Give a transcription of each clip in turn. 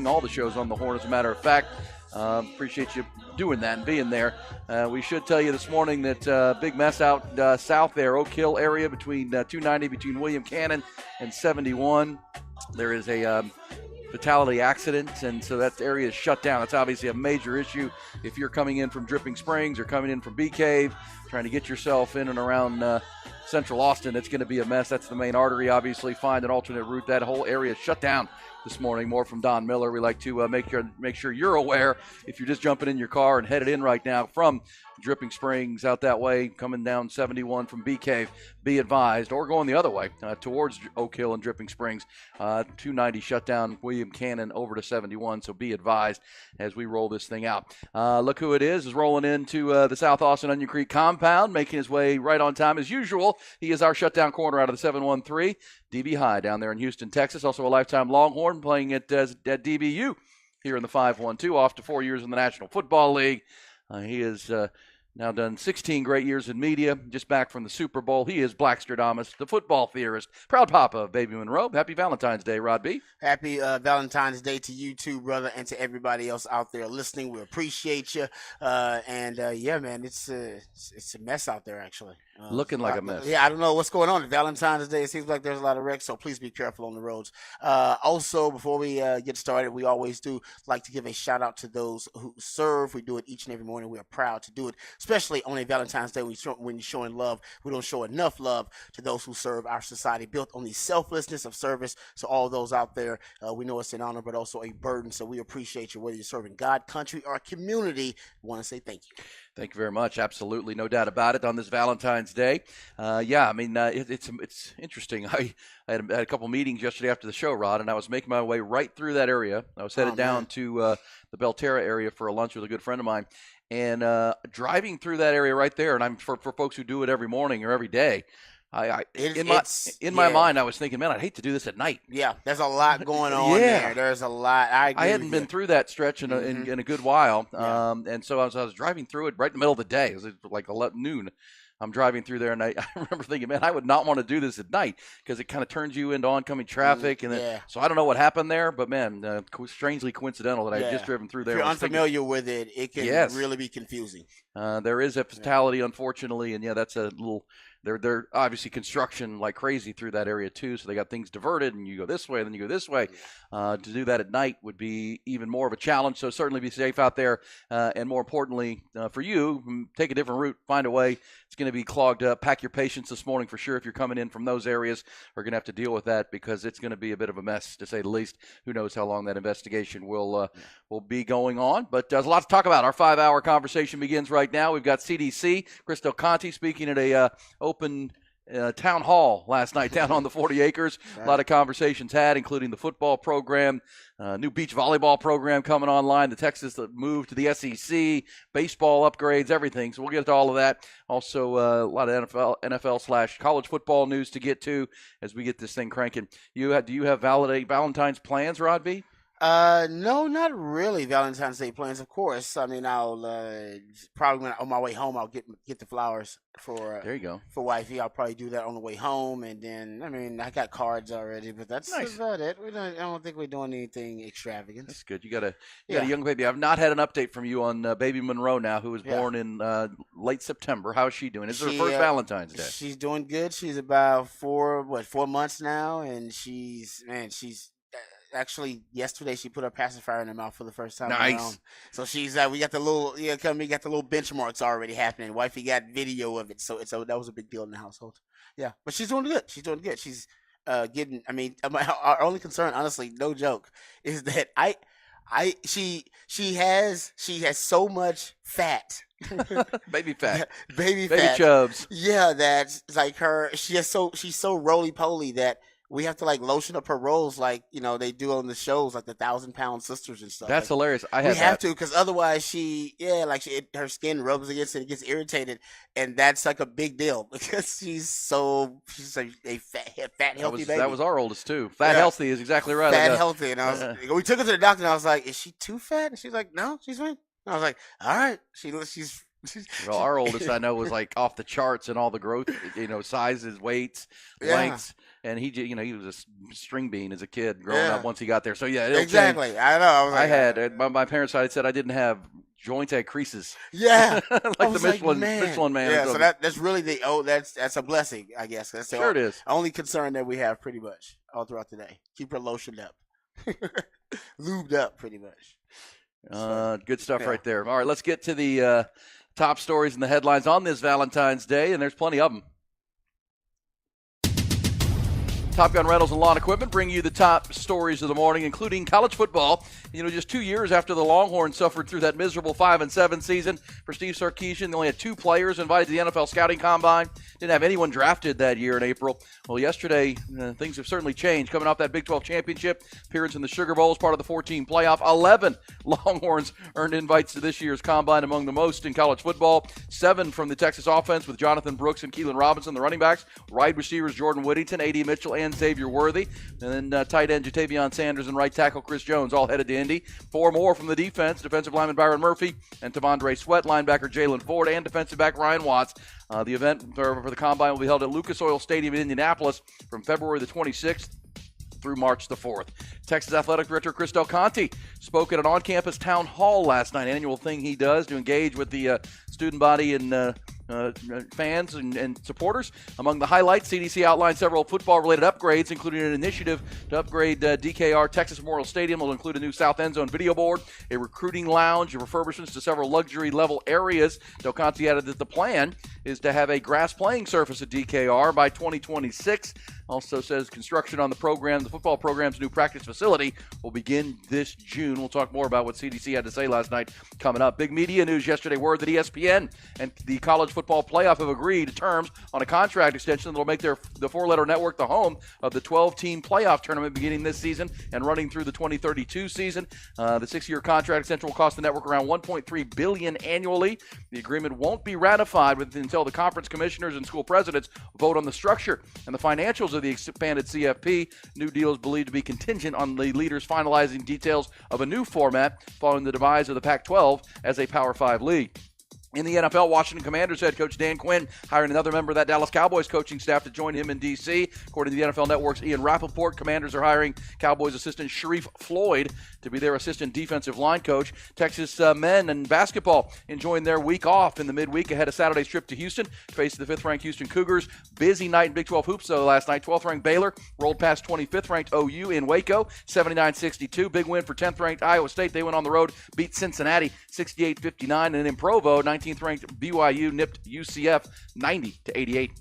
all the shows on the Horn, as a matter of fact. Appreciate you doing that and being there. We should tell you this morning that big mess out south there, Oak Hill area between 290 between William Cannon and 71. There is a fatality accident, and so that area is shut down. That's obviously a major issue if you're coming in from Dripping Springs or coming in from Bee Cave, trying to get yourself in and around Central Austin. It's going to be a mess. That's the main artery, obviously. Find an alternate route. That whole area is shut down this morning. More from Don Miller. We like to make sure you're aware if you're just jumping in your car and headed in right now from Dripping Springs out that way, coming down 71 from Bee Cave, be advised, or going the other way towards Oak Hill and Dripping Springs. 290 shut down William Cannon over to 71, so be advised as we roll this thing out. Look who it is rolling into the South Austin Onion Creek compound, making his way right on time as usual. He is our shutdown corner out of the 713. DB High down there in Houston, Texas. Also a lifetime Longhorn playing at DBU here in the 512, off to 4 years in the National Football League. He is now done 16 great years in media, just back from the Super Bowl. He is Blackstradamus, the football theorist, proud papa of Baby Monroe. Happy Valentine's Day, Rod B. Happy Valentine's Day to you too, brother, and to everybody else out there listening. We appreciate you. Yeah, man, it's a mess out there, actually. Looking like a mess. Yeah, I don't know what's going on. Valentine's Day, it seems like there's a lot of wrecks, so please be careful on the roads. Also, before we get started, we always do like to give a shout out to those who serve. We do it each and every morning. We are proud to do it, especially on a Valentine's Day when you're showing love. We don't show enough love to those who serve our society, built on the selflessness of service. So all those out there, we know it's an honor, but also a burden. So we appreciate you, whether you're serving God, country, or community. We want to say thank you. Thank you very much. Absolutely, no doubt about it. On this Valentine's Day, it's interesting. I had a couple meetings yesterday after the show, Rod, and I was making my way right through that area. I was headed down to the Belterra area for a lunch with a good friend of mine, and driving through that area right there. And I'm for folks who do it every morning or every day. In my mind, I was thinking, man, I'd hate to do this at night. Yeah, there's a lot going on there. There's a lot. I hadn't been through that stretch in a good while, and so I was driving through it right in the middle of the day. It was like 11 noon. I'm driving through there, and I remember thinking, man, I would not want to do this at night because it kind of turns you into oncoming traffic. So I don't know what happened there, but, man, strangely coincidental that I had just driven through there. If you're unfamiliar with it, it can really be confusing. There is a fatality, unfortunately, and, that's a little – they're obviously construction like crazy through that area too, so they got things diverted, and you go this way, and then you go this way. To do that at night would be even more of a challenge, so certainly be safe out there, and more importantly for you, take a different route, find a way. It's going to be clogged up. Pack your patience this morning for sure if you're coming in from those areas. We're going to have to deal with that because it's going to be a bit of a mess, to say the least. Who knows how long that investigation will be going on. But there's a lot to talk about. Our 5-hour conversation begins right now. We've got CDC, Chris Del Conte, speaking at a open town hall last night down on the 40 acres. A lot of conversations had, including the football program, new beach volleyball program coming online, the Texas move to the SEC, baseball upgrades, everything. So we'll get to all of that. Also, a lot of NFL / college football news to get to as we get this thing cranking. Do you have Valentine's plans, Rod B? No, not really. Valentine's Day plans, of course. I mean, I'll probably on my way home, I'll get the flowers for there you go for wifey. I'll probably do that on the way home, and then I got cards already, but that's nice. About it. I don't think we're doing anything extravagant. That's good. You got a young baby. I've not had an update from you on Baby Monroe now, who was born in late September. How is she doing? It's her first Valentine's Day. She's doing good. She's about 4 months now, and she's actually, yesterday she put her pacifier in her mouth for the first time. Nice. So she's we got the little benchmarks already happening. Wifey got video of it, so that was a big deal in the household. Yeah, but she's doing good. She's getting. I mean, our only concern, honestly, no joke, is that she has so much fat. Baby fat. Baby chubs. Yeah, that's like her. She's so roly poly that we have to lotion up her rolls like they do on the shows, like the 1,000-pound sisters and stuff. That's hilarious. We have to, because otherwise her skin rubs against it, it gets irritated, and that's like a big deal because she's a fat healthy baby. That was our oldest too. Fat healthy is exactly right. Fat healthy, and we took her to the doctor, and I was like, "Is she too fat?" And she's like, "No, she's fine." And I was like, "All right, she's." Well, our oldest I know was like off the charts and all the growth, sizes, weights, lengths. and he was a string bean as a kid growing up once he got there. So yeah, exactly. Change. I know. I had my parents side said I didn't have joints, had creases. Yeah, like the Michelin man. Yeah, so that's really that's a blessing, I guess. That's sure it is. Only concern that we have pretty much all throughout the day. Keep her lotioned up, lubed up, pretty much. Good stuff right there. All right, let's get to the top stories and the headlines on this Valentine's Day, and there's plenty of them. Top Gun Rentals and Lawn Equipment bring you the top stories of the morning, including college football. Just 2 years after the Longhorns suffered through that miserable 5-7 season for Steve Sarkisian, they only had 2 players invited to the NFL Scouting Combine. Didn't have anyone drafted that year in April. Well, yesterday, things have certainly changed. Coming off that Big 12 championship, appearance in the Sugar Bowl as part of the 14 playoff, 11 Longhorns earned invites to this year's Combine, among the most in college football. 7 from the Texas offense with Jonathan Brooks and Keelan Robinson, the running backs. Wide receivers Jordan Whittington, A.D. Mitchell, and Xavier Worthy. And then tight end Jatavion Sanders and right tackle Chris Jones all headed to Indy. 4 more from the defense, defensive lineman Byron Murphy and Tavondre Sweat, linebacker Jalen Ford, and defensive back Ryan Watts. The event for the Combine will be held at Lucas Oil Stadium in Indianapolis from February the 26th through March the 4th. Texas Athletic Director Chris Del Conte spoke at an on-campus town hall last night, annual thing he does to engage with the student body and fans and supporters. Among the highlights, CDC outlined several football-related upgrades, including an initiative to upgrade DKR Texas Memorial Stadium. Will include a new south end zone video board, a recruiting lounge, and refurbishments to several luxury-level areas. Del Conte added that the plan is to have a grass playing surface at DKR by 2026. Also says construction on the football program's new practice facility will begin this June. We'll talk more about what CDC had to say last night coming up. Big media news yesterday, word that ESPN and the College Football Playoff have agreed to terms on a contract extension that will make the 4-letter network the home of the 12-team playoff tournament beginning this season and running through the 2032 season. The 6-year contract extension will cost the network around $1.3 billion annually. The agreement won't be ratified until the conference commissioners and school presidents vote on the structure and the financials of the expanded CFP. New deal is believed to be contingent on the leaders finalizing details of a new format following the demise of the Pac-12 as a Power 5 league. In the NFL, Washington Commanders head coach Dan Quinn hiring another member of that Dallas Cowboys coaching staff to join him in D.C. According to the NFL Network's Ian Rappaport, Commanders are hiring Cowboys assistant Sharif Floyd to be their assistant defensive line coach. Texas men in basketball enjoying their week off in the midweek ahead of Saturday's trip to Houston to face the 5th-ranked Houston Cougars. Busy night in Big 12 hoops, though, last night. 12th-ranked Baylor rolled past 25th-ranked OU in Waco, 79-62. Big win for 10th-ranked Iowa State. They went on the road, beat Cincinnati 68-59. And in Provo, 19th-ranked BYU nipped UCF 90-88.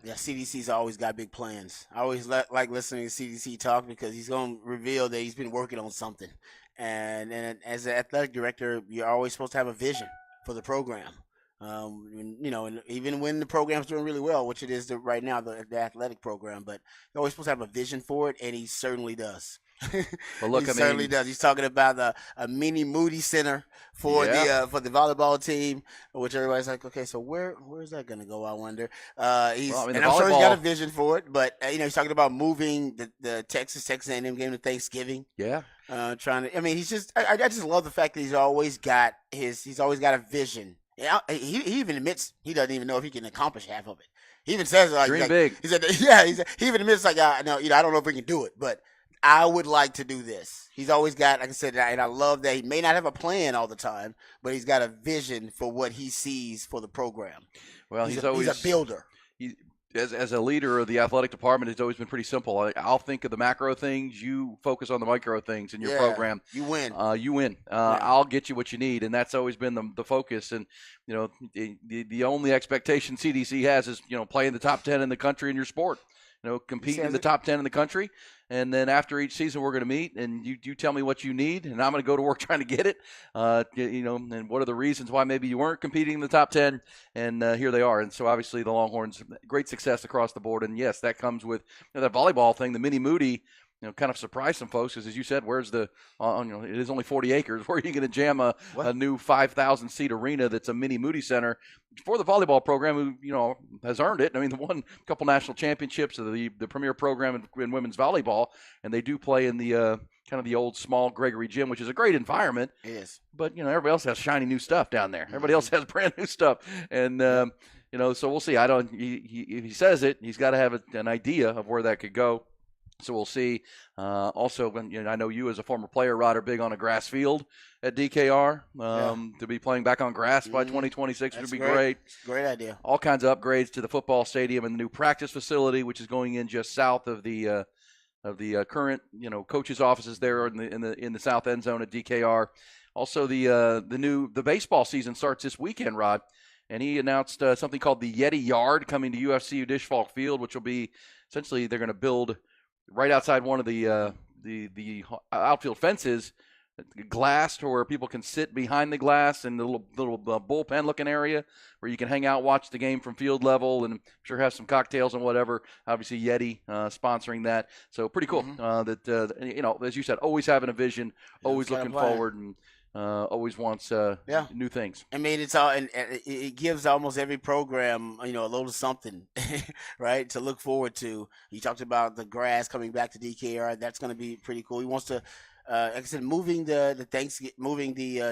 Yeah, CDC's always got big plans. I always like listening to CDC talk because he's going to reveal that he's been working on something. And as an athletic director, you're always supposed to have a vision for the program. And even when the program's doing really well, which it is right now, the athletic program, but you're always supposed to have a vision for it, and he certainly does. Well, look, certainly does. He's talking about a mini Moody Center for the volleyball team, which everybody's like, okay, so where's that going to go? I wonder. I'm sure he's got a vision for it, but he's talking about moving the Texas A&M game to Thanksgiving. Yeah. He's just. I just love the fact that he's always got a vision. Yeah, he even admits he doesn't even know if he can accomplish half of it. He even says dream big. He said, he even admits I don't know if we can do it, but I would like to do this. He's always got, like I said, and I love that he may not have a plan all the time, but he's got a vision for what he sees for the program. Well, he's a builder. As a leader of the athletic department, it's always been pretty simple. I'll think of the macro things. You focus on the micro things in your program. You win. I'll get you what you need, and that's always been the focus. And the only expectation CDC has is playing the top 10 in the country in your sport. Compete in the top 10 in the country. And then after each season, we're going to meet, and you tell me what you need, and I'm going to go to work trying to get it. And what are the reasons why maybe you weren't competing in the top 10, and here they are. And so obviously the Longhorns, great success across the board. And yes, that comes with that volleyball thing. The mini Moody kind of surprise some folks because, as you said, where's the it is only 40 acres. Where are you going to jam a new 5,000 seat arena that's a mini Moody Center for the volleyball program? Who has earned it. I mean, they won a couple national championships of the premier program in women's volleyball, and they do play in the kind of the old small Gregory Gym, which is a great environment. It is. But everybody else has shiny new stuff down there. Everybody else has brand new stuff, and so we'll see. If he says it, he's got to have an idea of where that could go. So we'll see. Also, when I know you as a former player, Rod, are big on a grass field at DKR. To be playing back on grass by 2026 would be great. Great idea. All kinds of upgrades to the football stadium and the new practice facility, which is going in just south of the current coaches' offices there in the south end zone at DKR. Also, the baseball season starts this weekend, Rod, and he announced something called the Yeti Yard coming to UFCU Dish Falk Field, which will be essentially they're going to build right outside one of the outfield fences, glass to where people can sit behind the glass in the little bullpen looking area where you can hang out, watch the game from field level, and I'm sure have some cocktails and whatever. Obviously, Yeti sponsoring that, so pretty cool. That as you said, always having a vision, always looking forward, and always wants new things. I mean, it's all, and it gives almost every program, a little something, right, to look forward to. You talked about the grass coming back to DKR. That's going to be pretty cool. He wants to, like I said, moving the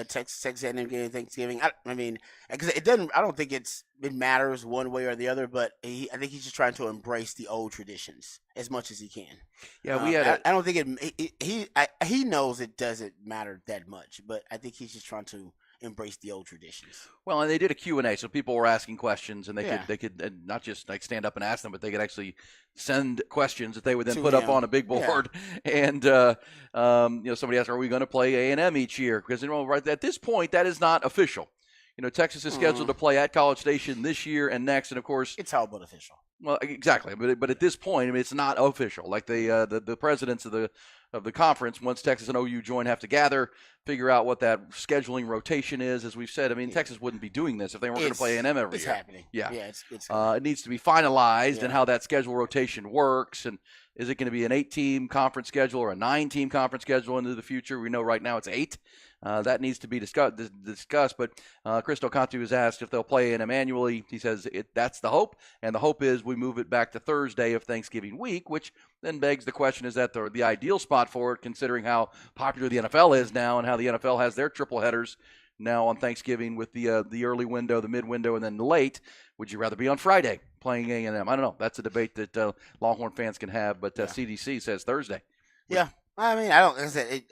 Texas A&M game Thanksgiving. I mean, because it doesn't. I don't think it matters one way or the other. But I think he's just trying to embrace the old traditions as much as he can. Yeah, I don't think he knows it doesn't matter that much, but I think he's just trying to embrace the old traditions. Well, and they did a Q&A, so people were asking questions, and they could not just like stand up and ask them, but they could actually send questions that they would then put up on a big board. Yeah. And somebody asked, "Are we going to play A&M each year?" Because right at this point, that is not official. Texas is scheduled to play at College Station this year and next, and of course, it's all but official. Well, exactly, but at this point, I mean, it's not official. Like the presidents of the conference, once Texas and OU join, have to gather, figure out what that scheduling rotation is. As we've said, I mean, Texas wouldn't be doing this if they weren't going to play A&M every year. It's happening. Yeah, it's it needs to be finalized and how that schedule rotation works, and is it going to be an 8-team conference schedule or a 9-team conference schedule into the future? We know right now it's 8. That needs to be discussed. But Chris Del Conte was asked if they'll play A&M annually. He says that's the hope, and the hope is we move it back to Thursday of Thanksgiving week, which then begs the question, is that the ideal spot for it, considering how popular the NFL is now and how the NFL has their triple headers now on Thanksgiving with the early window, the mid window, and then the late? Would you rather be on Friday playing A&M? I don't know. That's a debate that Longhorn fans can have, but CDC says Thursday. Yeah. I mean,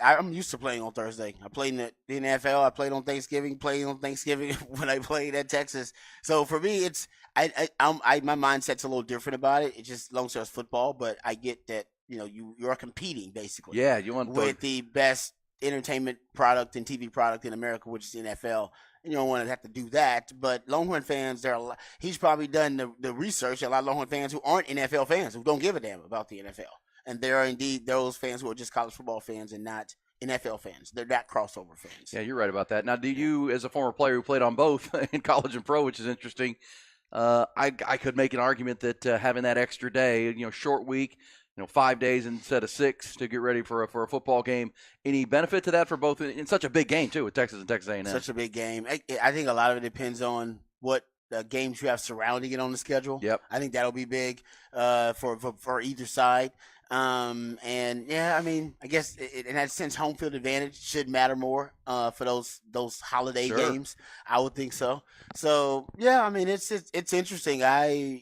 I'm used to playing on Thursday. I played in the NFL. I played on Thanksgiving. Played on Thanksgiving when I played at Texas. So for me, it's my mindset's a little different about it. It's just long as it's football, but I get that you're competing basically. Yeah, you want with the best entertainment product and TV product in America, which is the NFL. You don't want to have to do that, but Longhorn fans, he's probably done the research. A lot of Longhorn fans who aren't NFL fans, who don't give a damn about the NFL. And there are indeed those fans who are just college football fans and not NFL fans. They're not crossover fans. Yeah, you're right about that. Now, do you, as a former player who played on both in college and pro, which is interesting, I could make an argument that having that extra day, short week, 5 days instead of 6 to get ready for a football game. Any benefit to that for both in such a big game too with Texas and Texas A&M? Such a big game. I think a lot of it depends on what games you have surrounding it on the schedule. Yep. I think that'll be big for either side. And yeah, I mean, I guess in that sense, home field advantage should matter more for those holiday games. I would think so. So yeah, I mean, it's interesting. I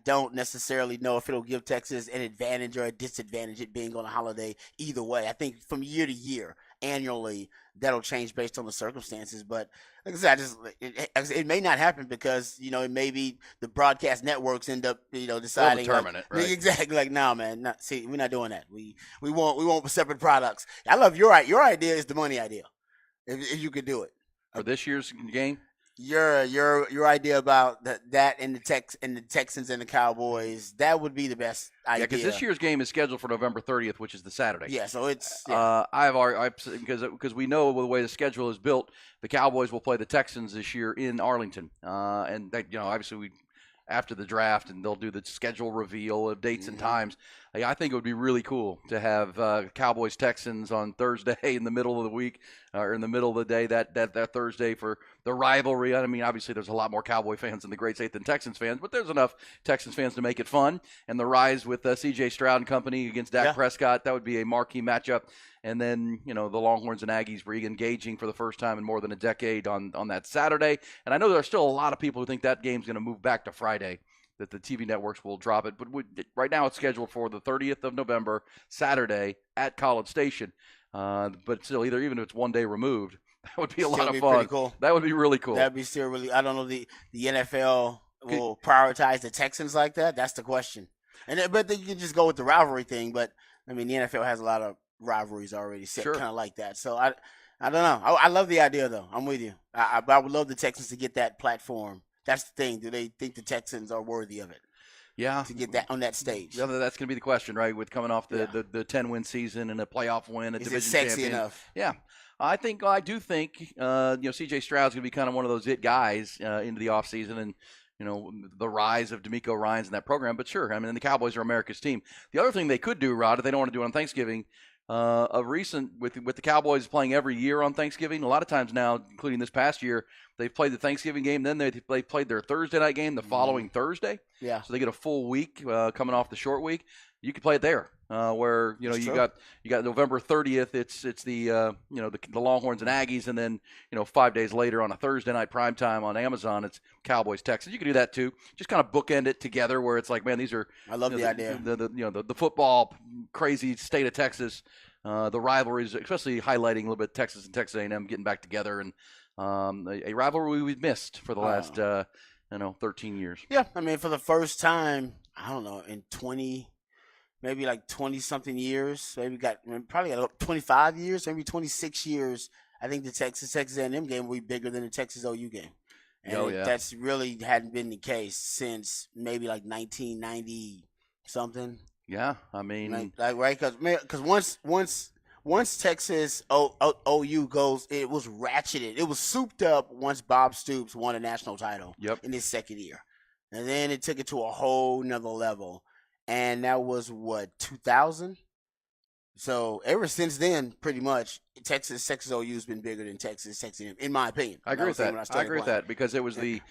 don't necessarily know if it'll give Texas an advantage or a disadvantage it being on a holiday. Either way, I think from year to year, annually, that'll change based on the circumstances. But like I said, it may not happen because it may be the broadcast networks end up deciding determine it, right? Exactly. Like, no, man, see, we're not doing that. We want separate products. I love your idea is the money idea. If you could do it for this year's game. Your idea about that and the Texans and the Cowboys, that would be the best idea. Yeah, because this year's game is scheduled for November 30th, which is the Saturday. Yeah, so it's because we know the way the schedule is built, the Cowboys will play the Texans this year in Arlington, and obviously after the draft, and they'll do the schedule reveal of dates and times. I think it would be really cool to have Cowboys Texans on Thursday in the middle of the week, or in the middle of the day that Thursday for the rivalry. I mean, obviously there's a lot more Cowboy fans in the Great State than Texans fans, but there's enough Texans fans to make it fun. And the rise with C.J. Stroud and company against Dak Prescott, that would be a marquee matchup. And then, the Longhorns and Aggies re-engaging for the first time in more than a decade on that Saturday. And I know there are still a lot of people who think that game's going to move back to Friday, that the TV networks will drop it. But right now it's scheduled for the 30th of November, Saturday, at College Station. But still, even if it's one day removed, that would be a lot of fun. Pretty cool. That would be really cool. That'd be still really – I don't know, the NFL will prioritize the Texans like that. That's the question. But you can just go with the rivalry thing. But, I mean, the NFL has a lot of rivalries already set kind of like that. So, I don't know. I love the idea, though. I'm with you. I would love the Texans to get that platform. That's the thing. Do they think the Texans are worthy of it? Yeah. To get that on that stage. Yeah, that's going to be the question, right? With coming off the 10-win season and a playoff win, Is it sexy enough? Yeah. I do think C.J. Stroud's going to be kind of one of those it guys into the offseason, and the rise of DeMeco Ryans in that program. But sure, I mean, the Cowboys are America's team. The other thing they could do, Rod, if they don't want to do it on Thanksgiving, of recent with the Cowboys playing every year on Thanksgiving, a lot of times now, including this past year, they've played the Thanksgiving game, then they played their Thursday night game the following Thursday. Yeah. So they get a full week coming off the short week. You could play it there, where you got November 30th. It's the the Longhorns and Aggies, and then 5 days later on a Thursday night primetime on Amazon, it's Cowboys Texans. You could do that too. Just kind of bookend it together, where it's like, man, these are I love the idea. The football crazy state of Texas, the rivalries, especially highlighting a little bit Texas and Texas A&M getting back together, and a rivalry we've missed for the last 13 years. Yeah, I mean, for the first time, I don't know, in 20-something years, probably 25 years, maybe 26 years, I think the Texas A&M game will be bigger than the Texas OU game. And that's really hadn't been the case since maybe 1990 something. Yeah, I mean, right, because once Texas OU goes, it was ratcheted. It was souped up once Bob Stoops won a national title in his second year. And then it took it to a whole nother level. And that was, 2000? So ever since then, pretty much, Texas OU has been bigger than Texas A&M, in my opinion. I agree with that. I agree with that because it was the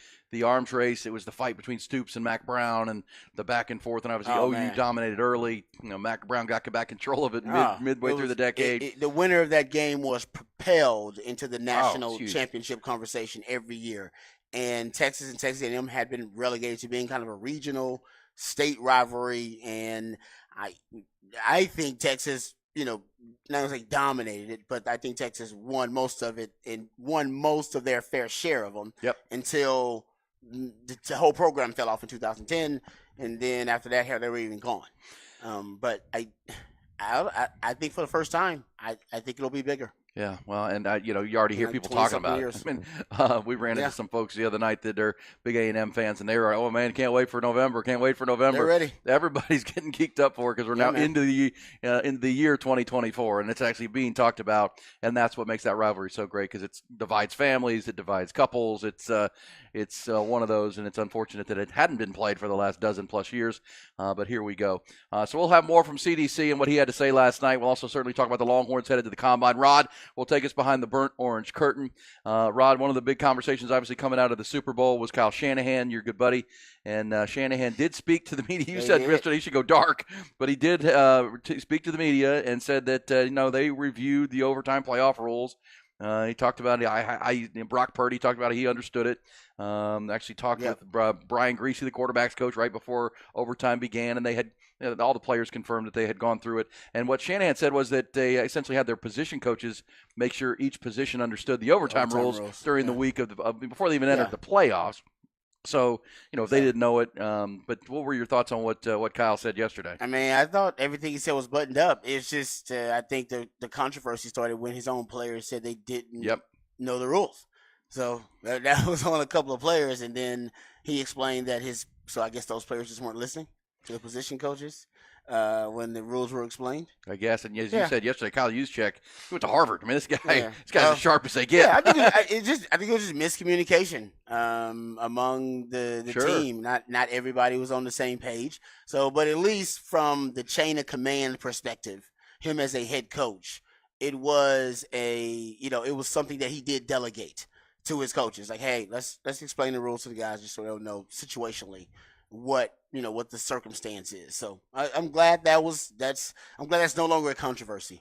arms race. It was the fight between Stoops and Mack Brown and the back and forth. And obviously OU dominated early. Mack Brown got back control of it midway through the decade. The winner of that game was propelled into the national championship conversation every year. And Texas and Texas A&M had been relegated to being kind of a regional state rivalry. And I think Texas, not gonna say dominated it, but I think Texas won most of it and won most of their fair share of them until the whole program fell off in 2010, and then after that, they were even gone. But I think for the first time, I think it'll be bigger. Yeah, well, and you already hear people talking about it. I mean, we ran into some folks the other night that are big A&M fans, and they were, oh man, can't wait for November. They're ready. Everybody's getting geeked up for it because we're now into the year 2024, and it's actually being talked about, and that's what makes that rivalry so great because it divides families, it divides couples. It's one of those, and it's unfortunate that it hadn't been played for the last dozen plus years, but here we go. So we'll have more from CDC and what he had to say last night. We'll also certainly talk about the Longhorns headed to the Combine. Rod will take us behind the burnt orange curtain. Rod, one of the big conversations obviously coming out of the Super Bowl was Kyle Shanahan, your good buddy, and Shanahan did speak to the media. You said yesterday he should go dark, but he did speak to the media and said that they reviewed the overtime playoff rules. He talked about it. Brock Purdy talked about it. He understood it. Actually talked with Brian Griese, the quarterback's coach, right before overtime began, and they had all the players confirmed that they had gone through it. And what Shanahan said was that they essentially had their position coaches make sure each position understood the overtime rules during the week of before they even entered the playoffs. So, if they didn't know it, but what were your thoughts on what Kyle said yesterday? I mean, I thought everything he said was buttoned up. It's just, I think the controversy started when his own players said they didn't know the rules. So that was on a couple of players, and then he explained that so I guess those players just weren't listening. to the position coaches when the rules were explained. I guess, and as you said yesterday, Kyle Juszczyk, he went to Harvard. I mean, this guy's as sharp as they get. Yeah, I think it was just miscommunication among the team. Not everybody was on the same page. So, but at least from the chain of command perspective, him as a head coach, it was it was something that he did delegate to his coaches. Like, hey, let's explain the rules to the guys just so they'll know situationally what the circumstance is. So I'm glad that's no longer a controversy.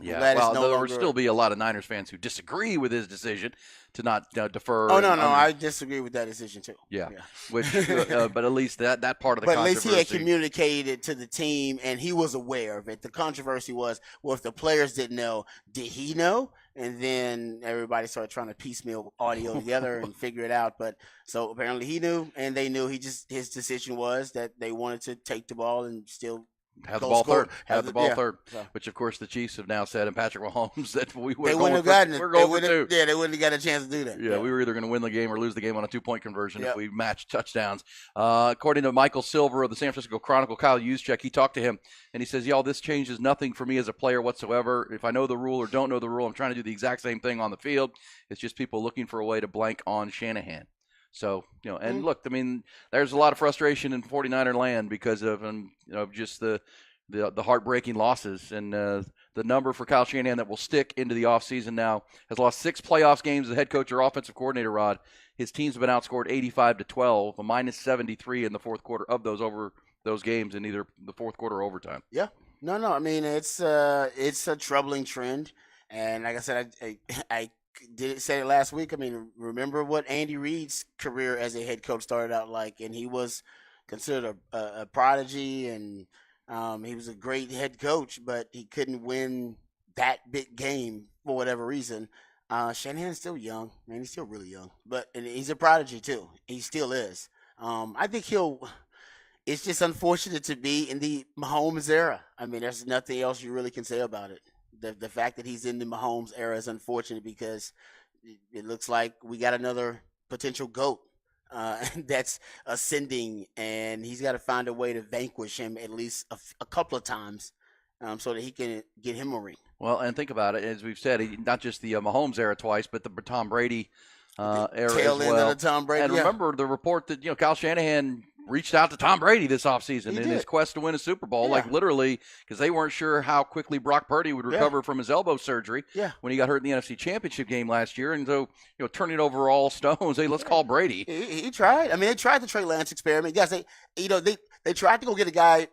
Yeah, well, there will still be a lot of Niners fans who disagree with his decision to not defer. Oh, no, I disagree with that decision too. Yeah. Which, but at least that part of the controversy. But at least he had communicated to the team, and he was aware of it. The controversy was, well, if the players didn't know, did he know? And then everybody started trying to piecemeal audio together and figure it out. But so apparently he knew, and they knew. His decision was that they wanted to take the ball and still have the ball third. Have the ball third. So. Which, of course, the Chiefs have now said, and Patrick Mahomes, that we would have gotten it. We're going for two. Yeah, they wouldn't have got a chance to do that. Yeah, we were either going to win the game or lose the game on a 2-point conversion if we matched touchdowns. According to Michael Silver of the San Francisco Chronicle, Kyle Juszczyk, he talked to him, and he says, y'all, this changes nothing for me as a player whatsoever. If I know the rule or don't know the rule, I'm trying to do the exact same thing on the field. It's just people looking for a way to blank on Shanahan. So, and look, I mean, there's a lot of frustration in 49er land because of just the heartbreaking losses, and the number for Kyle Shanahan that will stick into the offseason now has lost 6 playoffs games as a head coach or offensive coordinator, Rod. His teams have been outscored 85-12, a minus 73 in the fourth quarter of those games in either the fourth quarter or overtime. Yeah. No. I mean, it's a troubling trend, and like I said, I said it last week. I mean, remember what Andy Reid's career as a head coach started out like, and he was considered a prodigy, and he was a great head coach, but he couldn't win that big game for whatever reason. Shanahan's still young, man. He's still really young, and he's a prodigy too. He still is. I think it's just unfortunate to be in the Mahomes era. I mean, there's nothing else you really can say about it. The fact that he's in the Mahomes era is unfortunate because it looks like we got another potential GOAT that's ascending, and he's got to find a way to vanquish him at least a couple of times so that he can get him a ring. Well, and think about it, as we've said, not just the Mahomes era twice, but the Tom Brady era tail as well. End of the Tom Brady. And remember the report that Kyle Shanahan reached out to Tom Brady this offseason in his quest to win a Super Bowl, like literally, because they weren't sure how quickly Brock Purdy would recover from his elbow surgery when he got hurt in the NFC Championship game last year. And so, turning over all stones, hey, let's call Brady. He tried. I mean, they tried the Trey Lance experiment. Yes, they tried to go get a guy.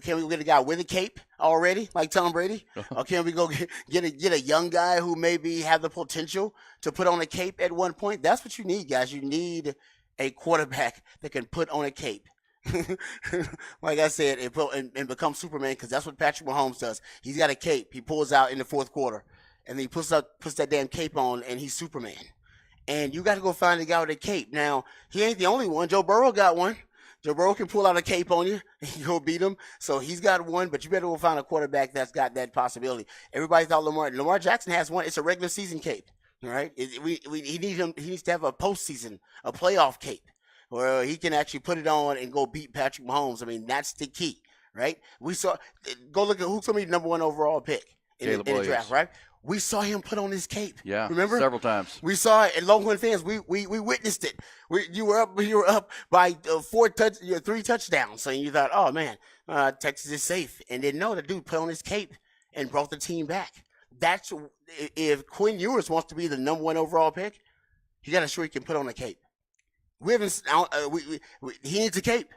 Can we go get a guy with a cape already, like Tom Brady? Or can we go get a young guy who maybe have the potential to put on a cape at one point? That's what you need, guys. You need a quarterback that can put on a cape. Like I said, and become Superman, because that's what Patrick Mahomes does. He's got a cape. He pulls out in the fourth quarter, and then he puts that damn cape on, and he's Superman. And you got to go find a guy with a cape. Now, he ain't the only one. Joe Burrow got one. Joe Burrow can pull out a cape on you and you go beat him. So he's got one, but you better go find a quarterback that's got that possibility. Everybody thought Lamar Jackson has one. It's a regular season cape. All right, he needs to have a postseason, a playoff cape, where he can actually put it on and go beat Patrick Mahomes. I mean, that's the key, right? Go look at who's going to be the number 1 overall pick in the draft, right? We saw him put on his cape. Yeah, remember several times. We saw it, and Longhorn fans, we witnessed it. You were up by 3 touchdowns, so you thought, oh man, Texas is safe, and then no, the dude put on his cape and brought the team back. That's if Quinn Ewers wants to be the number 1 overall pick, he got to show he can put on a cape. We haven't. He needs a cape.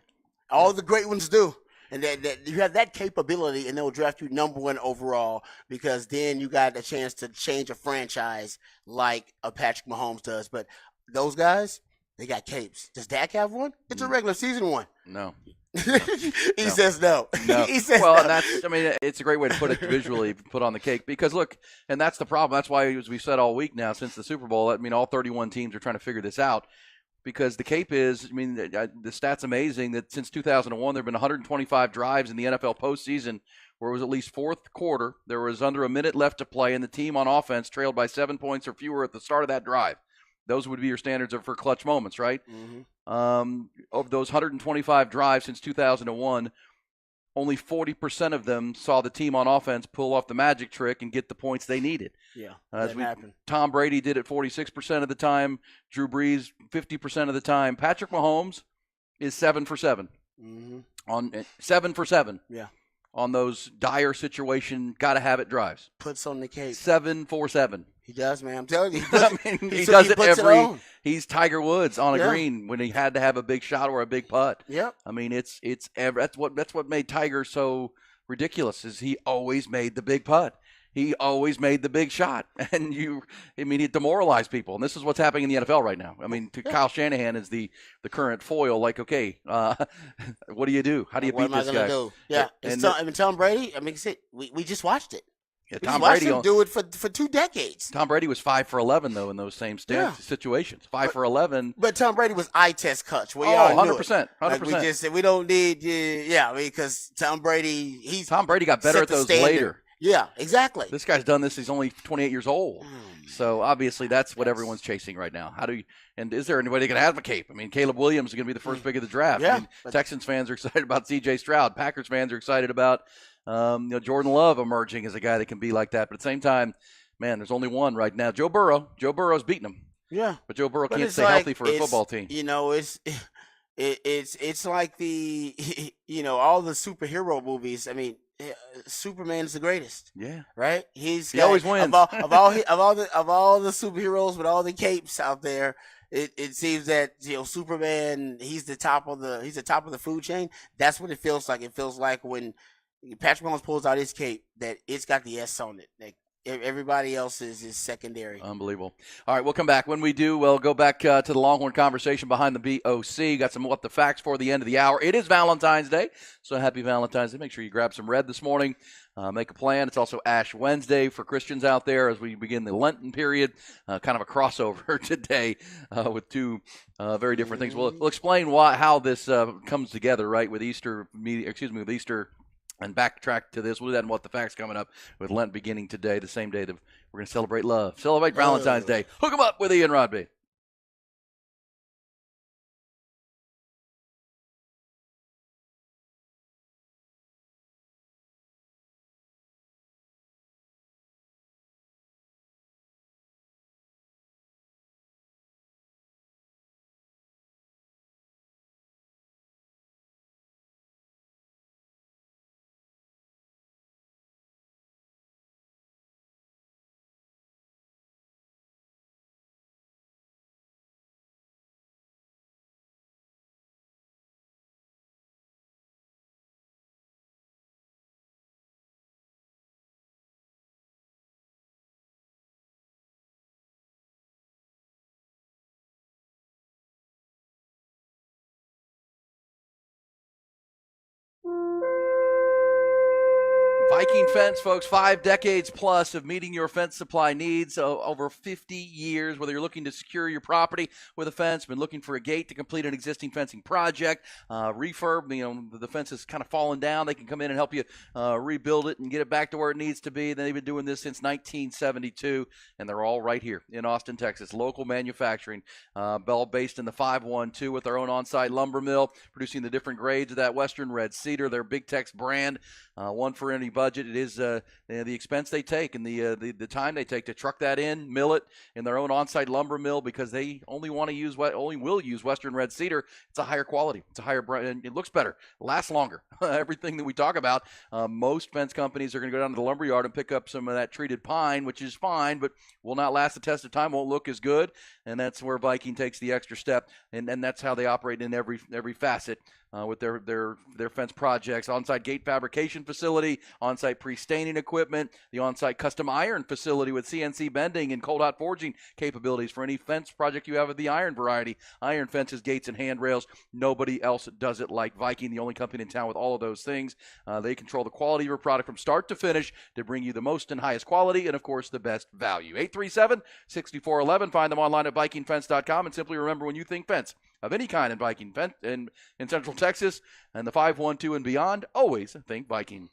All the great ones do, and that you have that capability, and they'll draft you number 1 overall, because then you got a chance to change a franchise like a Patrick Mahomes does. But those guys, they got capes. Does Dak have one? It's a regular season one. No. He says no. He says well, no. It's a great way to put it visually, put on the cake, because look, and that's the problem. That's why, as we've said all week now since the Super Bowl, all 31 teams are trying to figure this out, because the cape is, the stat's amazing that since 2001, there have been 125 drives in the NFL postseason where it was at least fourth quarter, there was under a minute left to play, and the team on offense trailed by 7 points or fewer at the start of that drive. Those would be your standards for clutch moments, right? Mm-hmm. Of those 125 drives since 2001, only 40% of them saw the team on offense pull off the magic trick and get the points they needed. Yeah, that happened. Tom Brady did it 46% of the time. Drew Brees 50% of the time. Patrick Mahomes is 7 for 7 on 7 for 7. Yeah, on those dire situation, gotta have it drives. Puts on the cake. 7 for 7. He does, man. I'm telling you. He does it every. He's Tiger Woods on a green when he had to have a big shot or a big putt. Yep. I mean, that's what made Tiger so ridiculous. Is he always made the big putt. He always made the big shot, and he demoralized people. And this is what's happening in the NFL right now. I mean, Kyle Shanahan is the current foil. Like, okay, what do you do? How do you beat this guy? Do? Yeah, Tom Brady. I mean, we just watched it. Yeah, Tom Brady do it for 2 decades. Tom Brady was 5 for 11 though in those same situations. 5 for 11. But Tom Brady was eye test clutch. 100%. Like we just said, we don't need. Because Tom Brady, Tom Brady got better at those standard later. Yeah, exactly. This guy's done this. He's only 28 years old. So obviously that's what everyone's chasing right now. And is there anybody that can advocate? I mean, Caleb Williams is going to be the first pick of the draft. Yeah. I mean, Texans fans are excited about C.J. Stroud. Packers fans are excited about Jordan Love emerging as a guy that can be like that. But at the same time, man, there's only one right now. Joe Burrow. Joe Burrow's beating him. Yeah. But Joe Burrow can't stay healthy for a football team. It's like the all the superhero movies. I mean, Superman's the greatest. Yeah. Right? He always wins. Of all the superheroes with all the capes out there, it seems that Superman, he's the top of the food chain. That's what it feels like. It feels like when Patrick Mahomes pulls out his cape that it's got the S on it. Like, everybody else is secondary. Unbelievable. All right, we'll come back. When we do, we'll go back to the Longhorn conversation behind the BOC. Got some What the Facts for the end of the hour. It is Valentine's Day, so happy Valentine's Day. Make sure you grab some red this morning. Make a plan. It's also Ash Wednesday for Christians out there as we begin the Lenten period. Kind of a crossover today with two very different things. We'll explain how this comes together, right, with Easter and backtrack to this. We'll do that in What the Facts coming up with Lent beginning today, the same day that we're going to celebrate love. Celebrate Valentine's Day. Hook 'em up with Ian Rodby. Viking Fence, folks, 5 decades plus of meeting your fence supply needs, over 50 years. Whether you're looking to secure your property with a fence, been looking for a gate to complete an existing fencing project, refurb, the fence has kind of fallen down. They can come in and help you rebuild it and get it back to where it needs to be. They've been doing this since 1972, and they're all right here in Austin, Texas. Local manufacturing, based in the 512 with their own on-site lumber mill, producing the different grades of that Western Red Cedar, their Big Tex brand. One for any budget. It is the expense they take and the time they take to truck that in, mill it in their own on-site lumber mill, because they only will use Western Red Cedar. It's a higher quality. It's a higher brand, and it looks better, lasts longer. Everything that we talk about, most fence companies are going to go down to the lumber yard and pick up some of that treated pine, which is fine, but will not last the test of time, won't look as good, and that's where Viking takes the extra step, and that's how they operate in every facet. With their fence projects, on-site gate fabrication facility, on-site pre-staining equipment, the on-site custom iron facility with CNC bending and cold hot forging capabilities for any fence project you have of the iron variety. Iron fences, gates, and handrails. Nobody else does it like Viking, the only company in town with all of those things. They control the quality of your product from start to finish to bring you the most and highest quality and, of course, the best value. 837-6411. Find them online at VikingFence.com, and simply remember, when you think fence of any kind in Viking fence in Central Texas and the 512 and beyond, always think Viking.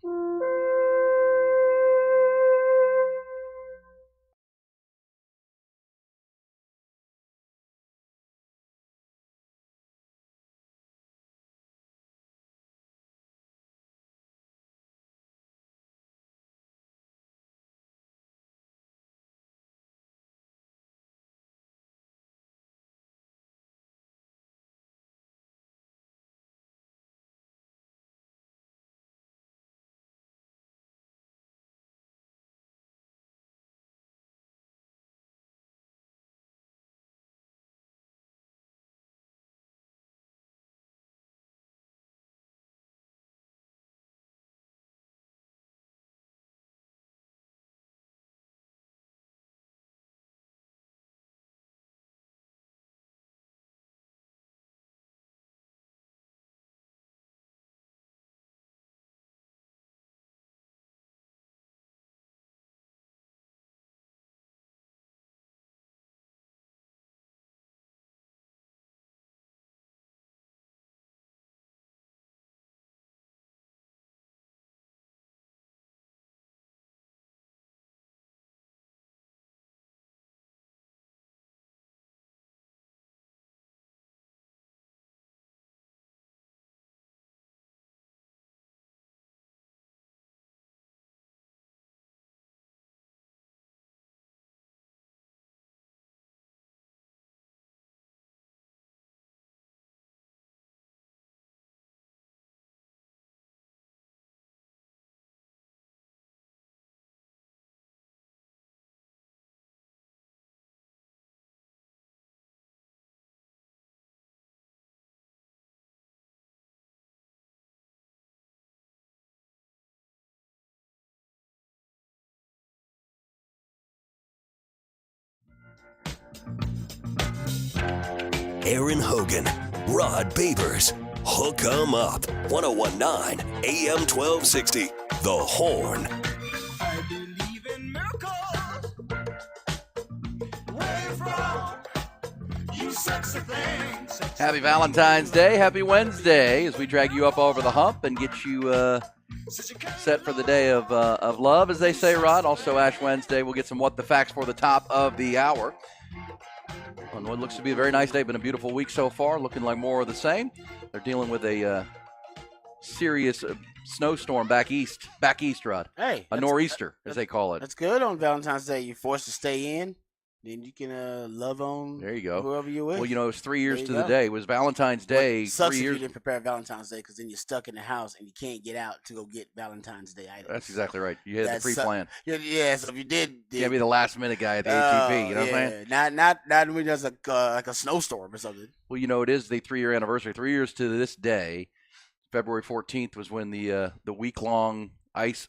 Aaron Hogan, Rod Babers. Hook 'em up. 1019 AM 1260. The Horn. I believe in miracles. Where you from? You sexy thing. Happy Valentine's Day. Happy Wednesday as we drag you up over the hump and get you set for the day of love, as they say, Rod. Also, Ash Wednesday. We'll get some What the Facts for the top of the hour. On what looks to be a very nice day. Been a beautiful week so far. Looking like more of the same. They're dealing with a serious snowstorm back east, Rod. Hey, A nor'easter, as they call it. that's good on Valentine's Day. You're forced to stay in. Then you can love on There you go. whoever you're with. Well, you know, it was 3 years There to you the go. day. It was Valentine's Day. It sucks 3 if you years. didn't prepare Valentine's Day because then you're stuck in the house and you can't get out to go get Valentine's Day items. That's exactly right. You had the pre-plan. Yeah, so if you did, You gotta be the last minute guy at the HEB. You know what I'm saying? Not when there's like a snowstorm or something. Well, you know, it is the 3-year anniversary. 3 years to this day. February 14th was when the week-long ice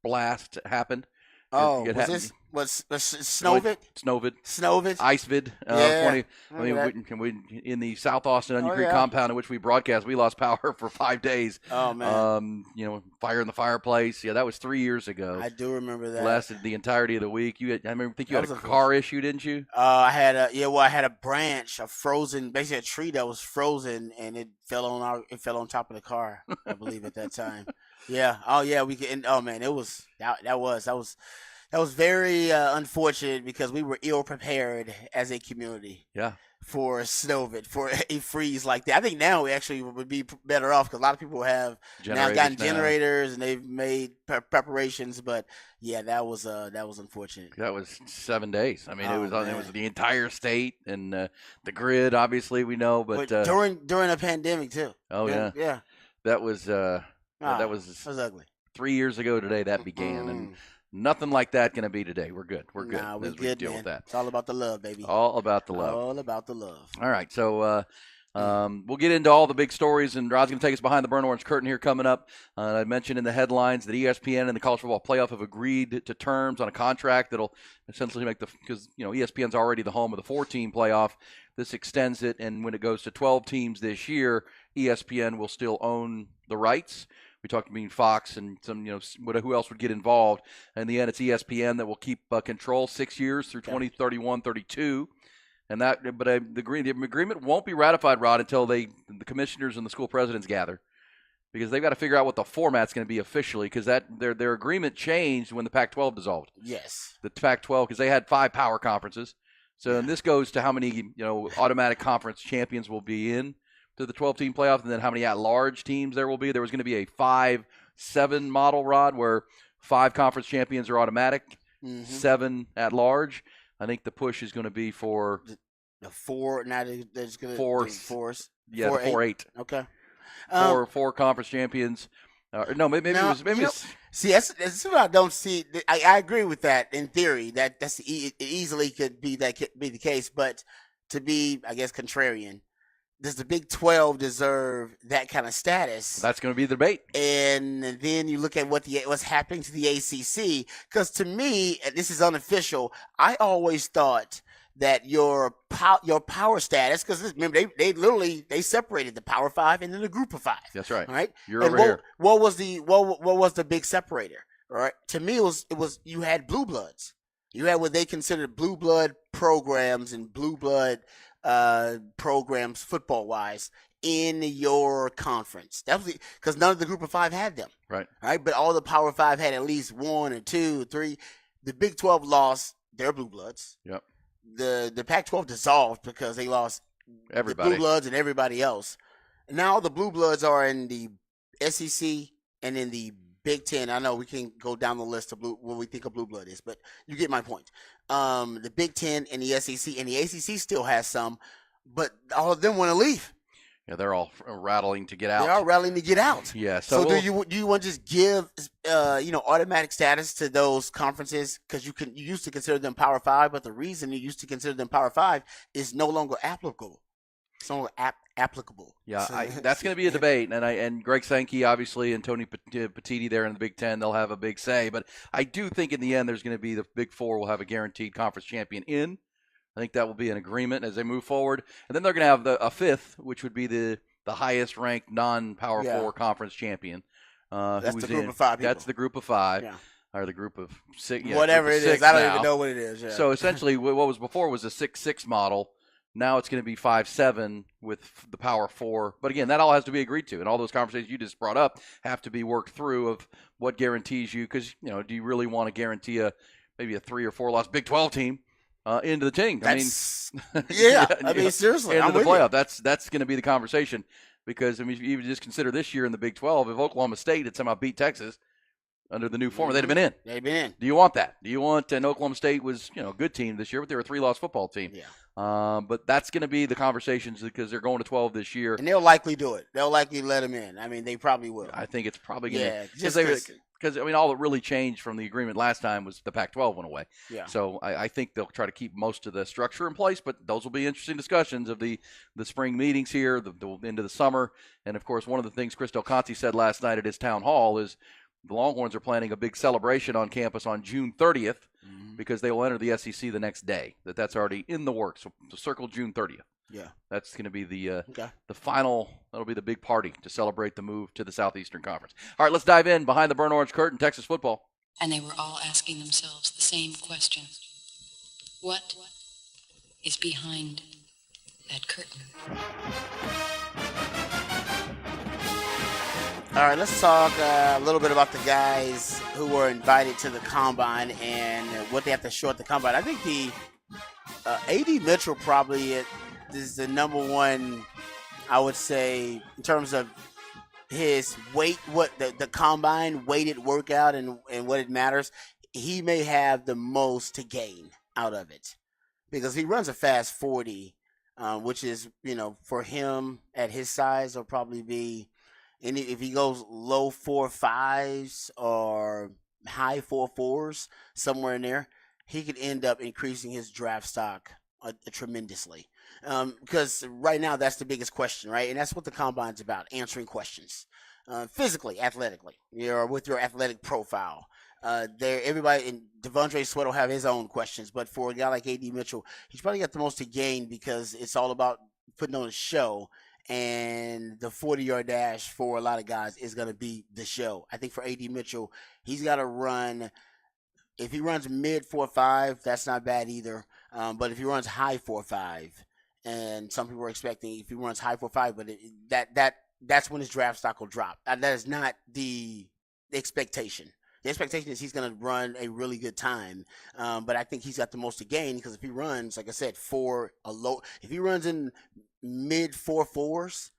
blast happened. Oh, it was happened. this Snowvid? Snowvid. Snowvid? Icevid. Yeah, 20. I remember mean, in the South Austin Onion Oh, Creek yeah. compound in which we broadcast, we lost power for 5 days. Oh man, You know, fire in the fireplace. Yeah, that was 3 years ago. I do remember that. Lasted the entirety of the week. I think you That had a was a- car issue, didn't you? I had I had a branch, basically a tree that was frozen, and it fell on top of the car. I believe at that time. Yeah. Oh yeah. Oh man, it was that was very unfortunate because we were ill prepared as a community. Yeah. For Snowvid, for a freeze like that. I think now we actually would be better off because a lot of people have now gotten generators and they've made preparations. But yeah, that was unfortunate. That was 7 days. I mean, Oh, it man. was the entire state and the grid. Obviously, we know, but during a pandemic too. oh yeah, Yeah. that was That was was ugly. 3 years ago today. That began, and nothing like that going to be today. We're good. We're good. Nah, we as we good, deal man. with that. It's all about the love, baby. All about the love. All about the love. All right, so we'll get into all the big stories, and Rod's going to take us behind the burnt orange curtain here coming up. I mentioned in the headlines that ESPN and the College Football Playoff have agreed to terms on a contract that'll essentially make because ESPN's already the home of the 4-team playoff. This extends it, and when it goes to 12 teams this year, ESPN will still own the rights. We talked between Fox and some, who else would get involved. In the end, it's ESPN that will keep control 6 years through 2031-32. And the agreement won't be ratified, Rod, until the commissioners and the school presidents gather, because they've got to figure out what the format's going to be officially, because their agreement changed when the Pac-12 dissolved. Yes. The Pac-12, because they had 5 power conferences. So and this goes to how many automatic conference champions will be in to the 12-team playoff, and then how many at-large teams there will be. There was going to be a 5-7 model, Rod, where 5 conference champions are automatic, 7 at-large. I think the push is going to be for the 4. Now there's going to Four. force. the 4-8. Okay. Four conference champions. Maybe Now, it was. See, that's what I don't see. I agree with that in theory. It easily could be the case, but to be, I guess, contrarian, does the Big 12 deserve that kind of status? That's going to be the debate. And then you look at what's happening to the ACC, because to me, and this is unofficial, I always thought that your power status, because remember they separated the Power 5 and then the Group of 5. That's right. All right. You're and over here. What was the big separator? All right. To me, it was you had blue bloods. You had what they considered blue blood programs and blue blood programs football wise in your conference. That was because none of the Group of 5 had them. Right. Right. But all the Power 5 had at least 1 or 2 or 3. The Big 12 lost their blue bloods. Yep. The Pac-12 dissolved because they lost Everybody. the blue bloods and everybody else. Now the blue bloods are in the SEC and in the Big Ten. I know we can go down the list of what we think a blue blood is, but you get my point. The Big Ten and the SEC, and the ACC still has some, but all of them want to leave. Yeah, they're all rattling to get out. They are rallying to get out. Yeah. So do you want to just give automatic status to those conferences because you used to consider them Power 5, but the reason you used to consider them Power 5 is no longer applicable. It's no longer applicable. Yeah, that's going to be a debate, and Greg Sankey obviously and Tony Petitti there in the Big Ten, they'll have a big say. But I do think in the end there's going to be the Big Four will have a guaranteed conference champion in. I think that will be an agreement as they move forward. And then they're going to have a fifth, which would be the highest ranked non-Power 4 conference champion. That's who's the group in. of 5 people. That's the group of 5. Yeah. Or the group of 6. Yeah, Whatever group of it is. 6 I don't now. even know what it is. Yeah. So essentially what was before was a 6-6 model. Now it's going to be 5-7 with the Power 4. But again, that all has to be agreed to. And all those conversations you just brought up have to be worked through of what guarantees you. Because, do you really want to guarantee maybe a 3 or 4 loss Big 12 team into the team? Seriously. Into I'm the with playoff. you. That's going to be the conversation. Because, if you just consider this year in the Big 12, if Oklahoma State had somehow beat Texas under the new format, they'd have been in. They've been in. Do you want that? Do you want and Oklahoma State was, a good team this year, but they were a 3-loss football team. Yeah. But that's going to be the conversations because they're going to 12 this year. And they'll likely do it. They'll likely let them in. I mean, they probably will. I think it's probably going to. Yeah, just because all that really changed from the agreement last time was the Pac-12 went away. Yeah. So I think they'll try to keep most of the structure in place, but those will be interesting discussions of the spring meetings here, the into the summer. And, of course, one of the things Chris Del Conte said last night at his town hall is the Longhorns are planning a big celebration on campus on June 30th because they will enter the SEC the next day. That's already in the works. So circle June 30th. Yeah. That's going to be the final. That'll be the big party to celebrate the move to the Southeastern Conference. All right, let's dive in behind the burnt orange curtain, Texas football. And they were all asking themselves the same question. What is behind that curtain? All right, let's talk a little bit about the guys who were invited to the Combine and what they have to show at the Combine. I think the A.D. Mitchell probably is the number one, I would say, in terms of his weight, what the Combine weighted workout and what it matters. He may have the most to gain out of it because he runs a fast 40, which is, for him at his size, will probably be. And if he goes low 4.5s or high 4.4s, somewhere in there, he could end up increasing his draft stock tremendously. Because right now, that's the biggest question, right? And that's what the Combine's about, answering questions. Physically, athletically, with your athletic profile. Everybody, and Devondre Sweat will have his own questions, but for a guy like A.D. Mitchell, he's probably got the most to gain because it's all about putting on a show. And the 40-yard dash for a lot of guys is going to be the show. I think for A.D. Mitchell, he's got to run. If he runs mid 4.5, that's not bad either. But if he runs high 4.5, and some people are expecting if he runs high 4.5, but that's when his draft stock will drop. That is not the expectation. The expectation is he's going to run a really good time, but I think he's got the most to gain because if he runs, like I said, if he runs in mid 4.4s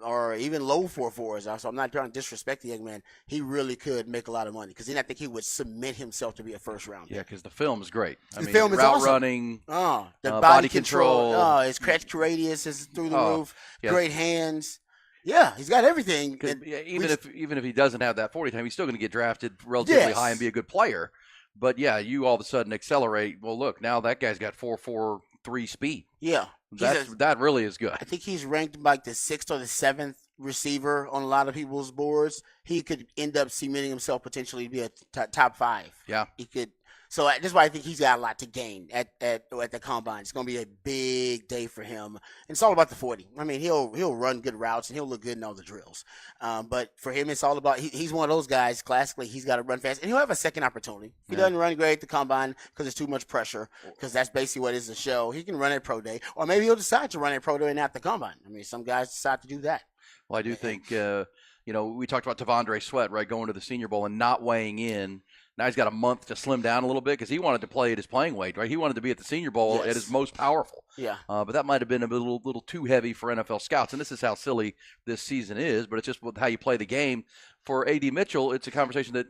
or even low 4.4s, so I'm not trying to disrespect the young man, he really could make a lot of money because then I think he would submit himself to be a first round. Yeah, because the film is great. The film is route awesome. running, the body control. His catch radius is through the roof. Yes. Great hands. Yeah, he's got everything. Even if he doesn't have that 40 time, he's still going to get drafted relatively high and be a good player. But yeah, you all of a sudden accelerate. Well, look, now that guy's got 4.43 speed. Yeah, that really is good. I think he's ranked like the 6th or the 7th receiver on a lot of people's boards. He could end up cementing himself potentially to be a top 5. Yeah, he could. So that's why I think he's got a lot to gain at the Combine. It's going to be a big day for him. And it's all about the 40. I mean, he'll run good routes and he'll look good in all the drills. But for him, it's all about he's one of those guys. Classically, he's got to run fast, and he'll have a second opportunity. If he doesn't run great at the Combine because there's too much pressure, because that's basically what is the show. He can run at Pro Day, or maybe he'll decide to run at Pro Day and not the Combine. I mean, some guys decide to do that. Well, I do think we talked about Devondre Sweat, right, going to the Senior Bowl and not weighing in. Now he's got a month to slim down a little bit because he wanted to play at his playing weight, right? He wanted to be at the Senior Bowl at his most powerful. Yeah. But that might have been a little too heavy for NFL scouts, and this is how silly this season is. But it's just how you play the game. For A.D. Mitchell, it's a conversation that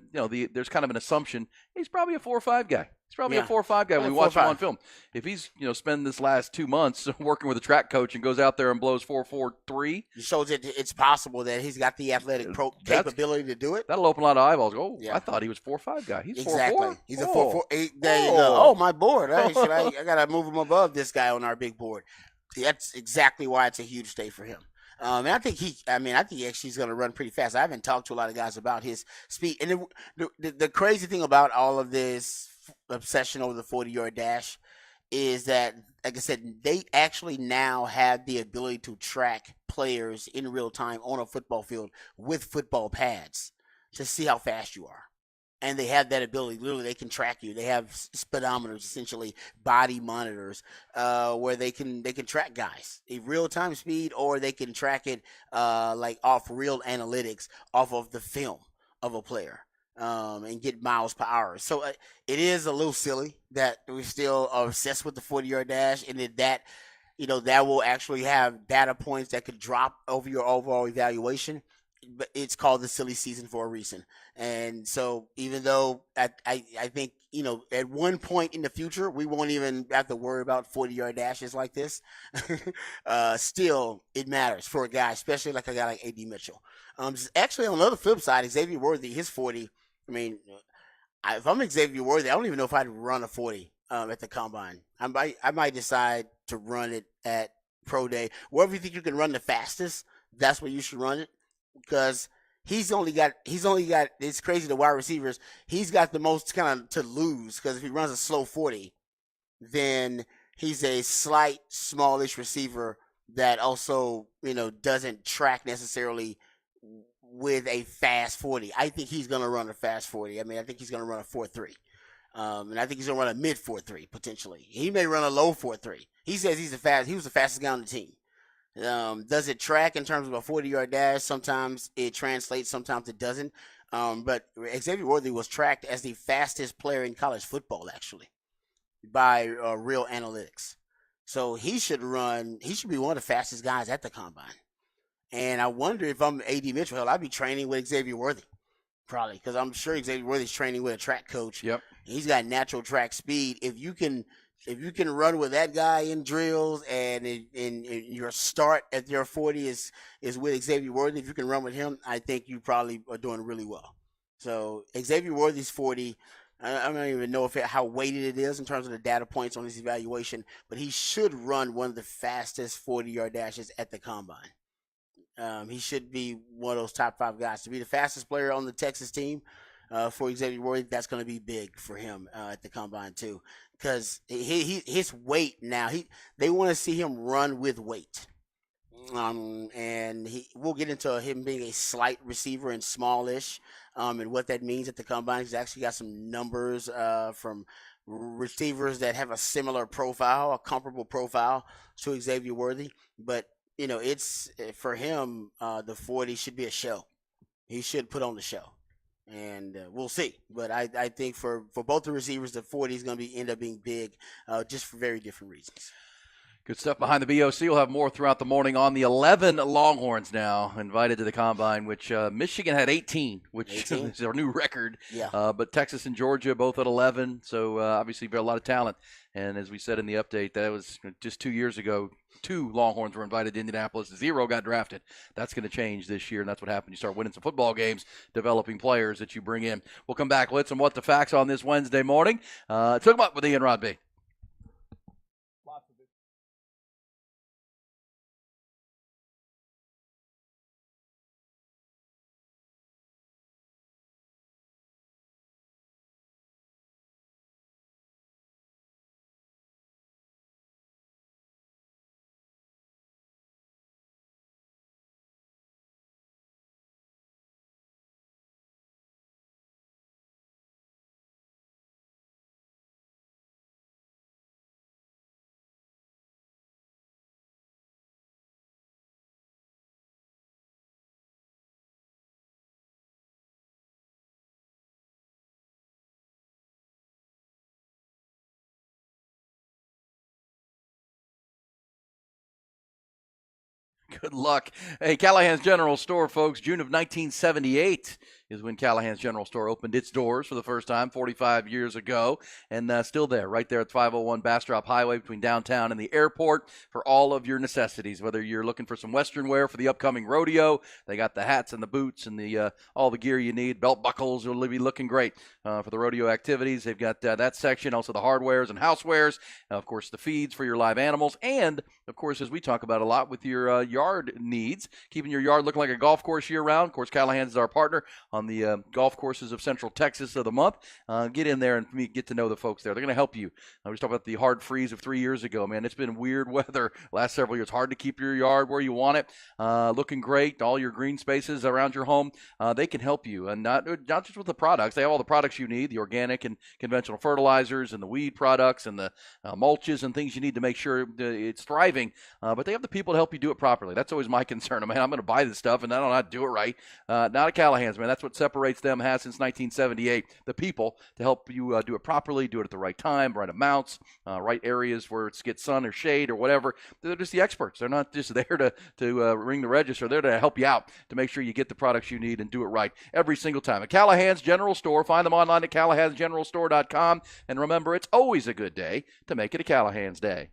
there's kind of an assumption he's probably a 4.5 guy. He's probably a 4.5 guy when we watch him on film. If he's spend this last 2 months working with a track coach and goes out there and blows 4.43, it shows that it's possible that he's got the athletic capability to do it. That'll open a lot of eyeballs. Oh, yeah. I thought he was 4.5 guy. He's 4.4. He's a 4.4. There you go. Oh, my board. I got to move him above this guy on our big board. That's exactly why it's a huge day for him. And I think he actually is going to run pretty fast. I haven't talked to a lot of guys about his speed. And the crazy thing about all of this obsession over the 40-yard dash is that, like I said, they actually now have the ability to track players in real time on a football field with football pads to see how fast you are. And they have that ability. Literally, they can track you. They have speedometers, essentially body monitors, where they can track guys in real time speed, or they can track it like off real analytics off of the film of a player, and get miles per hour. So it is a little silly that we still are obsessed with the 40-yard dash, and that that will actually have data points that could drop over your overall evaluation. But it's called the silly season for a reason. And so even though I think, at one point in the future, we won't even have to worry about 40-yard dashes like this, still it matters for a guy, especially like a guy like A.D. Mitchell. Actually, on the other flip side, Xavier Worthy, his 40, I mean, if I'm Xavier Worthy, I don't even know if I'd run a 40 at the combine. I might decide to run it at Pro Day. Wherever you think you can run the fastest, that's where you should run it. Because he's only got, it's crazy, the wide receivers, he's got the most kind of to lose, because if he runs a slow 40, then he's a slight, smallish receiver that also, doesn't track necessarily with a fast 40. I think he's going to run a fast 40. I mean, I think he's going to run a 4.3. And I think he's going to run a mid 4.3 potentially. He may run a low 4.3. He says he was the fastest guy on the team. Does it track in terms of a 40-yard dash? Sometimes it translates, sometimes it doesn't. But Xavier Worthy was tracked as the fastest player in college football, actually, by real analytics. So he should be one of the fastest guys at the combine. And I wonder if I'm A.D. Mitchell, hell, I'd be training with Xavier Worthy, probably, because I'm sure Xavier Worthy's training with a track coach. Yep. He's got natural track speed. If you can run with that guy in drills, and in your start at your 40 is with Xavier Worthy, if you can run with him, I think you probably are doing really well. So Xavier Worthy's 40, I don't even know how weighted it is in terms of the data points on his evaluation, but he should run one of the fastest 40-yard dashes at the combine. He should be one of those top 5 guys. To be the fastest player on the Texas team for Xavier Worthy, that's going to be big for him at the combine too. Because his weight now, they want to see him run with weight. And we'll get into him being a slight receiver and smallish, and what that means at the combine. He's actually got some numbers from receivers that have a similar profile, a comparable profile to Xavier Worthy. But, it's for him, the 40 should be a show. He should put on the show. And we'll see. But I think for both the receivers, the 40 is going to end up being big, just for very different reasons. Good stuff behind the BOC. We'll have more throughout the morning on the 11 Longhorns now invited to the combine, which Michigan had 18, which is our new record. Yeah. But Texas and Georgia both at 11, so obviously a lot of talent. And as we said in the update, that was just 2 years ago. 2 Longhorns were invited to Indianapolis. 0 got drafted. That's going to change this year, and that's what happened. You start winning some football games, developing players that you bring in. We'll come back with some What the Facts on this Wednesday morning. Talk about with Ian Rodby. Good luck. Hey, Callahan's General Store, folks. June of 1978 is when Callahan's General Store opened its doors for the first time 45 years ago, and still there, right there at 501 Bastrop Highway between downtown and the airport for all of your necessities. Whether you're looking for some Western wear for the upcoming rodeo, they got the hats and the boots and the all the gear you need. Belt buckles will be looking great for the rodeo activities. They've got that section, also the hardwares and housewares, of course, the feeds for your live animals, and, of course, as we talk about a lot with your yard needs, keeping your yard looking like a golf course year-round. Of course, Callahan's is our partner on the golf courses of Central Texas of the month. Get in there and get to know the folks there. They're going to help you. We was talking about the hard freeze of 3 years ago, man. It's been weird weather last several years. Hard to keep your yard where you want it, looking great. All your green spaces around your home, they can help you, and not just with the products. They have all the products you need, the organic and conventional fertilizers and the weed products and the mulches and things you need to make sure it's thriving. But they have the people to help you do it properly. That's always my concern. I mean, I'm going to buy this stuff and I don't know how to do it right. Not at Callahan's, man. That's what separates them, has since 1978. The people to help you do it properly, do it at the right time, right amounts, right areas where it gets sun or shade or whatever. They're just the experts. They're not just there to ring the register. They're to help you out to make sure you get the products you need and do it right every single time. At Callahan's General Store, find them online at callahansgeneralstore.com. And remember, it's always a good day to make it a Callahan's Day.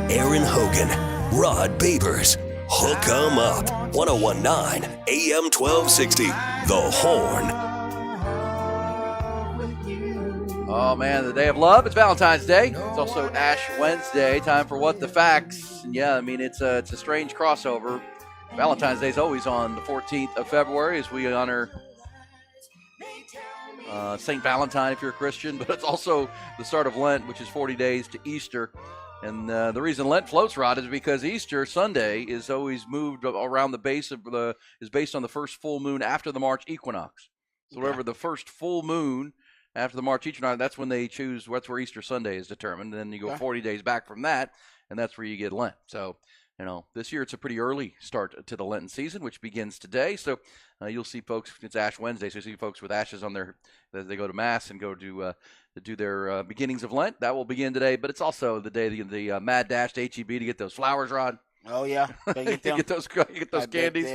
Aaron Hogan, Rod Babers, Hook 'em Up, 1019 AM 1260, The Horn. Oh, man, the day of love. It's Valentine's Day. It's also Ash Wednesday. Time for What the Facts. And yeah, I mean, it's a strange crossover. Valentine's Day is always on the 14th of February as we honor St. Valentine if you're a Christian, but it's also the start of Lent, which is 40 days to Easter. And the reason Lent floats, Rod, is because Easter Sunday is always moved around the base of is based on the first full moon after the March equinox. So whatever the first full moon after the March equinox, that's when they choose. That's where Easter Sunday is determined. And then you go 40 days back from that, and that's where you get Lent. So, this year it's a pretty early start to the Lenten season, which begins today. So you'll see folks. It's Ash Wednesday, so you see folks with ashes on their. They go to mass and go to do their beginnings of Lent. That will begin today, but it's also the day the mad dash to HEB to get those flowers, Rod. Oh yeah, get those candies,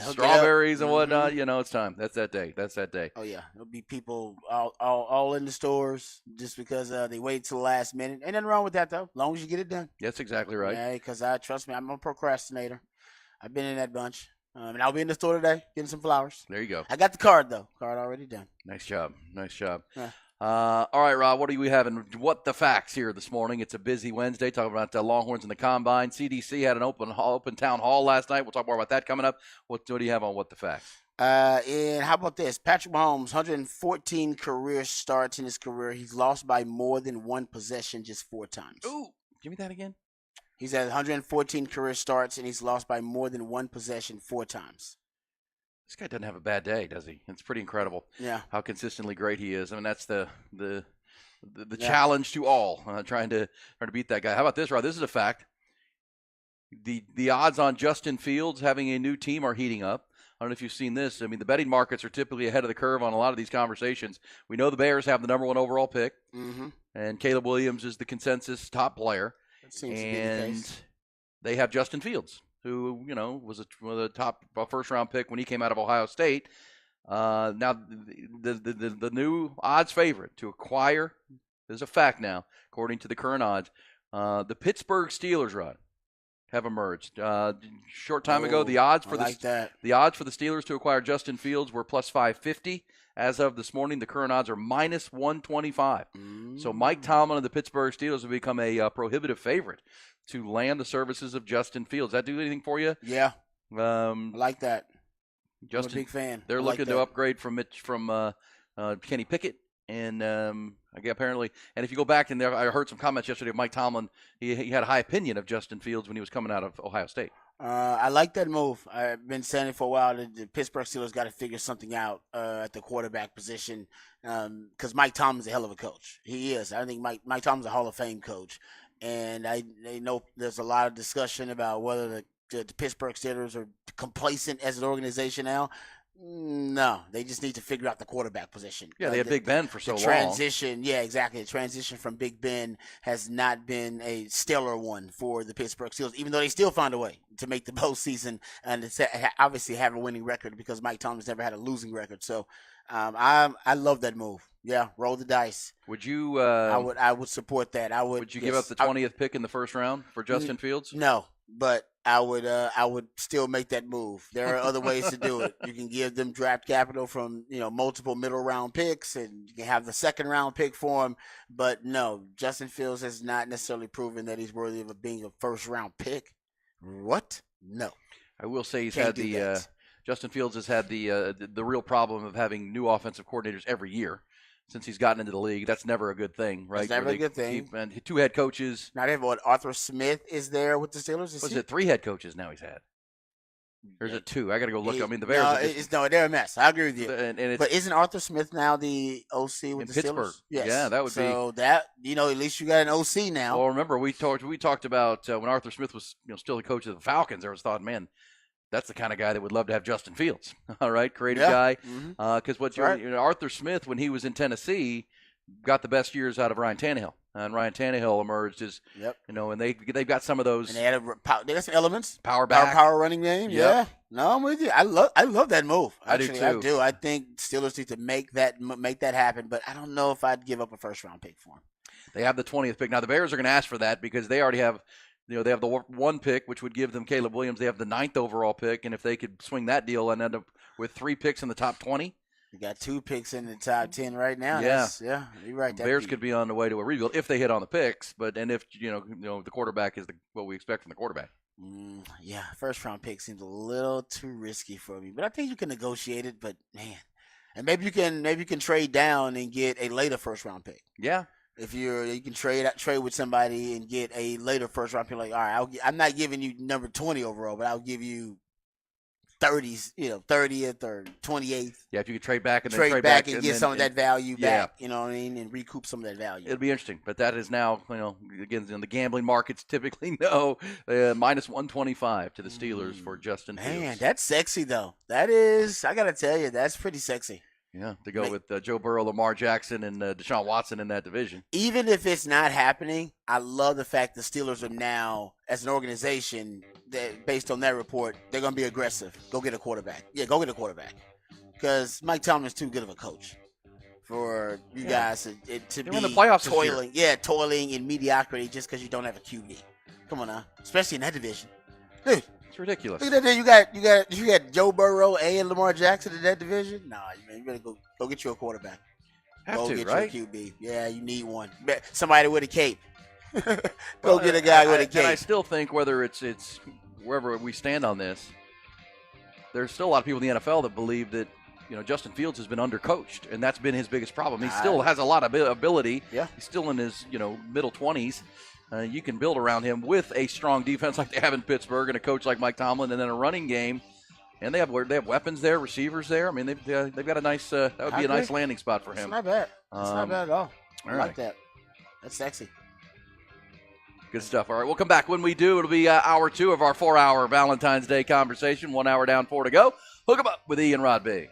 strawberries and whatnot. It's time. That's that day. Oh yeah, there'll be people all in the stores just because they wait till the last minute. Ain't nothing wrong with that though, as long as you get it done. That's exactly right. Yeah, because trust me, I'm a procrastinator. I've been in that bunch. And I'll be in the store today getting some flowers. There you go. I got the card though. Card already done. Nice job. Yeah. All right, Rob, what do we have in What the Facts here this morning? It's a busy Wednesday, talking about the Longhorns and the Combine. CDC had an open town hall last night. We'll talk more about that coming up. What do you have on What the Facts? And how about this? Patrick Mahomes, 114 career starts in his career. He's lost by more than one possession just 4 times. Ooh, give me that again. He's had 114 career starts, and he's lost by more than one possession 4 times. This guy doesn't have a bad day, does he? It's pretty incredible. Yeah. How consistently great he is. I mean, that's the challenge to all, trying to beat that guy. How about this, Rod? This is a fact. The odds on Justin Fields having a new team are heating up. I don't know if you've seen this. I mean, the betting markets are typically ahead of the curve on a lot of these conversations. We know the Bears have the number 1 overall pick, and Caleb Williams is the consensus top player. That seems to be the case. They have Justin Fields, who was a top first-round pick when he came out of Ohio State. Now, the new odds favorite to acquire, there's a fact now, according to the current odds, the Pittsburgh Steelers, Rod, have emerged. Short time ago, the odds for the Steelers to acquire Justin Fields were plus 550. As of this morning, the current odds are minus 125. So Mike Tomlin and the Pittsburgh Steelers have become a prohibitive favorite to land the services of Justin Fields. Does that do anything for you? Yeah. I like that. I'm a big fan. They're I like looking to that. upgrade from Kenny Pickett, and apparently, and if you go back and there, I heard some comments yesterday of Mike Tomlin. He had a high opinion of Justin Fields when he was coming out of Ohio State. I like that move. I've been saying it for a while. The Pittsburgh Steelers got to figure something out at the quarterback position because Mike Tomlin's a hell of a coach. He is. I think Mike Tomlin's a Hall of Fame coach, and I know there's a lot of discussion about whether the Pittsburgh Steelers are complacent as an organization now. No, they just need to figure out the quarterback position. Yeah, they had Big Ben for so long. Transition, yeah, exactly. The transition from Big Ben has not been a stellar one for the Pittsburgh Steelers, even though they still found a way to make the postseason and obviously have a winning record because Mike Tomlin's never had a losing record. So I love that move. Yeah, roll the dice. Would you? I would support that. I would. Would you give up the 20th pick in the first round for Justin Fields? No, but I would still make that move. There are other ways to do it. You can give them draft capital from multiple middle round picks, and you can have the second round pick for him. But no, Justin Fields has not necessarily proven that he's worthy of being a first round pick. What? No. I will say Can't do that. Justin Fields has had the real problem of having new offensive coordinators every year since he's gotten into the league. That's never a good thing, right? It's never a good thing. And 2 head coaches. Not everyone. Arthur Smith is there with the Steelers. Was it 3 head coaches now he's had? Or is it 2? I got to go look. I mean, the Bears. They're a mess. I agree with you. And but isn't Arthur Smith now the OC with in the Pittsburgh? Steelers? Yes. Yeah, that would be. So that at least you got an OC now. Well, remember we talked about when Arthur Smith was still the coach of the Falcons. There was thought, man, that's the kind of guy that would love to have Justin Fields. All right, creative guy. Because Arthur Smith, when he was in Tennessee, got the best years out of Ryan Tannehill, and Ryan Tannehill emerged as and they've got some of those. And they got some elements. Power back, power running game. Yep. Yeah, no, I'm with you. I love that move. Actually, I do too. I think Steelers need to make that happen, but I don't know if I'd give up a first round pick for him. They have the 20th pick now. The Bears are going to ask for that because they already have. They have the 1 pick, which would give them Caleb Williams. They have the 9th overall pick, and if they could swing that deal and end up with 3 picks in the top 20. You got 2 picks in the top 10 right now. Yeah, you're right. Bears could be on the way to a rebuild if they hit on the picks, and if the quarterback is what we expect from the quarterback. Yeah, first round pick seems a little too risky for me, but I think you can negotiate it. But man, and maybe you can trade down and get a later first round pick. Yeah. If you can trade with somebody and get a later first round pick, like all right, I'm not giving you number 20 overall, but I'll give you 30s, 30th or 28th. Yeah, if you could trade back and trade back and get some of that value back, yeah. You know what I mean, and recoup some of that value. It'll be interesting, but that is now, again, in the gambling markets typically minus 125 to the Steelers for Justin Fields. Man, that's sexy though. That is, I gotta tell you, that's pretty sexy. Yeah, to go with Joe Burrow, Lamar Jackson, and Deshaun Watson in that division. Even if it's not happening, I love the fact the Steelers are now, as an organization, that based on that report, they're going to be aggressive. Go get a quarterback. Yeah, go get a quarterback. Because Mike Tomlin's too good of a coach for you guys to be in the playoffs toiling. Yeah, toiling in mediocrity just because you don't have a QB. Come on now, especially in that division, dude. It's ridiculous. Look at that. You got Joe Burrow and Lamar Jackson in that division. Nah, man, you better go get you a quarterback. Go get you a QB. Yeah, you need one. Somebody with a cape. Go get a guy with a cape. And I still think whether it's wherever we stand on this, there's still a lot of people in the NFL that believe that Justin Fields has been undercoached, and that's been his biggest problem. He still has a lot of ability. Yeah. He's still in his middle 20s. You can build around him with a strong defense like they have in Pittsburgh and a coach like Mike Tomlin, and then a running game. And they have weapons there, receivers there. I mean, they've got a nice that would be a nice landing spot for him. It's not bad. It's not bad at all. I like right. that. That's sexy. Good stuff. All right, we'll come back. When we do, it'll be hour 2 of our 4-hour Valentine's Day conversation. 1 hour down, 4 to go. Hook 'em up with Ian Rod B.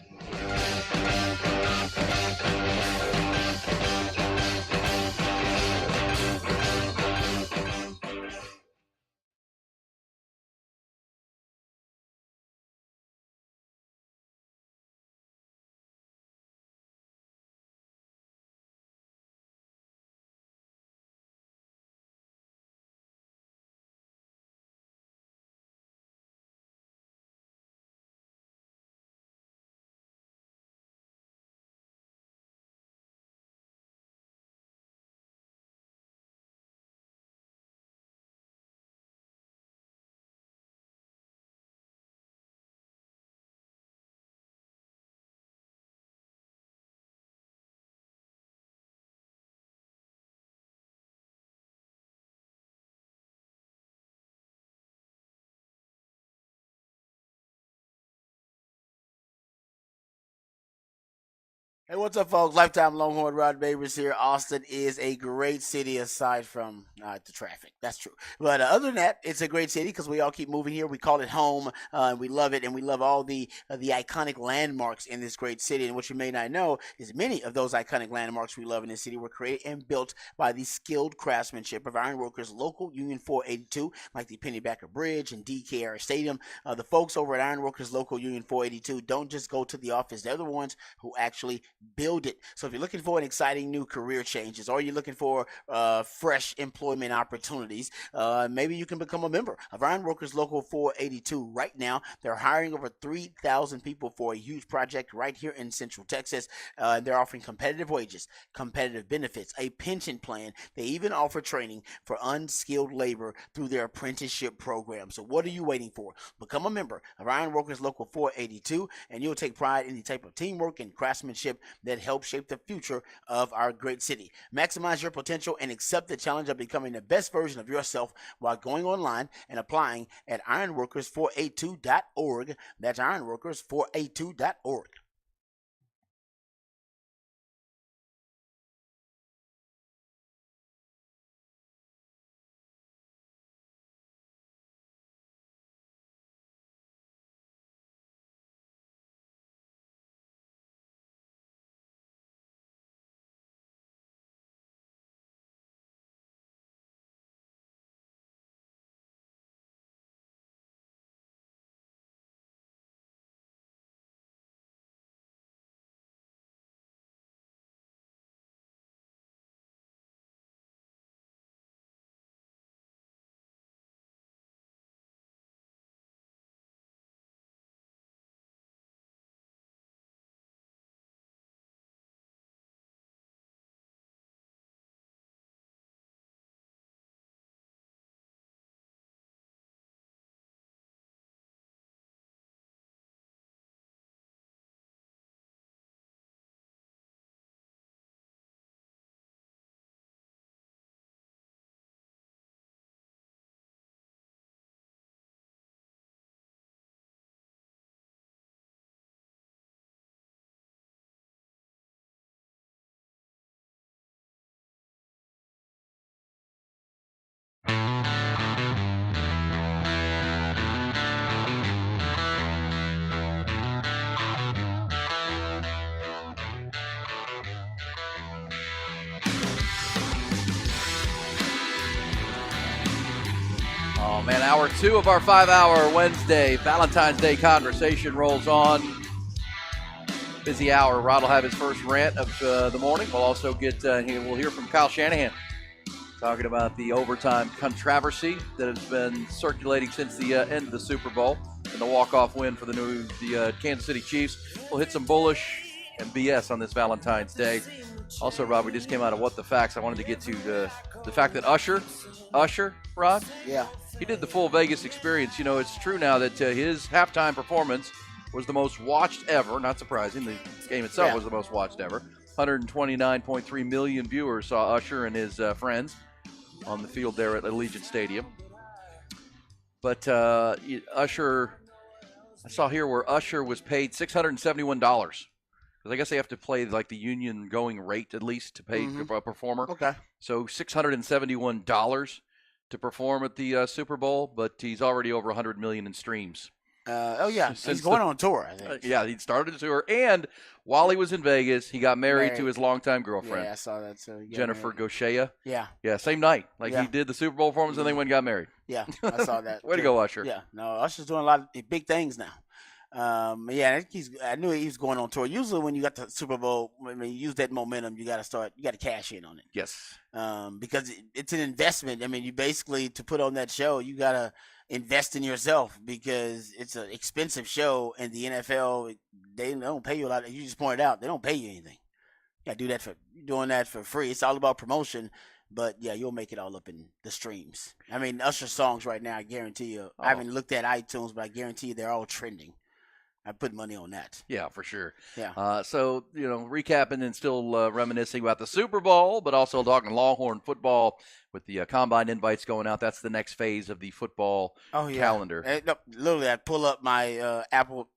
Hey, what's up, folks? Lifetime Longhorn Rod Babers here. Austin is a great city aside from the traffic. That's true. But other than that, it's a great city because we all keep moving here. We call it home. And we love it, and we love all the iconic landmarks in this great city. And what you may not know is many of those iconic landmarks we love in this city were created and built by the skilled craftsmanship of ironworkers local Union 482, like the Pennybacker Bridge and DKR Stadium. The folks over at Ironworkers local Union 482 don't just go to the office. They're the ones who actually build it. So if you're looking for an exciting new career changes, or you're looking for fresh employment opportunities, maybe you can become a member of Ironworkers Local 482. Right now, they're hiring over 3,000 people for a huge project right here in Central Texas. They're offering competitive wages, competitive benefits, a pension plan. They even offer training for unskilled labor through their apprenticeship program. So what are you waiting for? Become a member of Ironworkers Local 482, and you'll take pride in the type of teamwork and craftsmanship that help shape the future of our great city. Maximize your potential and accept the challenge of becoming the best version of yourself while going online and applying at ironworkers482.org. That's ironworkers482.org. Oh, man, hour two of our 5-hour Wednesday Valentine's Day conversation rolls on. Busy hour. Rod will have his first rant of the morning. We'll also we'll hear from Kyle Shanahan talking about the overtime controversy that has been circulating since the end of the Super Bowl and the walk-off win for the Kansas City Chiefs. We'll hit some bullish and BS on this Valentine's Day. Also, Rod, we just came out of What the Facts. I wanted to get to the fact that Usher, Rod? Yeah. He did the full Vegas experience. You know, it's true now that his halftime performance was the most watched ever. Not surprising. The game itself was the most watched ever. 129.3 million viewers saw Usher and his friends on the field there at Allegiant Stadium. But Usher, I saw here where Usher was paid $671. Because I guess they have to play like the union going rate at least to pay a performer. Okay. So $671 to perform at the Super Bowl, but he's already over 100 million in streams. He's going on tour, I think. He started a tour, and while he was in Vegas, he got married to his longtime girlfriend. Yeah, I saw that too. Jennifer Gauchea. Yeah. Yeah, same night. He did the Super Bowl performance, and then went and got married. Yeah, I saw that. Way to go, Usher. Yeah, no, Usher's doing a lot of big things now. I knew he was going on tour. Usually when you got the Super Bowl, when you use that momentum, you got to cash in on it. Yes. Because it's an investment. I mean, you basically, to put on that show, you got to invest in yourself because it's an expensive show, and the NFL, they don't pay you a lot. You just pointed out, they don't pay you anything. You got to do that doing that for free. It's all about promotion. But, yeah, you'll make it all up in the streams. I mean, Usher songs right now, I guarantee you. I haven't looked at iTunes, but I guarantee you they're all trending. I put money on that. Yeah, for sure. Yeah. So, recapping and still reminiscing about the Super Bowl, but also talking Longhorn football with the combine invites going out. That's the next phase of the football calendar. Literally, I pull up my Apple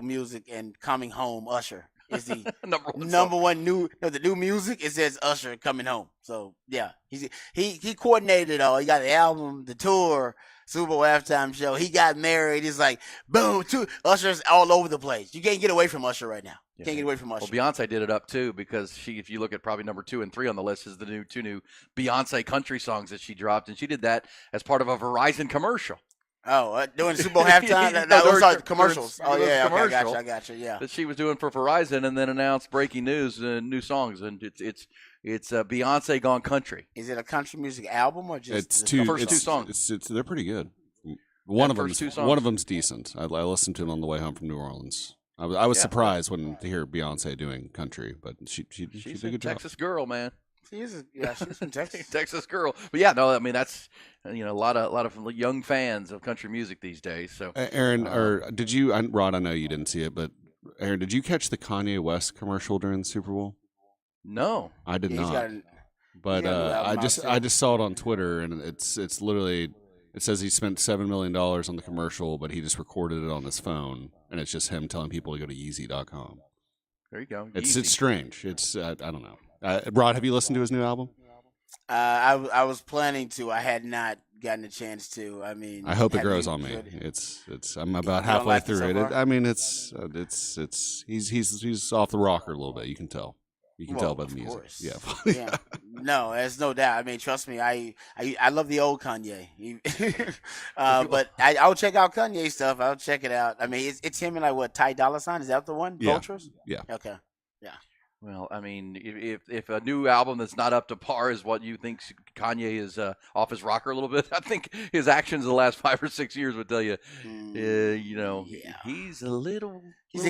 Music and Coming Home Usher. is the Number one song. the new music. It says Usher coming home. So yeah, he coordinated it all. He got the album, the tour, Super Bowl halftime show. He got married. It's like boom, Usher's all over the place. You can't get away from Usher right now. Yeah. Can't get away from Usher. Well, Beyonce did it up too because if you look at probably number 2 and 3 on the list, is the two new Beyonce country songs that she dropped, and she did that as part of a Verizon commercial. Oh, doing Super Bowl halftime? Commercials. Oh, yeah, okay, I got you. Yeah. That she was doing for Verizon, and then announced breaking news, new songs, and it's Beyonce gone country. Is it a country music album or just the first two songs? They're pretty good. One of them's decent. I listened to it on the way home from New Orleans. I was surprised to hear Beyonce doing country, but she did a good job. Texas girl, man. She's from Texas. Texas girl. But yeah, no, I mean that's a lot of young fans of country music these days. So Aaron, did you, Rod? I know you didn't see it, but Aaron, did you catch the Kanye West commercial during the Super Bowl? No, I did not. But I just saw it on Twitter, and it's literally, it says he spent $7 million on the commercial, but he just recorded it on his phone, and it's just him telling people to go to Yeezy.com. There you go. It's strange. It's I don't know. Rod, have you listened to his new album? I was planning to. I had not gotten a chance to. I mean, I hope it grows on me. It's I'm about halfway through it. I mean, it's he's off the rocker a little bit. You can tell. You can tell by the music. Course. Yeah. Yeah. No, there's no doubt. I mean, trust me. I love the old Kanye. But I'll check out Kanye stuff. I'll check it out. I mean, it's him and Ty Dolla $ign. Is that the one? Yeah. Vultures? Yeah. Okay. Yeah. Well, I mean, if a new album that's not up to par is what you think Kanye is off his rocker a little bit, I think his actions the last 5 or 6 years would tell you, he's a little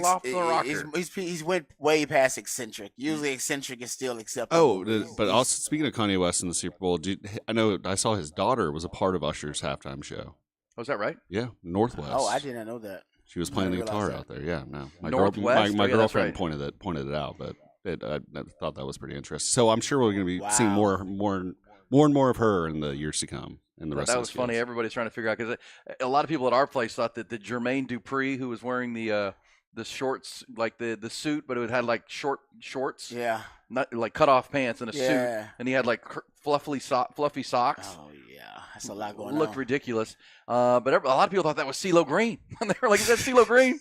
off the rocker. He's went way past eccentric. Usually eccentric is still acceptable. But also speaking of Kanye West in the Super Bowl, I know I saw his daughter was a part of Usher's halftime show. Oh, is that right? Yeah, Northwest. Oh, I did not know that. She was playing the guitar out there. Yeah, no. My girlfriend right. pointed it out, but I thought that was pretty interesting. So I'm sure we're going to be seeing more and more of her in the years to come. And the rest that of was funny. Everybody's trying to figure out because a lot of people at our place thought that the Jermaine Dupri, who was wearing the shorts, like the suit, but it had like shorts, not like cut off pants and a suit, and he had like fluffy socks. Oh yeah, that's a lot going on. Looked ridiculous. But a lot of people thought that was CeeLo Green. And they were like, "Is that CeeLo Green?"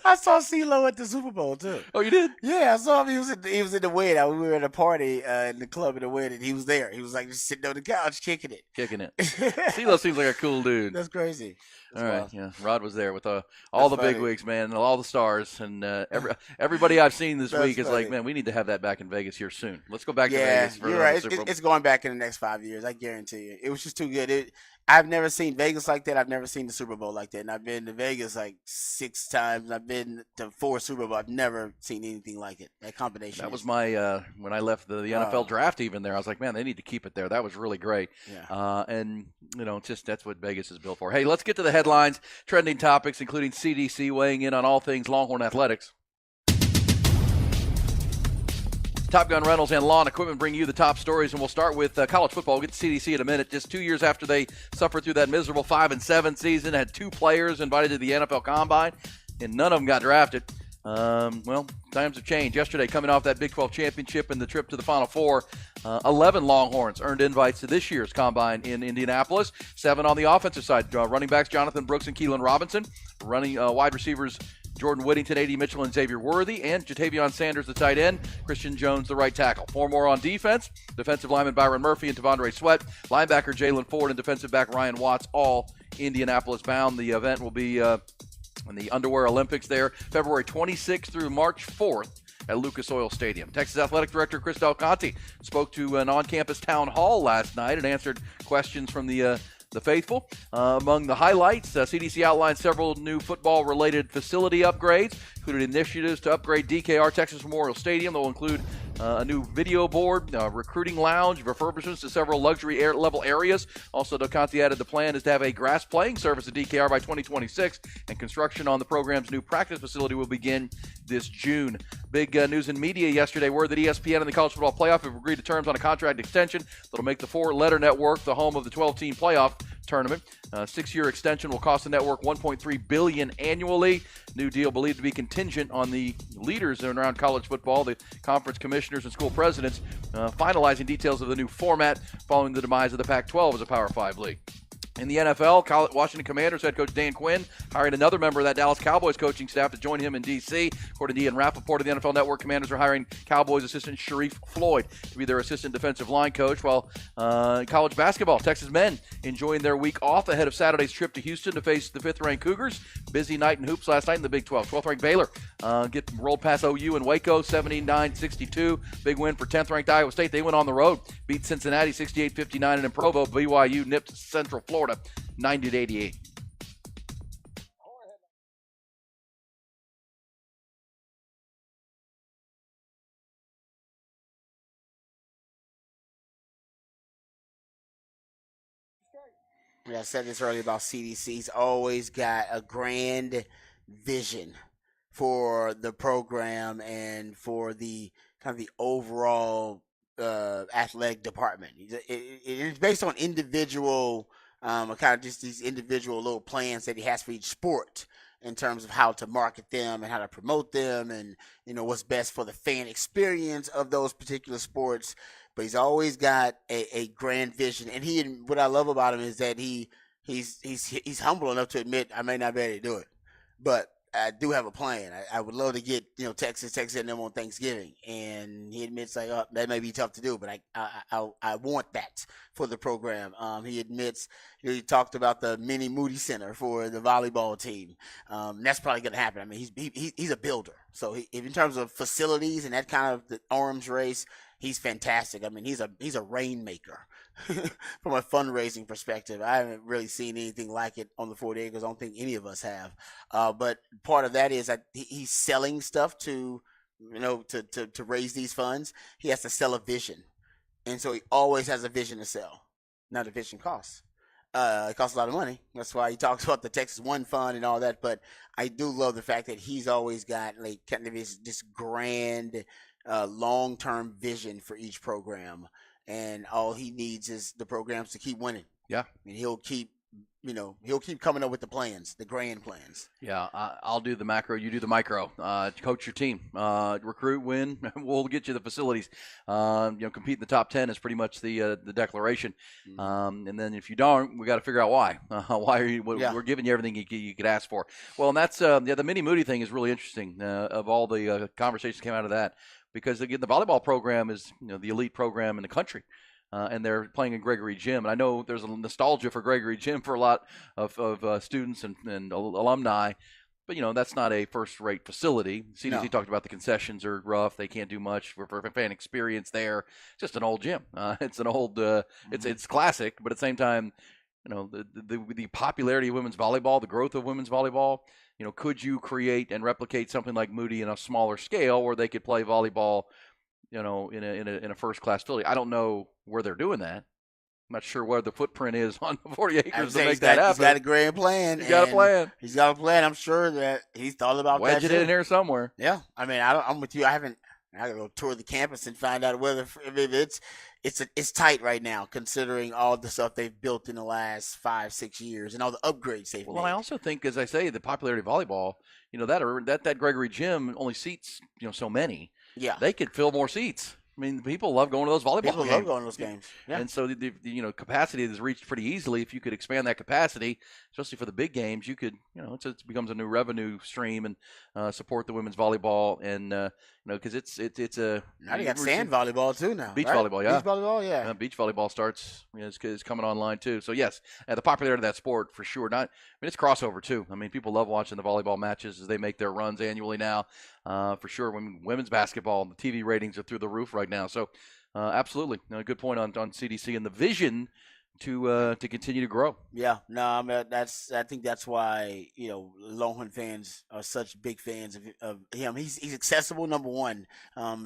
I saw CeeLo at the Super Bowl too. Oh, you did? Yeah, I saw him. He was in the wedding. We were at a party in the club at the wedding. He was there. He was like just sitting on the couch kicking it. CeeLo seems like a cool dude. That's crazy. All right, yeah. Rod was there with all the bigwigs, man, and all the stars, and everybody I've seen this week is like, man, we need to have that back in Vegas here soon. Let's go back to Vegas. You're right. It's going back in the next 5 years. I guarantee you. It was just too good. I've never seen Vegas like that. I've never seen the Super Bowl like that. And I've been to Vegas like 6 times. I've been to 4 Super Bowls. I've never seen anything like it. That combination. That was my when I left the NFL draft. Even there, I was like, man, they need to keep it there. That was really great. Yeah. And just that's what Vegas is built for. Hey, let's get to the headlines, trending topics, including CDC weighing in on all things Longhorn athletics. Top Gun Rentals and Lawn Equipment bring you the top stories, and we'll start with college football. We'll get to CDC in a minute. Just 2 years after they suffered through that miserable 5-7 season, had 2 players invited to the NFL Combine, and none of them got drafted. Well, times have changed. Yesterday, coming off that Big 12 championship and the trip to the Final Four, 11 Longhorns earned invites to this year's Combine in Indianapolis. 7 on the offensive side. Running backs Jonathan Brooks and Keelan Robinson. Wide receivers Jordan Whittington, A.D. Mitchell, and Xavier Worthy, and Jatavion Sanders, the tight end, Christian Jones, the right tackle. 4 more on defense. Defensive lineman Byron Murphy and Tavondre Sweat. Linebacker Jalen Ford and defensive back Ryan Watts, all Indianapolis bound. The event will be in the Underwear Olympics there, February 26th through March 4th at Lucas Oil Stadium. Texas Athletic Director Chris Del Conte spoke to an on-campus town hall last night and answered questions from the faithful. Among the highlights, CDC outlined several new football-related facility upgrades, included initiatives to upgrade DKR Texas Memorial Stadium. They'll include a new video board, recruiting lounge, refurbishments to several luxury level areas. Also, Del Conte added the plan is to have a grass playing surface at DKR by 2026, and construction on the program's new practice facility will begin this June. Big news in media yesterday. Word that ESPN and the College Football Playoff have agreed to terms on a contract extension that'll make the four-letter network the home of the 12-team playoff tournament. A 6-year extension will cost the network $1.3 billion annually. New deal believed to be contingent on the leaders around college football, the conference commissioners and school presidents, finalizing details of the new format following the demise of the Pac-12 as a Power 5 league. In the NFL, Washington Commanders head coach Dan Quinn hiring another member of that Dallas Cowboys coaching staff to join him in D.C. According to Ian Rappaport of the NFL Network, Commanders are hiring Cowboys assistant Sharif Floyd to be their assistant defensive line coach. While college basketball, Texas men enjoying their week off ahead of Saturday's trip to Houston to face the 5th-ranked Cougars. Busy night in hoops last night in the Big 12. 12th-ranked Baylor get rolled past OU in Waco, 79-62. Big win for 10th-ranked Iowa State. They went on the road, beat Cincinnati 68-59, and in Provo, BYU nipped Central Florida 90-88. Yeah, I said this earlier about CDC. He's always got a grand vision for the program and for the kind of the overall athletic department. It's based on individual, kind of just these individual little plans that he has for each sport in terms of how to market them and how to promote them and, what's best for the fan experience of those particular sports. But he's always got a grand vision. And what I love about him is that he's humble enough to admit I may not be able to do it, but I do have a plan. I would love to get, Texas and them on Thanksgiving. And he admits that may be tough to do, but I want that for the program. He admits, he talked about the mini Moody Center for the volleyball team. That's probably going to happen. I mean, he's a builder. So in terms of facilities and that kind of the arms race, he's fantastic. I mean, he's a rainmaker from a fundraising perspective. I haven't really seen anything like it on the 40 acres. I don't think any of us have. But part of that is that he's selling stuff to raise these funds. He has to sell a vision. And so he always has a vision to sell. Now the vision costs. It costs a lot of money. That's why he talks about the Texas One Fund and all that. But I do love the fact that he's always got kind of this grand long-term vision for each program, and all he needs is the programs to keep winning. Yeah, and he'll keep coming up with the plans, the grand plans. Yeah, I'll do the macro, you do the micro. Coach your team, recruit, win. We'll get you the facilities. Compete in the top 10 is pretty much the declaration. Mm-hmm. And then if you don't, we got to figure out why. Why are you? We're giving you everything you could ask for. Well, and that's the Mini Moody thing is really interesting. Of all the conversations that came out of that, because again, the volleyball program is the elite program in the country. And they're playing in Gregory Gym. And I know there's a nostalgia for Gregory Gym for a lot of students and alumni. But, that's not a first-rate facility. CDC talked about the concessions are rough. They can't do much for fan experience there. It's just an old gym. It's an old it's classic. But at the same time, the popularity of women's volleyball, the growth of women's volleyball, could you create and replicate something like Moody in a smaller scale where they could play volleyball in a first-class facility? I don't know where they're doing that. I'm not sure where the footprint is on the 40 acres to make that happen. He's got a grand plan. He's got a plan. He's got a plan. I'm sure that he's thought about that. Wedge it in here somewhere. Yeah. I mean, I'm with you. I got to go tour the campus and find out whether it's tight right now, considering all the stuff they've built in the last 5-6 years and all the upgrades they've made. Well, I also think, as I say, the popularity of volleyball, that Gregory Gym only seats so many. Yeah, they could fill more seats. I mean, people love going to those volleyball games. People love going to those games. Yeah. And so the capacity is reached pretty easily. If you could expand that capacity, especially for the big games, you could it becomes a new revenue stream and support the women's volleyball and because it's a now you got sand volleyball too now. Beach right? volleyball, yeah. Beach volleyball, yeah. Beach volleyball starts is coming online too. So yes, the popularity of that sport for sure. It's crossover too. I mean, people love watching the volleyball matches as they make their runs annually now. For sure, when women's basketball, the TV ratings are through the roof right now. So absolutely, good point on CDC and the vision to continue to grow. Yeah, no, I mean I think that's why Longhorn fans are such big fans of him. He's accessible, number one.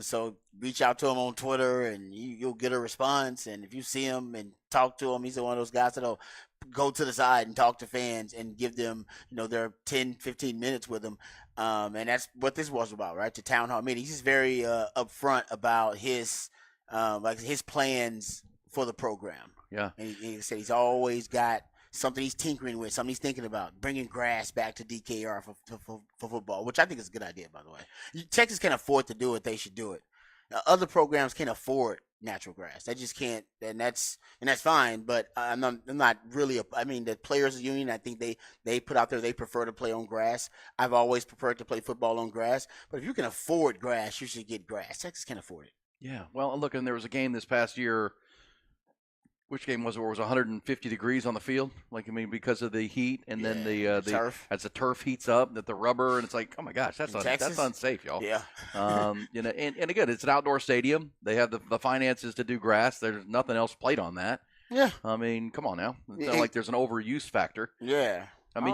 So reach out to him on Twitter and you'll get a response. And if you see him and talk to him, he's one of those guys that'll go to the side and talk to fans and give them, their 10, 15 minutes with them. And that's what this was about, right? The town hall meeting. He's just very upfront about his plans for the program. Yeah. And he said he's always got something he's tinkering with, something he's thinking about, bringing grass back to DKR for football, which I think is a good idea, by the way. Texas can afford to do it. They should do it. Other programs can't afford natural grass. They just can't, and that's fine. But I'm not really. The players' union, I think they put out there they prefer to play on grass. I've always preferred to play football on grass. But if you can afford grass, you should get grass. Texas can't afford it. Yeah. Well, and look, and there was a game this past year. Which game was it? Where it was 150 degrees on the field? Because of the heat, and then the turf. As the turf heats up, that the rubber, and it's like, oh my gosh, that's unsafe, y'all. Yeah. And again, it's an outdoor stadium. They have the finances to do grass. There's nothing else played on that. Yeah. Come on now. It's not like there's an overuse factor. Yeah.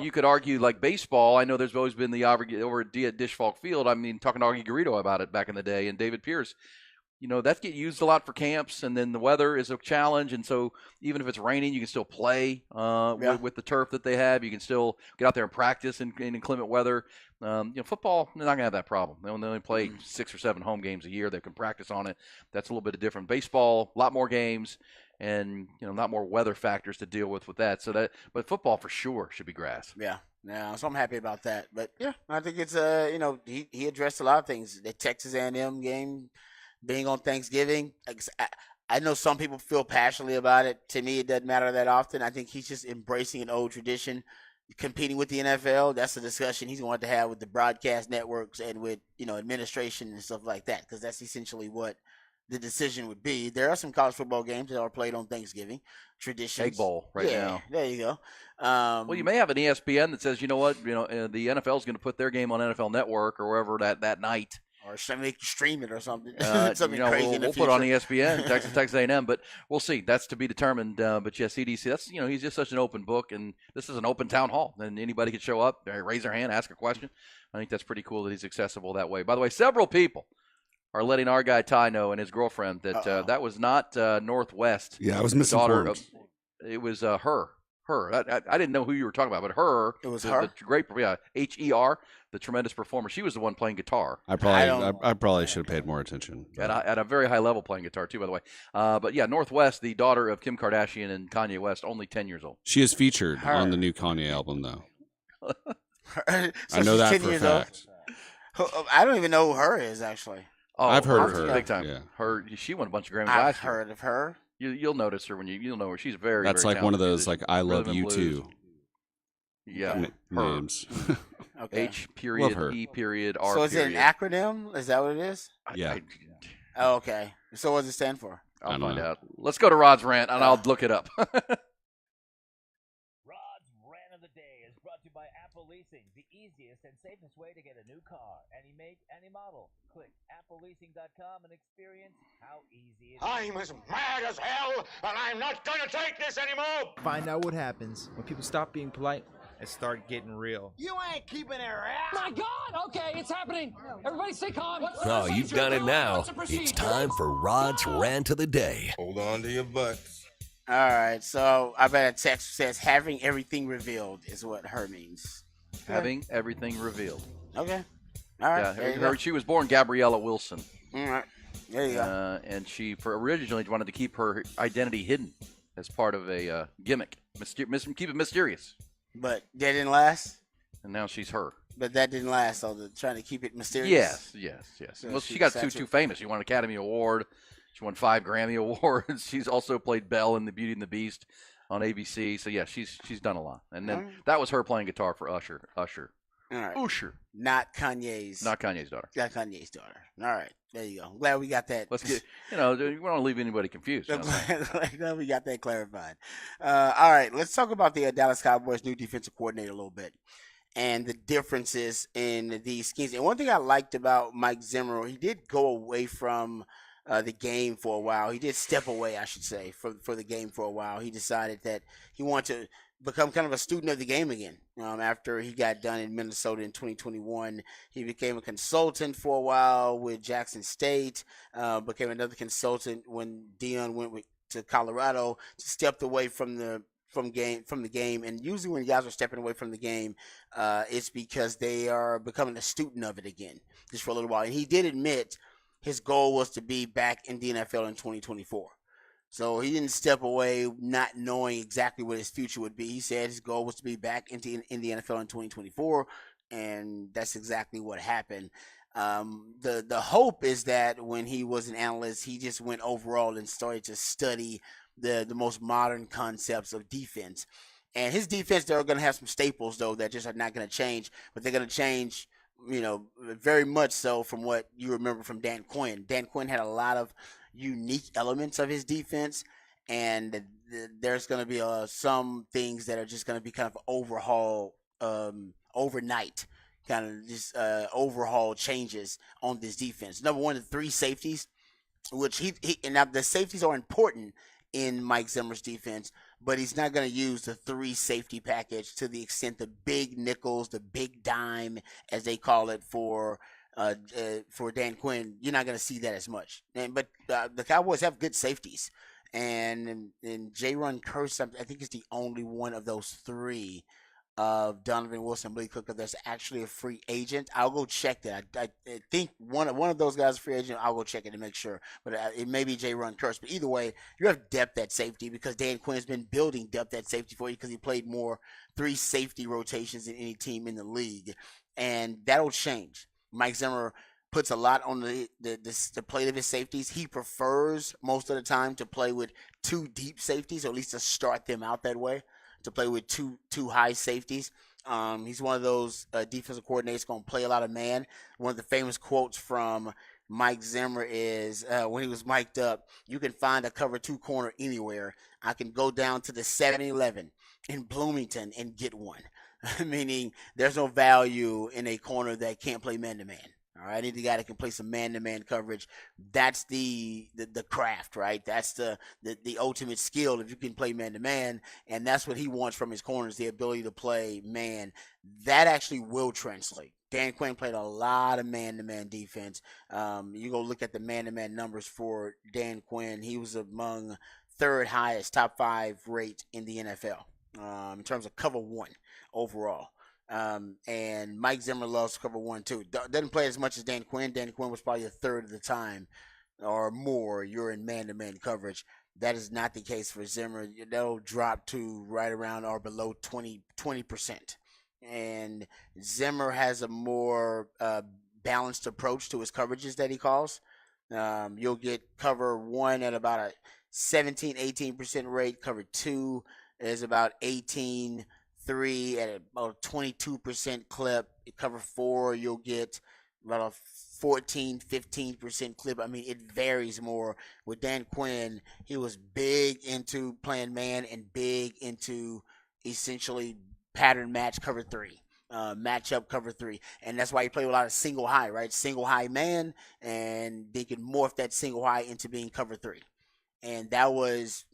You could argue like baseball. I know there's always been the over at Dish Falk Field. Talking to Augie Garrido about it back in the day, and David Pierce. That get used a lot for camps, and then the weather is a challenge. And so even if it's raining, you can still play with the turf that they have. You can still get out there and practice in inclement weather. Football, they're not going to have that problem. They only play 6 or 7 home games a year. They can practice on it. That's a little bit different. Baseball, a lot more games, and not more weather factors to deal with that. But football for sure should be grass. Yeah. Yeah, so I'm happy about that. But yeah, I think it's he addressed a lot of things. The Texas A&M game being on Thanksgiving, I know some people feel passionately about it. To me, it doesn't matter that often. I think he's just embracing an old tradition, competing with the NFL. That's a discussion he's going to have with the broadcast networks and with administration and stuff like that, because that's essentially what the decision would be. There are some college football games that are played on Thanksgiving. Traditions. Egg Bowl now. There you go. Well, you may have an ESPN that says, the NFL is going to put their game on NFL Network or wherever that night. Or stream it or something. Something crazy. We'll put it on ESPN, Texas A&M, but we'll see. That's to be determined. But yeah, CDC. That's he's just such an open book, and this is an open town hall, and anybody can show up, raise their hand, ask a question. I think that's pretty cool that he's accessible that way. By the way, several people are letting our guy Ty know and his girlfriend that that was not Northwest. Yeah, I was misinformed. It was her. I didn't know who you were talking about, but her. It was her. The great, HER, the tremendous performer. She was the one playing guitar. I probably should have paid more attention. At a very high level playing guitar too, by the way. But yeah, Northwest, the daughter of Kim Kardashian and Kanye West, only 10 years old. She is featured on the new Kanye album, though. So I know that for a fact. I don't even know who her is actually. Oh, I've heard of her big time. Yeah. She won a bunch of Grammys I've last year. heard of her. You'll notice her when you'll know her. She's very. That's very like one of talented those I love Rhythm you and too. Yeah, names. Okay. H period E period R. So is it an acronym? Is that what it is? Yeah. Oh, okay. So what does it stand for? I'll find out. Let's go to Rod's rant, and I'll look it up. Rod's rant of the day is brought to you by Apple Leasing, the easiest and safest way to get a new car. Any make, any model. Click appleleasing.com and experience how easy it is. I'm as mad as hell, and I'm not gonna take this anymore! Find out what happens when people stop being polite and start getting real. You ain't keeping it around! My God! Okay, it's happening. Everybody stay calm. Oh, you've done it now. It's time for Rod's rant of the day. Hold on to your butts. All right. So I bet a text says having everything revealed is what her means. Having everything revealed. Okay. All right. Yeah, she was born Gabriella Wilson. All right. There you go. And she originally wanted to keep her identity hidden as part of a gimmick. Keep it mysterious. But that didn't last? And now she's her. But that didn't last, so they're trying to keep it mysterious? Yes. So well, she got too famous. She won an Academy Award. She won 5 Grammy Awards. She's also played Belle in The Beauty and the Beast on ABC. So, yeah, she's done a lot. And then that was her playing guitar for Usher. All right. Usher. Not Kanye's daughter. Not Kanye's daughter. All right. There you go. I'm glad we got that. Let's get, we don't want to leave anybody confused. Glad we got that clarified. All right. Let's talk about the Dallas Cowboys' new defensive coordinator a little bit and the differences in these schemes. And one thing I liked about Mike Zimmer, he did go away from the game for a while. He did step away, I should say, for the game for a while. He decided that he wanted to become kind of a student of the game again. After he got done in Minnesota in 2021, he became a consultant for a while with Jackson State, became another consultant when Deion went to Colorado, stepped away from the from the game. And usually when guys are stepping away from the game, it's because they are becoming a student of it again, just for a little while. And he did admit his goal was to be back in the NFL in 2024. So he didn't step away not knowing exactly what his future would be. He said his goal was to be back in the NFL in 2024, and that's exactly what happened. The hope is that when he was an analyst, he just went overall and started to study the most modern concepts of defense. And his defense, they're going to have some staples, though, that just are not going to change, but they're going to change, very much so from what you remember from Dan Quinn. Dan Quinn had a lot of unique elements of his defense, and there's going to be some things that are just going to be kind of overhaul overnight, kind of just overhaul changes on this defense. Number one, the 3 safeties, which he and now the safeties are important in Mike Zimmer's defense, but he's not going to use the 3 safety package to the extent the big nickels, the big dime, as they call it for Dan Quinn. You're not going to see that as much. But the Cowboys have good safeties, and Jaron Kearse, I think, is the only one of those 3 of Donovan Wilson, Billy Cook, that's actually a free agent. I'll go check that. I think one of those guys is a free agent. I'll go check it to make sure. But it may be Jaron Kearse. But either way, you have depth at safety because Dan Quinn has been building depth at safety for you because he played more 3 safety rotations than any team in the league. And that'll change. Mike Zimmer puts a lot on the plate of his safeties. He prefers most of the time to play with 2 deep safeties, or at least to start them out that way, to play with two high safeties. He's one of those defensive coordinators going to play a lot of man. One of the famous quotes from Mike Zimmer is when he was mic'd up, "You can find a cover 2 corner anywhere. I can go down to the 7-Eleven in Bloomington and get one." Meaning there's no value in a corner that can't play man-to-man. All right, I need the guy that can play some man-to-man coverage. That's the craft, right? That's the ultimate skill if you can play man-to-man, and that's what he wants from his corners, the ability to play man. That actually will translate. Dan Quinn played a lot of man-to-man defense. You go look at the man-to-man numbers for Dan Quinn. He was among 3rd highest, top 5 rate in the NFL in terms of cover 1 overall. And Mike Zimmer loves cover 1 too. Doesn't play as much as Dan Quinn. Dan Quinn was probably 1/3 of the time or more you're in man-to-man coverage. That is not the case for Zimmer. That'll drop to right around or below 20%. And Zimmer has a more balanced approach to his coverages that he calls. You'll get cover 1 at about a 17-18% rate. Cover 2 is about 18-3 at about a 22% clip. Cover 4, you'll get about a 14-15% clip. I mean, it varies more. With Dan Quinn, he was big into playing man and big into essentially pattern match cover 3. Matchup cover 3, and that's why he played a lot of single high, right? Single high man, and they could morph that single high into being cover 3, and that was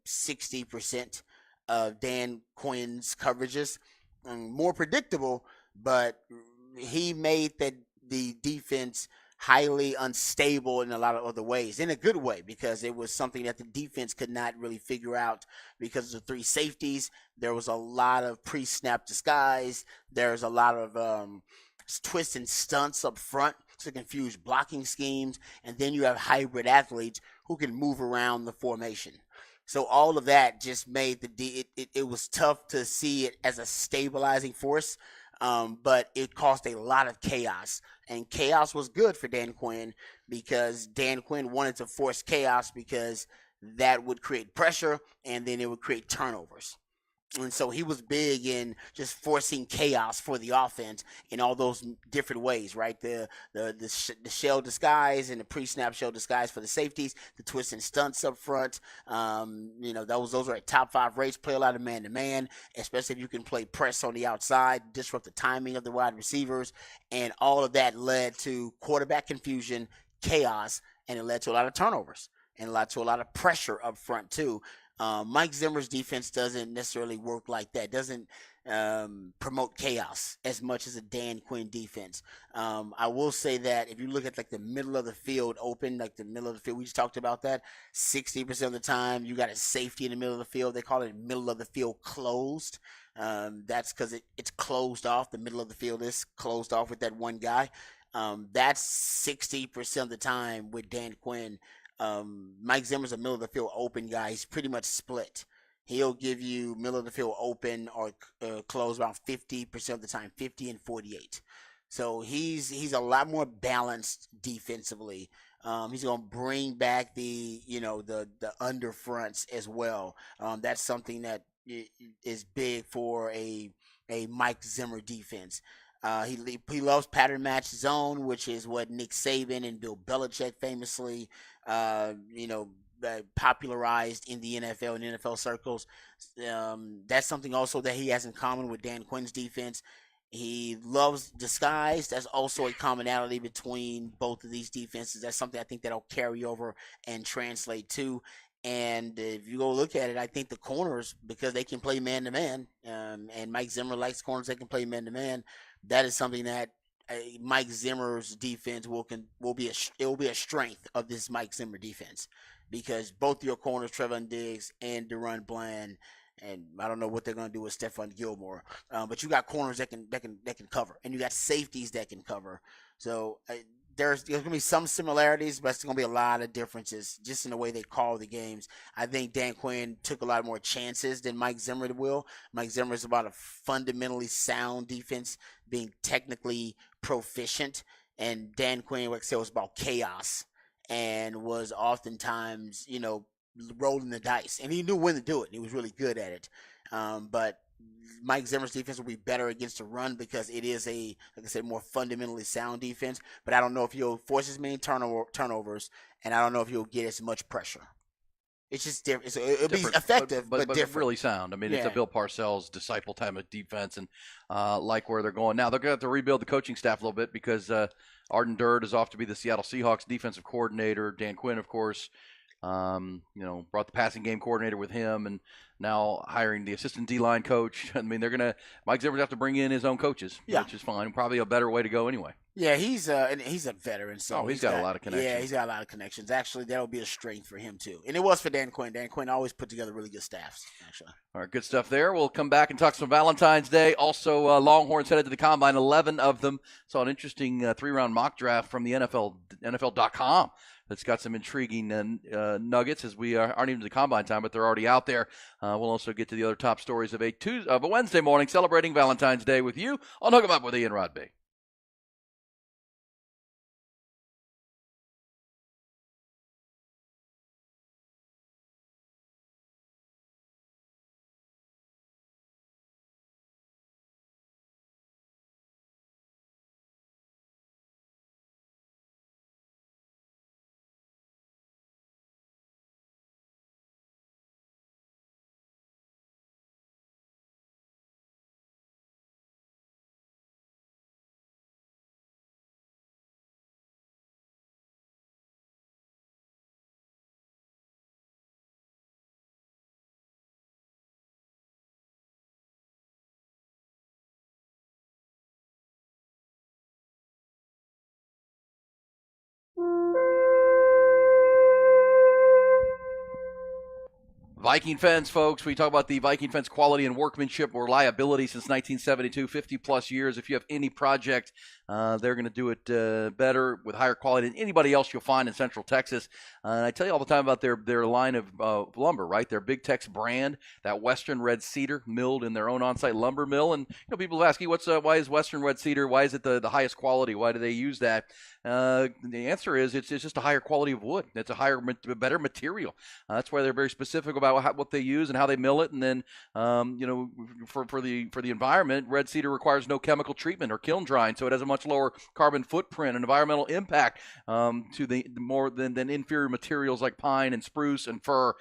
60% of Dan Quinn's coverages. More predictable, but he made the defense highly unstable in a lot of other ways, in a good way, because it was something that the defense could not really figure out because of the 3 safeties. There was a lot of pre-snap disguise. There's a lot of twists and stunts up front to confuse blocking schemes, and then you have hybrid athletes who can move around the formation. So all of that just made it was tough to see it as a stabilizing force. But it caused a lot of chaos, and chaos was good for Dan Quinn because Dan Quinn wanted to force chaos because that would create pressure and then it would create turnovers. And so he was big in just forcing chaos for the offense in all those different ways, right? The shell disguise and the pre-snap shell disguise for the safeties, the twists and stunts up front. Those are at top 5 rates. Play a lot of man-to-man, especially if you can play press on the outside, disrupt the timing of the wide receivers. And all of that led to quarterback confusion, chaos, and it led to a lot of turnovers and led to a lot of pressure up front too. Mike Zimmer's defense doesn't necessarily work like that. promote chaos as much as a Dan Quinn defense. I will say that if you look at like the middle of the field open, like the middle of the field, we just talked about that. 60% of the time, you got a safety in the middle of the field. They call it middle of the field closed. That's because it's closed off. The middle of the field is closed off with that one guy. That's 60% of the time with Dan Quinn. Mike Zimmer's a middle of the field open guy. He's pretty much split. He'll give you middle of the field open or close around 50% of the time, 50 and 48. So he's a lot more balanced defensively. He's going to bring back the under fronts as well. That's something that is big for a Mike Zimmer defense. He loves pattern match zone, which is what Nick Saban and Bill Belichick famously popularized in the NFL and NFL circles. That's something also that he has in common with Dan Quinn's defense. He loves disguise. That's also a commonality between both of these defenses. That's something I think that'll carry over and translate to. And if you go look at it, I think the corners, because they can play man-to-man, and Mike Zimmer likes corners that can play man-to-man, that is something that Mike Zimmer's defense will be a strength of this Mike Zimmer defense, because both your corners, Trevon Diggs and DaRon Bland, and I don't know what they're going to do with Stephon Gilmore, but you got corners that can cover, and you got safeties that can cover. So there's going to be some similarities, but it's going to be a lot of differences just in the way they call the games. I think Dan Quinn took a lot more chances than Mike Zimmer will. Mike Zimmer is about a fundamentally sound defense, being technically proficient, and Dan Quinn, like I said, was about chaos and was oftentimes, rolling the dice. And he knew when to do it. He was really good at it. But Mike Zimmer's defense will be better against the run because it is like I said, more fundamentally sound defense. But I don't know if he'll force as many turnovers, and I don't know if he'll get as much pressure. It's just different. It'll be effective, but different. Really sound. I mean, It's a Bill Parcells disciple type of defense, and like where they're going now. They're going to have to rebuild the coaching staff a little bit because Arden Durd is off to be the Seattle Seahawks defensive coordinator. Dan Quinn, of course, brought the passing game coordinator with him, and now hiring the assistant D-line coach. I mean, Mike Zimmer's have to bring in his own coaches, which is fine. Probably a better way to go anyway. Yeah, he's a veteran, so he's got a lot of connections. Yeah, he's got a lot of connections. Actually, that'll be a strength for him too, and it was for Dan Quinn. Dan Quinn always put together really good staffs. Actually, all right, good stuff there. We'll come back and talk some Valentine's Day. Also, Longhorns headed to the Combine, 11 of them. Saw an interesting 3-round mock draft from the NFL.com. That's got some intriguing nuggets as we aren't even to the Combine time, but they're already out there. We'll also get to the other top stories of a Wednesday morning celebrating Valentine's Day with you on Hook 'em Up with Ian Rodby. Viking Fence, folks. We talk about the Viking Fence quality and workmanship, reliability since 1972, 50-plus years. If you have any project, they're going to do it better with higher quality than anybody else you'll find in Central Texas. And I tell you all the time about their line of lumber, right? Their Big Tex brand, that Western Red Cedar milled in their own on-site lumber mill. And people ask you, why is Western Red Cedar? Why is it the highest quality? Why do they use that? The answer is it's just a higher quality of wood. It's a better material. That's why they're very specific about what they use and how they mill it. And then, for the environment, red cedar requires no chemical treatment or kiln drying, so it has a much much lower carbon footprint and environmental impact to the more than inferior materials like pine and spruce and fir.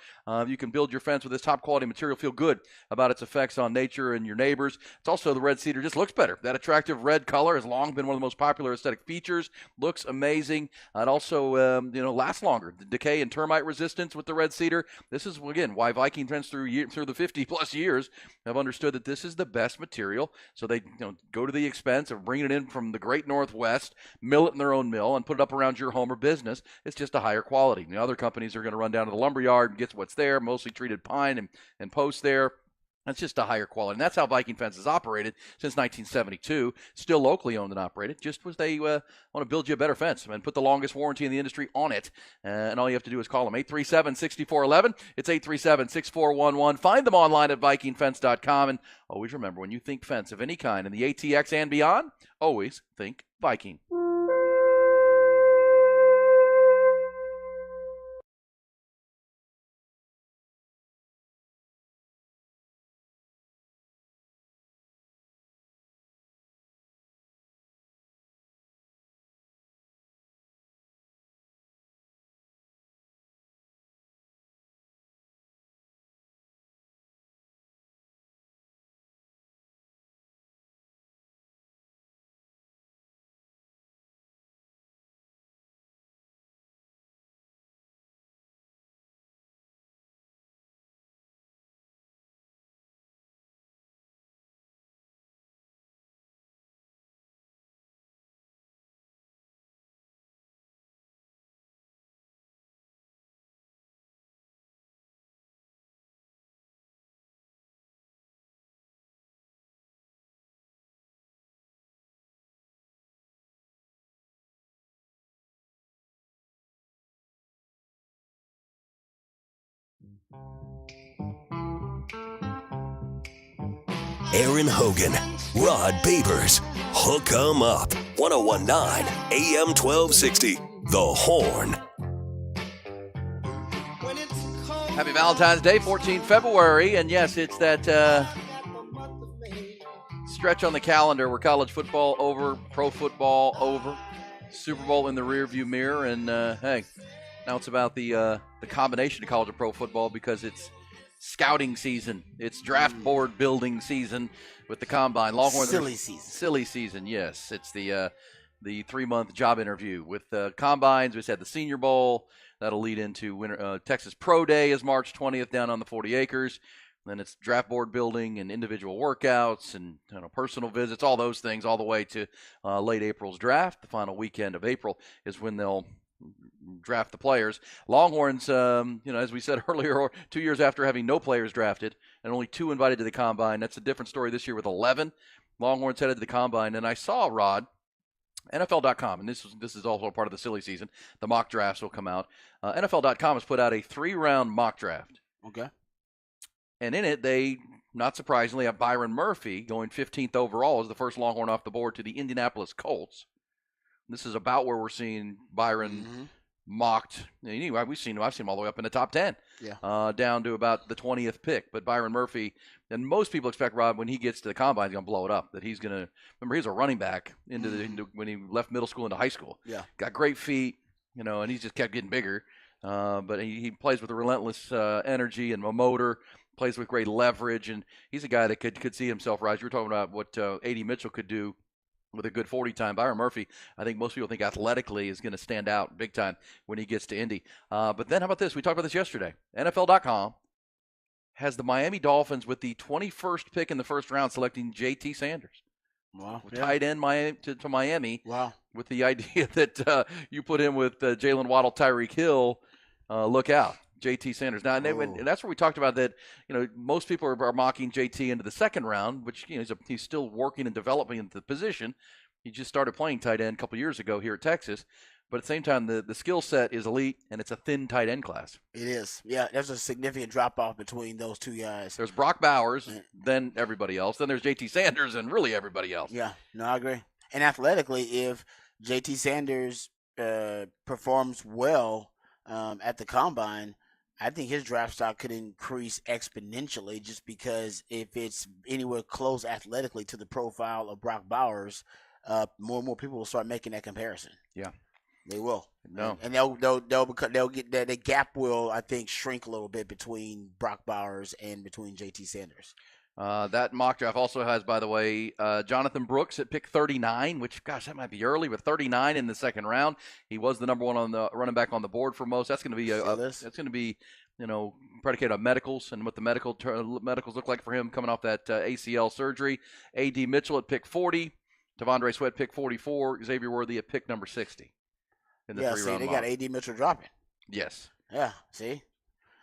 You can build your fence with this top quality material, feel good about its effects on nature and your neighbors. It's also the red cedar just looks better. That attractive red color has long been one of the most popular aesthetic features. Looks amazing. It also lasts longer. The decay and termite resistance with the red cedar. This is again why Viking fence through the 50+ years have understood that this is the best material. So they go to the expense of bringing it in from the great Northwest, mill it in their own mill, and put it up around your home or business. It's just a higher quality. The other companies are going to run down to the lumber yard and get what's there, mostly treated pine and post there. It's just a higher quality. And that's how Viking Fence has operated since 1972. Still locally owned and operated. Just was they want to build you a better fence and put the longest warranty in the industry on it. And all you have to do is call them 837-6411. It's 837-6411. Find them online at vikingfence.com. And always remember, when you think fence of any kind in the ATX and beyond, always think Viking. Aaron Hogan, Rod Babers, Hook 'em Up, 1019 AM 1260, The Horn. Happy Valentine's Day, 14 February. And yes, it's that stretch on the calendar where college football over, pro football over, Super Bowl in the rearview mirror. And hey, now it's about the combination of college and pro football because it's scouting season. It's draft board building season with the combine. Longhorns silly season. Yes, it's the 3-month job interview with the combines. We said the Senior Bowl that'll lead into winter. Texas Pro Day is March 20th down on the 40 acres. Then it's draft board building and individual workouts and personal visits, all those things, all the way to late April's draft. The final weekend of April is when they'll draft the players. Longhorns, as we said earlier, 2 years after having no players drafted and only 2 invited to the combine. That's a different story this year with 11. Longhorns headed to the combine, and I saw, Rod, NFL.com, and this is also part of the silly season. The mock drafts will come out. NFL.com has put out a 3-round mock draft. Okay. And in it, they, not surprisingly, have Byron Murphy going 15th overall as the first Longhorn off the board to the Indianapolis Colts. This is about where we're seeing Byron mocked. Anyway, I've seen him all the way up in the top 10, down to about the 20th pick. But Byron Murphy, and most people expect, Rob, when he gets to the combine, he's going to blow it up. That he's going to remember he was a running back into when he left middle school into high school. Yeah, got great feet, and he just kept getting bigger. But he plays with a relentless energy and a motor. Plays with great leverage, and he's a guy that could see himself rise. You were talking about what A.D. Mitchell could do with a good 40 time. Byron Murphy, I think most people think athletically is going to stand out big time when he gets to Indy. But then how about this? We talked about this yesterday. NFL.com has the Miami Dolphins with the 21st pick in the first round selecting J.T. Sanders. Wow. Tight end to Miami. Wow. With the idea that you put him with Jalen Waddle, Tyreek Hill, look out. J.T. Sanders. Now, and that's where we talked about that. Most people are mocking J.T. into the second round, which he's still working and developing into the position. He just started playing tight end a couple years ago here at Texas, but at the same time, the skill set is elite, and it's a thin tight end class. It is. Yeah, there's a significant drop off between those two guys. There's Brock Bowers, then everybody else. Then there's J.T. Sanders, and really everybody else. Yeah, no, I agree. And athletically, if J.T. Sanders performs well at the combine, I think his draft stock could increase exponentially just because if it's anywhere close athletically to the profile of Brock Bowers, more and more people will start making that comparison. Yeah. They will. No. And they'll get that. The gap will, I think, shrink a little bit between Brock Bowers and between JT Sanders. That mock draft also has, by the way, Jonathan Brooks at pick 39, which, gosh, that might be early, with 39 in the second round. He was the number one on the running back on the board for most. That's going to be that's going to be, predicated on medicals and what the medicals look like for him coming off that ACL surgery. A.D. Mitchell at pick 40, Devondre Sweat pick 44, Xavier Worthy at pick number 60 in the three-round they mock. got A.D. Mitchell dropping. Yes. Yeah, see?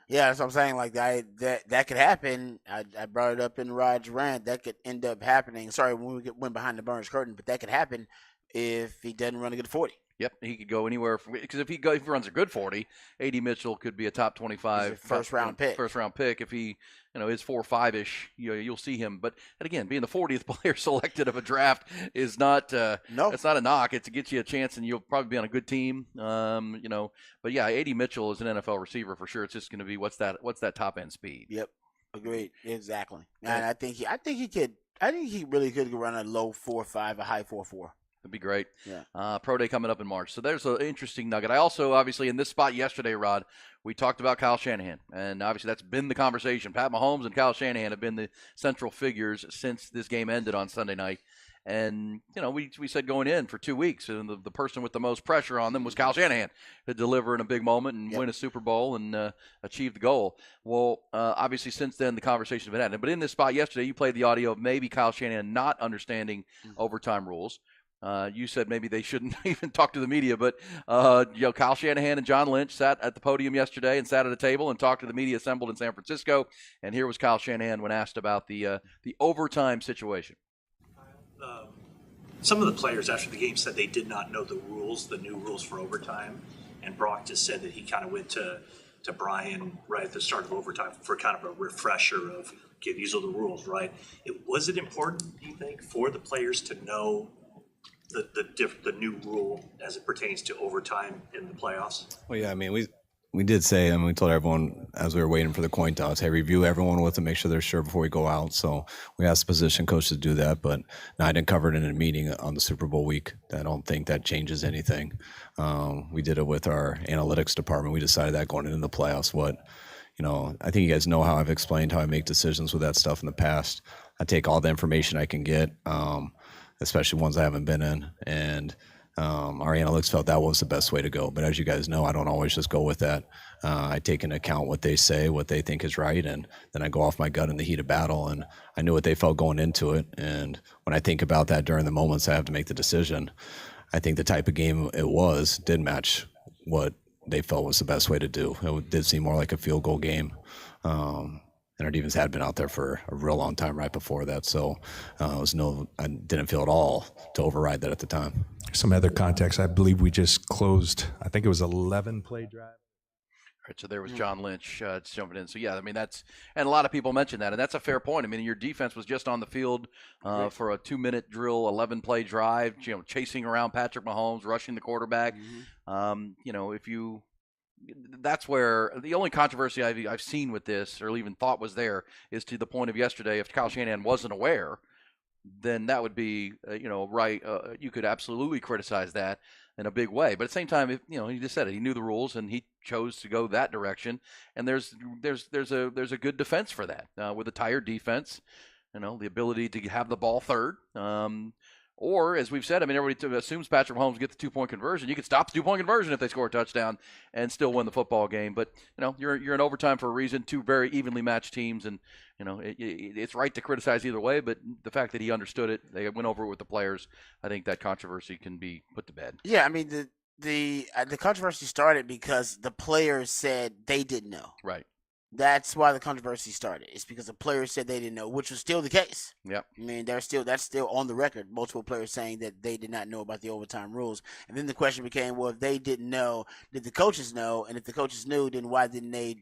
Yeah, that's what I'm saying. Like that could happen. I brought it up in Rod's rant. That could end up happening. Sorry, when we went behind the Burns curtain, but that could happen if he doesn't run a good 40. Yep, he could go anywhere because if he runs a good 40, A.D. Mitchell could be a top 25 first round pick. First round pick if he is 4.5-ish. You'll see him. But again, being the 40th player selected of a draft is not it's not a knock. It's to get you a chance, and you'll probably be on a good team. But yeah, A.D. Mitchell is an NFL receiver for sure. It's just going to be what's that top end speed. Yep, agreed, exactly. And I think he really could run a low 4.5, a high 4.4. That'd be great. Yeah. Pro Day coming up in March. So there's an interesting nugget. I also, obviously, in this spot yesterday, Rod, we talked about Kyle Shanahan. And obviously that's been the conversation. Pat Mahomes and Kyle Shanahan have been the central figures since this game ended on Sunday night. And, we said going in for 2 weeks, and the person with the most pressure on them was Kyle Shanahan to deliver in a big moment and win a Super Bowl and achieve the goal. Well, obviously since then the conversation's been happening. But in this spot yesterday, you played the audio of maybe Kyle Shanahan not understanding overtime rules. You said maybe they shouldn't even talk to the media, but Kyle Shanahan and John Lynch sat at the podium yesterday and sat at a table and talked to the media assembled in San Francisco. And here was Kyle Shanahan when asked about the overtime situation. Some of the players after the game said they did not know the new rules for overtime, and Brock just said that he kind of went to Brian right at the start of overtime for kind of a refresher of, okay, these are the rules, right? Was it important, do you think, for the players to know the new rule as it pertains to overtime in the playoffs? Well, yeah, I mean, we did say, we told everyone as we were waiting for the coin toss, hey, review everyone with them, make sure they're sure before we go out. So we asked the position coach to do that, but I didn't cover it in a meeting on the Super Bowl week. I don't think that changes anything. We did it with our analytics department. We decided that going into the playoffs. I think you guys know how I've explained how I make decisions with that stuff in the past. I take all the information I can get, especially ones I haven't been in, and our analytics felt that was the best way to go. But as you guys know, I don't always just go with that. I take into account what they say, what they think is right, and then I go off my gut in the heat of battle. And I knew what they felt going into it. And when I think about that during the moments I have to make the decision, I think the type of game it was did match what they felt was the best way to do. It did seem more like a field goal game. And our defense had been out there for a real long time right before that. So I didn't feel at all to override that at the time. Some other context, I believe we just closed, I think it was 11 play drive. All right, so there was John Lynch jumping in. So, yeah, and a lot of people mentioned that, and that's a fair point. Your defense was just on the field for a 2-minute drill, 11-play drive, chasing around Patrick Mahomes, rushing the quarterback. That's where the only controversy I've seen with this, or even thought was there, is to the point of yesterday. If Kyle Shanahan wasn't aware, then that would be, right. You could absolutely criticize that in a big way. But at the same time, he just said it. He knew the rules and he chose to go that direction. And there's a good defense for that with a tired defense. The ability to have the ball third. Or, as we've said, everybody assumes Patrick Mahomes gets the 2-point conversion. You could stop the 2-point conversion if they score a touchdown and still win the football game. But, you're in overtime for a reason, two very evenly matched teams. And, it's right to criticize either way. But the fact that he understood it, they went over it with the players, I think that controversy can be put to bed. Yeah, the controversy started because the players said they didn't know. Right. That's why the controversy started. It's because the players said they didn't know, which was still the case. Yep. That's still on the record. Multiple players saying that they did not know about the overtime rules. And then the question became, well, if they didn't know, did the coaches know? And if the coaches knew, then why didn't they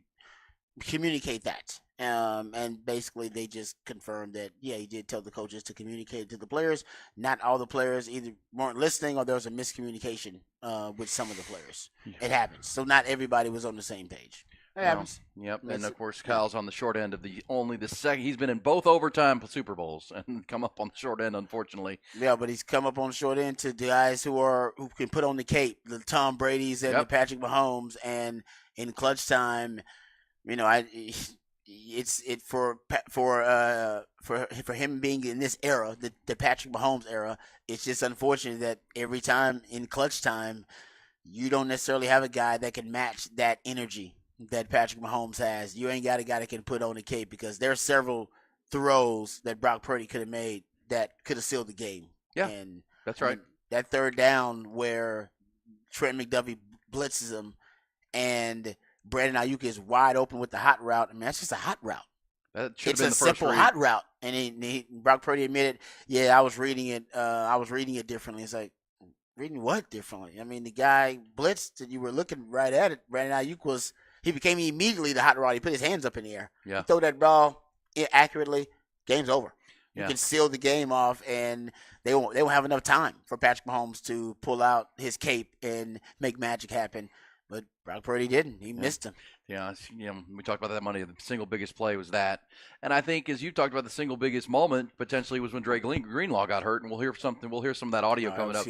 communicate that? And basically they just confirmed that, yeah, he did tell the coaches to communicate it to the players. Not all the players either weren't listening or there was a miscommunication with some of the players. Yeah. It happens. So not everybody was on the same page. It happens. Yep, and of course Kyle's on the short end of the second. He's been in both overtime Super Bowls and come up on the short end, unfortunately. Yeah, but he's come up on the short end to the guys who can put on the cape, the Tom Brady's and the Patrick Mahomes, and in clutch time, for him being in this era, the Patrick Mahomes era. It's just unfortunate that every time in clutch time, you don't necessarily have a guy that can match that energy that Patrick Mahomes has. You ain't got a guy that can put on the cape, because there are several throws that Brock Purdy could have made that could have sealed the game. Yeah, and that's right. That third down where Trent McDuffie blitzes him and Brandon Ayuk is wide open with the hot route. I mean, that's just a hot route. It's a simple hot route. And Brock Purdy admitted, I was reading it. I was reading it differently. It's like, reading what differently? I mean, the guy blitzed and you were looking right at it. Brandon Ayuk he became immediately the hot route. He put his hands up in the air. Yeah. You throw that ball accurately, game's over. Yeah. You can seal the game off, and they won't have enough time for Patrick Mahomes to pull out his cape and make magic happen. But Brock Purdy didn't. He missed him. Yeah, we talked about that Monday. The single biggest play was that. And I think, as you talked about, the single biggest moment potentially was when Dre Greenlaw got hurt, and we'll hear some of that audio coming up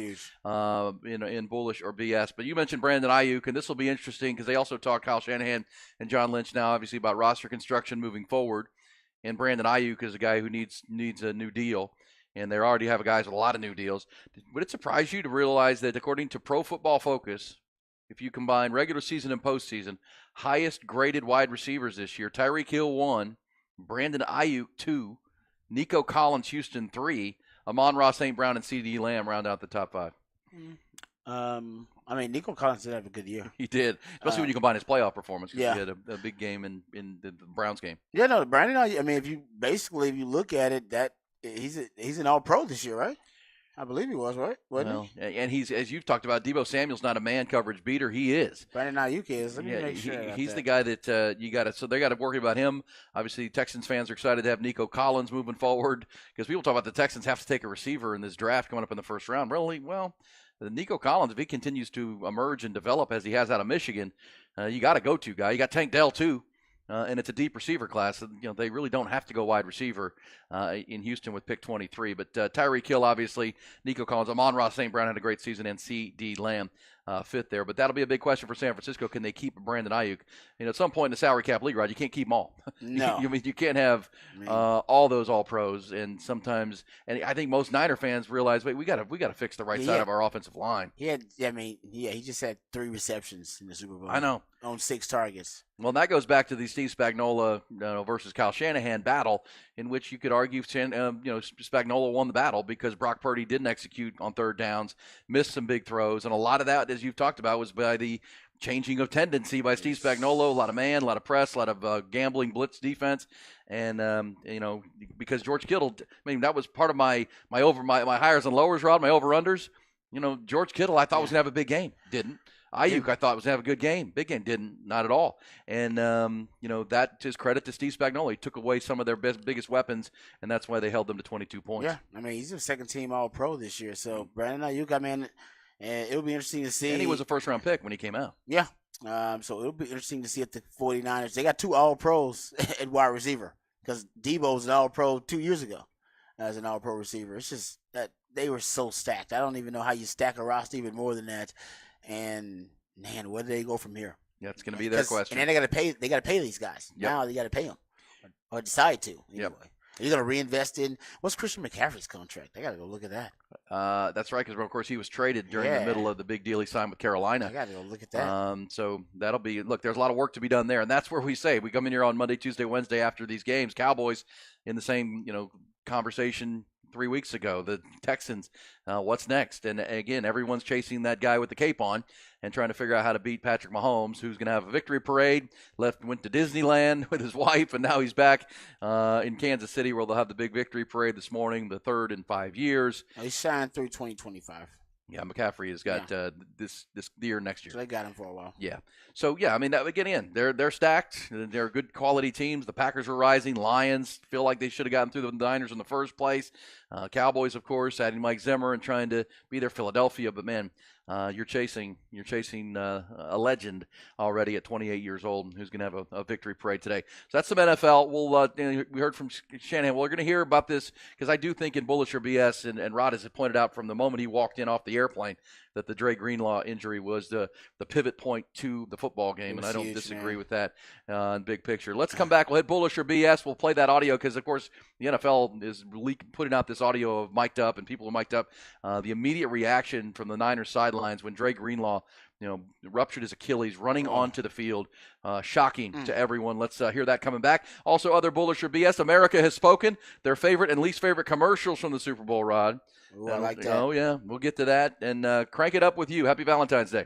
in Bullish or BS. But you mentioned Brandon Ayuk, and this will be interesting because they also talked Kyle Shanahan and John Lynch now, obviously, about roster construction moving forward. And Brandon Ayuk is a guy who needs a new deal, and they already have guys with a lot of new deals. Would it surprise you to realize that, according to Pro Football Focus, if you combine regular season and postseason, highest graded wide receivers this year, Tyreek Hill 1, Brandon Ayuk 2, Nico Collins Houston 3, Amon-Ra St. Brown and CeeDee Lamb round out the top 5. I mean, Nico Collins did have a good year. He did, especially when you combine his playoff performance. He had a big game in the Browns game. Yeah, no, Brandon Ayuk, I mean, if you look at it, that he's an All-Pro this year, right? I believe he was, right? Wasn't he? And he's, as you've talked about, Deebo Samuel's not a man coverage beater. He is. Brandon Ayuk is. Let me make sure. He's the guy that you got to. So they got to worry about him. Obviously, Texans fans are excited to have Nico Collins moving forward, because people talk about the Texans have to take a receiver in this draft coming up in the first round. Really, well, Nico Collins, if he continues to emerge and develop as he has out of Michigan, you got a go-to guy. You got Tank Dell too. And it's a deep receiver class. They really don't have to go wide receiver in Houston with pick 23. But Tyreek Hill, obviously, Nico Collins, Amon-Ra St. Brown had a great season, and CeeDee Lamb fit there. But that'll be a big question for San Francisco. Can they keep Brandon Ayuk? At some point in the salary cap league, right, you can't keep them all. No. you can't have all those all-pros. And sometimes, and I think most Niner fans realize, wait, we got to fix the right side of our offensive line. He just had 3 receptions in the Super Bowl. I know. On 6 targets. Well, that goes back to the Steve Spagnuolo versus Kyle Shanahan battle, in which you could argue Spagnuolo won the battle because Brock Purdy didn't execute on third downs, missed some big throws, and a lot of that, as you've talked about, was by the changing of tendency by Steve Spagnuolo. A lot of man, a lot of press, a lot of gambling blitz defense, and because George Kittle, that was part of my hires and lowers, Rod, my over-unders. George Kittle I thought was going to have a big game. Didn't. Ayuk, I thought was going to have a good game. Big game. Didn't. Not at all. And, that is credit to Steve Spagnuolo. He took away some of their biggest weapons, and that's why they held them to 22 points. Yeah. He's a second-team All-Pro this year. So, Brandon Ayuk, it'll be interesting to see. And he was a first-round pick when he came out. Yeah. So, it'll be interesting to see if the 49ers, they got 2 All-Pros at wide receiver, because Debo was an All-Pro 2 years ago as an All-Pro receiver. It's just that they were so stacked. I don't even know how you stack a roster even more than that. And man, where do they go from here? Yeah, it's going to be their question. And then they got to pay. They got to pay these guys. Yep. Now they got to pay them, or decide to. Anyway. Yep. Are you going to reinvest in what's Christian McCaffrey's contract? I got to go look at that. That's right, because of course he was traded during the middle of the big deal he signed with Carolina. I got to go look at that. So that'll be there's a lot of work to be done there, and that's where we say we come in here on Monday, Tuesday, Wednesday after these games. Cowboys in the same conversation 3 weeks ago. The Texans, what's next? And again, everyone's chasing that guy with the cape on and trying to figure out how to beat Patrick Mahomes, who's going to have a victory parade. Went to Disneyland with his wife, and now he's back in Kansas City, where they'll have the big victory parade this morning, the 3rd in 5 years. He signed through 2025. Yeah, McCaffrey has got this year, next year. So they got him for a while. Yeah. So they're stacked. They're good quality teams. The Packers are rising. Lions feel like they should have gotten through the Niners in the first place. Cowboys, of course, adding Mike Zimmer and trying to be their Philadelphia. But, man, you're chasing a legend already at 28 years old who's going to have a victory parade today. So that's some NFL. We heard from Shanahan. Well, we're going to hear about this because I do think in Bullish or BS, and Rod has pointed out from the moment he walked in off the airplane that the Dre Greenlaw injury was the pivot point to the football game, and I don't disagree with that in big picture. Let's come back. We'll hit Bullish or BS. We'll play that audio because, of course, the NFL is putting out this audio of mic'd up, and people are mic'd up. The immediate reaction from the Niners sidelines when Dre Greenlaw, ruptured his Achilles running onto the field. Shocking to everyone. Let's hear that coming back. Also, other Bullish or BS. America has spoken. Their favorite and least favorite commercials from the Super Bowl, Rod. Ooh, I like that. Oh, yeah. We'll get to that. And crank it up with you. Happy Valentine's Day.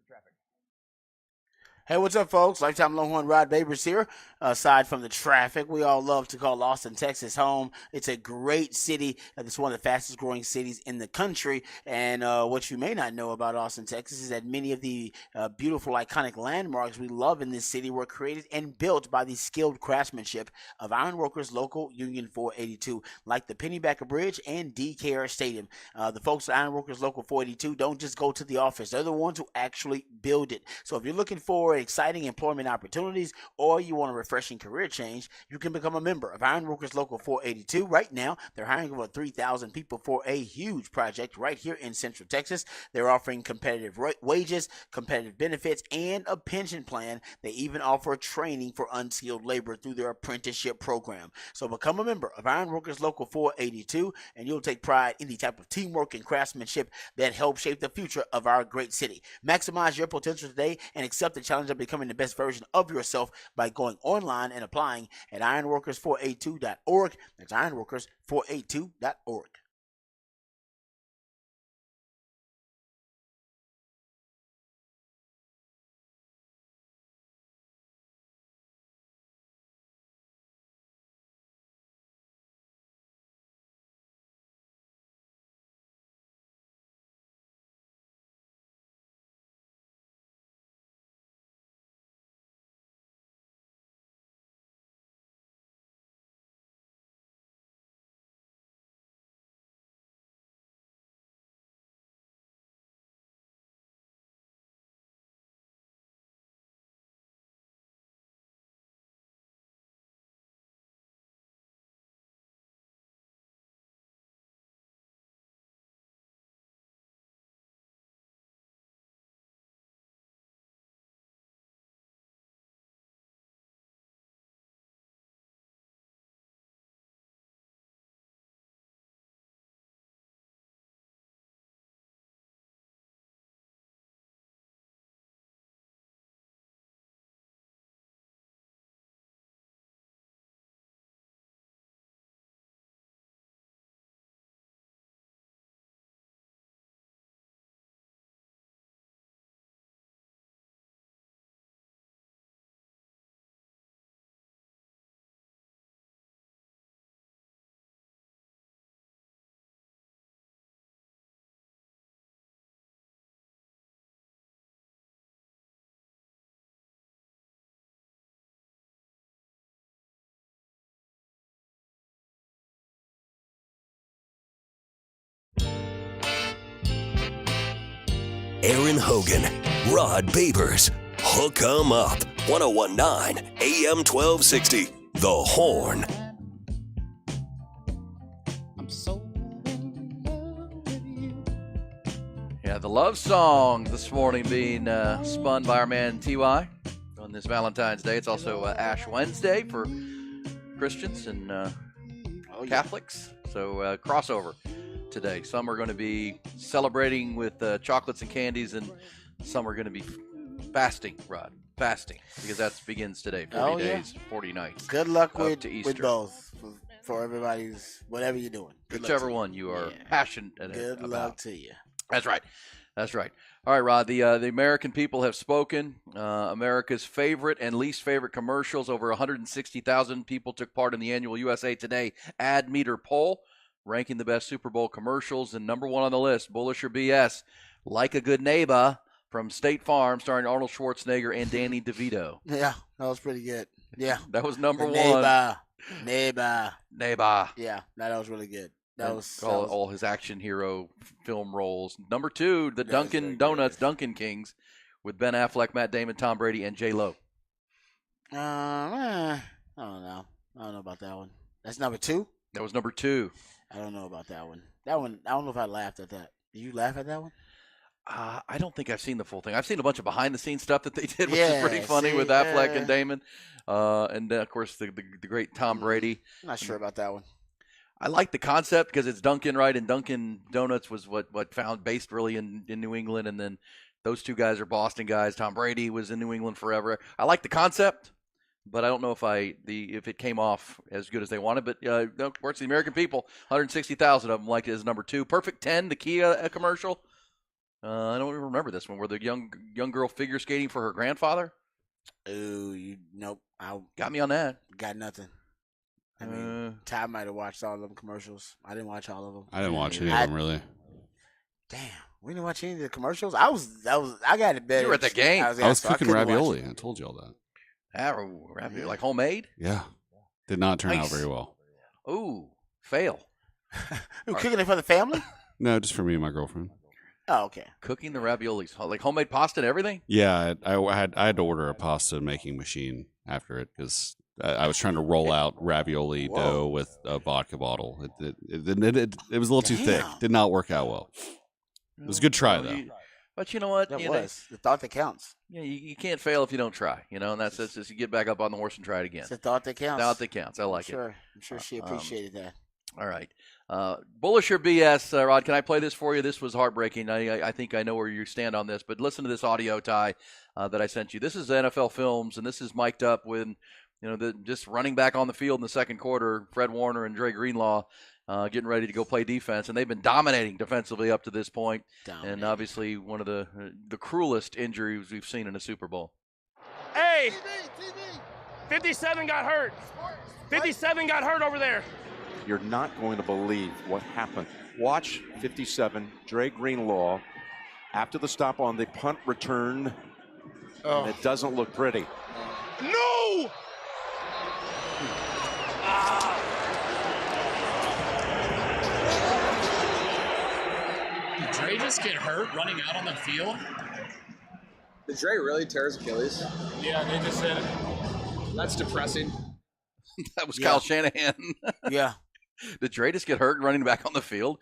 Traffic. Hey, what's up, folks? Lifetime Longhorn Rod Babers here. Aside from the traffic, we all love to call Austin, Texas home. It's a great city. It's one of the fastest growing cities in the country. And what you may not know about Austin, Texas is that many of the beautiful, iconic landmarks we love in this city were created and built by the skilled craftsmanship of Ironworkers Local Union 482, like the Pennybacker Bridge and DKR Stadium. The folks at Ironworkers Local 482 don't just go to the office. They're the ones who actually build it. So if you're looking for exciting employment opportunities or you want a refreshing career change, you can become a member of Ironworkers Local 482. Right now, they're hiring over 3,000 people for a huge project right here in Central Texas. They're offering competitive wages, competitive benefits, and a pension plan. They even offer training for unskilled labor through their apprenticeship program. So become a member of Ironworkers Local 482, and you'll take pride in the type of teamwork and craftsmanship that helps shape the future of our great city. Maximize your potential today and accept the challenge of becoming the best version of yourself by going online and applying at ironworkers482.org. That's ironworkers482.org. Aaron Hogan, Rod Babers, Hook 'em Up, 1019 AM 1260. The Horn. I'm so in love with you. Yeah, the love songs this morning being spun by our man T.Y. on this Valentine's Day. It's also Ash Wednesday for Christians and Catholics. So crossover today. Some are going to be celebrating with chocolates and candies, and some are going to be fasting, Rod. Fasting, because that begins today. 40 days, 40 nights. Good luck with Easter. both for everybody's, whatever you're doing. Whichever one you are passionate about. Good luck to you. That's right. That's right. All right, Rod, the American people have spoken. America's favorite and least favorite commercials. Over 160,000 people took part in the annual USA Today Ad Meter poll, ranking the best Super Bowl commercials. And number one on the list, Bullish or BS, Like a Good Neighbor from State Farm, starring Arnold Schwarzenegger and Danny DeVito. Yeah, that was pretty good. Yeah. That was number one. Neighbor. Yeah, that was really good. That was all his action hero film roles. Number two, the Dunkin' Donuts Dunkin' Kings with Ben Affleck, Matt Damon, Tom Brady, and J-Lo. I don't know. I don't know about that one. That's number two? That was number two. I don't know about that one. That one, I don't know if I laughed at that. Did you laugh at that one? I don't think I've seen the full thing. I've seen a bunch of behind-the-scenes stuff that they did, which is pretty funny with Affleck and Damon. And, of course, the great Tom Brady. I'm not sure about that one. I like the concept because it's Dunkin', right? And Dunkin' Donuts was what based really in New England. And then those two guys are Boston guys. Tom Brady was in New England forever. I like the concept, but I don't know if it came off as good as they wanted. But, of course, the American people, 160,000 of them liked it as number two. Perfect 10, the Kia commercial. I don't even remember this one, where the young girl figure skating for her grandfather. Ooh, nope. Got me on that. Got nothing. I mean, Ty might have watched all of them commercials. I didn't watch all of them. I didn't watch any of them, really. Damn, we didn't watch any of the commercials. I got it better. You were at the game. I was cooking ravioli. I told you all that. Ravioli, like homemade? Yeah. Did not turn out very well. Ooh, fail. You cooking it for the family? No, just for me and my girlfriend. Oh, okay. Cooking the raviolis, like homemade pasta and everything? Yeah, I had to order a pasta making machine after it because I was trying to roll out ravioli dough with a vodka bottle. It was a little too thick. Did not work out well. It was a good try, though. But you know what? That was the thought that counts. Yeah, you can't fail if you don't try. And that's just you get back up on the horse and try it again. It's the thought that counts. Thought that counts. I like it. I'm sure she appreciated that. All right. Bullish or BS, Rod, can I play this for you? This was heartbreaking. I think I know where you stand on this, but listen to this audio, Ty, that I sent you. This is NFL Films, and this is mic'd up with, just running back on the field in the second quarter, Fred Warner and Dre Greenlaw getting ready to go play defense, and they've been dominating defensively up to this point, and obviously one of the cruelest injuries we've seen in a Super Bowl. Hey, 57 got hurt. 57 got hurt over there. You're not going to believe what happened. Watch 57, Dre Greenlaw, after the stop on the punt return, and it doesn't look pretty. No! Did Dre just get hurt running out on the field? Did Dre really tear his Achilles? Yeah, they just said it. That's depressing. That was Kyle Shanahan. Yeah. Did Dre just get hurt running back on the field?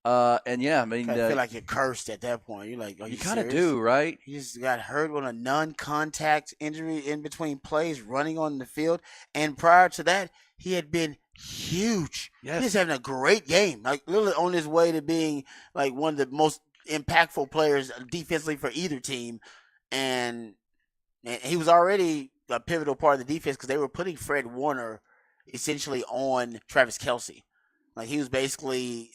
I feel like you're cursed at that point. You're like, you kind of do, right? He just got hurt with a non-contact injury in between plays, running on the field. And prior to that, he had been huge. Yes. He was having a great game, like literally on his way to being like one of the most impactful players defensively for either team. And he was already a pivotal part of the defense because they were putting Fred Warner essentially on Travis Kelce. Like he was basically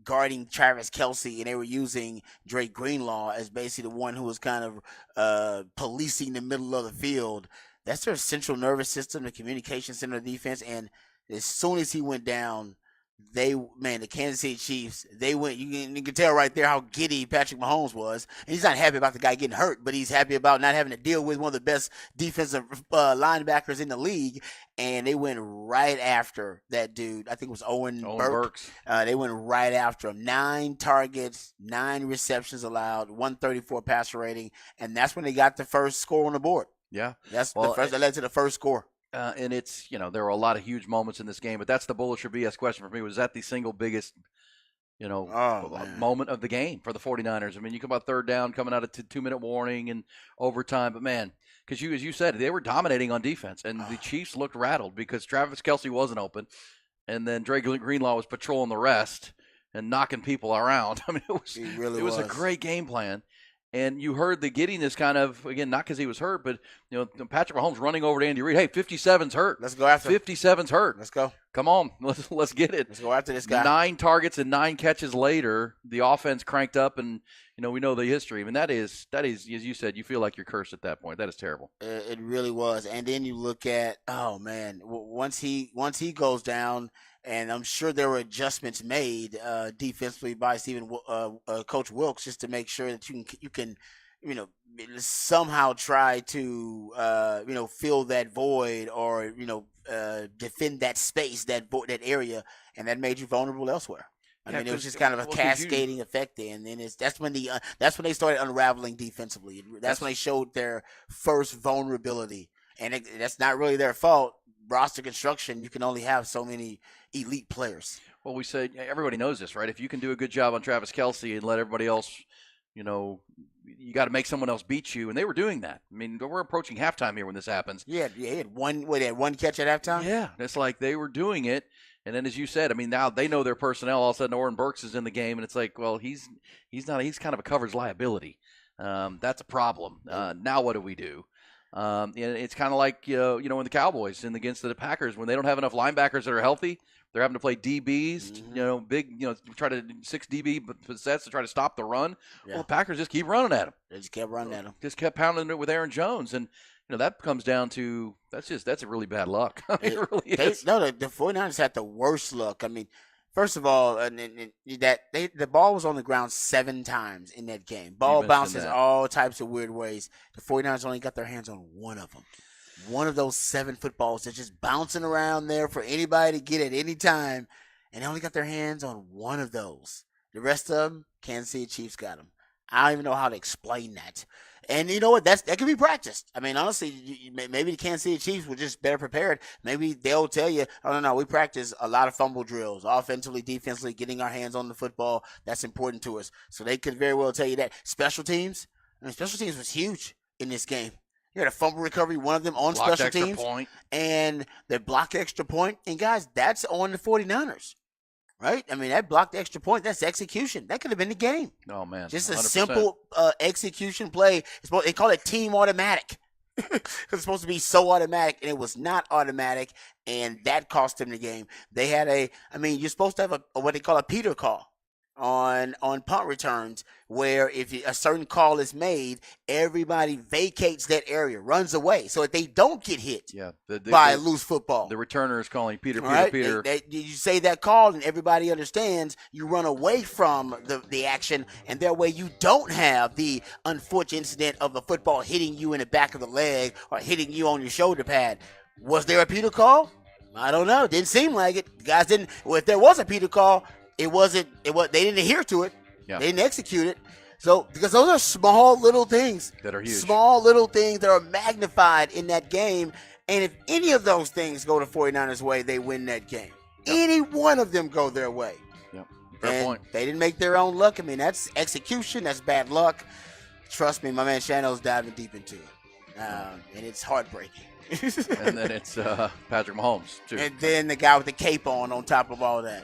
guarding Travis Kelce, and they were using Dre Greenlaw as basically the one who was kind of policing the middle of the field. That's their central nervous system, the communication center of the defense. And as soon as he went down, the Kansas City Chiefs, they went. You can tell right there how giddy Patrick Mahomes was. And he's not happy about the guy getting hurt, but he's happy about not having to deal with one of the best defensive linebackers in the league. And they went right after that dude. I think it was Owen Burks. They went right after him. 9 targets, 9 receptions allowed, 134 passer rating, and that's when they got the first score on the board. Yeah, that's the first that led to the first score. And it's, there were a lot of huge moments in this game, but that's the bullish or BS question for me. Was that the single biggest, moment of the game for the 49ers? I mean, you come about third down coming out of 2-minute warning and overtime, but man, because as you said, they were dominating on defense, and the Chiefs looked rattled because Travis Kelce wasn't open, and then Dre Greenlaw was patrolling the rest and knocking people around. I mean, it was a great game plan. And you heard the giddiness kind of, again, not because he was hurt, but, Patrick Mahomes running over to Andy Reid. Hey, 57's hurt. Let's go after him. 57's hurt. Let's go. Come on. Let's get it. Let's go after this guy. 9 targets and 9 catches later, the offense cranked up, and, we know the history. I mean, that is, as you said, you feel like you're cursed at that point. That is terrible. It really was. And then you look at, oh, man, once he goes down, and I'm sure there were adjustments made defensively by Coach Wilkes, just to make sure that you can somehow try to fill that void or defend that space, that area, and that made you vulnerable elsewhere. I mean, it was just kind of a cascading effect there, and then that's when they started unraveling defensively. That's when they showed their first vulnerability, and that's not really their fault. Roster construction, you can only have so many elite players. Well, we say everybody knows this, right? If you can do a good job on Travis Kelce and let everybody else, you got to make someone else beat you, and they were doing that. I mean, we're approaching halftime here when this happens. Yeah, he had one catch at halftime. Yeah, it's like they were doing it, and then as you said, I mean, now they know their personnel. All of a sudden, Oren Burks is in the game, and it's like, well, he's not. He's kind of a coverage liability. That's a problem. Now what do we do? And it's kind of like when the Cowboys against the Packers, when they don't have enough linebackers that are healthy, they're having to play DBs, big, try to 6 DB sets to try to stop the run. Yeah. Well, the Packers just keep running at them. They just kept running at them. Just kept pounding it with Aaron Jones, and that comes down to that's a really bad luck. I mean, it really is. The 49ers had the worst luck. I mean, first of all, the ball was on the ground 7 times in that game. Ball bounces all types of weird ways. The 49ers only got their hands on one of them. One of those 7 footballs that's just bouncing around there for anybody to get at any time, and they only got their hands on one of those. The rest of them, Kansas City Chiefs got them. I don't even know how to explain that. And you know what? That can be practiced. I mean, honestly, maybe the Kansas City Chiefs were just better prepared. Maybe they'll tell you, oh, no, we practice a lot of fumble drills, offensively, defensively, getting our hands on the football. That's important to us. So they could very well tell you that. Special teams was huge in this game. You had a fumble recovery, one of them on special teams. Point. And they blocked extra point. And, guys, that's on the 49ers. Right? I mean, that blocked extra point, that's execution. That could have been the game. Oh, man. Just 100%. a simple execution play. They call it team automatic. Because it's supposed to be so automatic, and it was not automatic, and that cost them the game. They had you're supposed to have what they call a Peter call on punt returns, where if a certain call is made, everybody vacates that area, runs away, so that they don't get hit by a loose football. The returner is calling Peter. You say that call, and everybody understands. You run away from the action, and that way you don't have the unfortunate incident of the football hitting you in the back of the leg or hitting you on your shoulder pad. Was there a Peter call? I don't know. Didn't seem like it. The guys didn't. Well, if there was a Peter call, they didn't adhere to it. Yeah. They didn't execute it. So, because those are small little things that are huge. Small little things that are magnified in that game. And if any of those things go the 49ers' way, they win that game. Yep. Any one of them go their way. Yep. Fair point. They didn't make their own luck. I mean, that's execution. That's bad luck. Trust me, my man Shano's diving deep into it. And it's heartbreaking. And then it's Patrick Mahomes, too. And then the guy with the cape on top of all that.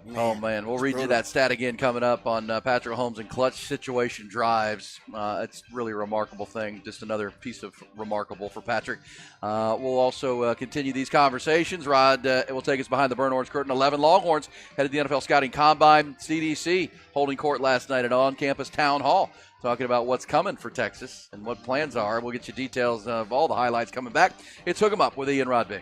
Man, oh, man. We'll read you that stat again coming up on Patrick Mahomes and clutch situation drives. It's really a remarkable thing. Just another piece of remarkable for Patrick. We'll also continue these conversations. Rod will take us behind the burnt orange curtain. 11 Longhorns headed to the NFL Scouting Combine. CDC holding court last night at on-campus town hall, talking about what's coming for Texas and what plans are. We'll get you details of all the highlights coming back. It's Hook 'em Up with Ian Rodby.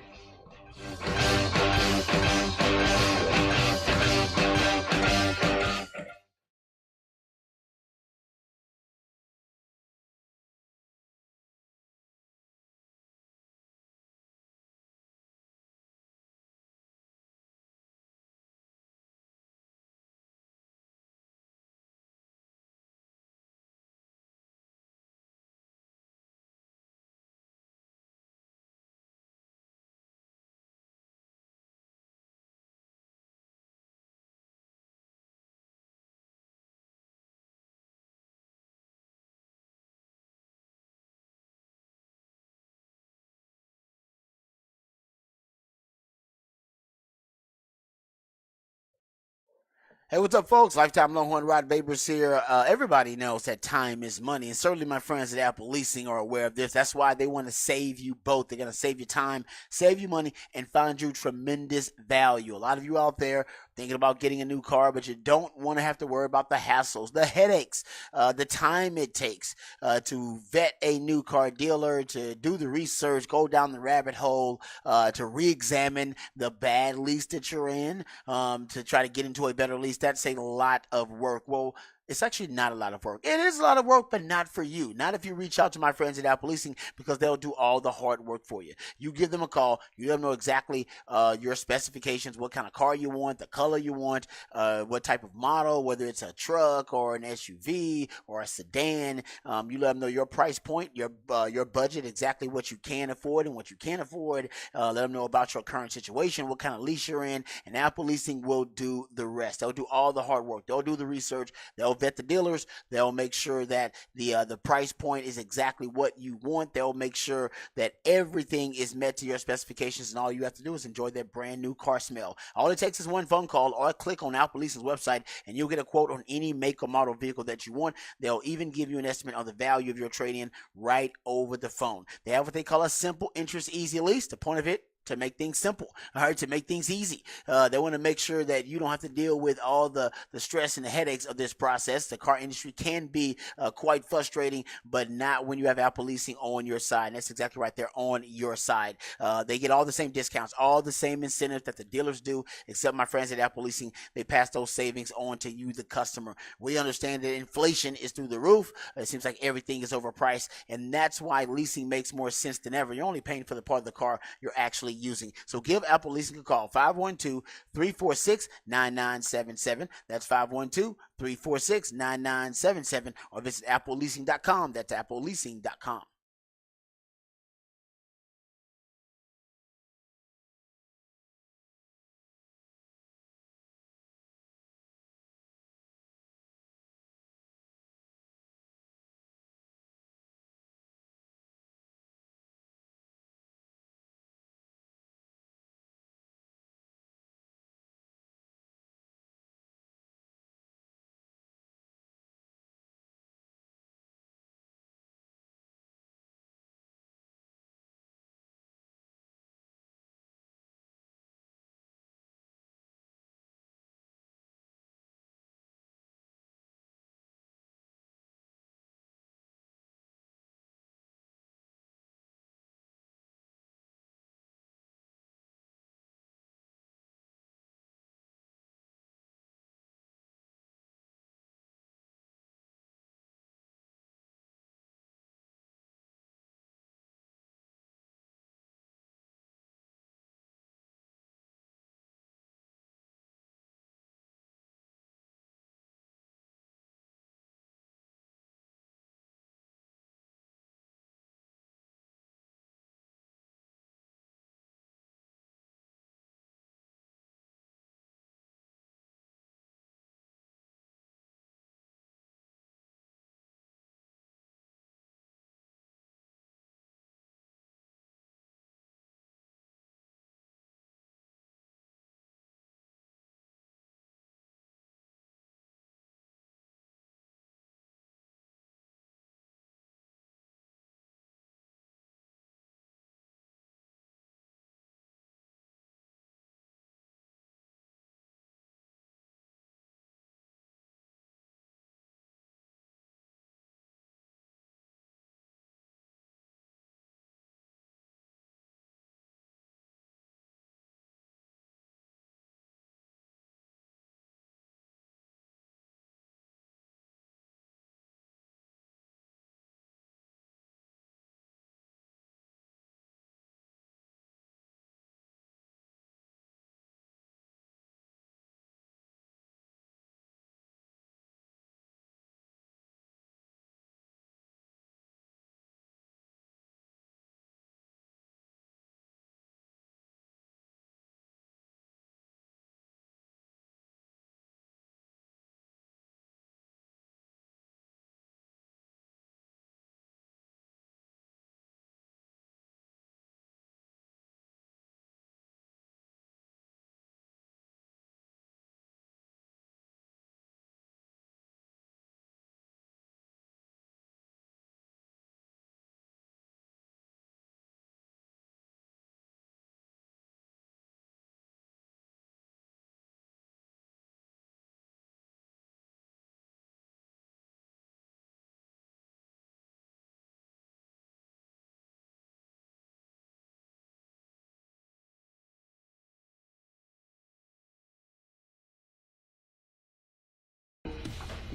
Hey, what's up, folks? Lifetime Longhorn Rod Babers here. Everybody knows that time is money, and certainly my friends at Apple Leasing are aware of this. That's why they want to save you both. They're going to save you time, save you money, and find you tremendous value. A lot of you out there thinking about getting a new car, but you don't want to have to worry about the hassles, the headaches, the time it takes to vet a new car dealer, to do the research, go down the rabbit hole, to re-examine the bad lease that you're in, to try to get into a better lease. That's a lot of work. Well, it's actually not a lot of work. It is a lot of work, but not for you. Not if you reach out to my friends at Apple Leasing, because they'll do all the hard work for you. You give them a call. You let them know exactly your specifications, what kind of car you want, the color you want, what type of model, whether it's a truck or an SUV or a sedan. You let them know your price point, your budget, exactly what you can afford and what you can't afford. Let them know about your current situation, what kind of lease you're in, and Apple Leasing will do the rest. They'll do all the hard work. They'll do the research. They'll vet the dealers. They'll make sure that the price point is exactly what you want. They'll make sure that everything is met to your specifications, and all you have to do is enjoy that brand new car smell. All it takes is one phone call or a click on Apple Leasing's website, and you'll get a quote on any make or model vehicle that you want. They'll even give you an estimate on the value of your trade-in right over the phone. They have what they call a simple interest easy lease. The point of it, to make things simple, all right, to make things easy. They want to make sure that you don't have to deal with all the stress and the headaches of this process. The car industry can be quite frustrating, but not when you have Apple Leasing on your side. And that's exactly right. They're on your side. They get all the same discounts, all the same incentives that the dealers do, except my friends at Apple Leasing, they pass those savings on to you, the customer. We understand that inflation is through the roof. It seems like everything is overpriced, and that's why leasing makes more sense than ever. You're only paying for the part of the car you're actually using. So give Apple Leasing a call, 512-346-9977. That's 512-346-9977, or visit appleleasing.com. That's appleleasing.com.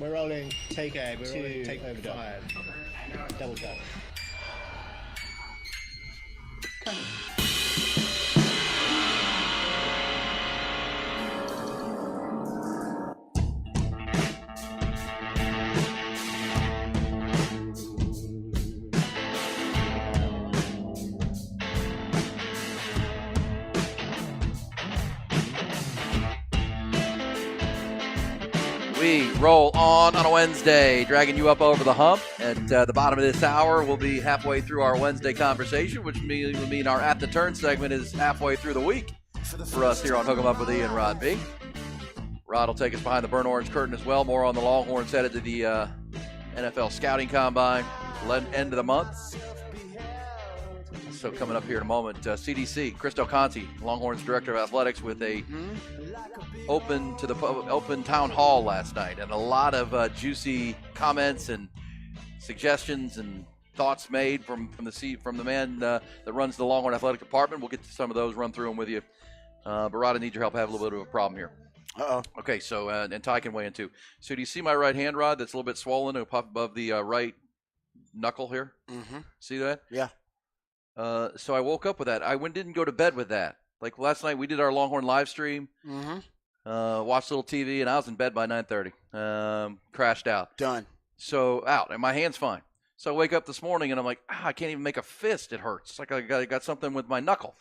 We're rolling take A. We're rolling take overdub. 5. Double tap. We roll on a Wednesday, dragging you up over the hump. At the bottom of this hour, we'll be halfway through our Wednesday conversation, which will mean our At the Turn segment is halfway through the week for us here on Hook 'em Up with E and Rod B. Rod will take us behind the burnt orange curtain as well. More on the Longhorns headed to the NFL Scouting Combine, end of the month. So coming up here in a moment, CDC, Chris Del Conte, Longhorns Director of Athletics, with a open town hall last night, and a lot of juicy comments and suggestions and thoughts made from the man that runs the Longhorn Athletic Department. We'll get to some of those, run through them with you. But Rod, I need your help. I have a little bit of a problem here. Uh-oh. Okay, so and Ty can weigh in too. So do you see my right hand, Rod? That's a little bit swollen and puff above the right knuckle here. Mm-hmm. See that? Yeah. So I woke up with that. I didn't go to bed with that. Like last night, we did our Longhorn live stream. Mm-hmm. Watched a little TV, and I was in bed by 9:30. Crashed out. Done. So out, and my hand's fine. So I wake up this morning, and I'm like, I can't even make a fist. It hurts. It's like I got something with my knuckle,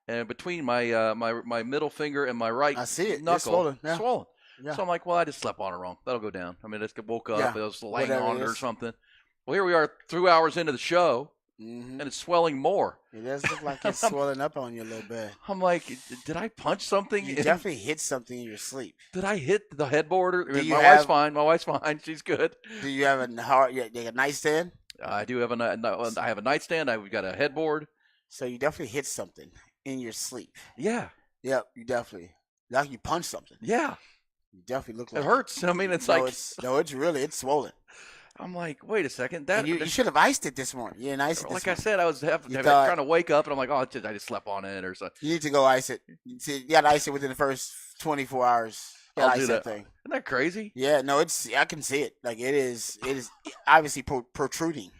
and between my my middle finger and my right I see it. knuckle, It's swollen. Yeah. swollen. Yeah. So I'm like, well, I just slept on it wrong. That'll go down. I mean, I just woke up. Yeah. I was laying Whatever on it it or is. something. Well, here we are 3 hours into the show, Mm-hmm. and it's swelling more. It does look like it's swelling up on you a little bit. I'm like, did I punch something? You definitely hit something in your sleep. Did I hit the headboard? you My have- wife's fine. My wife's fine. She's good. Do you have a nightstand? I do have I have a nightstand. I've got a headboard. So you definitely hit something in your sleep. Yeah. Yep, you definitely. Like you punched something. Yeah. You definitely look It like hurts. I mean, it's no, like it's swollen. I'm like, wait a second. And you should have iced it this morning. You didn't ice it. Like this I said, I was thought- trying to wake up, and I'm like, I just slept on it or something. You need to go ice it. You got to ice it within the first 24 hours. You gotta I'll do ice that. thing. Isn't that crazy? Yeah, no, I can see it. Like it is obviously protruding.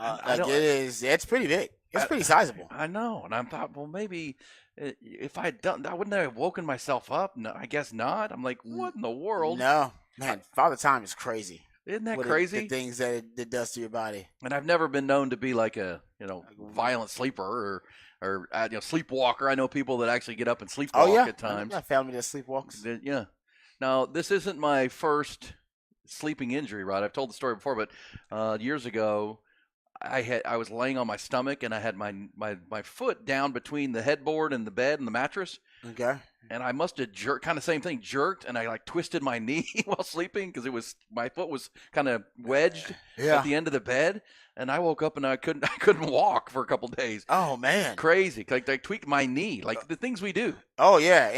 It's pretty big. It's pretty sizable. I know, and I thought, well, maybe if I had done, I wouldn't have woken myself up. No, I guess not. I'm like, what in the world? No, man, Father Time is crazy. Isn't that What crazy? The things that it does to your body. And I've never been known to be like a violent sleeper or sleepwalker. I know people that actually get up and sleepwalk at times. I got family that sleepwalks. Yeah. Now this isn't my first sleeping injury, Rod. I've told the story before, but years ago, I was laying on my stomach and I had my foot down between the headboard and the bed and the mattress. Okay. And I must have jerked, kind of same thing, jerked, and I like twisted my knee while sleeping because my foot was kind of wedged at the end of the bed, and I woke up and I couldn't walk for a couple days. Oh man, crazy! Like I tweaked my knee, like the things we do. Oh yeah,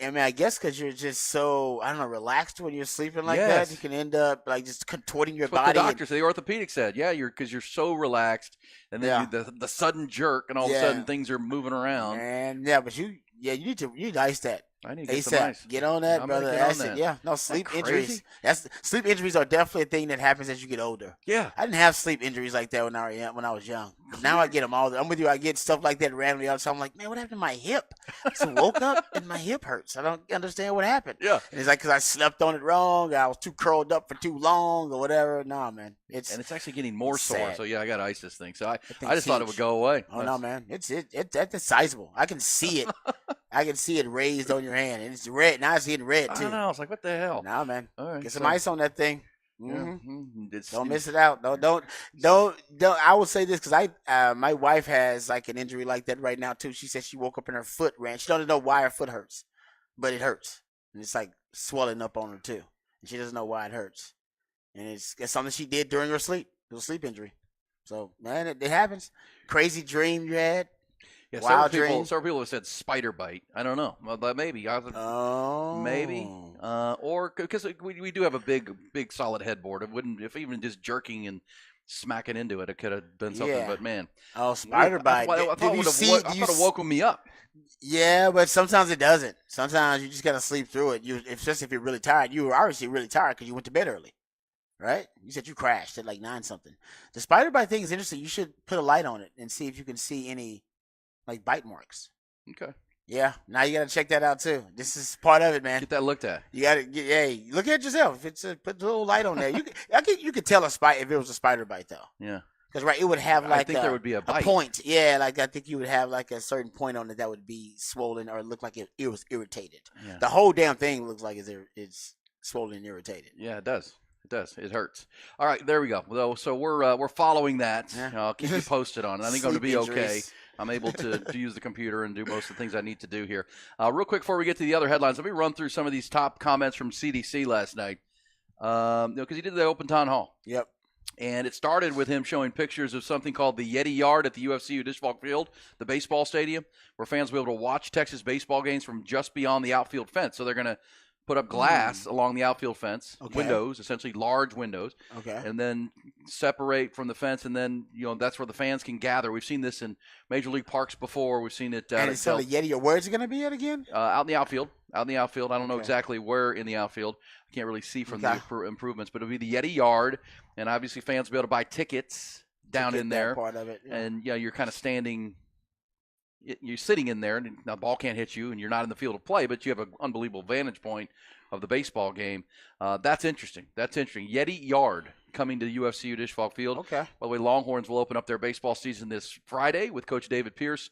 and I guess because you're just so relaxed when you're sleeping like that, you can end up like just contorting your That's what body. the doctor said, the orthopedic said, because you're so relaxed, and then the sudden jerk, and all of a sudden things are moving around. And but you need to ice that. I need to get ASAP. some ice. Get on that, I'm brother. gonna get on That's it. that. Yeah, no Isn't sleep that injuries. crazy? Sleep injuries are definitely a thing that happens as you get older. Yeah, I didn't have sleep injuries like that when I was young. Now I get them all. I'm with you. I get stuff like that randomly all the time. I'm like, man, what happened to my hip? So woke up and my hip hurts. I don't understand what happened. Yeah, and it's like because I slept on it wrong. I was too curled up for too long or whatever. Nah, man, it's actually getting more sore. sad. So yeah, I got to ice this thing. So I thing's just thought it huge. would go away. Oh no, man, that's sizable. I can see it. I can see it raised on your hand, and it's red. Now it's getting red I too. don't know. It's like, what the hell? Nah, man. All right, Get some so- ice on that thing. Yeah. Mhm. Don't miss it out. Don't. I will say this because my wife has like an injury like that right now too. She said she woke up and her foot ran. She doesn't know why her foot hurts, but it hurts, and it's like swelling up on her too, and she doesn't know why it hurts, and it's something she did during her sleep. It was a sleep injury. So man, it happens. Crazy dream you had. Yeah, Wild several dreams. people have said spider bite. I don't know. Well, but maybe. Maybe. Or because we do have a big solid headboard. It wouldn't, if even just jerking and smacking into it, it could have been something. Yeah. But man. Oh, spider bite. I thought it would have woken me up. Yeah, but sometimes it doesn't. Sometimes you just gotta sleep through it. Especially if you're really tired. You were obviously really tired because you went to bed early. right? You said you crashed at like 9 something. The spider bite thing is interesting. You should put a light on it and see if you can see any like bite marks. Okay. Yeah, now you gotta check that out too. This is part of it, man. Get that looked at. You gotta look at it yourself. If it's put a little light on there. You could tell a spider if it was a spider bite though. Yeah. Because it would have like I think there would be a bite. point. Yeah, like I think you would have like a certain point on it that would be swollen or look like it was irritated. Yeah. The whole damn thing looks like it's swollen and irritated. Yeah, it does. It does. It hurts. All right, there we go. Well, so we're following that. Yeah. I'll keep you posted on it. I think I'm going to be Sleep okay. injuries. I'm able to use the computer and do most of the things I need to do here. Real quick before we get to the other headlines, let me run through some of these top comments from CDC last night. Because he did the open town hall. Yep. And it started with him showing pictures of something called the Yeti Yard at the UFCU Disch-Falk Field, the baseball stadium, where fans will be able to watch Texas baseball games from just beyond the outfield fence. So they're going to put up glass along the outfield fence, windows, essentially large windows, and then separate from the fence, and then that's where the fans can gather. We've seen this in major league parks before. We've seen it. And it's the Yeti. Where is it going to be at again? Out in the outfield. Out in the outfield. I don't know exactly where in the outfield. I can't really see from the improvements, but it'll be the Yeti Yard, and obviously fans will be able to buy tickets down in there. Part of it, and you're kind of standing. You're sitting in there, and the ball can't hit you, and you're not in the field of play, but you have an unbelievable vantage point of the baseball game. That's interesting. Yeti Yard coming to the UFCU Disch-Falk Field. Okay. By the way, Longhorns will open up their baseball season this Friday with Coach David Pierce.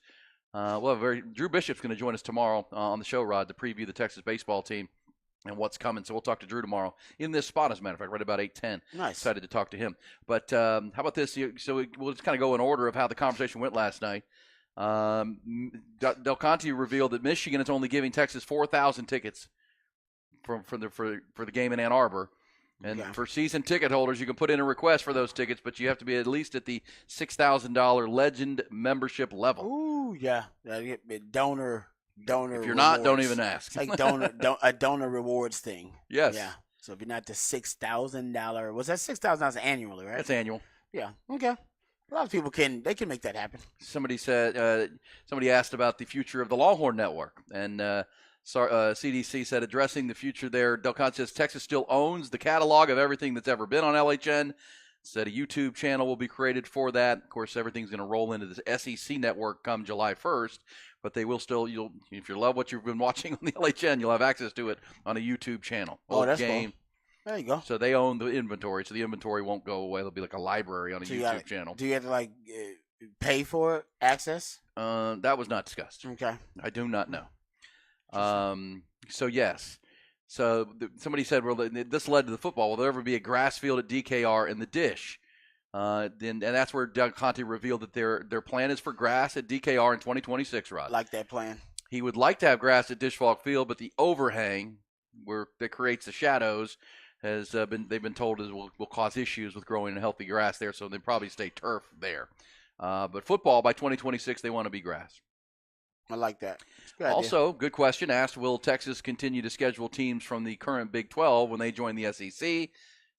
Drew Bishop's going to join us tomorrow on the show, Rod, to preview the Texas baseball team and what's coming. So we'll talk to Drew tomorrow in this spot, as a matter of fact, right about 8:10. Nice. Excited to talk to him. But how about this? So we'll just kind of go in order of how the conversation went last night. Del Conte revealed that Michigan is only giving Texas 4,000 tickets for the game in Ann Arbor. And for season ticket holders, you can put in a request for those tickets, but you have to be at least at the $6,000 Legend membership level. Ooh, yeah. Donor. If you're not, don't even ask. It's like a donor rewards thing. Yes. Yeah. So if you're not the $6,000, was that $6,000 annually, right? That's annual. Yeah. Okay. A lot of people can make that happen. Somebody said somebody asked about the future of the Longhorn Network, and CDC said addressing the future there. Del Conte says Texas still owns the catalog of everything that's ever been on LHN. Said a YouTube channel will be created for that. Of course, everything's going to roll into the SEC network come July 1st, but they will still. If you love what you've been watching on the LHN, you'll have access to it on a YouTube channel. That's cool. There you go. So they own the inventory, so the inventory won't go away. It'll be like a library on a YouTube channel. Do you have to pay for access? That was not discussed. Okay. I do not know. So yes. So somebody said, well, this led to the football. Will there ever be a grass field at DKR in the Dish? And that's where Del Conte revealed that their plan is for grass at DKR in 2026, Rod. Like that plan. He would like to have grass at Disch-Falk Field, but the overhang that creates the shadows they've been told will cause issues with growing a healthy grass there, so they probably stay turf there. But football, by 2026, they want to be grass. I like that. Also, good question asked, will Texas continue to schedule teams from the current Big 12 when they join the SEC?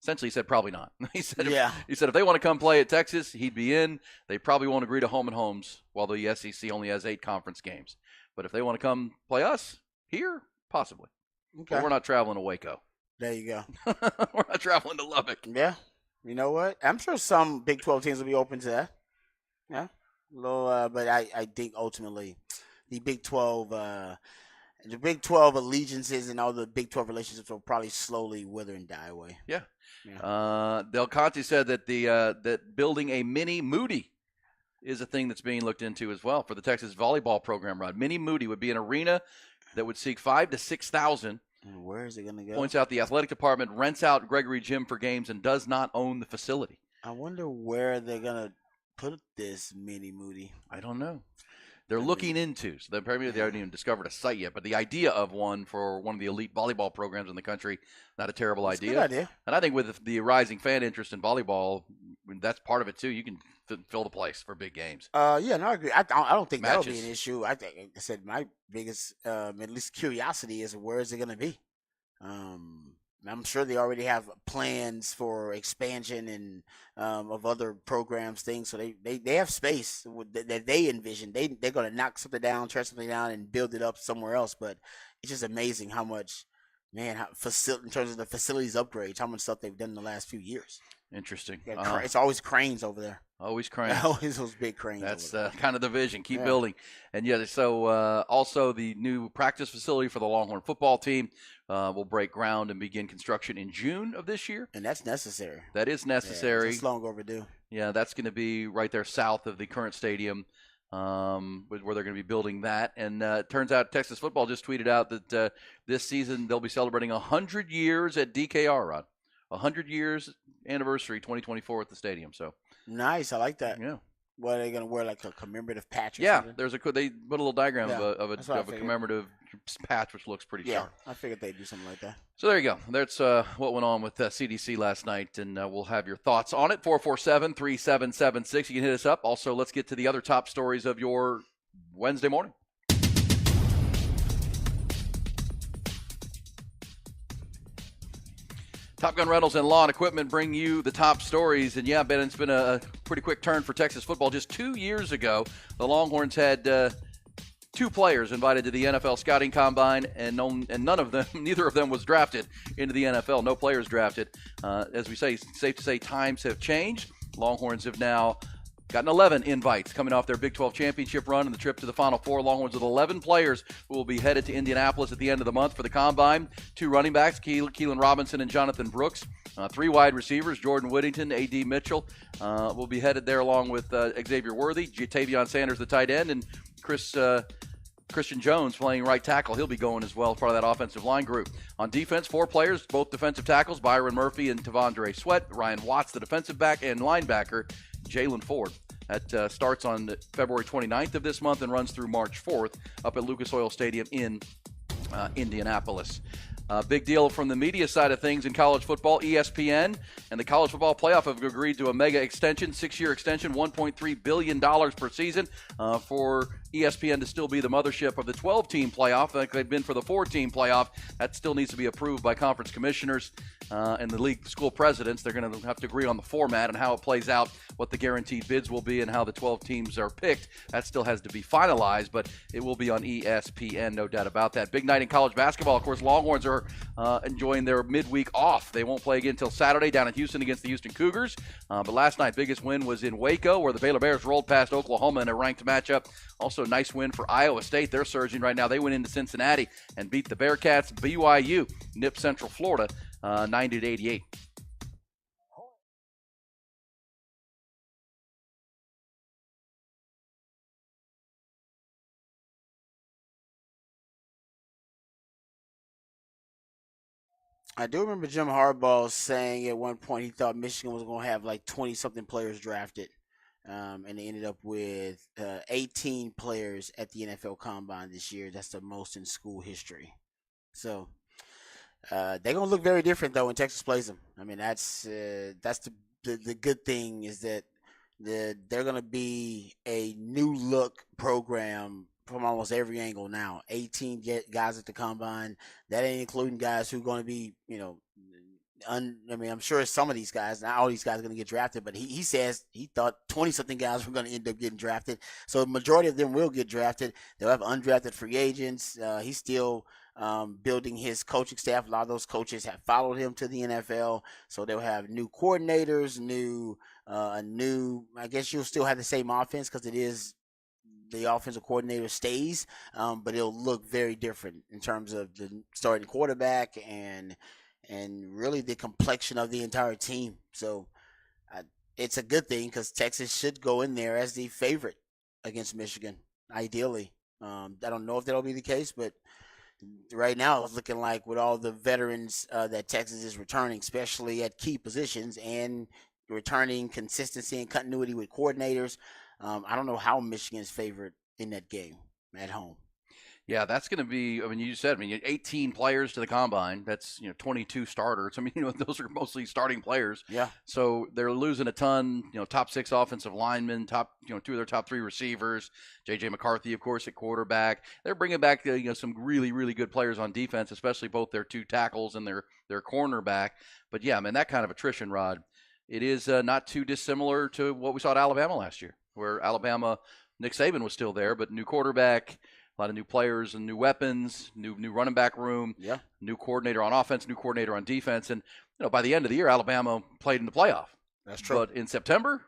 Essentially, he said probably not. He said if they want to come play at Texas, he'd be in. They probably won't agree to home and homes while the SEC only has 8 conference games. But if they want to come play us here, possibly. Okay. But we're not traveling to Waco. There you go. We're not traveling to Lubbock. Yeah. You know what? I'm sure some Big 12 teams will be open to that. Yeah. But I think ultimately the Big 12 allegiances and all the Big 12 relationships will probably slowly wither and die away. Yeah. Del Conte said that that building a mini Moody is a thing that's being looked into as well for the Texas volleyball program, Rod. Mini Moody would be an arena that would seek 5,000 to 6,000. Where is it going to go? Points out the athletic department rents out Gregory Gym for games and does not own the facility. I wonder where they're going to put this mini Moody. I don't know. They're looking into, so they haven't even discovered a site yet, but the idea of one for one of the elite volleyball programs in the country, not a terrible idea. Good idea. And I think with the rising fan interest in volleyball, that's part of it too. You can fill the place for big games. Yeah, no, I agree. I don't think that'll be an issue. I think, like I said, my biggest, at least curiosity is where is it going to be? I'm sure they already have plans for expansion and of other programs, things. So they have space that they envision. They're going to knock something down, tear something down, and build it up somewhere else. But it's just amazing how much Man, in terms of the facilities upgrades, how much stuff they've done in the last few years. Interesting. It's always cranes over there. Always cranes. Always those big cranes. That's kind of the vision. Keep building. And so also the new practice facility for the Longhorn football team will break ground and begin construction in June of this year. And that's necessary. That is necessary. Yeah, it's long overdue. Yeah, that's going to be right there south of the current stadium where they're going to be building that. And it turns out Texas football just tweeted out that this season they'll be celebrating 100 years at DKR, Rod. 100 years anniversary 2024 at the stadium. So nice. I like that. Yeah. What, are they going to wear, like a commemorative patch or something? They put a little diagram of a commemorative patch, which looks pretty sharp. I figured they'd do something like that. So there you go. That's what went on with CDC last night, and we'll have your thoughts on it. 447-3776. You can hit us up. Also, let's get to the other top stories of your Wednesday morning. Top Gun Rentals and Lawn Equipment bring you the top stories. And, yeah, Ben, it's been a pretty quick turn for Texas football. Just 2 years ago, the Longhorns had 2 players invited to the NFL scouting combine, and none of them, neither of them was drafted into the NFL. No players drafted. As we say, it's safe to say times have changed. Longhorns have now gotten 11 invites coming off their Big 12 championship run and the trip to the Final Four. Longhorns with 11 players who will be headed to Indianapolis at the end of the month for the Combine. 2 running backs, Keelan Robinson and Jonathan Brooks. 3 wide receivers, Jordan Whittington, A.D. Mitchell, will be headed there along with Xavier Worthy, Tavion Sanders, the tight end, and Christian Jones playing right tackle. He'll be going as well, part of that offensive line group. On defense, 4 players, both defensive tackles, Byron Murphy and Tavondre Sweat, Ryan Watts, the defensive back, and linebacker, Jalen Ford. That starts on February 29th of this month and runs through March 4th up at Lucas Oil Stadium in Indianapolis. Big deal from the media side of things in college football. ESPN and the College Football Playoff have agreed to a mega extension, 6-year extension, $1.3 billion per season for ESPN to still be the mothership of the 12-team playoff like they've been for the 4-team playoff. That still needs to be approved by conference commissioners and the league school presidents. They're going to have to agree on the format and how it plays out, what the guaranteed bids will be, and how the 12 teams are picked. That still has to be finalized, but it will be on ESPN, no doubt about that. Big night in college basketball. Of course, Longhorns are enjoying their midweek off. They won't play again until Saturday down in Houston against the Houston Cougars. But last night, biggest win was in Waco, where the Baylor Bears rolled past Oklahoma in a ranked matchup. Also, a nice win for Iowa State. They're surging right now. They went into Cincinnati and beat the Bearcats. BYU nipped Central Florida 90-88. I do remember Jim Harbaugh saying at one point he thought Michigan was going to have like 20-something players drafted. And they ended up with 18 players at the NFL Combine this year. That's the most in school history. So they're going to look very different, though, when Texas plays them. I mean, that's the good thing is that they're going to be a new-look program from almost every angle now. 18 guys at the Combine. That ain't including guys who are going to be, I'm sure some of these guys, not all these guys are going to get drafted, but he says he thought 20-something guys were going to end up getting drafted. So the majority of them will get drafted. They'll have undrafted free agents. He's still building his coaching staff. A lot of those coaches have followed him to the NFL. So they'll have new coordinators, I guess you'll still have the same offense because it is the offensive coordinator stays, but it'll look very different in terms of the starting quarterback and really the complexion of the entire team. So it's a good thing because Texas should go in there as the favorite against Michigan, ideally. I don't know if that'll be the case, but right now it's looking like with all the veterans that Texas is returning, especially at key positions, and returning consistency and continuity with coordinators, I don't know how Michigan's favored in that game at home. Yeah, that's going to be, you said, 18 players to the Combine. That's, 22 starters. Those are mostly starting players. Yeah. So they're losing a ton, top 6 offensive linemen, 2 of their top 3 receivers, J.J. McCarthy, of course, at quarterback. They're bringing back, some really, really good players on defense, especially both their 2 tackles and their cornerback. But, yeah, that kind of attrition, Rod, it is not too dissimilar to what we saw at Alabama last year, where Alabama, Nick Saban was still there, but new quarterback, A lot of new players and new weapons, new running back room, new coordinator on offense, new coordinator on defense. And, by the end of the year, Alabama played in the playoff. That's true. But in September,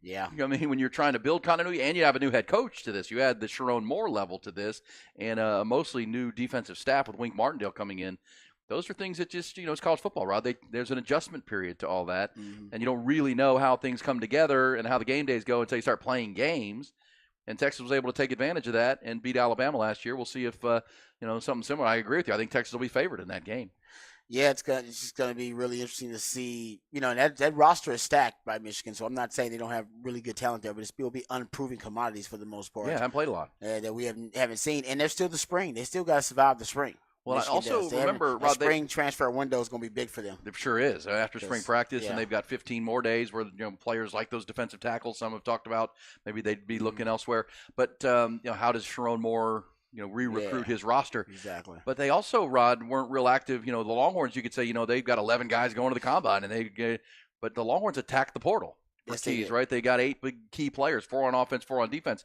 I mean, when you're trying to build continuity and you have a new head coach to this, you add the Sharon Moore level to this and a mostly new defensive staff with Wink Martindale coming in. Those are things that just, it's college football, Rod. There's an adjustment period to all that, and you don't really know how things come together and how the game days go until you start playing games. And Texas was able to take advantage of that and beat Alabama last year. We'll see if, something similar. I agree with you. I think Texas will be favored in that game. Yeah, it's just going to be really interesting to see. And that roster is stacked by Michigan, so I'm not saying they don't have really good talent there, but it will be unproven commodities for the most part. Yeah, haven't played a lot. That we haven't seen, and they're still the spring. They still got to survive the spring. Well, I also remember, Rod, spring transfer window is going to be big for them. It sure is. After spring practice, and they've got 15 more days where players like those defensive tackles, some have talked about, maybe they'd be looking elsewhere. But how does Sharon Moore re-recruit his roster? Exactly. But they also, Rod, weren't real active. The Longhorns, you could say, they've got 11 guys going to the combine, but the Longhorns attacked the portal for keys, right? They got 8 big key players, 4 on offense, 4 on defense.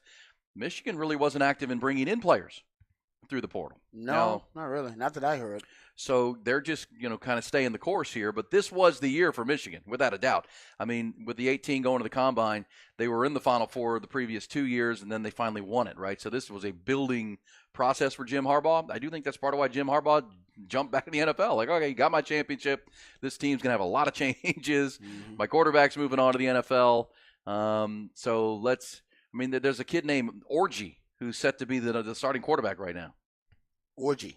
Michigan really wasn't active in bringing in players through the portal. No, not really. Not that I heard. So they're just, kind of staying the course here. But this was the year for Michigan, without a doubt. I mean, with the 18 going to the combine, they were in the Final Four the previous 2 years, and then they finally won it, right? So this was a building process for Jim Harbaugh. I do think that's part of why Jim Harbaugh jumped back in the NFL. Like, okay, you got my championship. This team's going to have a lot of changes. My quarterback's moving on to the NFL. There's a kid named Orji who's set to be the starting quarterback right now. Orji.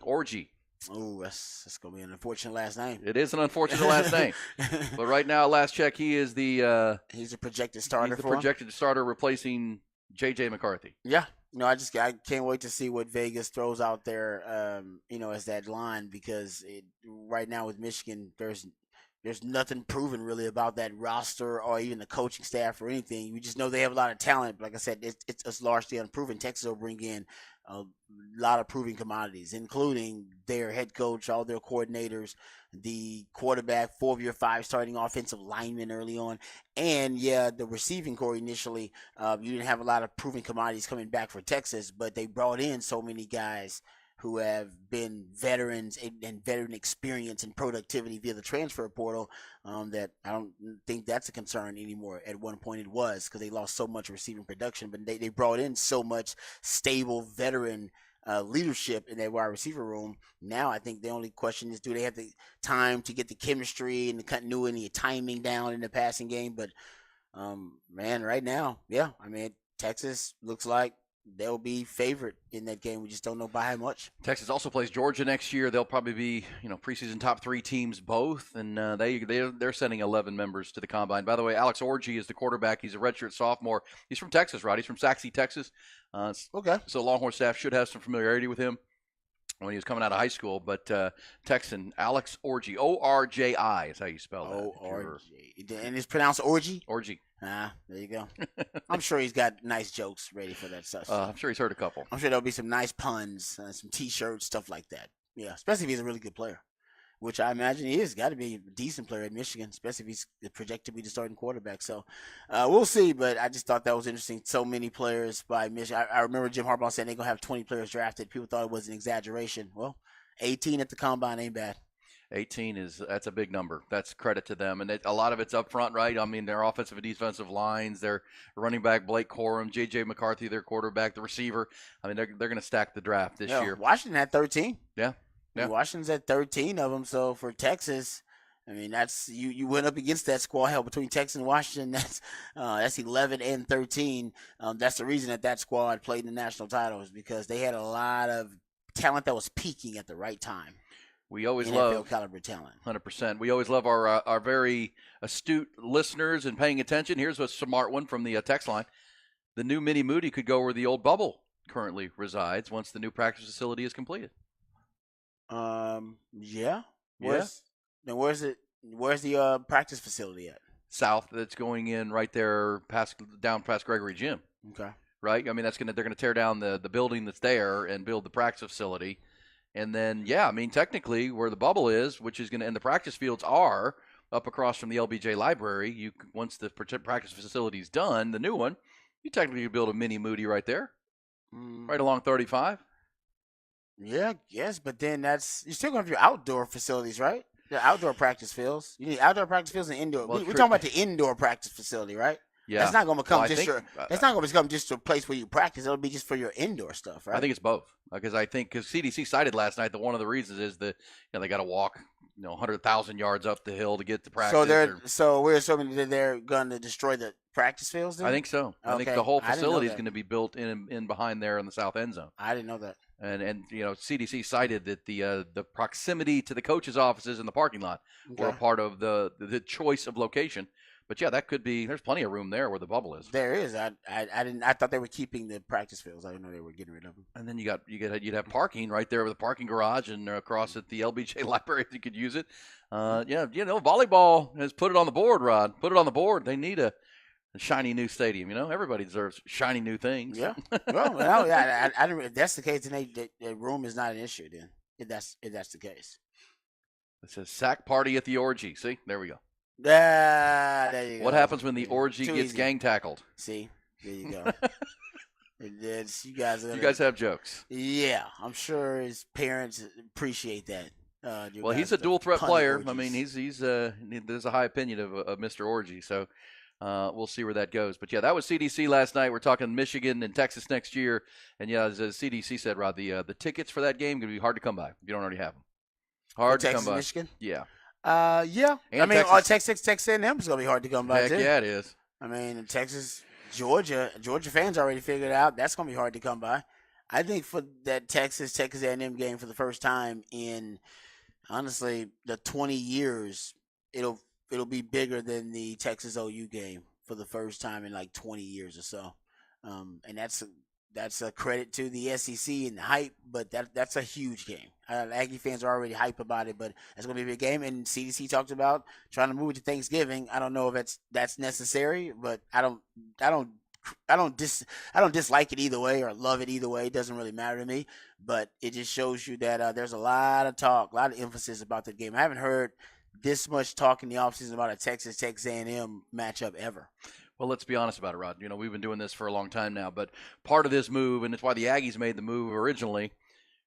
Oh, that's going to be an unfortunate last name. It is an unfortunate last name. But right now, last check, he is he's a projected starter. He's the projected starter replacing J.J. McCarthy. Yeah. I can't wait to see what Vegas throws out there, as that line, because right now with Michigan, there's nothing proven really about that roster or even the coaching staff or anything. We just know they have a lot of talent. But like I said, it's largely unproven. Texas will bring in a lot of proven commodities, including their head coach, all their coordinators, the quarterback, 4-year 5 starting offensive lineman early on, and the receiving core initially. You didn't have a lot of proven commodities coming back for Texas, but they brought in so many guys who have been veterans and veteran experience and productivity via the transfer portal, that I don't think that's a concern anymore. At one point it was, because they lost so much receiving production, but they brought in so much stable veteran leadership in that wide receiver room. Now I think the only question is, do they have the time to get the chemistry and the continuity and timing down in the passing game? But right now, Texas looks like they'll be favored in that game. We just don't know by how much. Texas also plays Georgia next year. They'll probably be, preseason top 3 teams both, and they're sending 11 members to the combine. By the way, Alex Orji is the quarterback. He's a redshirt sophomore. He's from Texas, right? He's from Sac City, Texas. Okay. So Longhorn staff should have some familiarity with him when he was coming out of high school. But Texan Alex Orji, O-R-J-I is how you spell that. O-R-J. And it's pronounced Orji? Orji. There you go. I'm sure he's got nice jokes ready for that stuff. I'm sure he's heard a couple. I'm sure there'll be some nice puns, some T-shirts, stuff like that. Yeah, especially if he's a really good player, which I imagine he is. Got to be a decent player at Michigan, especially if he's projected to be the starting quarterback. So we'll see, but I just thought that was interesting. So many players by Michigan. I remember Jim Harbaugh saying they're going to have 20 players drafted. People thought it was an exaggeration. Well, 18 at the combine ain't bad. 18 that's a big number. That's credit to them, and a lot of it's up front, right? I mean, their offensive and defensive lines, their running back Blake Corum, J.J. McCarthy, their quarterback, the receiver. I mean, they're going to stack the draft this year. Washington had 13. Yeah. Washington's at 13 of them. So for Texas, I mean, that's you went up against that squad. Hell, between Texas and Washington, that's 11 and 13. That's the reason that squad played in the national titles, because they had a lot of talent that was peaking at the right time. We always NFL love caliber talent. 100%. We always love our very astute listeners and paying attention. Here's a smart one from the text line. The new Mini Moody could go where the old Bubble currently resides once the new practice facility is completed. Yeah. Where's the practice facility at? South. That's going in right there down past Gregory Gym. Okay. Right. I mean, they're going to tear down the building that's there and build the practice facility. And then, technically where the Bubble is, which is and the practice fields are up across from the LBJ library, once the practice facility is done, the new one, you technically could build a Mini Moody right there. right along 35. Yeah, yes, but then you're still going to have your outdoor facilities, right? The outdoor practice fields. You need outdoor practice fields and indoor. Well, We're talking about the indoor practice facility, right? Yeah. That's not going to become Well, I just think, your. That's not going to become just a place where you practice. It'll be just for your indoor stuff, right? I think it's both because CDC cited last night that one of the reasons is that they got to walk 100,000 yards up the hill to get to practice. So we're assuming that they're going to destroy the practice fields. Then? I think so. I think the whole facility is going to be built in behind there in the south end zone. I didn't know that. And CDC cited that the proximity to the coaches' offices in the parking lot were a part of the choice of location. But yeah, that could be. There's plenty of room there where the bubble is. There is. I didn't. I thought they were keeping the practice fields. I didn't know they were getting rid of them. And then you'd have parking right there with the parking garage and across at the LBJ library if you could use it. Volleyball has put it on the board. Rod, put it on the board. They need a shiny new stadium. Everybody deserves shiny new things. Yeah. Well, I didn't. If that's the case, then the room is not an issue. Then if that's the case. It says sack party at the orgy. See, there we go. There you go. What happens when the orgy gets gang tackled? See, there you go. You guys have jokes. Yeah, I'm sure his parents appreciate that. Well, he's a dual threat player. I mean, there's a high opinion of Mr. Orgy, so we'll see where that goes. But yeah, that was CDC last night. We're talking Michigan and Texas next year, and yeah, as CDC said, Rod, the tickets for that game are going to be hard to come by if you don't already have them. Hard to come by. Michigan? Yeah. Yeah. And I mean, Texas Texas A&M is going to be hard to come by, Heck too. Yeah, it is. I mean, Texas, Georgia fans already figured out that's going to be hard to come by. I think for that Texas A&M game for the first time in, honestly, the 20 years, it'll be bigger than the Texas OU game for the first time in like 20 years or so. And that's a credit to the SEC and the hype, but that's a huge game. Aggie fans are already hype about it, but it's going to be a big game. And CDC talked about trying to move it to Thanksgiving. I don't know if that's necessary, but I don't dislike it either way or love it either way. It doesn't really matter to me, but it just shows you that there's a lot of talk, a lot of emphasis about the game. I haven't heard this much talk in the offseason about a Texas A&M matchup ever. Well, let's be honest about it, Rod. We've been doing this for a long time now, but part of this move, and it's why the Aggies made the move originally,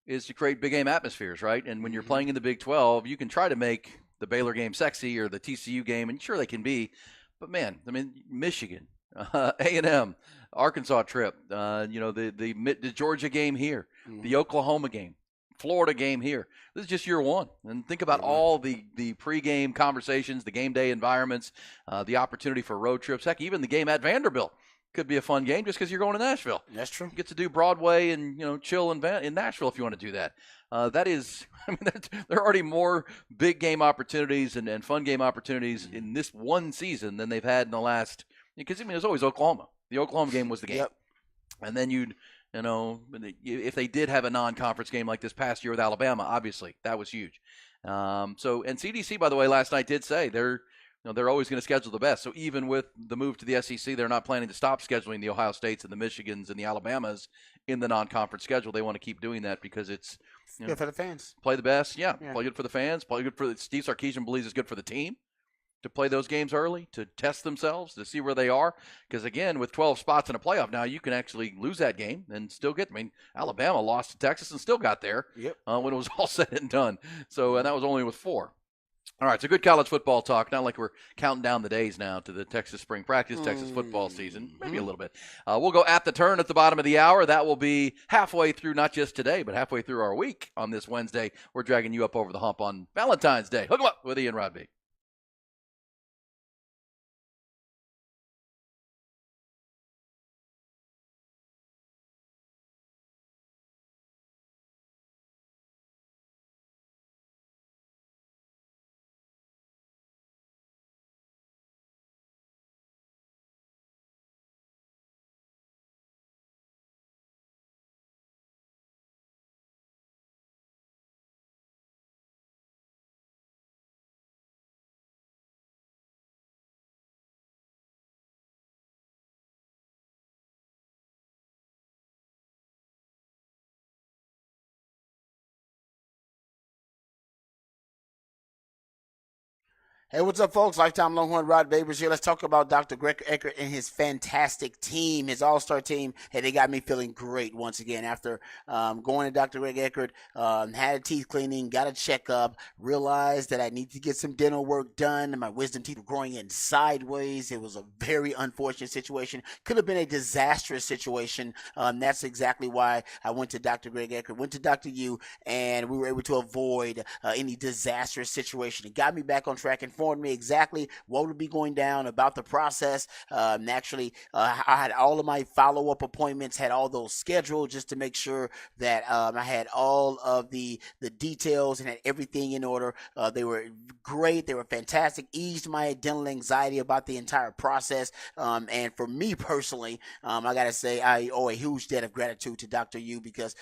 is to create big game atmospheres, right? And when you're playing in the Big 12, you can try to make the Baylor game sexy or the TCU game, and sure they can be, but man, I mean, Michigan, A&M, Arkansas trip, the Georgia game here, the Oklahoma game, Florida game here. This is just year one. And think about all the pregame conversations, the game day environments, the opportunity for road trips. Heck, even the game at Vanderbilt could be a fun game just because you're going to Nashville. That's true. You get to do Broadway and chill in Nashville if you want to do that. There are already more big game opportunities and fun game opportunities in this one season than they've had in the last. Because there's always Oklahoma. The Oklahoma game was the game, Yep. And then if they did have a non-conference game like this past year with Alabama, obviously that was huge. And CDC, by the way, last night did say they're always going to schedule the best. So even with the move to the SEC, they're not planning to stop scheduling the Ohio States and the Michigans and the Alabamas in the non-conference schedule. They want to keep doing that because it's good for the fans. Play the best, yeah. Play good for the fans. Play good for Steve Sarkisian believes it's good for the team to play those games early, to test themselves, to see where they are. Because, again, with 12 spots in a playoff now, you can actually lose that game and still get – Alabama lost to Texas and still got there when it was all said and done. So, and that was only with 4. All right, so good college football talk. Not like we're counting down the days now to the Texas spring practice, Texas football season. Maybe a little bit. We'll go at the turn at the bottom of the hour. That will be halfway through, not just today, but halfway through our week on this Wednesday. We're dragging you up over the hump on Valentine's Day. Hook 'em up with Ian Rodby. Hey, what's up, folks? Lifetime Longhorn Rod Babers here. Let's talk about Dr. Greg Eckert and his fantastic team, his all-star team. Hey, they got me feeling great once again after going to Dr. Greg Eckert, had a teeth cleaning, got a checkup, realized that I need to get some dental work done, and my wisdom teeth were growing in sideways. It was a very unfortunate situation. Could have been a disastrous situation. That's exactly why I went to Dr. Greg Eckert, went to Dr. U, and we were able to avoid any disastrous situation. It got me back on track and informed me exactly what would be going down about the process. Naturally, I had all of my follow-up appointments, had all those scheduled just to make sure that I had all of the details and had everything in order. They were great. They were fantastic. Eased my dental anxiety about the entire process. And for me personally, I got to say I owe a huge debt of gratitude to Dr. U because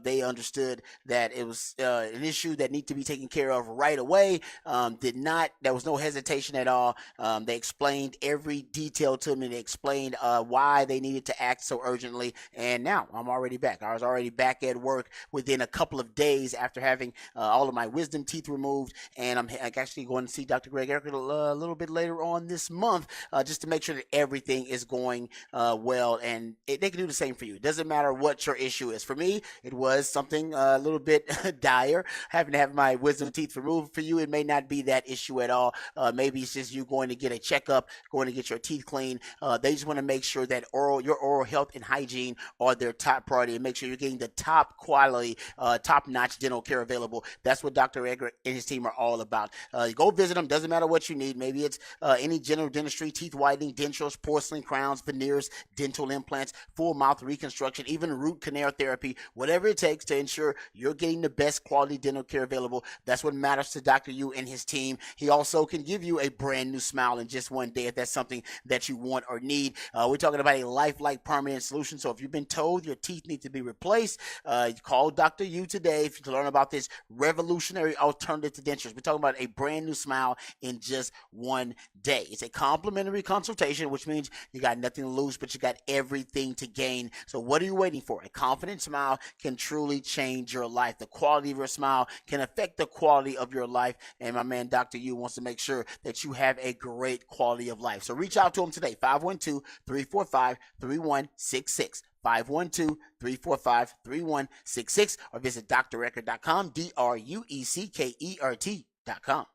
they understood that it was an issue that needed to be taken care of right away. There was no hesitation at all. They explained every detail to me. They explained why they needed to act so urgently. And now I'm already back. I was already back at work within a couple of days after having all of my wisdom teeth removed. And I'm actually going to see Dr. Greg Eckert a little bit later on this month just to make sure that everything is going well. And they can do the same for you. It doesn't matter what your issue is. For me, it was something a little bit dire, having to have my wisdom teeth removed. For you, it may not be that issue at all. Maybe it's just you going to get a checkup, going to get your teeth cleaned. They just want to make sure that your oral health and hygiene are their top priority and make sure you're getting the top quality, top-notch dental care available. That's what Dr. Eckert and his team are all about. Go visit them. Doesn't matter what you need. Maybe it's any general dentistry, teeth whitening, dentures, porcelain crowns, veneers, dental implants, full mouth reconstruction, even root canal therapy, whatever it takes to ensure you're getting the best quality dental care available. That's what matters to Dr. U and his team. He also can give you a brand new smile in just one day if that's something that you want or need. We're talking about a lifelike permanent solution. So if you've been told your teeth need to be replaced, call Dr. U today to learn about this revolutionary alternative to dentures. We're talking about a brand new smile in just one day. It's a complimentary consultation, which means you got nothing to lose, but you got everything to gain. So what are you waiting for? A confident smile can truly change your life. The quality of your smile can affect the quality of your life. And my man, Dr. U, wants to make sure that you have a great quality of life. So reach out to him today, 512-345-3166. 512-345-3166, or visit dreckert.com, DRUECKERT.com.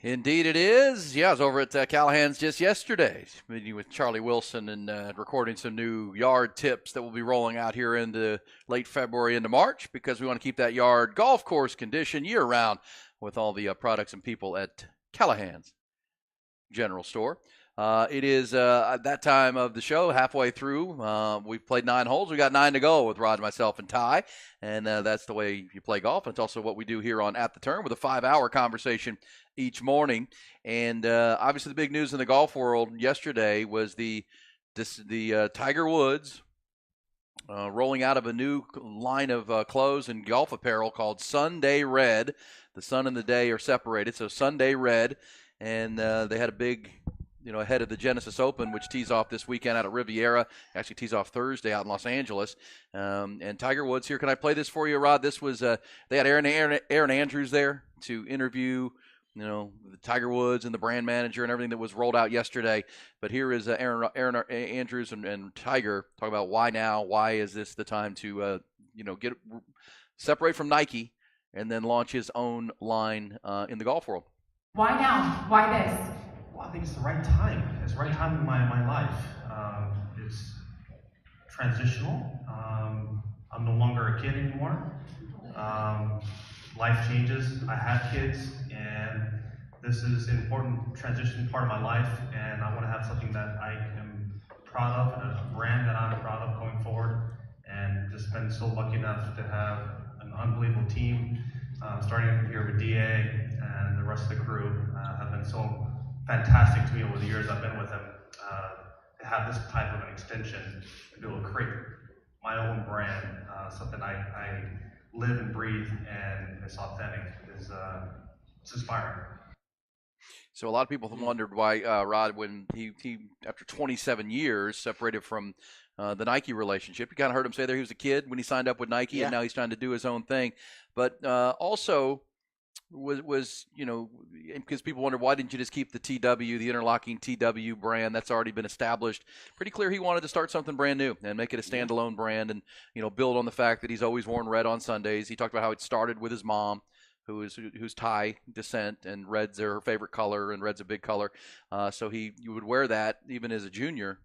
Indeed it is. Yeah, I was over at Callahan's just yesterday, meeting with Charlie Wilson and recording some new yard tips that will be rolling out here into late February into March, because we want to keep that yard golf course condition year-round with all the products and people at Callahan's General Store. It is at that time of the show, halfway through. We've played 9 holes. We got 9 to go with Rod, myself, and Ty. And that's the way you play golf. And it's also what we do here on At the Turn with a 5-hour conversation each morning. And obviously the big news in the golf world yesterday was the Tiger Woods rolling out of a new line of clothes and golf apparel called Sunday Red. The sun and the day are separated, so Sunday Red. And they had a big, ahead of the Genesis Open, which tees off this weekend out at Riviera. Actually tees off Thursday out in Los Angeles. And Tiger Woods here. Can I play this for you, Rod? This was they had Aaron Andrews there to interview, the Tiger Woods and the brand manager and everything that was rolled out yesterday. But here is Aaron Andrews and Tiger talking about why now. Why is this the time to separate from Nike and then launch his own line in the golf world? Why now? Why this? Well, I think it's the right time. It's the right time in my life. It's transitional. I'm no longer a kid anymore. Life changes. I have kids, and this is an important transition part of my life, and I want to have something that I am proud of and a brand that I'm proud of going forward, and just been so lucky enough to have an unbelievable team, starting here with DA and the rest of the crew have been so fantastic to me over the years I've been with them. To have this type of an extension and be able to create my own brand, something I live and breathe, and it's authentic, it's inspiring. So a lot of people have wondered why Rod, when he after 27 years separated from the Nike relationship, you kind of heard him say there he was a kid when he signed up with Nike, and now he's trying to do his own thing. But also was because people wonder, why didn't you just keep the TW, the interlocking TW brand that's already been established? Pretty clear he wanted to start something brand new and make it a standalone brand, and build on the fact that he's always worn red on Sundays. He talked about how it started with his mom, who's Thai descent, and red's her favorite color, and red's a big color. So you would wear that even as a junior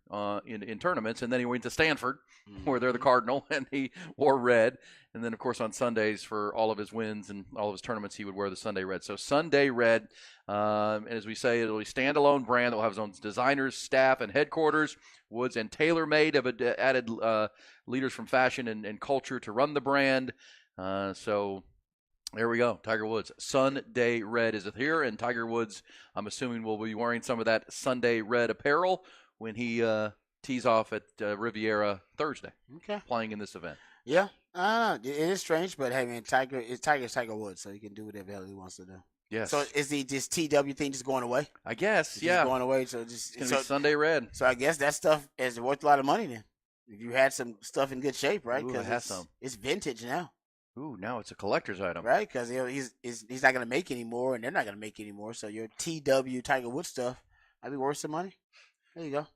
in tournaments, and then he went to Stanford, where they're the Cardinal, and he wore red. And then, of course, on Sundays for all of his wins and all of his tournaments, he would wear the Sunday Red. So Sunday Red, and as we say, it'll be a standalone brand that will have its own designers, staff, and headquarters. Woods and TaylorMade have added leaders from fashion and culture to run the brand. So there we go. Tiger Woods. Sunday Red is here, and Tiger Woods, I'm assuming, will be wearing some of that Sunday Red apparel when he tees off at Riviera Thursday, playing in this event. Yeah, it is strange, but hey, man, Tiger's Tiger Woods, so he can do whatever the hell he wants to do. Yes. So is this TW thing just going away? I guess, It's just going away, so it's gonna be Sunday Red. So I guess that stuff is worth a lot of money then. If you had some stuff in good shape, right? Ooh, I have some. It's vintage now. Ooh, now it's a collector's item, right? Because he's not gonna make any more, and they're not gonna make any more. So your TW Tiger Woods stuff might be worth some money. There you go.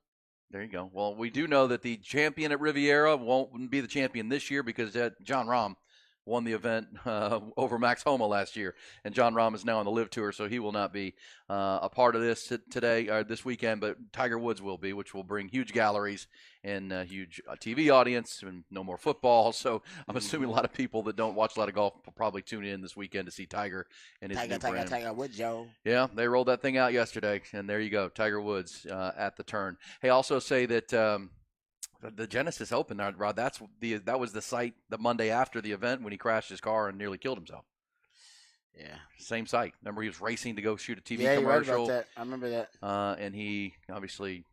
There you go. Well, we do know that the champion at Riviera won't be the champion this year because John Rahm won the event over Max Homa last year, and John Rahm is now on the Live Tour, so he will not be a part of this today or this weekend. But Tiger Woods will be, which will bring huge galleries and a huge TV audience, and no more football. So I'm assuming a lot of people that don't watch a lot of golf will probably tune in this weekend to see Tiger and his new brand. Tiger Woods, Joe. Yeah, they rolled that thing out yesterday, and there you go, Tiger Woods at the turn. Hey, also say that the Genesis Open, Rod, that was the site the Monday after the event when he crashed his car and nearly killed himself. Yeah, same site. Remember, he was racing to go shoot a TV commercial. Yeah, right about that. I remember that. And he obviously,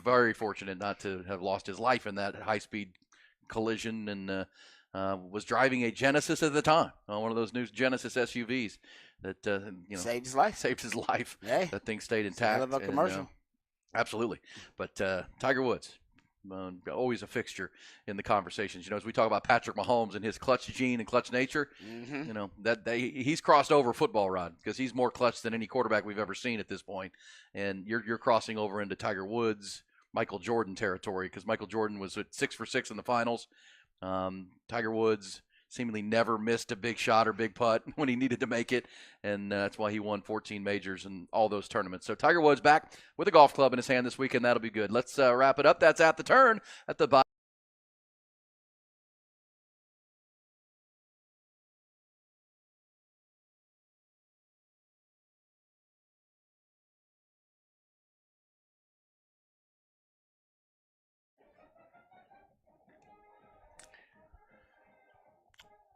very fortunate not to have lost his life in that high-speed collision, and was driving a Genesis at the time, one of those new Genesis SUVs that saved his life. Saved his life. Hey, that thing stayed intact. I love a commercial. Absolutely, but Tiger Woods. Always a fixture in the conversations. As we talk about Patrick Mahomes and his clutch gene and clutch nature, he's crossed over football, Rod, because he's more clutch than any quarterback we've ever seen at this point. And you're crossing over into Tiger Woods, Michael Jordan territory, because Michael Jordan was at 6 for 6 in the finals. Tiger Woods seemingly never missed a big shot or big putt when he needed to make it, and that's why he won 14 majors and all those tournaments. So Tiger Woods back with a golf club in his hand this weekend. That'll be good. Let's wrap it up. That's At the Turn at the bottom.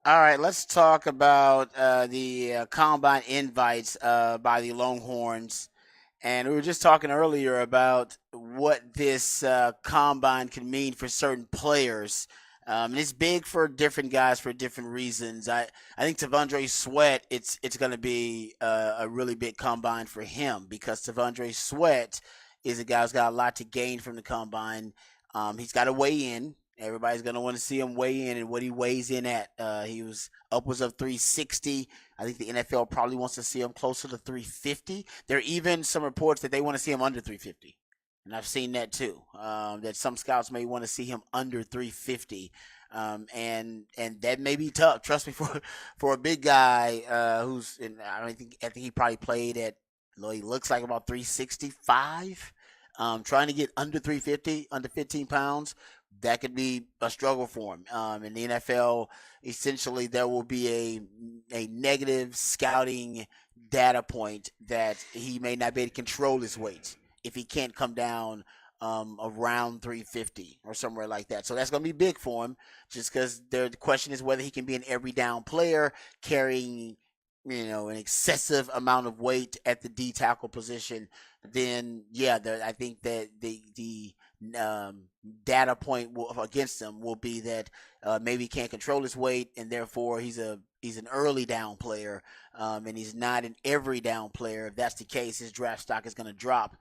All right, let's talk about the combine invites by the Longhorns. And we were just talking earlier about what this combine can mean for certain players. And it's big for different guys for different reasons. I think T'Vondre Sweat, it's going to be a really big combine for him because T'Vondre Sweat is a guy who's got a lot to gain from the combine. He's got to weigh in. Everybody's going to want to see him weigh in and what he weighs in at. He was upwards of 360. I think the NFL probably wants to see him closer to 350. There are even some reports that they want to see him under 350. And I've seen that too, that some scouts may want to see him under 350. And that may be tough. Trust me, for a big guy I think he probably played at, he looks like about 365. Trying to get under 350, under 15 pounds, that could be a struggle for him. In the NFL, essentially, there will be a negative scouting data point that he may not be able to control his weight if he can't come down around 350 or somewhere like that. So that's going to be big for him just because the question is whether he can be an every down player carrying an excessive amount of weight at the D tackle position. Then, I think that the data point against him will be that maybe he can't control his weight, and therefore he's an early down player, and he's not an every down player. If that's the case, his draft stock is going to drop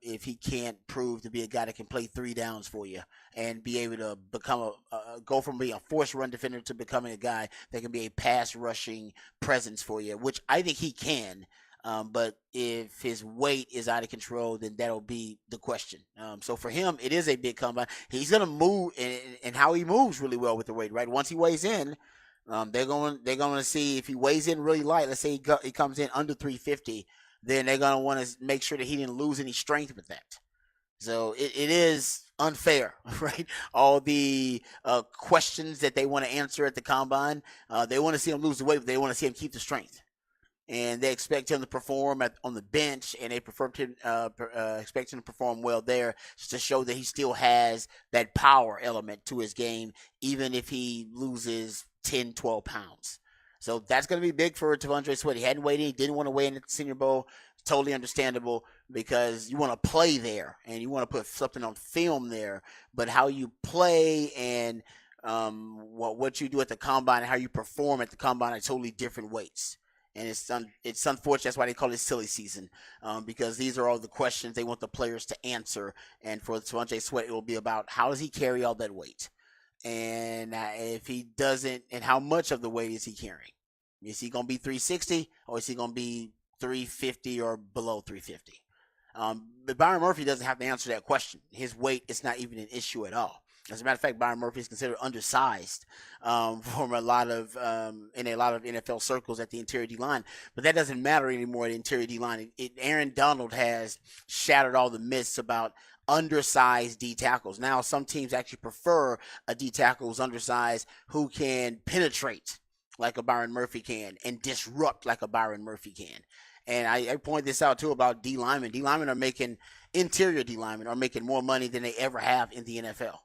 if he can't prove to be a guy that can play 3 downs for you and be able to become go from being a force run defender to becoming a guy that can be a pass rushing presence for you, which I think he can. But if his weight is out of control, then that'll be the question. So for him, it is a big combine. He's going to move, and how he moves really well with the weight, right? Once he weighs in, they're going to see if he weighs in really light. Let's say he comes in under 350, then they're going to want to make sure that he didn't lose any strength with that. So it is unfair, right? All the questions that they want to answer at the combine, they want to see him lose the weight, but they want to see him keep the strength. And they expect him to perform on the bench, and they expect him to perform well there just to show that he still has that power element to his game, even if he loses 10, 12 pounds. So that's going to be big for T'Vondre Sweat. He hadn't weighed in. He didn't want to weigh in at the Senior Bowl. Totally understandable because you want to play there, and you want to put something on film there. But how you play and what you do at the combine and how you perform at the combine are totally different weights. And it's unfortunate. That's why they call it silly season, because these are all the questions they want the players to answer. And for T'Vondre Sweat, it will be about how does he carry all that weight, and if he doesn't, and how much of the weight is he carrying? Is he going to be 360 or is he going to be 350 or below 350? But Byron Murphy doesn't have to answer that question. His weight is not even an issue at all. As a matter of fact, Byron Murphy is considered undersized from a lot of NFL circles at the interior D-line. But that doesn't matter anymore at the interior D-line. Aaron Donald has shattered all the myths about undersized D tackles. Now, some teams actually prefer a D tackle who's undersized who can penetrate like a Byron Murphy can and disrupt like a Byron Murphy can. And I point this out, too, about D linemen. D linemen are making, interior D linemen are making more money than they ever have in the NFL.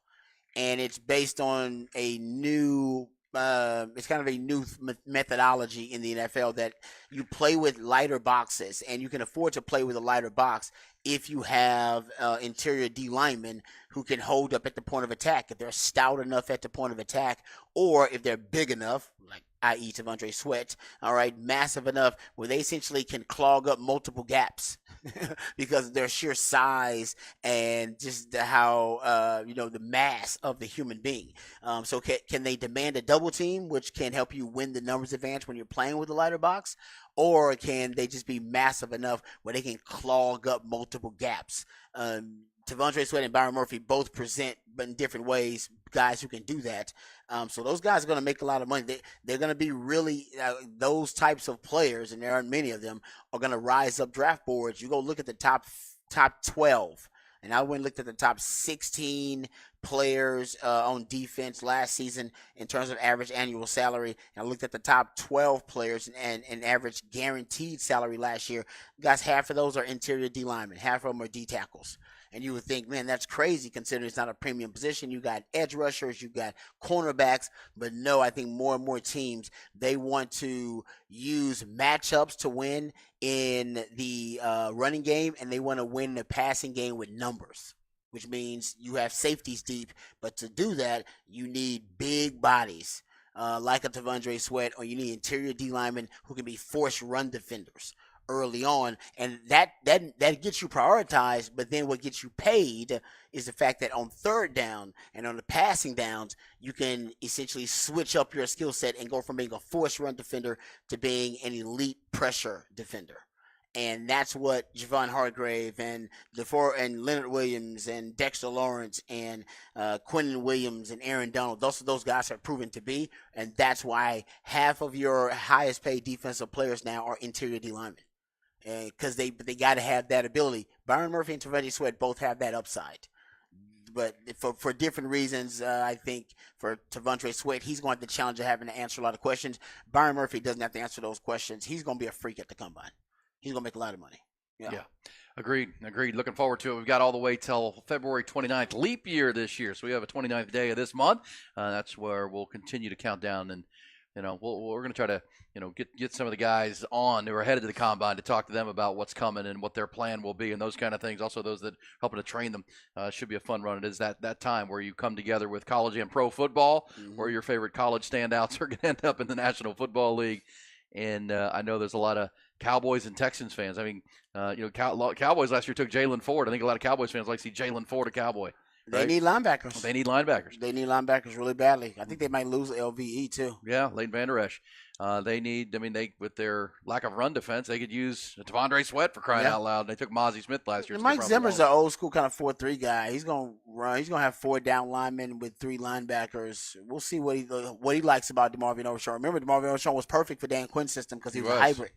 And it's based on a new, it's kind of a new methodology in the NFL that you play with lighter boxes, and you can afford to play with a lighter box if you have interior D linemen who can hold up at the point of attack, if they're stout enough at the point of attack, or if they're big enough, like i.e. T'Vondre Sweat, all right, massive enough where they essentially can clog up multiple gaps because of their sheer size and just how, the mass of the human being. So can they demand a double team, which can help you win the numbers advantage when you're playing with a lighter box? Or can they just be massive enough where they can clog up multiple gaps? T'Vondre Sweat and Byron Murphy both present, but in different ways, guys who can do that. So those guys are going to make a lot of money. They're going to be really those types of players, and there aren't many of them, are going to rise up draft boards. You go look at the top 12, and I went and looked at the top 16 players on defense last season in terms of average annual salary. And I looked at the top 12 players and average guaranteed salary last year. Guys, half of those are interior D linemen. Half of them are D tackles. And you would think, man, that's crazy considering it's not a premium position. You got edge rushers, you got cornerbacks, but no, I think more and more teams, they want to use matchups to win in the running game, and they want to win the passing game with numbers, which means you have safeties deep. But to do that, you need big bodies like a T'Vondre Sweat, or you need interior D linemen who can be forced run defenders early on, and that gets you prioritized. But then what gets you paid is the fact that on third down and on the passing downs, you can essentially switch up your skill set and go from being a forced run defender to being an elite pressure defender. And that's what Javon Hargrave and Leonard Williams and Dexter Lawrence and Quinnen Williams and Aaron Donald, those guys have proven to be. And that's why half of your highest paid defensive players now are interior D linemen. Because they got to have that ability. Byron Murphy and T'Vondre Sweat both have that upside. But for different reasons, I think for T'Vondre Sweat, he's going to have the challenge of having to answer a lot of questions. Byron Murphy doesn't have to answer those questions. He's going to be a freak at the combine. He's going to make a lot of money. Yeah. Agreed. Looking forward to it. We've got all the way till February 29th, leap year this year. So we have a 29th day of this month. That's where we'll continue to count down, and we're going to try to get some of the guys on who are headed to the combine to talk to them about what's coming and what their plan will be and those kind of things. Also, those that are helping to train them. Should be a fun run. It is that time where you come together with college and pro football, where your favorite college standouts are going to end up in the National Football League. And I know there's a lot of Cowboys and Texans fans. I mean, Cowboys last year took Jalen Ford. I think a lot of Cowboys fans like to see Jalen Ford a Cowboy. They need linebackers. They need linebackers. They need linebackers really badly. I think they might lose LVE too. Yeah, Leighton Vander Esch. They with their lack of run defense, they could use T'Vondre Sweat for crying out loud. They took Mozzie Smith last year. And Mike Zimmer's an old school kind of 4-3 guy. He's gonna run. He's gonna have 4 down linemen with 3 linebackers. We'll see what he likes about DeMarvion Overshawn. Remember, DeMarvion Overshawn was perfect for Dan Quinn's system because he was a hybrid.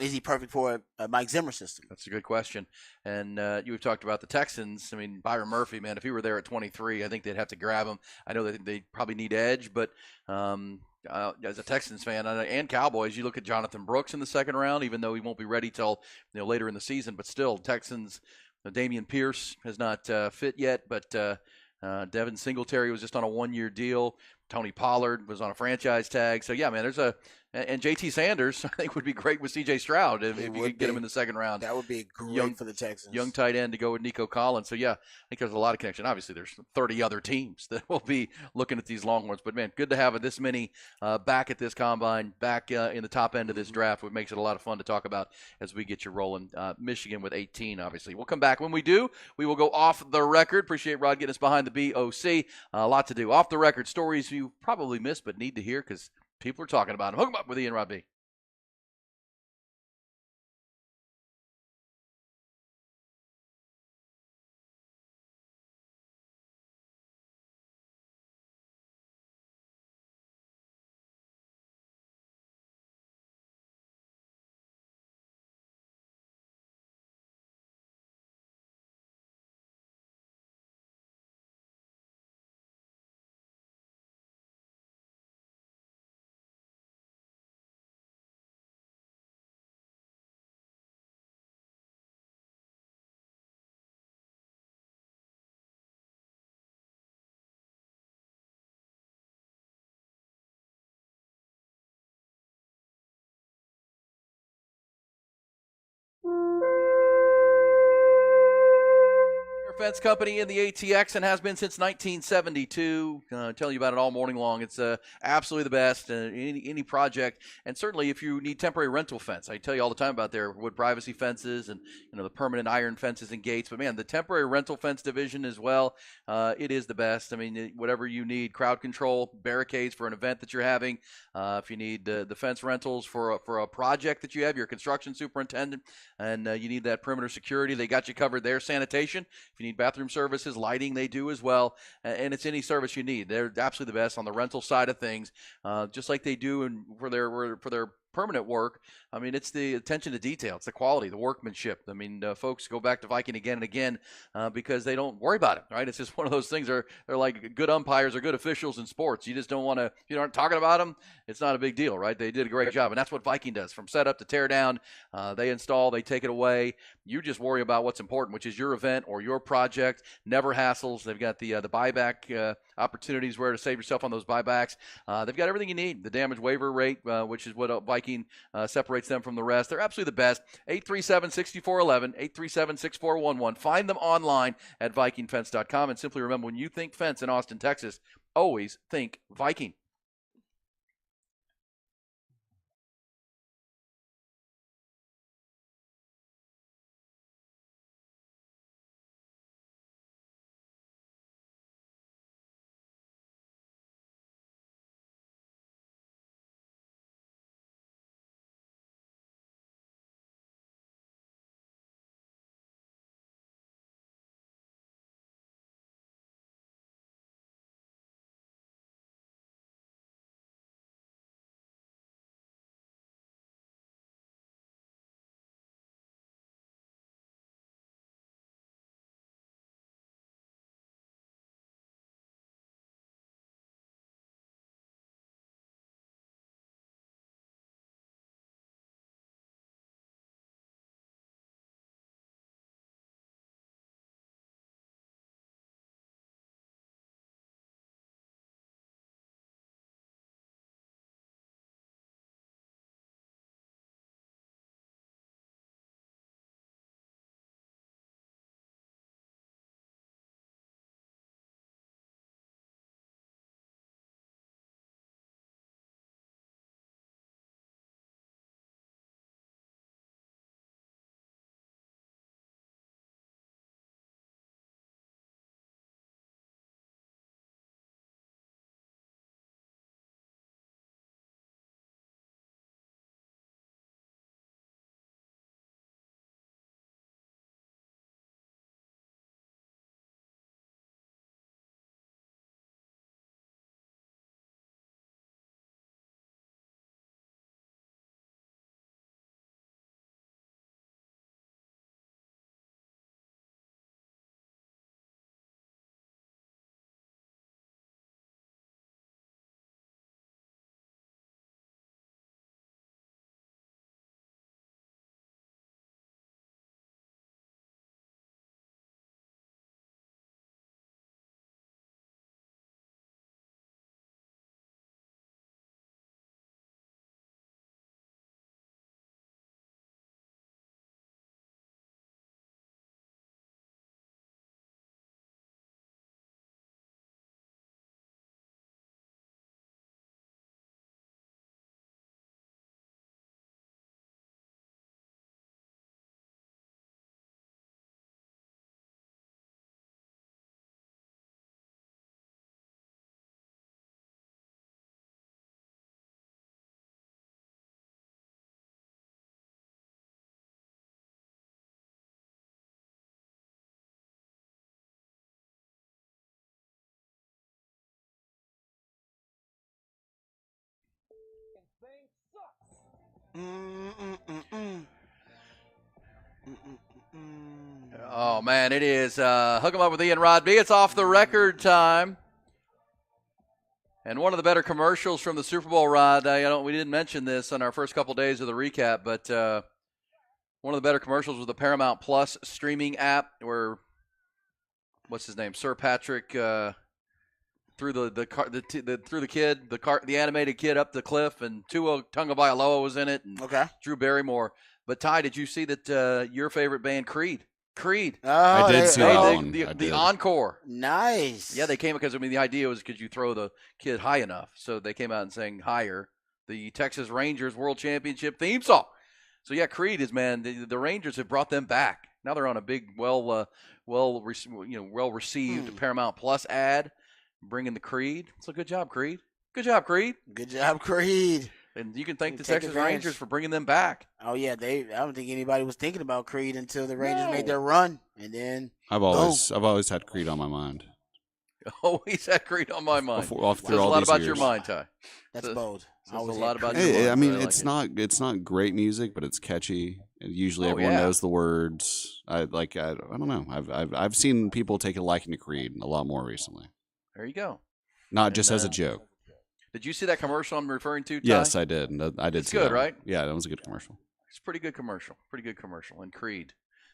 Is he perfect for a Mike Zimmer system? That's a good question. And you've talked about the Texans. I mean, Byron Murphy, man, if he were there at 23, I think they'd have to grab him. I know that they probably need edge, but as a Texans fan and Cowboys, you look at Jonathan Brooks in the second round, even though he won't be ready till later in the season. But still, Texans, Damian Pierce has not fit yet, but Devin Singletary was just on a 1-year deal. Tony Pollard was on a franchise tag. So, yeah, man, and J.T. Sanders, I think, would be great with C.J. Stroud if you could get him in the second round. That would be great for the Texans. Young tight end to go with Nico Collins. So, yeah, I think there's a lot of connection. Obviously, there's 30 other teams that will be looking at these Longhorns. But, man, good to have this many back at this combine, back in the top end of this draft, which makes it a lot of fun to talk about as we get you rolling. Michigan with 18, obviously. We'll come back. When we do, we will go off the record. Appreciate Rod getting us behind the BOC. A lot to do. Off the record, stories you probably missed but need to hear because people are talking about them. Hook 'em up with Ian Rod B. Fence company in the ATX and has been since 1972. Tell you about it all morning long. It's absolutely the best. Any project, and certainly if you need temporary rental fence, I tell you all the time about their wood privacy fences and the permanent iron fences and gates. But man, the temporary rental fence division as well, it is the best. I mean, whatever you need, crowd control, barricades for an event that you're having. If you need the fence rentals for a project that you have, you're a construction superintendent, and you need that perimeter security, they got you covered there. Sanitation, if you need bathroom services, lighting, they do as well, and it's any service you need. They're absolutely the best on the rental side of things, just like they do for their permanent work, I mean, it's the attention to detail. It's the quality, the workmanship. I mean, folks go back to Viking again and again because they don't worry about it, right? It's just one of those things. They're like good umpires or good officials in sports. You just don't want to, if you aren't talking about them, it's not a big deal, right? They did a great job. And that's what Viking does. From setup to tear down, they install, they take it away. You just worry about what's important, which is your event or your project. Never hassles. They've got the buyback opportunities where to save yourself on those buybacks. They've got everything you need. The damage waiver rate, which is what Viking separates them from the rest. They're absolutely the best. 837-6411, 837-6411. Find them online at VikingFence.com. And simply remember, when you think fence in Austin, Texas, always think Viking. Oh, man, it is Hook 'em Up with Ian Rod B. It's off the record time. And one of the better commercials from the Super Bowl, Rod, we didn't mention this on our first couple days of the recap, but one of the better commercials was the Paramount Plus streaming app where, what's his name, Sir Patrick threw the animated kid up the cliff, and Tua Tagovailoa was in it, and Drew Barrymore. But, Ty, did you see that your favorite band, Creed? I did see that one. The encore. Nice. Yeah, they came because, the idea was because you throw the kid high enough. So they came out and sang Higher, the Texas Rangers World Championship theme song. So, yeah, Creed is, man, the Rangers have brought them back. Now they're on a big, well-received Paramount Plus ad, bringing the Creed. So good job, Creed. Good job, Creed. Good job, Creed. And you can thank the Texas Rangers for bringing them back. Oh, yeah. I don't think anybody was thinking about Creed until the Rangers made their run. And then I've always had Creed on my mind. Always had Creed on my mind. Through Says a all lot these about years. your mind, Ty. That's Says- bold. Says a always lot had about Creed. your Hey, mind. I mean, like it's it. not great music, but it's catchy. And usually, Oh, everyone yeah. knows the words. I don't know. I've seen people take a liking to Creed a lot more recently. There you go. Not And, just as a joke. Did you see that commercial I'm referring to, Ty? Yes, I did. I did. It's see good, that one. right? Yeah, that was a good commercial. It's a pretty good commercial. Pretty good commercial. And Creed,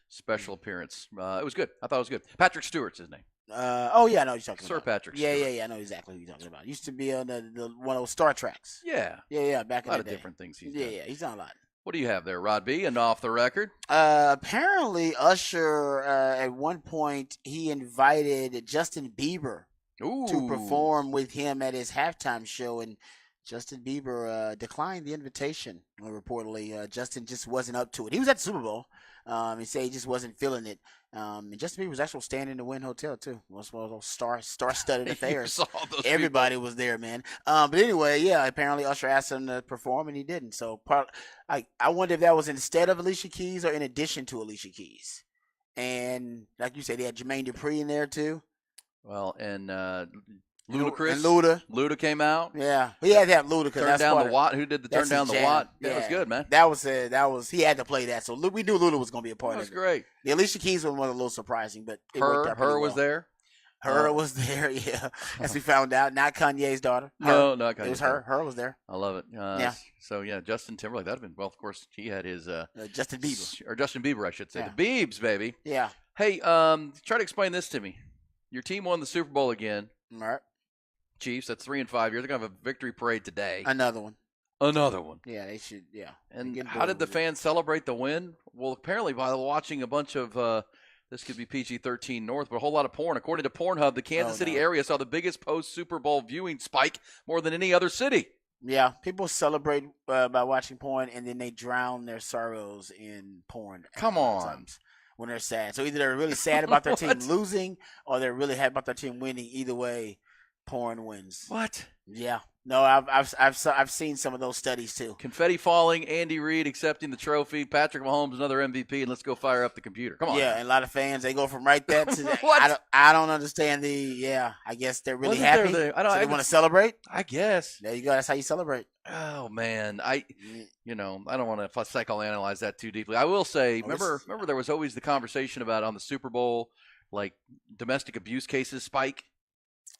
special appearance. It was good. I thought it was good. Patrick Stewart's his name. Oh yeah, I know what you're talking Sir about. Patrick Yeah, Stewart. yeah, I know exactly who you're talking about. Used to be on the one of those Star Treks. Yeah. Yeah, back A in lot the of day. different things he's Yeah, done. yeah, he's done a lot. What do you have there, Rod B? And off the record? Apparently, Usher at one point he invited Justin Bieber to perform with him at his halftime show, and Justin Bieber declined the invitation. Reportedly, Justin just wasn't up to it. He was at the Super Bowl. He said he just wasn't feeling it. And Justin Bieber was actually staying in the Wynn Hotel too. It was one of those star-studded You affairs. saw those Everybody was there, man. But anyway, yeah. Apparently, Usher asked him to perform, and he didn't. So, I wonder if that was instead of Alicia Keys or in addition to Alicia Keys. And like you said, they had Jermaine Dupri in there too. Well, and Ludacris. And Luda. Luda came out. Yeah, he had to have Luda. Turned down the Watt. Who did the turn down the Watt? Yeah. That was good, man. That was he had to play that. So we knew Luda was going to be a part That was of it. great. The Alicia Keys one was a little surprising, but it worked out pretty Her was well. there. Her was there, yeah. As we found out, not Kanye's daughter. No, Her. not Kanye's It was her. daughter. Her was there. I love it. Yeah. So yeah, Justin Timberlake. That'd have been well. Of course, he had his Justin Bieber or Justin Bieber, I should say. Yeah. The Biebs, baby. Yeah. Hey, try to explain this to me. Your team won the Super Bowl again. All right. Chiefs. That's 3 in 5 years. They're gonna have a victory parade today. Another one. Another one. Yeah, they should. Yeah. And Get how bored did the with it. fans celebrate the win? Well, apparently by watching a bunch of this could be PG-13 North, but a whole lot of porn. According to Pornhub, the Kansas City area saw the biggest post-Super Bowl viewing spike more than any other city. Yeah, people celebrate by watching porn, and then they drown their sorrows in porn. Come on. Sometimes when they're sad. So either they're really sad about their team losing, or they're really happy about their team winning. Either way, porn wins. What? Yeah. No, I've seen some of those studies too. Confetti falling, Andy Reid accepting the trophy, Patrick Mahomes another MVP, and let's go fire up the computer. Come on. Yeah, and a lot of fans they go from right there to What? I don't understand the yeah. I guess they're really Wasn't there happy. the- I don't- so I they can want to s- celebrate. I guess. There you go. That's how you celebrate. Oh man, I don't want to psychoanalyze that too deeply. I will say, remember there was always the conversation about on the Super Bowl, like domestic abuse cases spike.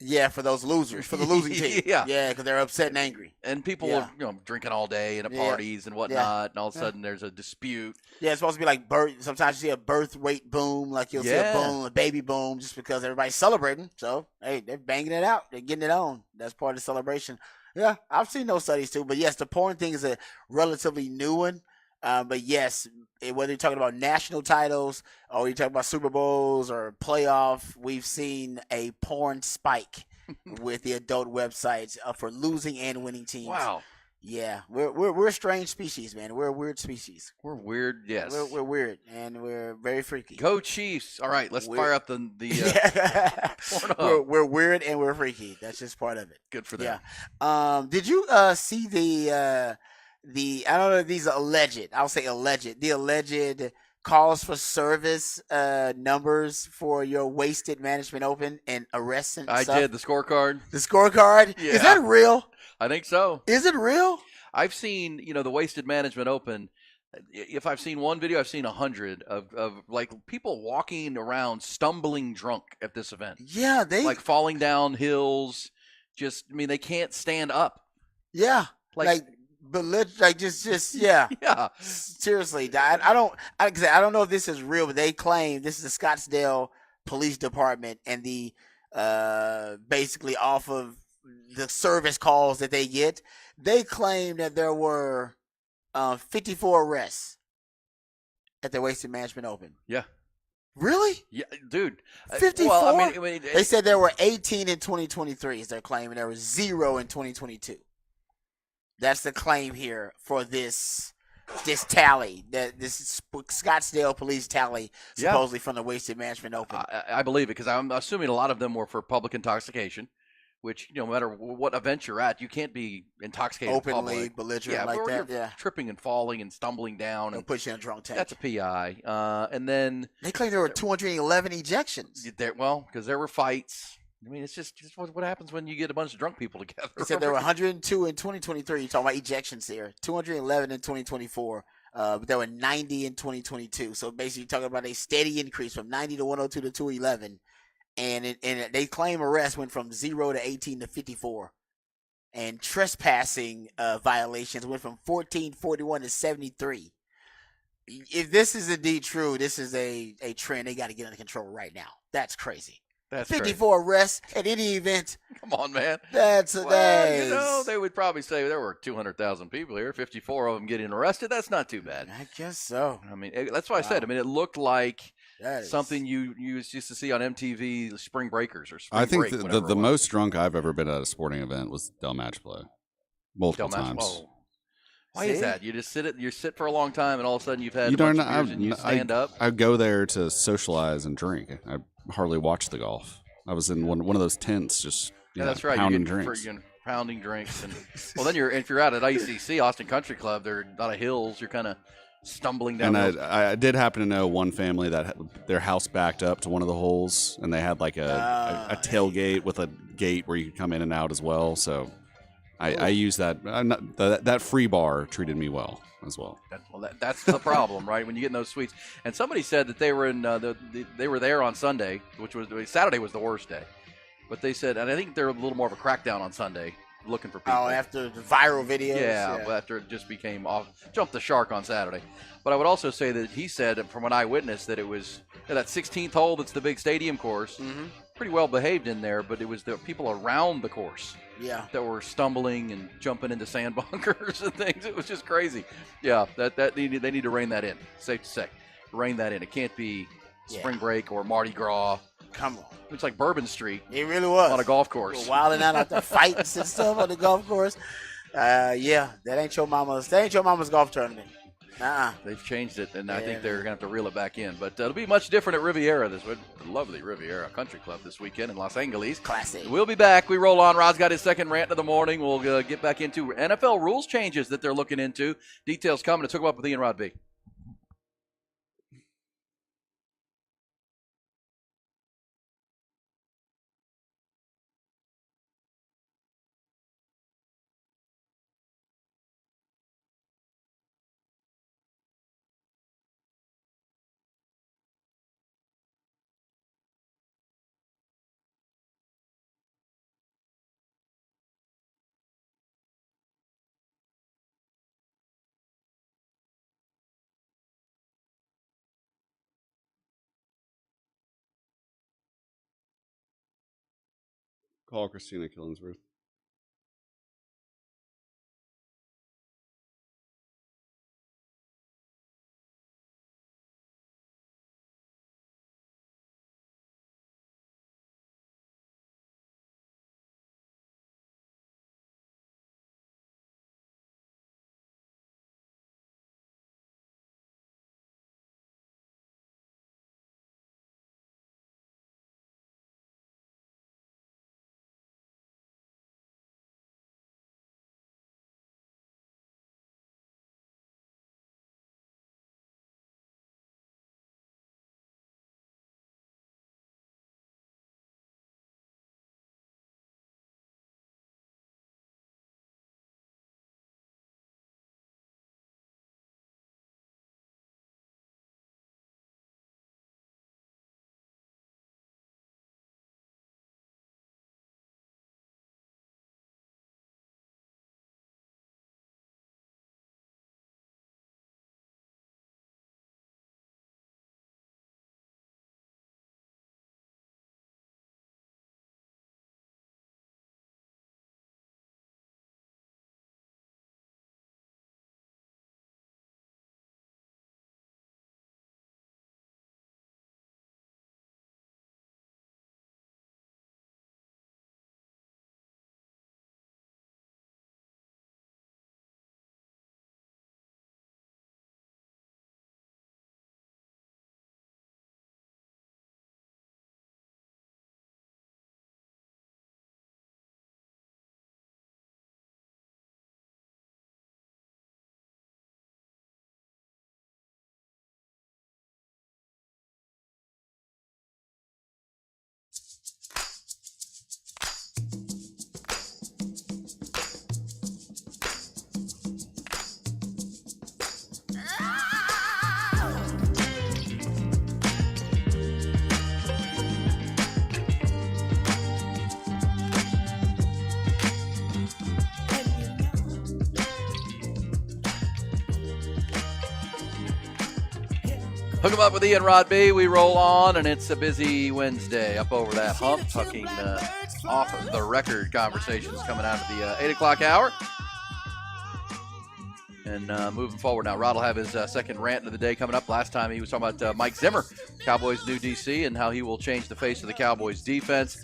Yeah, for those losers, for the losing team. Yeah. because they're upset and angry. And people Yeah. were drinking all day and at Yeah. parties and Yeah. whatnot, and all of a Yeah. sudden there's a dispute. Yeah, it's supposed to be like birth. Sometimes you see a birth rate boom, like you'll see Yeah. a boom, a baby boom, just because everybody's celebrating. So hey, they're banging it out. They're getting it on. That's part of the celebration. Yeah, I've seen those studies too. But yes, the porn thing is a relatively new one. But yes, whether you're talking about national titles or you're talking about Super Bowls or playoff, we've seen a porn spike with the adult websites for losing and winning teams. Wow. Yeah, we're a strange species, man. We're a weird species. We're weird, yes. We're weird and we're very freaky. Go Chiefs! All right, let's Weird. fire up the Pornhub. we're weird and we're freaky. That's just part of it. Good for them. Yeah. Did you see the I don't know if these are alleged. I'll say alleged. The alleged calls for service numbers for your Wasted Management Open and arrests and I stuff. did the scorecard. The scorecard? Yeah. Is that real? I think so. Is it real? I've seen, the Wasted Management Open. If I've seen one video, I've seen 100 of like people walking around stumbling drunk at this event. Yeah, they like falling down hills. They can't stand up. Yeah, Like just yeah. Yeah. Seriously, I don't know if this is real, but they claim this is the Scottsdale Police Department, and the basically off of the service calls that they get, they claim that there were 54 arrests at the Wasted Management Open. Yeah. Really? Yeah, dude. 54? Well, I mean, they said there were 18 in 2023 is their claim, and there was 0 in 2022. That's the claim here for this tally, this Scottsdale police tally, supposedly from the Wasted Management Open. I believe it because I'm assuming a lot of them were for public intoxication, which no matter what event you're at, you can't be intoxicated Openly in public. belligerent like or that, you're yeah. tripping and falling and stumbling down. They'll And put you in a drunk tank. that's a PI. And then they claim there were 211 ejections. Because there were fights. I mean, it's just what happens when you get a bunch of drunk people together. They said there were 102 in 2023. You're talking about ejections here. 211 in 2024. But there were 90 in 2022. So basically, you're talking about a steady increase from 90 to 102 to 211. And they claim arrests went from 0 to 18 to 54. And trespassing violations went from 1441 to 73. If this is indeed true, this is a trend they got to get under control right now. That's crazy. That's 54 arrests at any event. Come on, man. That's well, that you know, they would probably say there were 200,000 people here. 54 of them getting arrested. That's not too bad. I guess so. I mean, that's why I said. I mean, it looked like That is- something you used to see on MTV, Spring Breakers or Spring I think Break, the whatever it was. most drunk I've ever been at a sporting event was Del Match Play. Multiple Del Match- times. whoa. Why is that? You just sit for a long time, and all of a sudden you've had You a bunch don't of beers and you stand up. I go there to socialize and drink. I hardly watch the golf. I was in one of those tents, just Yeah, that's right. pounding You're drinks. pounding drinks, and well, then if you're out at ICC, Austin Country Club, there are a lot of hills. You're kind of stumbling down. And those. I did happen to know one family that their house backed up to one of the holes, and they had like a tailgate with a gate where you could come in and out as well. So I used that. That free bar treated me well as well. That's the problem, right? When you get in those suites. And somebody said that they were in they were there on Sunday, which was Saturday was the worst day. But they said, and I think they're a little more of a crackdown on Sunday, looking for people. Oh, after the viral videos. Yeah, but after it just became jumped the shark on Saturday. But I would also say that he said, from an eyewitness, that it was that 16th hole that's the big stadium course, pretty well behaved in there, but it was the people around the course that were stumbling and jumping into sand bunkers and things. It was just crazy. Yeah, they need to rein that in. Safe to say. Rein that in. It can't be spring break or Mardi Gras. Come on. It's like Bourbon Street. It really was. On a golf course. Wilding out there fighting and stuff on the golf course. Yeah, that ain't your mama's golf tournament. They've changed it, and I think they're going to have to reel it back in. But it'll be much different at Riviera, the lovely Riviera Country Club this weekend in Los Angeles. Classic. We'll be back. We roll on. Rod's got his second rant of the morning. We'll get back into NFL rules changes that they're looking into. Details coming to talk about with Ian Rod B. Call Christina Killingsworth. Hook 'em up with Ian Rod B. We roll on, and it's a busy Wednesday up over that hump, tucking off of the record conversations coming out of the 8 o'clock hour. And moving forward now, Rod will have his second rant of the day coming up. Last time he was talking about Mike Zimmer, Cowboys' new DC, and how he will change the face of the Cowboys' defense.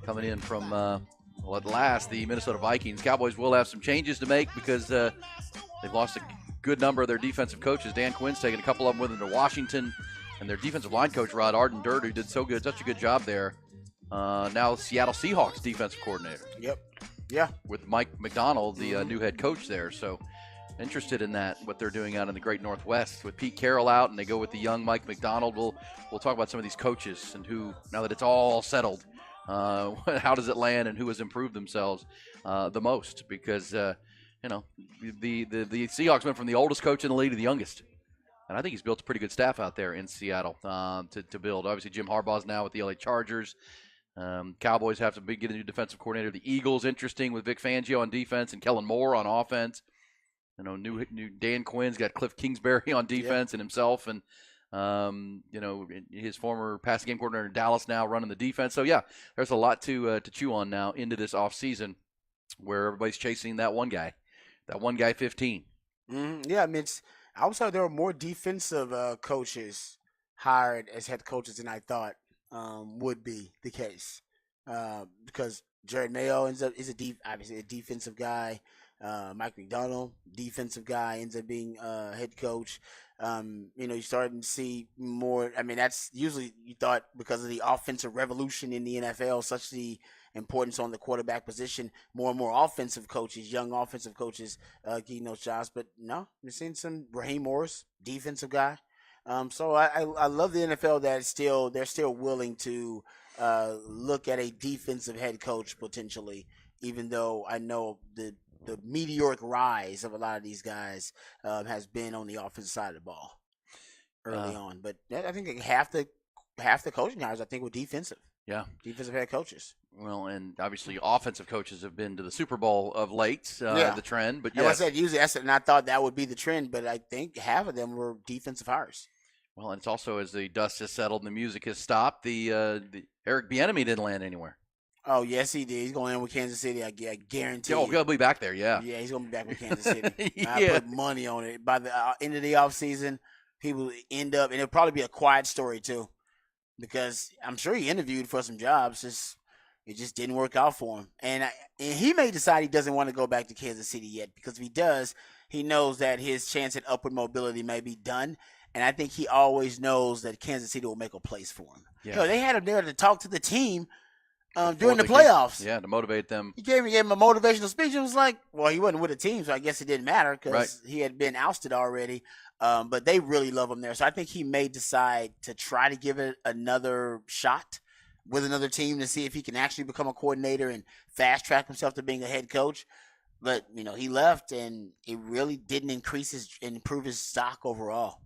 Coming in from, at last, the Minnesota Vikings. Cowboys will have some changes to make because they've lost a good number of their defensive coaches. Dan Quinn's taking a couple of them with him to Washington. And their defensive line coach, Rod Arden-Dirt, who did such a good job there, now Seattle Seahawks defensive coordinator. Yep. Yeah. With Mike McDonald, the new head coach there. So interested in that, what they're doing out in the Great Northwest with Pete Carroll out, and they go with the young Mike McDonald. We'll talk about some of these coaches and who, now that it's all settled, how does it land and who has improved themselves the most? Because the Seahawks went from the oldest coach in the league to the youngest, and I think he's built a pretty good staff out there in Seattle to build. Obviously, Jim Harbaugh's now with the LA Chargers. Cowboys have to get a new defensive coordinator. The Eagles, interesting, with Vic Fangio on defense and Kellen Moore on offense. New Dan Quinn's got Cliff Kingsbury on defense and himself, and his former passing game coordinator in Dallas now running the defense. So yeah, there's a lot to chew on now into this offseason, where everybody's chasing that one guy 15. Yeah, I mean, I would say there were more defensive coaches hired as head coaches than I thought would be the case, because Jared Mayo is obviously a defensive guy. Mike McDonald, defensive guy, ends up being head coach. You're starting to see more. I mean, that's usually, you thought, because of the offensive revolution in the NFL, such the importance on the quarterback position, more and more offensive coaches, young offensive coaches, getting those jobs. But no, we're seeing some Raheem Morris, defensive guy. So I love the NFL that they're still willing to look at a defensive head coach potentially, even though I know the meteoric rise of a lot of these guys has been on the offensive side of the ball early on. But I think half the coaching hires, I think, were defensive. Yeah. Defensive head coaches. Well, and obviously offensive coaches have been to the Super Bowl of late, the trend. But yes. And I said, usually and I thought that would be the trend, but I think half of them were defensive hires. Well, and it's also, as the dust has settled and the music has stopped, the Eric Bieniemy didn't land anywhere. Oh, yes, he did. He's going in with Kansas City, I guarantee. Oh, he'll be back there, yeah. Yeah, he's going to be back with Kansas City. I put money on it. By the end of the offseason, people end up, and it'll probably be a quiet story, too, because I'm sure he interviewed for some jobs. It just didn't work out for him. And he may decide he doesn't want to go back to Kansas City yet, because if he does, he knows that his chance at upward mobility may be done. And I think he always knows that Kansas City will make a place for him. Yeah. They had him there to talk to the team during the playoffs. To motivate them. He gave him a motivational speech. It was like, well, he wasn't with a team, so I guess it didn't matter because he had been ousted already. But they really love him there. So I think he may decide to try to give it another shot with another team to see if he can actually become a coordinator and fast track himself to being a head coach. But, he left, and it really didn't improve his stock overall.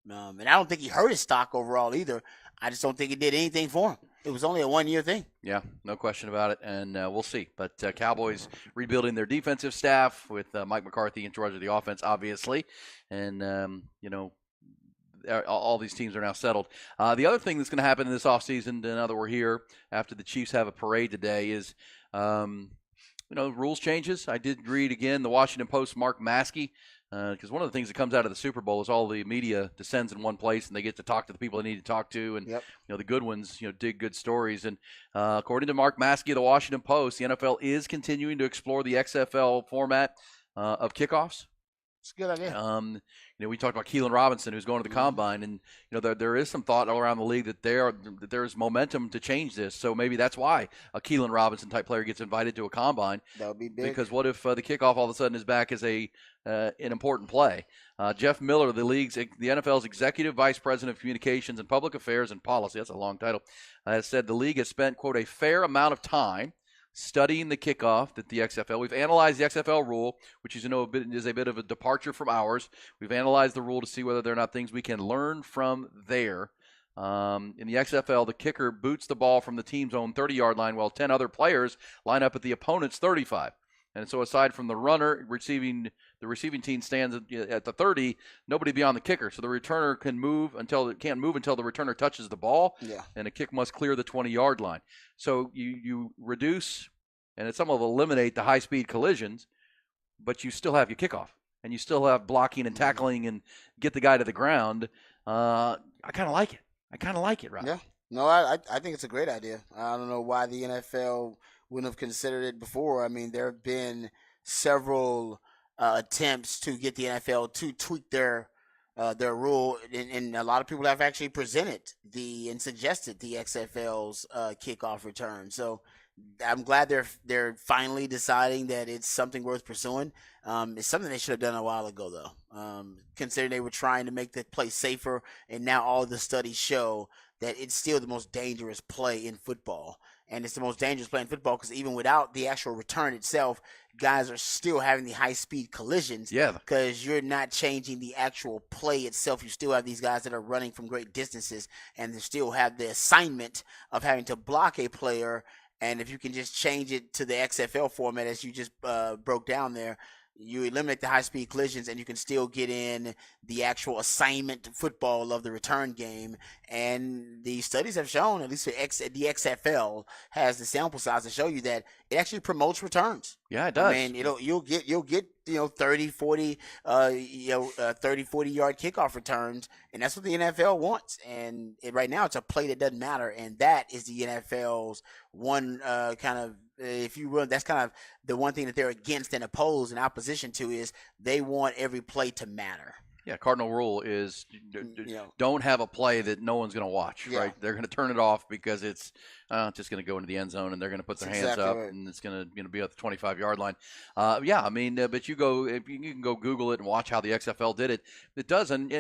And I don't think he hurt his stock overall either. I just don't think it did anything for him. It was only a one-year thing. Yeah, no question about it, and we'll see. But Cowboys rebuilding their defensive staff with Mike McCarthy in charge of the offense, obviously. And, all these teams are now settled. The other thing that's going to happen in this offseason, now that we're here, after the Chiefs have a parade today, is, rules changes. I did read, again, the Washington Post, Mark Maskey, because one of the things that comes out of the Super Bowl is all the media descends in one place and they get to talk to the people they need to talk to, and the good ones dig good stories. And according to Mark Maskey of the Washington Post, the NFL is continuing to explore the XFL format of kickoffs. It's a good idea. We talked about Keelan Robinson, who's going to the combine, and there is some thought all around the league that there's momentum to change this. So maybe that's why a Keelan Robinson type player gets invited to a combine. That would be big. Because what if the kickoff all of a sudden is back as an important play? Jeff Miller, the NFL's executive vice president of communications and public affairs and policy, that's a long title, has said the league has spent, quote, a fair amount of time studying the kickoff that the XFL. We've analyzed the XFL rule, which is a bit of a departure from ours. We've analyzed the rule to see whether there are not things we can learn from there. In the XFL, the kicker boots the ball from the team's own 30-yard line while 10 other players line up at the opponent's 35. And so aside from the runner receiving, the receiving team stands at the 30, nobody beyond the kicker. So the returner can't move until the returner touches the ball, and a kick must clear the 20-yard line. So you reduce and some will eliminate the high-speed collisions, but you still have your kickoff, and you still have blocking and tackling and get the guy to the ground. I kind of like it. Rob. Yeah. No, I think it's a great idea. I don't know why the NFL wouldn't have considered it before. I mean, there have been several attempts to get the NFL to tweak their rule, and a lot of people have actually presented and suggested the XFL's kickoff return. So I'm glad they're finally deciding that it's something worth pursuing. It's something they should have done a while ago, though, considering they were trying to make the play safer, and now all the studies show that it's still the most dangerous play in football. And it's the most dangerous play in football because even without the actual return itself, guys are still having the high-speed collisions. Yeah. Because you're not changing the actual play itself. You still have these guys that are running from great distances, and they still have the assignment of having to block a player. And if you can just change it to the XFL format, as you just broke down there, you eliminate the high-speed collisions, and you can still get in the actual assignment football of the return game. And the studies have shown, at least for the XFL has the sample size to show you that it actually promotes returns. Yeah, it does. I mean, you'll get 30, 40 40-yard kickoff returns, and that's what the NFL wants. And right now, it's a play that doesn't matter, and that is the NFL's one kind of. If you run, that's kind of the one thing that they're against and opposed and opposition to is they want every play to matter. Yeah, cardinal rule is don't have a play that no one's going to watch, right? They're going to turn it off because it's just going to go into the end zone, and they're going to put their hands up, and it's going to be at the 25-yard line. But you can go Google it and watch how the XFL did it. It does, and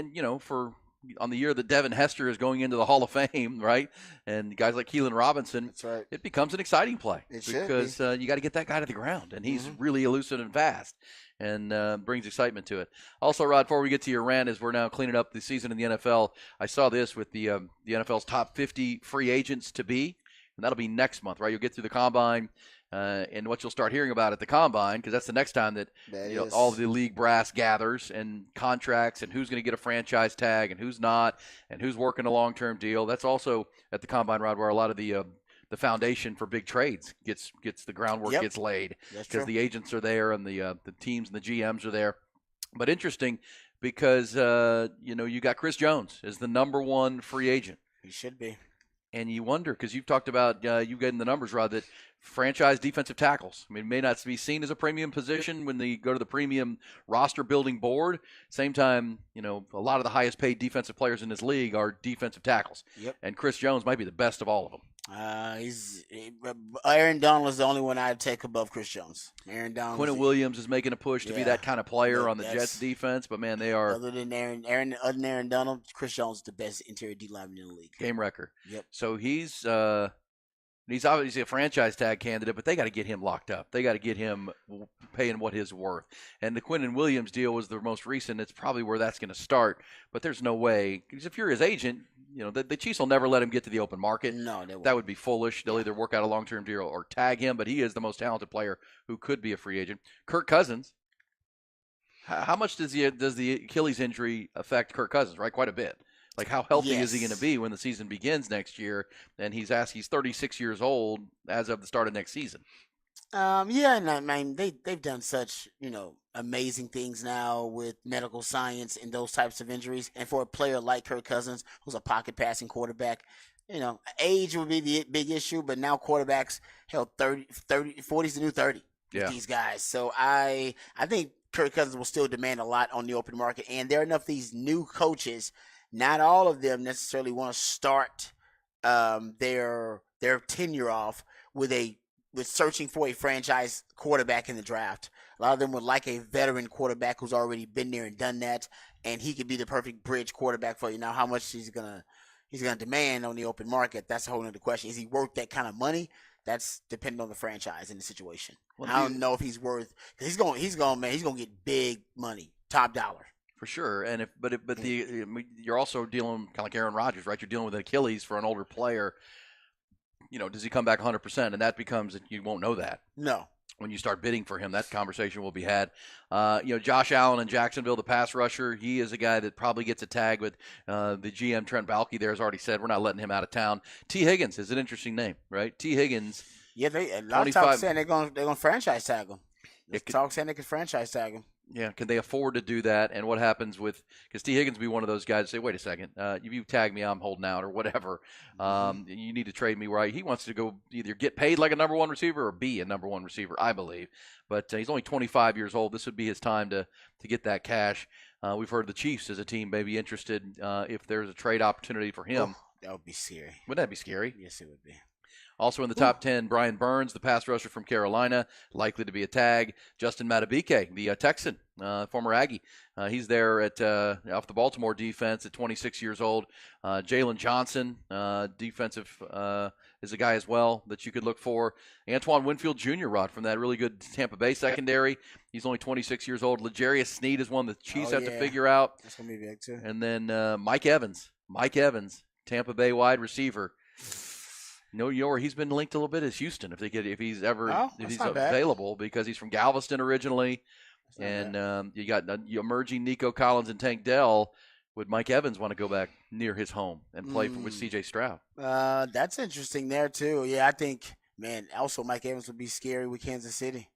on the year that Devin Hester is going into the Hall of Fame, right? And guys like Keelan Robinson, that's right. It becomes an exciting play because you got to get that guy to the ground, and he's really elusive and fast, and brings excitement to it. Also, Rod, before we get to your rant, as we're now cleaning up the season in the NFL, I saw this with the NFL's top 50 free agents to be, and that'll be next month, right? You'll get through the combine. And what you'll start hearing about at the combine, because that's the next time that all the league brass gathers and contracts and who's going to get a franchise tag and who's not and who's working a long-term deal. That's also at the combine, Rod, where a lot of the foundation for big trades gets the groundwork gets laid because the agents are there and the teams and the GMs are there. But interesting because you got Chris Jones as the number one free agent. He should be. And you wonder, because you've talked about, you getting the numbers, Rod, that franchise defensive tackles, it may not be seen as a premium position when they go to the premium roster building board. Same time, a lot of the highest paid defensive players in this league are defensive tackles. Yep. And Chris Jones might be the best of all of them. Aaron Donald is the only one I'd take above Chris Jones. Aaron Donald. Quinnen Williams is making a push to be that kind of player on the Jets defense, but man, they are. Other than Aaron Donald, Chris Jones is the best interior D lineman in the league. Game wrecker. Yep. So he's obviously a franchise tag candidate, but they got to get him locked up. They got to get him paying what his worth. And the Quinnen Williams deal was the most recent. It's probably where that's going to start. But there's no way, because if you're his agent, the Chiefs will never let him get to the open market. No, they won't. That would be foolish. They'll either work out a long-term deal or tag him. But he is the most talented player who could be a free agent. Kirk Cousins. How much does the Achilles injury affect Kirk Cousins? Right, quite a bit. Like, how healthy is he going to be when the season begins next year? And he's 36 years old as of the start of next season. And I mean, they've done such, amazing things now with medical science and those types of injuries. And for a player like Kirk Cousins, who's a pocket passing quarterback, age would be the big issue, but now quarterbacks, 40's the new 30 with these guys. So I think Kirk Cousins will still demand a lot on the open market. And there are enough of these new coaches. Not all of them necessarily want to start their tenure off with searching for a franchise quarterback in the draft. A lot of them would like a veteran quarterback who's already been there and done that, and he could be the perfect bridge quarterback for you. Now, how much he's gonna demand on the open market? That's a whole other question. Is he worth that kind of money? That's dependent on the franchise and the situation. Well, I don't know if he's worth. Cause he's gonna get big money, top dollar. For sure, and you're also dealing kind of like Aaron Rodgers, right? You're dealing with an Achilles for an older player. Does he come back 100%? And that becomes, you won't know that. No. when you start bidding for him, that conversation will be had. Josh Allen in Jacksonville, the pass rusher, he is a guy that probably gets a tag with the GM, Trent Baalke there has already said we're not letting him out of town. T. Higgins is an interesting name, right? T. Higgins. Yeah, a lot of talk saying they're gonna franchise tag him. Talk saying they could franchise tag him. Yeah, can they afford to do that? And what happens with – because T. Higgins would be one of those guys that say, wait a second, if you tag me, I'm holding out or whatever. You need to trade me right. He wants to go either get paid like a number one receiver or be a number one receiver, I believe. But he's only 25 years old. This would be his time to get that cash. We've heard the Chiefs as a team may be interested if there's a trade opportunity for him. Oh, that would be scary. Wouldn't that be scary? Yes, it would be. Also in the top 10, Brian Burns, the pass rusher from Carolina, likely to be a tag. Justin Madubuike, the Texan, former Aggie. He's there at off the Baltimore defense at 26 years old. Jalen Johnson, defensive, is a guy as well that you could look for. Antoine Winfield Jr., Rod, from that really good Tampa Bay secondary. He's only 26 years old. L'Jarius Sneed is one the Chiefs have to figure out. That's going to be big, too. And then Mike Evans, Tampa Bay wide receiver. He's been linked a little bit as Houston if he's available because he's from Galveston originally, and you got emerging Nico Collins and Tank Dell. Would Mike Evans want to go back near his home and play with C.J. Stroud? That's interesting there too. Yeah, I think also Mike Evans would be scary with Kansas City.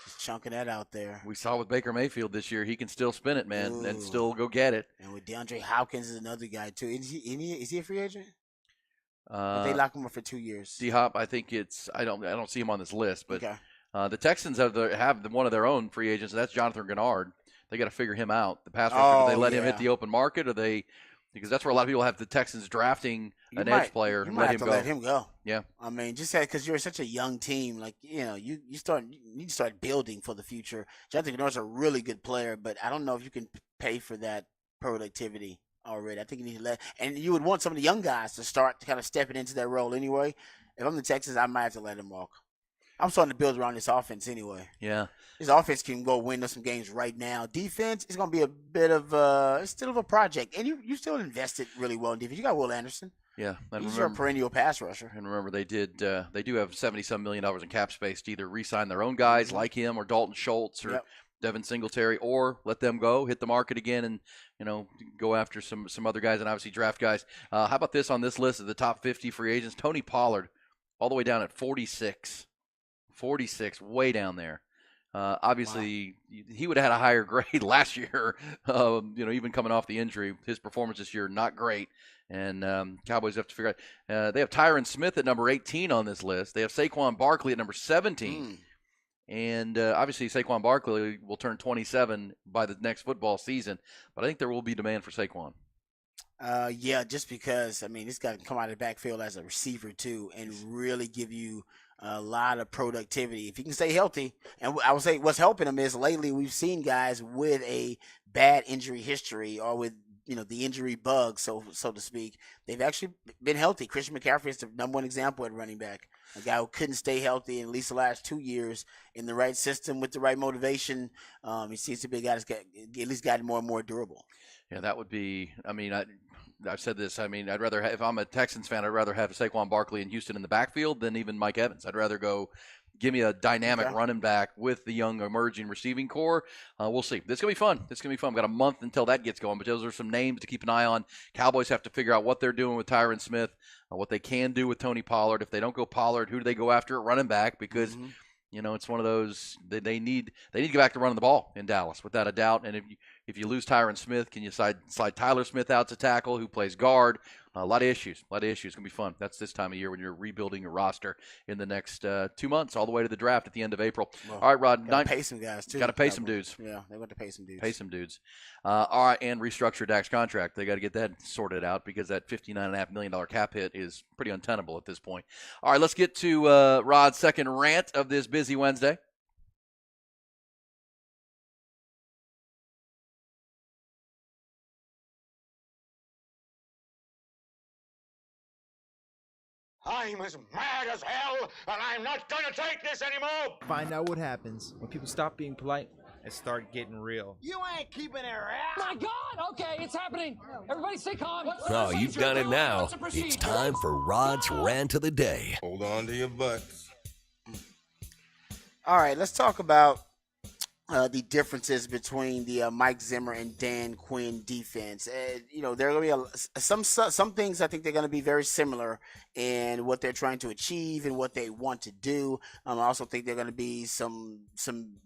Just chunking that out there. We saw with Baker Mayfield this year, he can still spin it, man, and still go get it. And with DeAndre Hopkins is another guy too. Is he a free agent? They lock him up for 2 years. D-Hop, I think I don't see him on this list, but okay. The Texans have one of their own free agents, and that's Jonathan Gennard. They got to figure him out. The pass rusher, do they let him hit the open market, or because that's where a lot of people have the Texans drafting edge player and let him go. Yeah, I mean, just because you're such a young team, like you need to start building for the future. Jonathan Gennard's a really good player, but I don't know if you can pay for that productivity already. I think you need to and you would want some of the young guys to start kind of stepping into that role anyway. If I'm the Texans, I might have to let him walk. I'm starting to build around this offense anyway. Yeah. This offense can go win us some games right now. Defense is going to be a bit of it's still of a project. And you still invested really well in defense. You got Will Anderson. Yeah. He's a perennial pass rusher. And remember, they do have $70-some million in cap space to either re-sign their own guys like him or Dalton Schultz or Devin Singletary, or let them go, hit the market again, and go after some other guys and obviously draft guys. How about this on this list of the top 50 free agents? Tony Pollard, all the way down at 46, way down there. Obviously, he would have had a higher grade last year. Even coming off the injury, his performance this year not great. And Cowboys have to figure out. They have Tyron Smith at number 18 on this list. They have Saquon Barkley at number 17. And obviously, Saquon Barkley will turn 27 by the next football season. But I think there will be demand for Saquon. Just because, this guy can come out of the backfield as a receiver, too, and really give you a lot of productivity. If he can stay healthy, and I would say what's helping him is lately we've seen guys with a bad injury history or with the injury bug, so to speak. They've actually been healthy. Christian McCaffrey is the number one example at running back. A guy who couldn't stay healthy in at least the last 2 years in the right system with the right motivation. He seems to be a guy that's at least gotten more and more durable. Yeah, that would be. I've said this. I'd rather if I'm a Texans fan, I'd rather have Saquon Barkley and Houston in the backfield than even Mike Evans. I'd rather give me a dynamic running back with the young emerging receiving core. We'll see. This is going to be fun. We've got a month until that gets going, but those are some names to keep an eye on. Cowboys have to figure out what they're doing with Tyron Smith, what they can do with Tony Pollard. If they don't go Pollard, who do they go after at running back? Because it's one of those they need to get back to running the ball in Dallas without a doubt. And if you lose Tyron Smith, can you slide Tyler Smith out to tackle, who plays guard? A lot of issues. It's going to be fun. That's this time of year when you're rebuilding your roster in the next 2 months, all the way to the draft at the end of April. Well, all right, Rod. Got to pay some guys, too. Got to pay some dudes. Yeah, they got to pay some dudes. Pay some dudes. All right, and restructure Dak's contract. They got to get that sorted out because that $59.5 million cap hit is pretty untenable at this point. All right, let's get to Rod's second rant of this busy Wednesday. I'm as mad as hell, and I'm not gonna take this anymore! Find out what happens when people stop being polite and start getting real. You ain't keeping it around. My God! Okay, it's happening. Everybody stay calm. Oh, you've done it now. It's time for Rod's Rant of the Day. Hold on to your butts. All right, let's talk about the differences between the Mike Zimmer and Dan Quinn defense. There are going to be some things I think they're going to be very similar in what they're trying to achieve and what they want to do. I also think they're going to be some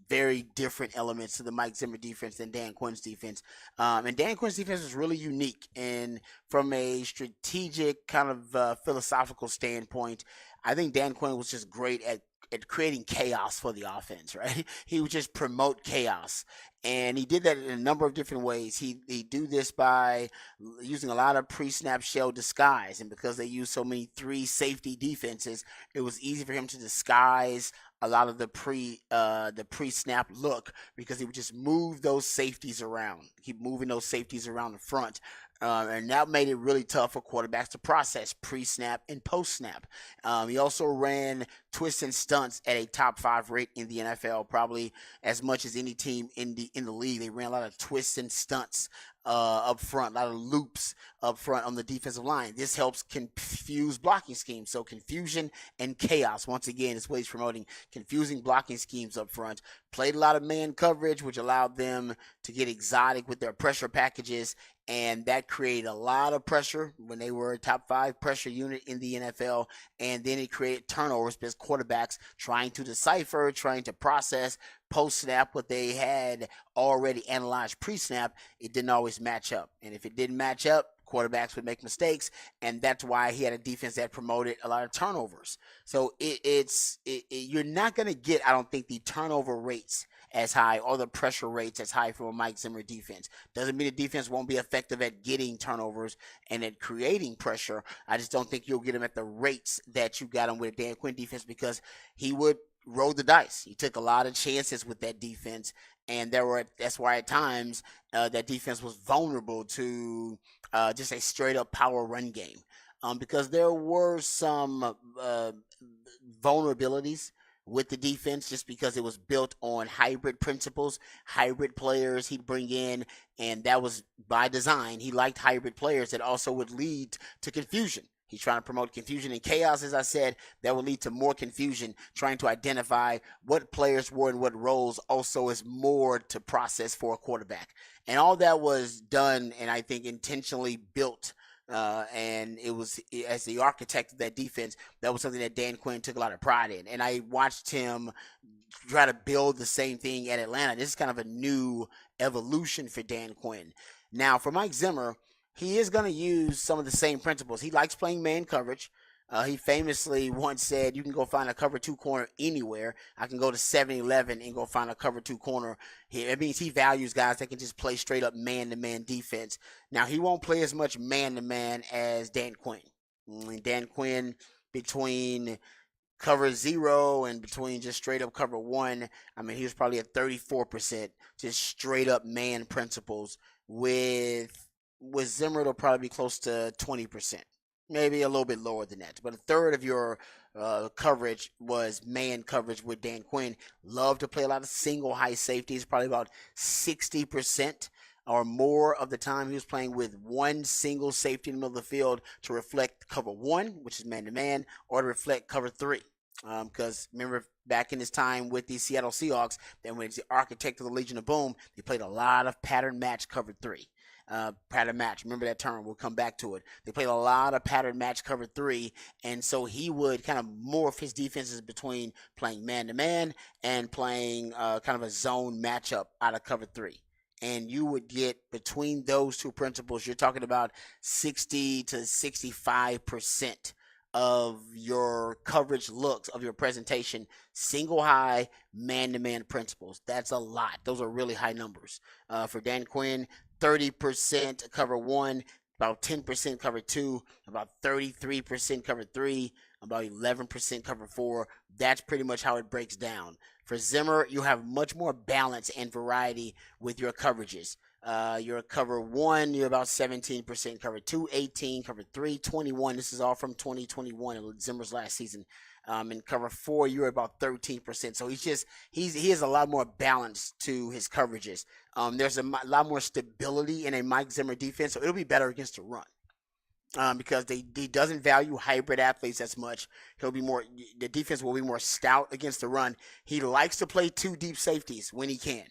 very different elements to the Mike Zimmer defense than Dan Quinn's defense. And Dan Quinn's defense is really unique, and from a strategic kind of philosophical standpoint, I think Dan Quinn was just great at creating chaos for the offense, right? He would just promote chaos. And he did that in a number of different ways. He do this by using a lot of pre-snap shell disguise. And because they use so many 3 safety defenses, it was easy for him to disguise a lot of the pre-snap look, because he would just move those safeties around. Keep moving those safeties around the front. And that made it really tough for quarterbacks to process pre-snap and post-snap. He also ran twists and stunts at a top 5 rate in the NFL, probably as much as any team in the league. They ran a lot of twists and stunts up front, a lot of loops up front on the defensive line. This helps confuse blocking schemes. So confusion and chaos, once again, is what he's promoting. Confusing blocking schemes up front. Played a lot of man coverage, which allowed them to get exotic with their pressure packages, and that created a lot of pressure when they were a top 5 pressure unit in the NFL. And then it created turnovers because quarterbacks trying to decipher, trying to process post-snap what they had already analyzed pre-snap, it didn't always match up. And if it didn't match up, quarterbacks would make mistakes, and that's why he had a defense that promoted a lot of turnovers. So you're not going to get, I don't think, the turnover rates as high or the pressure rates as high from a Mike Zimmer defense. Doesn't mean the defense won't be effective at getting turnovers and at creating pressure. I just don't think you'll get them at the rates that you got them with a Dan Quinn defense, because he would roll the dice. He took a lot of chances with that defense, and that's why at times that defense was vulnerable to just a straight up power run game, because there were some vulnerabilities with the defense, just because it was built on hybrid principles, hybrid players he'd bring in, and that was by design. He liked hybrid players that also would lead to confusion. He's trying to promote confusion and chaos, as I said, that will lead to more confusion. Trying to identify what players were in what roles also is more to process for a quarterback. And all that was done, and I think intentionally built. And it was, as the architect of that defense, that was something that Dan Quinn took a lot of pride in. And I watched him try to build the same thing at Atlanta. This is kind of a new evolution for Dan Quinn. Now, for Mike Zimmer, he is going to use some of the same principles. He likes playing man coverage. He famously once said, you can go find a cover 2 corner anywhere. I can go to 7-Eleven and go find a cover 2 corner here. It means he values guys that can just play straight up man-to-man defense. Now, he won't play as much man-to-man as Dan Quinn. Dan Quinn, between cover 0 and between just straight up cover 1, I mean, he was probably at 34% just straight up man principles. With Zimmer, it'll probably be close to 20%. Maybe a little bit lower than that. But a third of your coverage was man coverage with Dan Quinn. Loved to play a lot of single high safeties. Probably about 60% or more of the time he was playing with one single safety in the middle of the field to reflect cover 1, which is man-to-man, or to reflect cover 3. Because remember, back in his time with the Seattle Seahawks, then when he's the architect of the Legion of Boom, they played a lot of pattern match cover 3. Pattern match. Remember that term. We'll come back to it. They played a lot of pattern match cover 3, and so he would kind of morph his defenses between playing man-to-man and playing kind of a zone matchup out of cover 3. And you would get, between those two principles, you're talking about 60 to 65% of your coverage looks, of your presentation, single high man-to-man principles. That's a lot. Those are really high numbers. For Dan Quinn, 30% cover 1, about 10% cover 2, about 33% cover 3, about 11% cover 4. That's pretty much how it breaks down. For Zimmer, you have much more balance and variety with your coverages. Your cover 1, you're about 17%, cover 2, 18, cover 3, 21. This is all from 2021, Zimmer's last season. And cover 4, you're about 13%. So he has a lot more balance to his coverages. There's a lot more stability in a Mike Zimmer defense, so it'll be better against the run. because he doesn't value hybrid athletes as much. The defense will be more stout against the run. He likes to play 2 deep safeties when he can.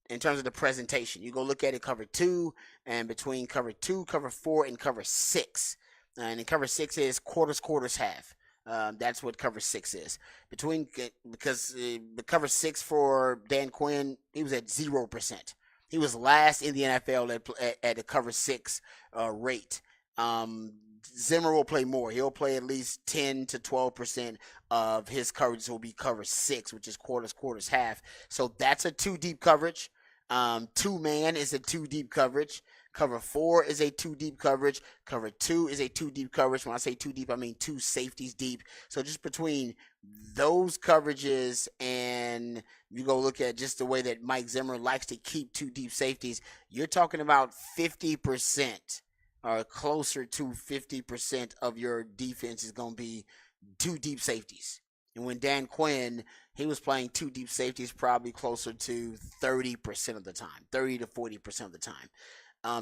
In terms of the presentation, you go look at it, cover 2, and between cover 2, cover 4, and cover 6. And in cover 6 is quarters, half. That's what cover 6 is. Because the cover 6 for Dan Quinn, he was at 0%. He was last in the NFL at the cover 6 rate. Zimmer will play more. He'll play at least 10 to 12% of his coverage will be cover 6, which is quarters, half. So that's a 2 deep coverage. 2-man is a 2 deep coverage. Cover 4 is a 2 deep coverage. Cover 2 is a 2 deep coverage. When I say 2 deep, I mean 2 safeties deep. So just between those coverages and you go look at just the way that Mike Zimmer likes to keep 2 deep safeties, you're talking about 50% or closer to 50% of your defense is going to be 2 deep safeties. And when Dan Quinn, he was playing 2 deep safeties probably closer to 30% of the time, 30 to 40% of the time.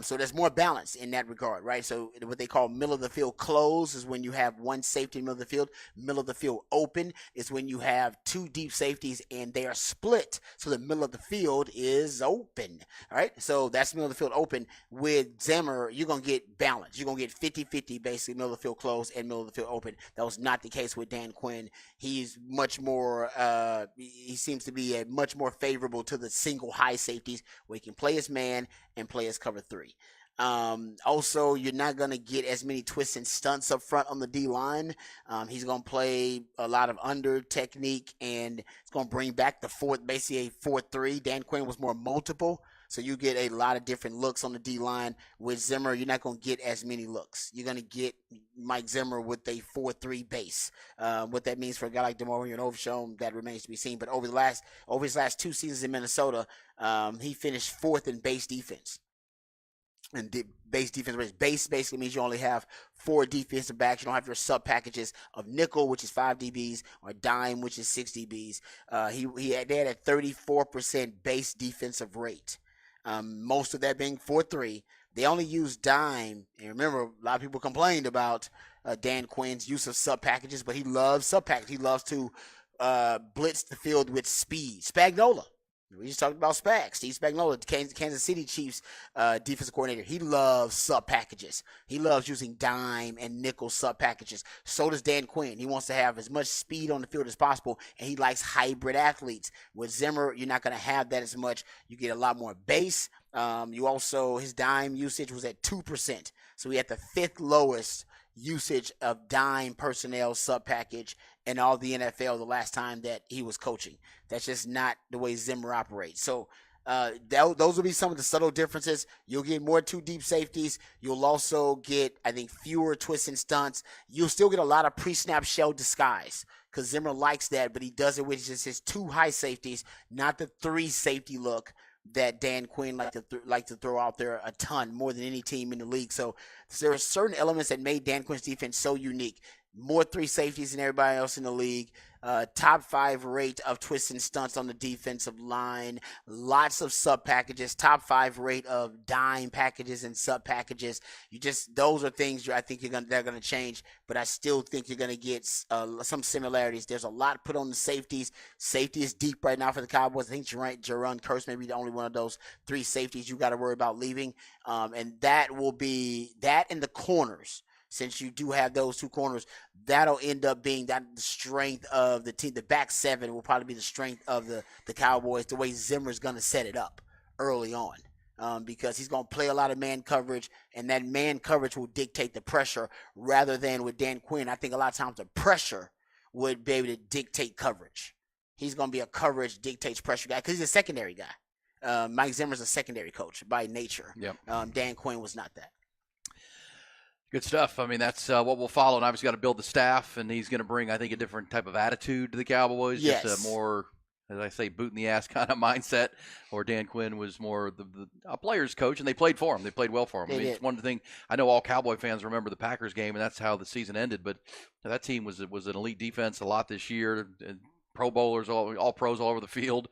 So there's more balance in that regard, right? So what they call middle of the field close is when you have 1 safety in the middle of the field. Middle of the field open is when you have 2 deep safeties and they are split. So the middle of the field is open, all right? So that's middle of the field open. With Zimmer, you're going to get balance. You're going to get 50-50 basically middle of the field close and middle of the field open. That was not the case with Dan Quinn. He's much more, he seems to be much more favorable to the single high safeties where he can play his man and play his cover 3. Also, you're not going to get as many twists and stunts up front on the D-line. He's going to play a lot of under technique, and it's going to bring back basically a 4-3. Dan Quinn was more multiple, so you get a lot of different looks on the D-line. With Zimmer, you're not going to get as many looks. You're going to get Mike Zimmer with a 4-3 base. What that means for a guy like DeMario and Overshown, that remains to be seen. But over his last 2 seasons in Minnesota, he finished 4th in base defense. And base defense rates. Base basically means you only have 4 defensive backs. You don't have your sub packages of nickel, which is 5 DBs, or dime, which is 6 DBs. They had a 34% base defensive rate. Most of that being 4-3. They only use dime. And remember, a lot of people complained about Dan Quinn's use of sub packages, but he loves sub packages. He loves to blitz the field with speed. Spagnuolo. We just talked about Spag. Steve Spagnuolo, Kansas City Chiefs defensive coordinator. He loves sub packages. He loves using dime and nickel sub packages. So does Dan Quinn. He wants to have as much speed on the field as possible, and he likes hybrid athletes. With Zimmer, you're not going to have that as much. You get a lot more base. His dime usage was at 2%. So he had the 5th lowest usage of dime personnel sub package in all the NFL the last time that he was coaching. That's just not the way Zimmer operates. So those will be some of the subtle differences. You'll get more 2 deep safeties. You'll also get, I think, fewer twists and stunts. You'll still get a lot of pre-snap shell disguise because Zimmer likes that, but he does it with just his 2 high safeties, not the 3 safety look that Dan Quinn like to throw out there a ton, more than any team in the league. So there are certain elements that made Dan Quinn's defense so unique. More 3 safeties than everybody else in the league. Top 5 rate of twists and stunts on the defensive line. Lots of sub packages. Top 5 rate of dime packages and sub packages. Those are things I think they're going to change. But I still think you're going to get some similarities. There's a lot put on the safeties. Safety is deep right now for the Cowboys. I think Jaron Kearse may be the only one of those 3 safeties you got to worry about leaving. And that will be that in the corners. Since you do have those 2 corners, that'll end up being the strength of the team. The back 7 will probably be the strength of the Cowboys, the way Zimmer's going to set it up early on. Because he's going to play a lot of man coverage, and that man coverage will dictate the pressure rather than with Dan Quinn. I think a lot of times the pressure would be able to dictate coverage. He's going to be a coverage dictates pressure guy because he's a secondary guy. Mike Zimmer's a secondary coach by nature. Yep. Dan Quinn was not that. Good stuff. I mean, that's what we'll follow. And obviously got to build the staff, and he's going to bring, I think, a different type of attitude to the Cowboys. Yes. Just a more, as I say, boot in the ass kind of mindset. Or Dan Quinn was more a player's coach, and they played for him. They played well for him. It's one thing. I know all Cowboy fans remember the Packers game, and that's how the season ended. But that team was an elite defense a lot this year. Pro Bowlers, all pros all over the field.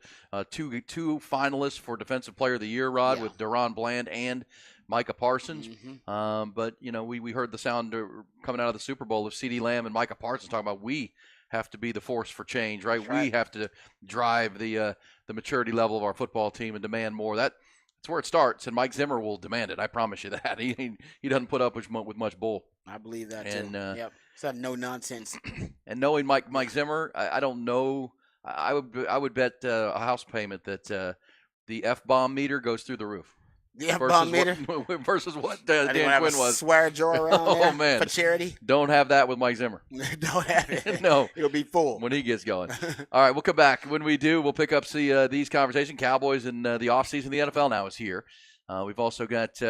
Two finalists for Defensive Player of the Year, Rod, with Deron Bland and Micah Parsons. But, we heard the sound coming out of the Super Bowl of CeeDee Lamb and Micah Parsons talking about we have to be the force for change, right? That's right. We have to drive the maturity level of our football team and demand more. That's where it starts, and Mike Zimmer will demand it. I promise you that. He doesn't put up with much bull. I believe that too. Yep. It's that no nonsense. And knowing Mike Zimmer, I don't know. I would bet a house payment that the F-bomb meter goes through the roof. The F-bomb meter versus what Dan Quinn was. Swear jar around there man, for charity. Don't have that with Mike Zimmer. Don't have it. No, it'll be full when he gets going. All right, we'll come back. When we do, we'll pick up these conversations. Cowboys and the offseason. The NFL now is here. We've also got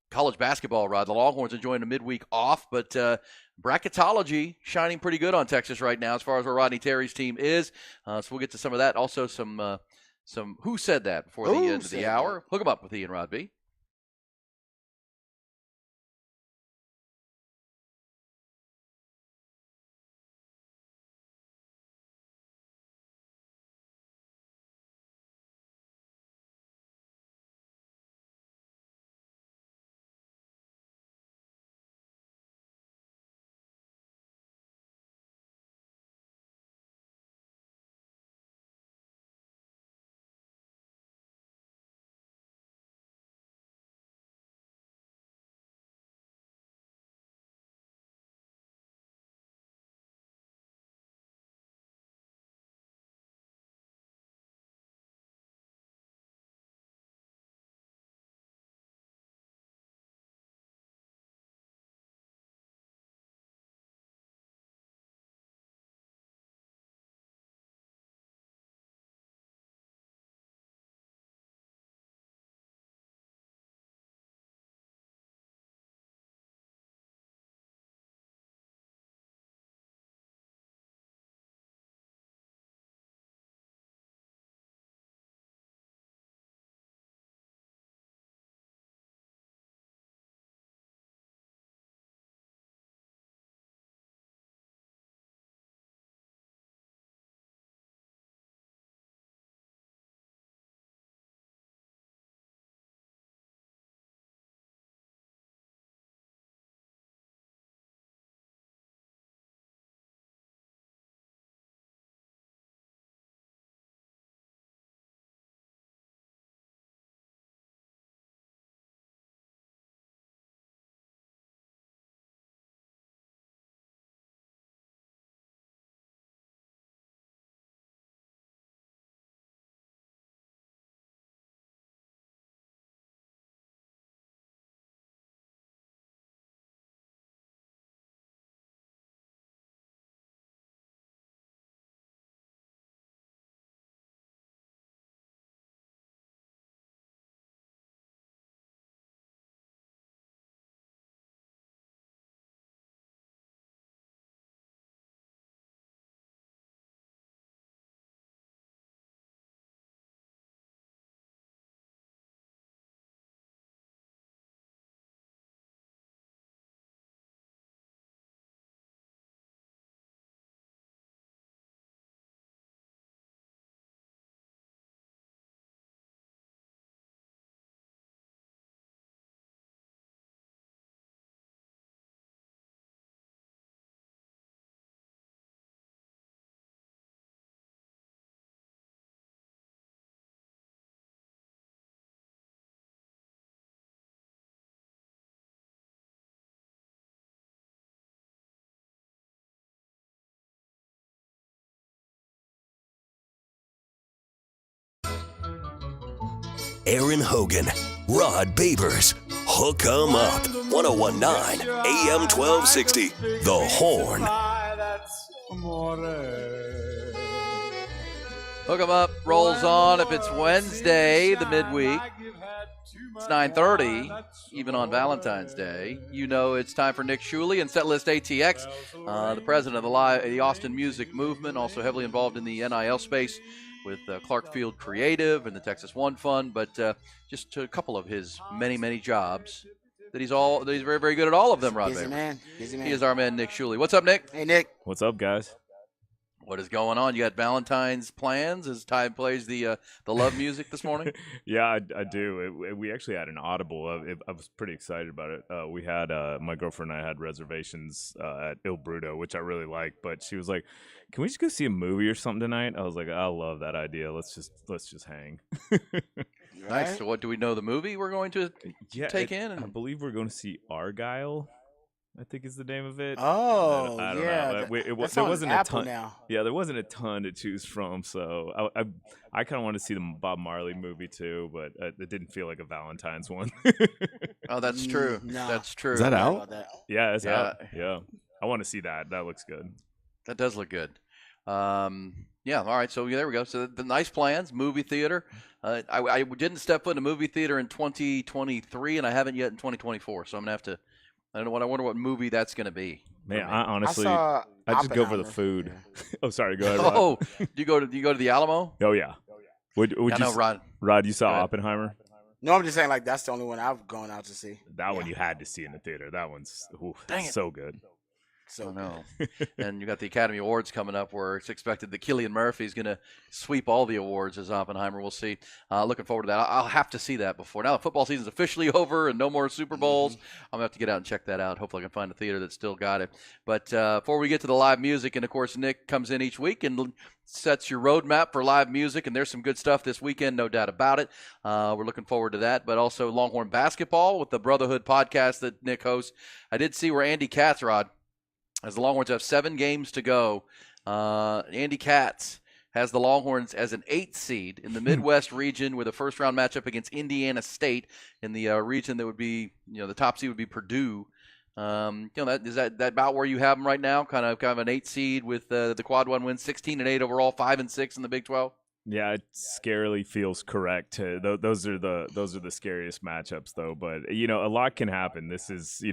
college basketball. Rod, the Longhorns enjoying a midweek off, but bracketology shining pretty good on Texas right now as far as where Rodney Terry's team is. So we'll get to some of that. Also some Who Said That before the end of the hour. Hook them up with Ian Rod B. Aaron Hogan, Rod Babers, Hook 'em Up, 1019 AM 1260, The Horn. Hook 'em Up rolls on. If it's Wednesday, the midweek, it's 9:30, even on Valentine's Day. It's time for Nick Shuley and Setlist ATX, the president of the Austin Music Movement, also heavily involved in the NIL space with Clark Field Creative and the Texas One Fund, but just a couple of his many, many jobs that he's very, very good at all of them, Rod Busy Babers. man. He is our man, Nick Shuley. What's up, Nick? Hey, Nick. What's up, guys? What is going on? You got Valentine's plans as Ty plays the love music this morning? Yeah, I do. We actually had an audible. I was pretty excited about it. We had my girlfriend and I had reservations at Il Bruto, which I really like. But she was like, "Can we just go see a movie or something tonight?" I was like, "I love that idea. Let's just hang." Nice. So, what do we know? The movie we're going to take in? I believe we're going to see Argyle, I think is the name of it. Oh, I don't yeah. know. There wasn't a ton. Yeah, there wasn't a ton to choose from. So I kind of wanted to see the Bob Marley movie too, but it didn't feel like a Valentine's one. Oh, that's true. No. That's true. Is that out? Yeah, it's out. Yeah, I want to see that. That looks good. That does look good. Yeah, all right, so there we go. So the nice plans, movie theater. I didn't step foot in a movie theater in 2023, and I haven't yet in 2024. So I'm going to have to – I wonder what movie that's going to be. Man, I honestly, I just go for the food. Oh, sorry, go ahead, Rod. Oh, do you go to the Alamo? Oh, yeah. Would you know, Rod, you saw Oppenheimer? No, I'm just saying, like, that's the only one I've gone out to see. That one you had to see in the theater. That one's so good. So no. And you got the Academy Awards coming up where it's expected that Cillian Murphy is going to sweep all the awards as Oppenheimer. We'll see. Looking forward to that. I'll have to see that before. Now the football season's officially over and no more Super Bowls. I'm going to have to get out and check that out. Hopefully I can find a theater that's still got it. But before we get to the live music, and, of course, Nick comes in each week and sets your roadmap for live music, and there's some good stuff this weekend, no doubt about it. We're looking forward to that. But also Longhorn basketball with the Brotherhood podcast that Nick hosts. I did see where Andy Katz, Rod, as the Longhorns have 7 games to go, Andy Katz has the Longhorns as an 8th seed in the Midwest region with a first-round matchup against Indiana State in the region that would be, the top seed would be Purdue. Is that about where you have them right now? Kind of an 8th seed with the quad one wins, 16-8 overall, 5-6 in the Big 12. Yeah, it scarily feels correct. Those are the scariest matchups, though. But a lot can happen. This is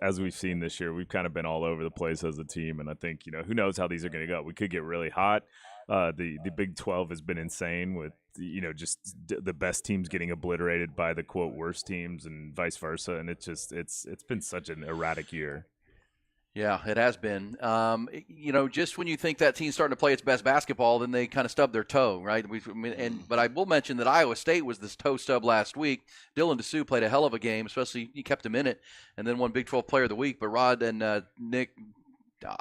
as we've seen this year, we've kind of been all over the place as a team, and I think who knows how these are going to go. We could get really hot. The Big 12 has been insane with just the best teams getting obliterated by the quote worst teams and vice versa, and it's been such an erratic year. Yeah, it has been. Just when you think that team's starting to play its best basketball, then they kind of stub their toe, right? But I will mention that Iowa State was this toe stub last week. Dylan Dessou played a hell of a game, especially he kept him in it, and then won Big 12 Player of the Week. But Rod and Nick,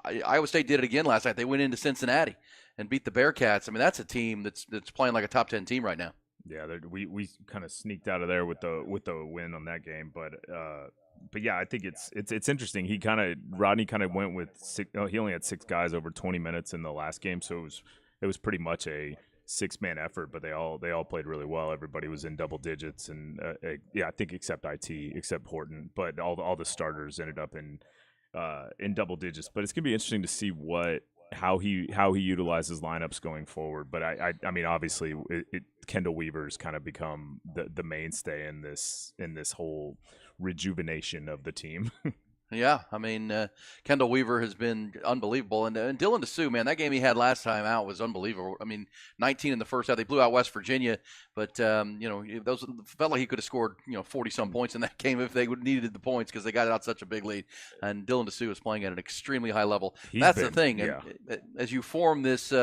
Iowa State did it again last night. They went into Cincinnati and beat the Bearcats. I mean, that's a team that's playing like a top 10 team right now. Yeah, we kind of sneaked out of there with the win on that game, but yeah, I think it's interesting. Rodney kind of went with he only had 6 guys over 20 minutes in the last game, so it was pretty much a 6-man effort. But they all played really well. Everybody was in double digits, and I think except Horton, but all the starters ended up in double digits. But it's gonna be interesting to see how he utilizes lineups going forward. But I mean, obviously, Kendall Weaver's kind of become the mainstay in this whole rejuvenation of the team. Yeah, I mean, Kendall Weaver has been unbelievable. And Dylan Dessou, man, that game he had last time out was unbelievable. I mean, 19 in the first half. They blew out West Virginia, but, those felt like he could have scored, 40-some points in that game if they would needed the points because they got out such a big lead. And Dylan Dessou is playing at an extremely high level. That's the thing. Yeah. And as you form this,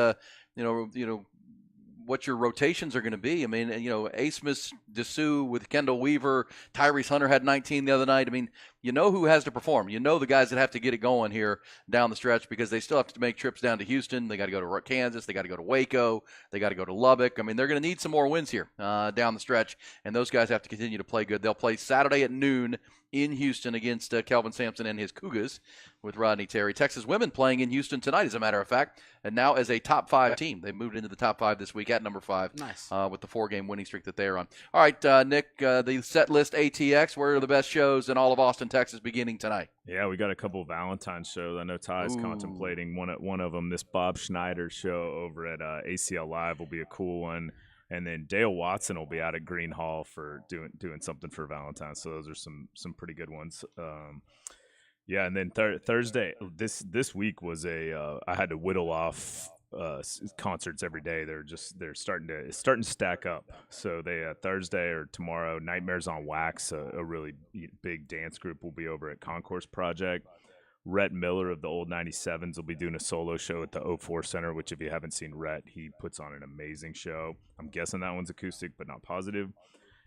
what your rotations are going to be. I mean, Asmus, Dessou with Kendall Weaver, Tyrese Hunter had 19 the other night. I mean, who has to perform. The guys that have to get it going here down the stretch because they still have to make trips down to Houston. They got to go to Kansas. They got to go to Waco. They got to go to Lubbock. I mean, they're going to need some more wins here down the stretch, and those guys have to continue to play good. They'll play Saturday at noon in Houston against Kelvin Sampson and his Cougars with Rodney Terry. Texas women playing in Houston tonight, as a matter of fact, and now as a top 5 team. They moved into the top 5 this week at number 5. Nice. With the 4-game winning streak that they're on. All right, Nick, the set list ATX, where are the best shows in all of Austin, Texas beginning tonight? Yeah, we got a couple of Valentine's shows. I know Ty's contemplating one of them. This Bob Schneider show over at ACL Live will be a cool one. And then Dale Watson will be out at Green Hall for doing something for Valentine's. So those are some pretty good ones. Yeah, and then Thursday this week was I had to whittle off concerts every day. They're starting to stack up. So they Thursday or tomorrow, Nightmares on Wax, a really big dance group will be over at Concourse Project. Rhett Miller of the Old 97s will be doing a solo show at the O4 Center, which if you haven't seen Rhett, he puts on an amazing show. I'm guessing that one's acoustic, but not positive.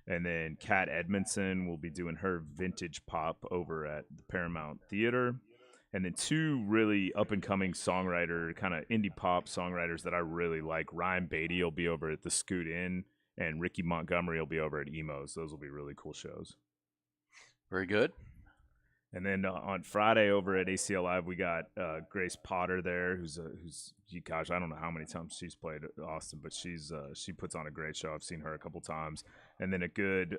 And then Kat Edmondson will be doing her vintage pop over at the Paramount Theater. And then two really up-and-coming songwriter, kind of indie pop songwriters that I really like. Ryan Beatty will be over at the Scoot Inn, and Ricky Montgomery will be over at Emo's. Those will be really cool shows. Very good. And then on Friday over at ACL Live, we got Grace Potter there, who's gosh, I don't know how many times she's played at Austin, but she puts on a great show. I've seen her a couple times. And then a good,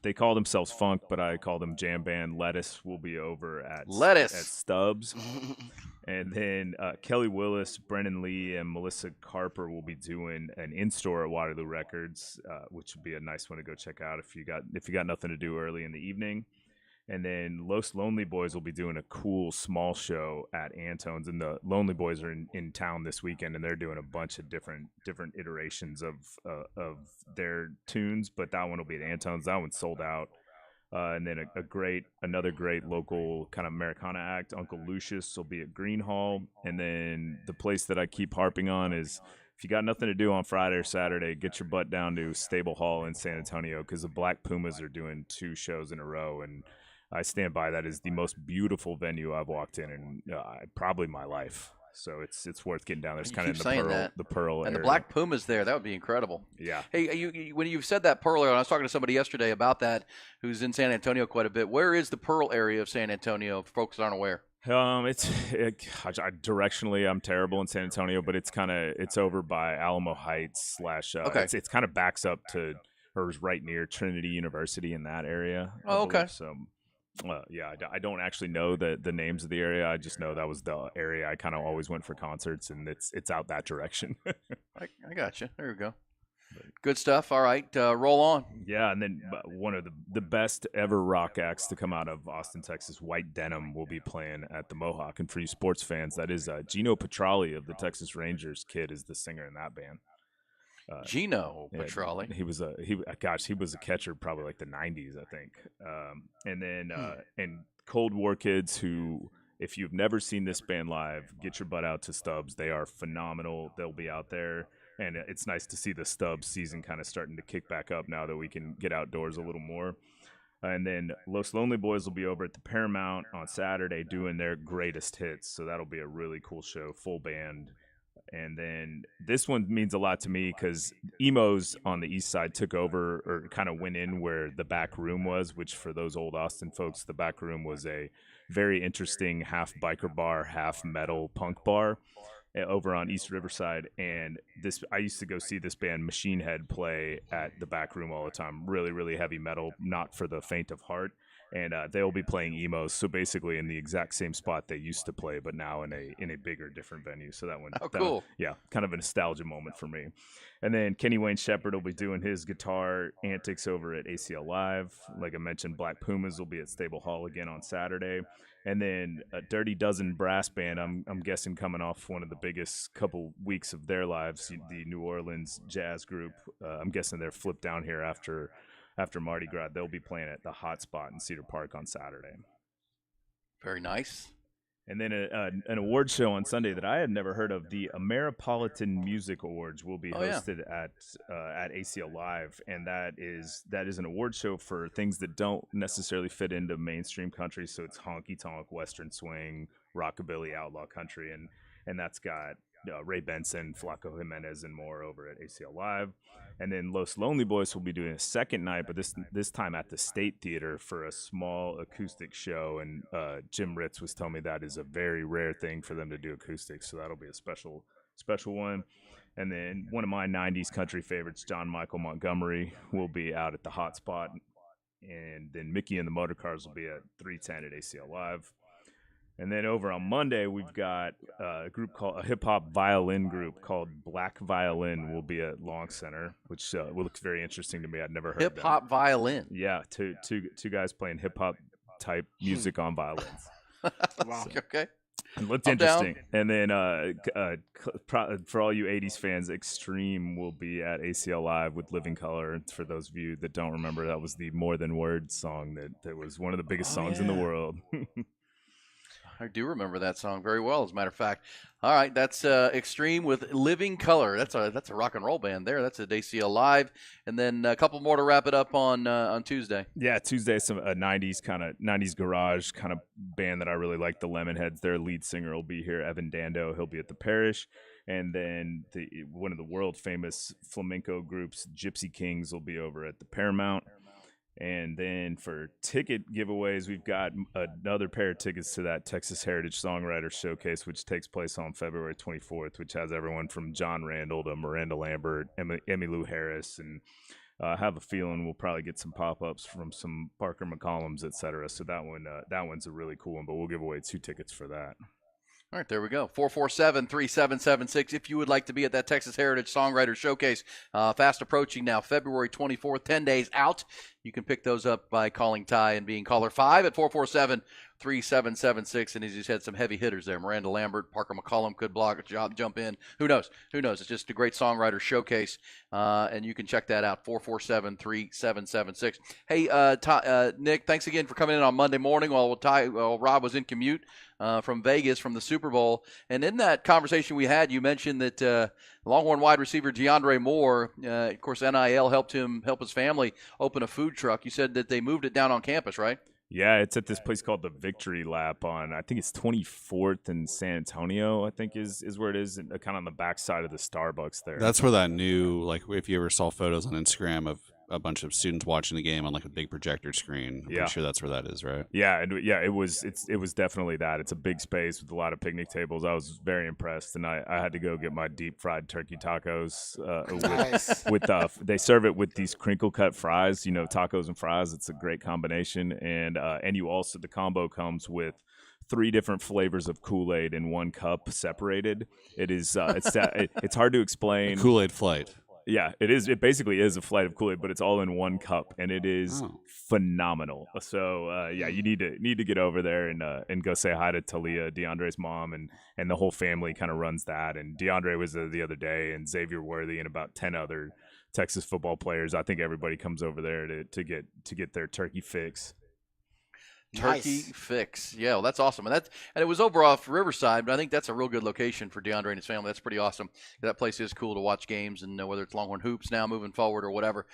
they call themselves funk, but I call them jam band. Lettuce will be over at Stubbs. And then Kelly Willis, Brennan Lee, and Melissa Carper will be doing an in-store at Waterloo Records, which would be a nice one to go check out if you got nothing to do early in the evening. And then Los Lonely Boys will be doing a cool small show at Antone's, and the Lonely Boys are in town this weekend, and they're doing a bunch of different iterations of their tunes. But that one will be at Antone's. That one's sold out. And then another great local kind of Americana act, Uncle Lucius, will be at Green Hall. And then the place that I keep harping on is, if you got nothing to do on Friday or Saturday, get your butt down to Stable Hall in San Antonio, because the Black Pumas are doing 2 shows in a row, and I stand by that as the most beautiful venue I've walked in probably my life. So it's worth getting down there. It's kind of in the Pearl and area. the Black Pumas there. That would be incredible. Yeah. Hey, when you've said that Pearl area, I was talking to somebody yesterday about that who's in San Antonio quite a bit. Where is the Pearl area of San Antonio, if folks aren't aware? Directionally, I'm terrible in San Antonio, but it's over by Alamo Heights / okay. It's kind of backs up to, or is right near Trinity University in that area. Oh, okay. So. I don't actually know the names of the area. I just know that was the area I kind of always went for concerts, and it's out that direction. I got you. There we go. Good stuff. All right, roll on. Yeah, and then one of the best ever rock acts to come out of Austin, Texas, White Denim, will be playing at the Mohawk. And for you sports fans, that is Gino Petralli of the Texas Rangers. Kid is the singer in that band. Gino Petralli. He was a catcher probably like the 90s, I think. And then and Cold War Kids, who, if you've never seen this band live, get your butt out to Stubbs. They are phenomenal. They'll be out there, and it's nice to see the Stubbs season kind of starting to kick back up now that we can get outdoors a little more. And then Los Lonely Boys will be over at the Paramount on Saturday doing their greatest hits. So that'll be a really cool show, full band. And then this one means a lot to me because Emo's on the east side took over, or kind of went in where the back room was, which for those old Austin folks, the back room was a very interesting half biker bar, half metal punk bar over on East Riverside. And I used to go see this band Machine Head play at the back room all the time. Really, really heavy metal, not for the faint of heart. And they'll be playing Emos, so basically in the exact same spot they used to play, but now in a bigger, different venue. So that one, cool. Yeah, kind of a nostalgia moment for me. And then Kenny Wayne Shepherd will be doing his guitar antics over at ACL Live. Like I mentioned, Black Pumas will be at Stable Hall again on Saturday. And then a Dirty Dozen Brass Band, I'm guessing coming off one of the biggest couple weeks of their lives, the New Orleans jazz group. I'm guessing they're flipped down here after Mardi Gras. They'll be playing at the Hot Spot in Cedar Park on Saturday. Very nice. And then an award show on Sunday that I had never heard of, the Ameripolitan Music Awards, will be hosted at ACL Live, and that is an award show for things that don't necessarily fit into mainstream country. So it's honky tonk, Western swing, rockabilly, outlaw country, and that's got Ray Benson, Flaco Jimenez, and more over at ACL Live. And then Los Lonely Boys will be doing a second night, but this time at the State Theater for a small acoustic show. And Jim Ritz was telling me that is a very rare thing for them to do acoustics, so that'll be a special one. And then one of my 90s country favorites, John Michael Montgomery, will be out at the Hot Spot. And then Mickey and the Motorcars will be at 310 at ACL Live. And then over on Monday, we've got a hip-hop violin group called Black Violin will be at Long Center, which looks very interesting to me. I'd never heard of them. Hip-hop violin? Yeah, two guys playing hip-hop type music on violins. Wow. Okay. It looked interesting. Down. And then for all you 80s fans, Extreme will be at ACL Live with Living Color. For those of you that don't remember, that was the More Than Words song that was one of the biggest songs in the world. I do remember that song very well, as a matter of fact. All right, that's Extreme with Living Color. That's a rock and roll band there. That's a DCL Live. And then a couple more to wrap it up on Tuesday. Yeah, Tuesday, some a 90s garage kind of band that I really like, the Lemonheads. Their lead singer will be here, Evan Dando. He'll be at the Parish. And then one of the world famous flamenco groups, Gypsy Kings, will be over at the Paramount. And then for ticket giveaways, we've got another pair of tickets to that Texas Heritage Songwriter Showcase, which takes place on February 24th, which has everyone from John Randall to Miranda Lambert, Emmylou Harris, and I have a feeling we'll probably get some pop-ups from some Parker McCollums, et cetera. So that one's a really cool one, but we'll give away 2 tickets for that. All right, there we go. 447-3776. If you would like to be at that Texas Heritage Songwriter Showcase, fast approaching now, February 24th, 10 days out. You can pick those up by calling Ty and being caller 5 at 447-3776. And as you said, some heavy hitters there. Miranda Lambert, Parker McCollum could jump in. Who knows? It's just a great songwriter showcase, and you can check that out, 447-3776. Hey, Nick, thanks again for coming in on Monday morning while Rob was in commute from Vegas from the Super Bowl. And in that conversation we had, you mentioned that Longhorn wide receiver DeAndre Moore, of course, NIL helped his family open a food truck. You said that they moved it down on campus, right? Yeah, it's at this place called the Victory Lap on, I think it's 24th and San Antonio, I think is where it is, kind of on the backside of the Starbucks there. That's where that new, like if you ever saw photos on Instagram of a bunch of students watching the game on like a big projector screen. I'm pretty sure that's where that is, right? Yeah, it was definitely that. It's a big space with a lot of picnic tables. I was very impressed, and I had to go get my deep fried turkey tacos. They serve it with these crinkle cut fries, tacos and fries. It's a great combination, and you also, the combo comes with 3 different flavors of Kool-Aid in 1 cup separated. It is it's hard to explain. Kool-Aid flight. Yeah, it is. It basically is a flight of Kool-Aid, but it's all in 1 cup, and it is phenomenal. So you need to get over there and go say hi to Talia, DeAndre's mom, and the whole family kind of runs that. And DeAndre was there the other day, and Xavier Worthy, and about 10 other Texas football players. I think everybody comes over there to get their turkey fix. Turkey fix. Yeah, well, that's awesome. And it was over off Riverside, but I think that's a real good location for DeAndre and his family. That's pretty awesome. That place is cool to watch games, and whether it's Longhorn Hoops now moving forward or whatever,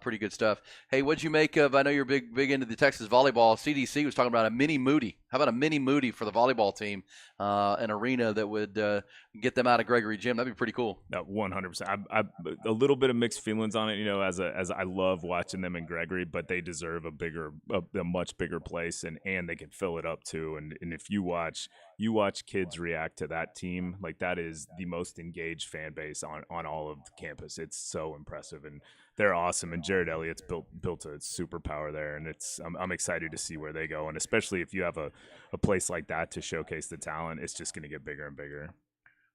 pretty good stuff. Hey, what'd you make of, I know you're big into the Texas volleyball. CDC was talking about a mini Moody. How about a mini Moody for the volleyball team, an arena that would get them out of Gregory Gym? That'd be pretty cool. 100%. I a little bit of mixed feelings on it, as I love watching them in Gregory, but they deserve a much bigger place, and they can fill it up too. And if you watch kids react to that team, like that is the most engaged fan base on all of campus. It's so impressive, and they're awesome. And Jared Elliott's built a superpower there, and I'm excited to see where they go. And especially if you have a place like that to showcase the talent, it's just going to get bigger and bigger.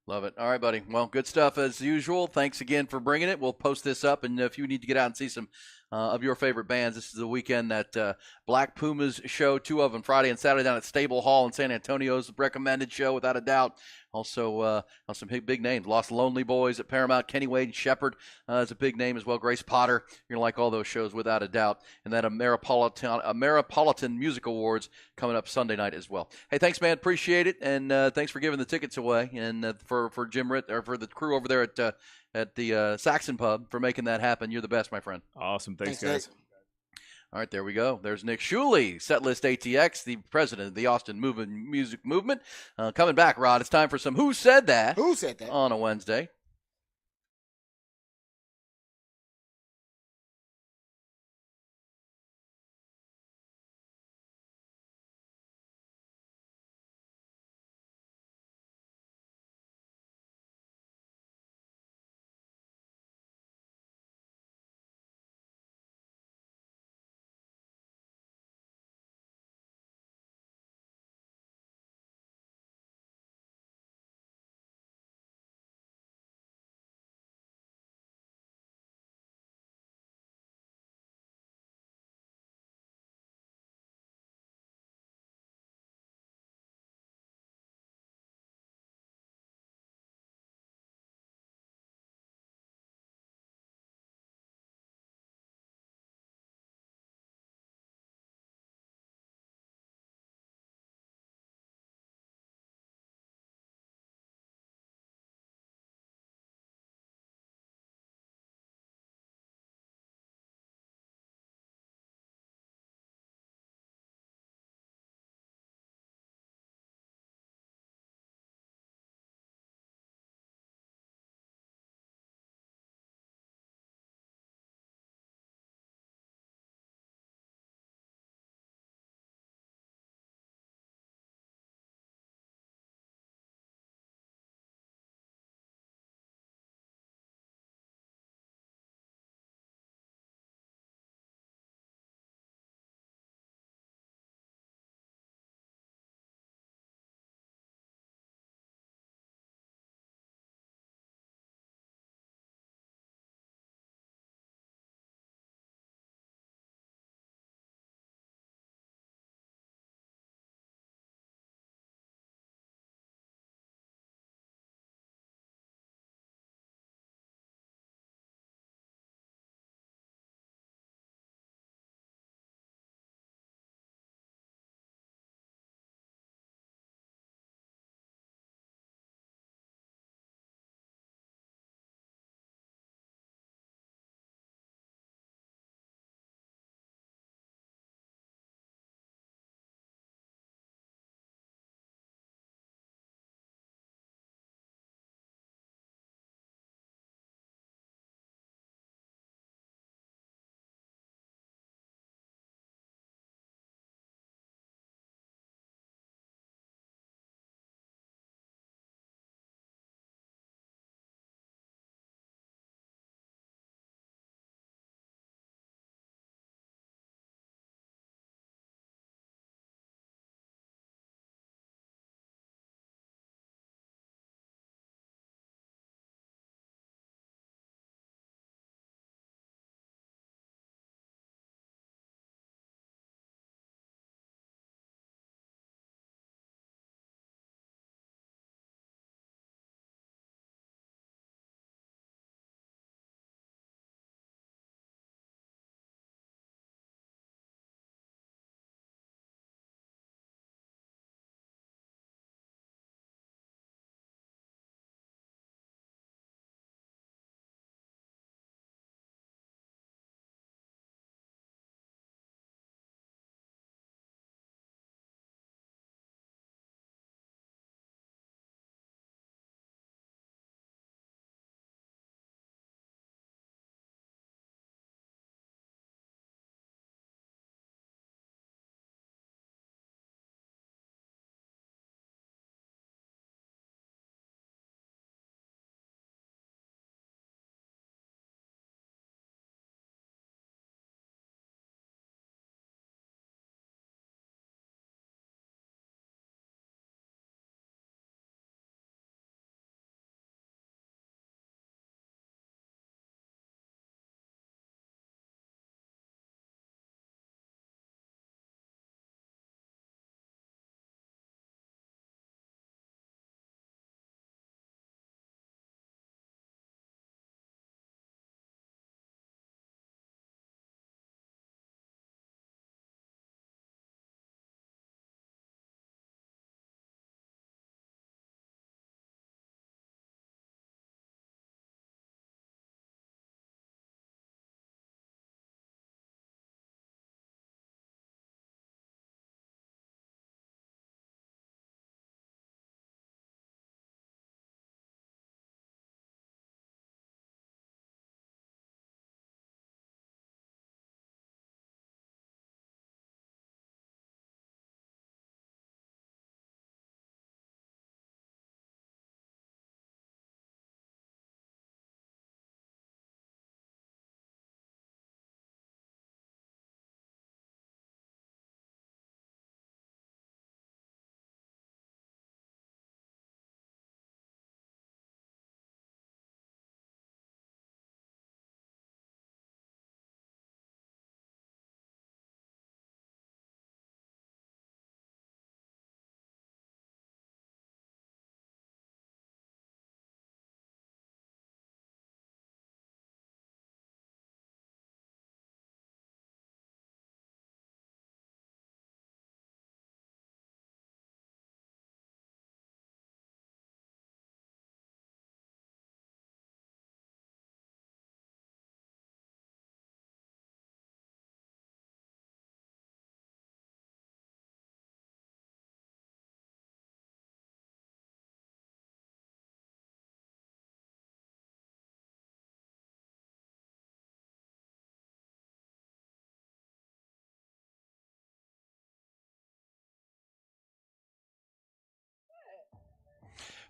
Love it. All right, buddy. Well, good stuff as usual. Thanks again for bringing it. We'll post this up, and if you need to get out and see some of your favorite bands, this is the weekend that Black Pumas show, 2 of them, Friday and Saturday down at Stable Hall in San Antonio's recommended show without a doubt. Also, some big names. Lost Lonely Boys at Paramount. Kenny Wade and Shepherd is a big name as well. Grace Potter. You're going to like all those shows without a doubt. And that Ameripolitan Music Awards coming up Sunday night as well. Hey, thanks, man. Appreciate it. And thanks for giving the tickets away. And for Jim Ritt, or for the crew over there at the Saxon Pub for making that happen. You're the best, my friend. Awesome. Thanks guys. All right, there we go. There's Nick Shuley, Setlist ATX, the president of the Austin Music Movement. Coming back, Rod, it's time for some Who Said That? Who Said That? On a Wednesday.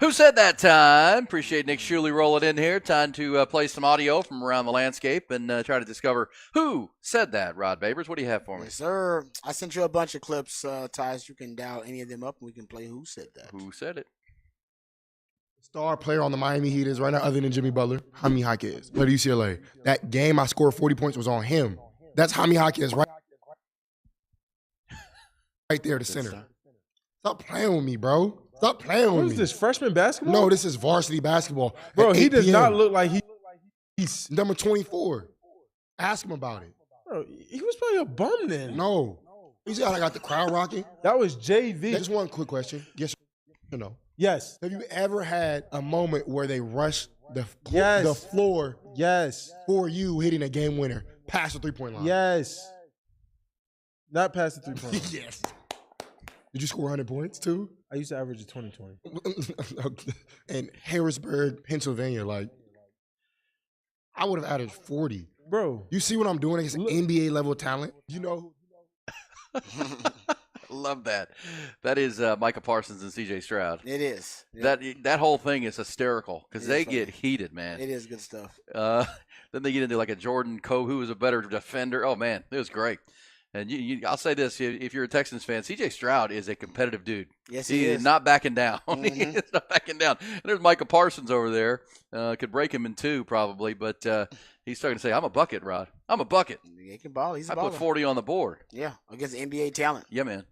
Who said that time? Appreciate Nick Shuley rolling in here. Time to play some audio from around the landscape and try to discover who said that. Rod Babers, what do you have for me? Yes, sir. I sent you a bunch of clips, Tyus. You can dial any of them up and we can play Who Said That. Who said it? Star player on the Miami Heat is right now, other than Jimmy Butler, Jaime Jaquez. Played at UCLA. That game I scored 40 points was on him. That's Jaime Jaquez right there, the center. Stop playing with me, bro. Stop playing with me. What is this, freshman basketball? No, this is varsity basketball. Bro, he does 8 not p.m. look like he's number 24. Ask him about it. Bro, he was probably a bum then. No. You see how I got the crowd rocking? That was JV. Just one quick question. Yes or no? Yes. Have you ever had a moment where they rushed the floor for you hitting a game winner past the three-point line? Yes. Not past the three-point line. Yes. Did you score 100 points too? I used to average a 20-20. In Harrisburg, Pennsylvania, like, I would have added 40. Bro. You see what I'm doing against NBA level talent? You know? Love that. That is Micah Parsons and C.J. Stroud. It is. That whole thing is hysterical because they funny. get heated, man. It is good stuff. Then they get into like a Jordan Cove, who was a better defender. Oh, man, it was great. And I'll say this, if you're a Texans fan, C.J. Stroud is a competitive dude. Yes, he is. Not backing down. He is not backing down. And there's Micah Parsons over there. Could break him in two probably, but he's starting to say, I'm a bucket, Rod. I'm a bucket. He can ball. He's a I baller. put 40 on the board. Yeah, against NBA talent. Yeah, man.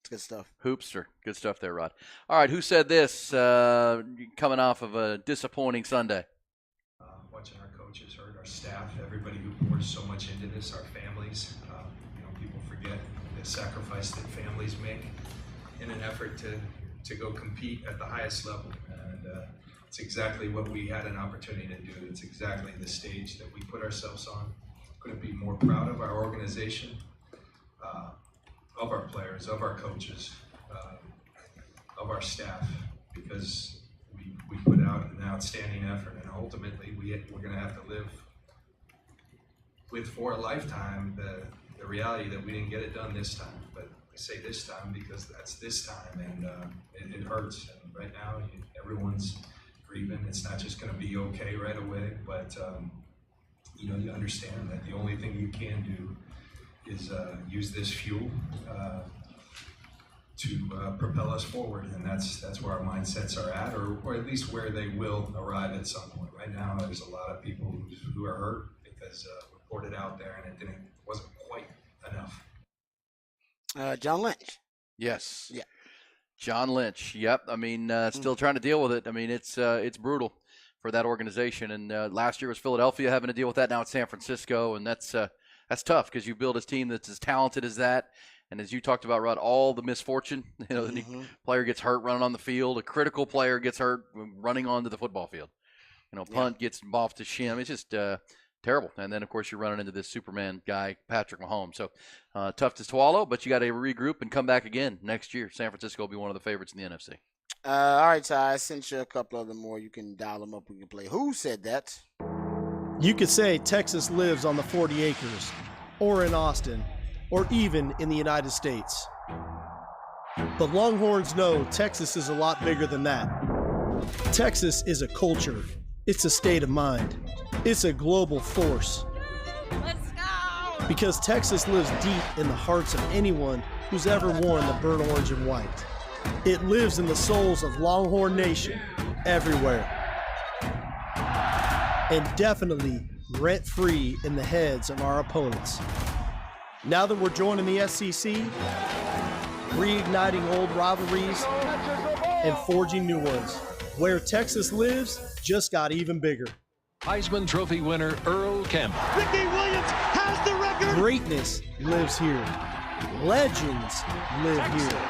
It's good stuff. Hoopster. Good stuff there, Rod. All right, who said this coming off of a disappointing Sunday? Watching our coaches hurt, our staff, everybody who pours so much into this, our families. People forget the sacrifice that families make in an effort to go compete at the highest level. And it's exactly what we had an opportunity to do. It's exactly the stage that we put ourselves on. Couldn't be more proud of our organization, of our players, of our coaches, of our staff, because we put out an outstanding effort, and ultimately we're going to have to live with for a lifetime the reality that we didn't get it done this time. But I say this time because that's this time, and it hurts. And right now, everyone's grieving. It's not just going to be okay right away, but you understand that the only thing you can do is use this fuel to propel us forward, and that's where our mindsets are at, or at least where they will arrive at some point. Right now, there's a lot of people who are hurt because we poured it out there and it wasn't quite enough. John Lynch. Yes. Yeah. John Lynch. Yep. I mean, still trying to deal with it. I mean, it's brutal for that organization. And last year was Philadelphia having to deal with that. Now it's San Francisco, and that's tough because you build a team that's as talented as that. And as you talked about, Rod, all the misfortune. The player gets hurt running on the field. A critical player gets hurt running onto the football field. Punt gets off the shin. It's just terrible. And then, of course, you're running into this Superman guy, Patrick Mahomes. So tough to swallow, but you got to regroup and come back again next year. San Francisco will be one of the favorites in the NFC. All right, Ty, I sent you a couple of them more. You can dial them up. We can play Who Said That? You could say Texas lives on the 40 acres, or in Austin, or even in the United States. But Longhorns know Texas is a lot bigger than that. Texas is a culture. It's a state of mind. It's a global force. Let's go! Because Texas lives deep in the hearts of anyone who's ever worn the burnt orange and white. It lives in the souls of Longhorn Nation everywhere. And definitely rent-free in the heads of our opponents. Now that we're joining the SEC, reigniting old rivalries and forging new ones, where Texas lives just got even bigger. Heisman Trophy winner Earl Campbell. Ricky Williams has the record. Greatness lives here. Legends live Texas here.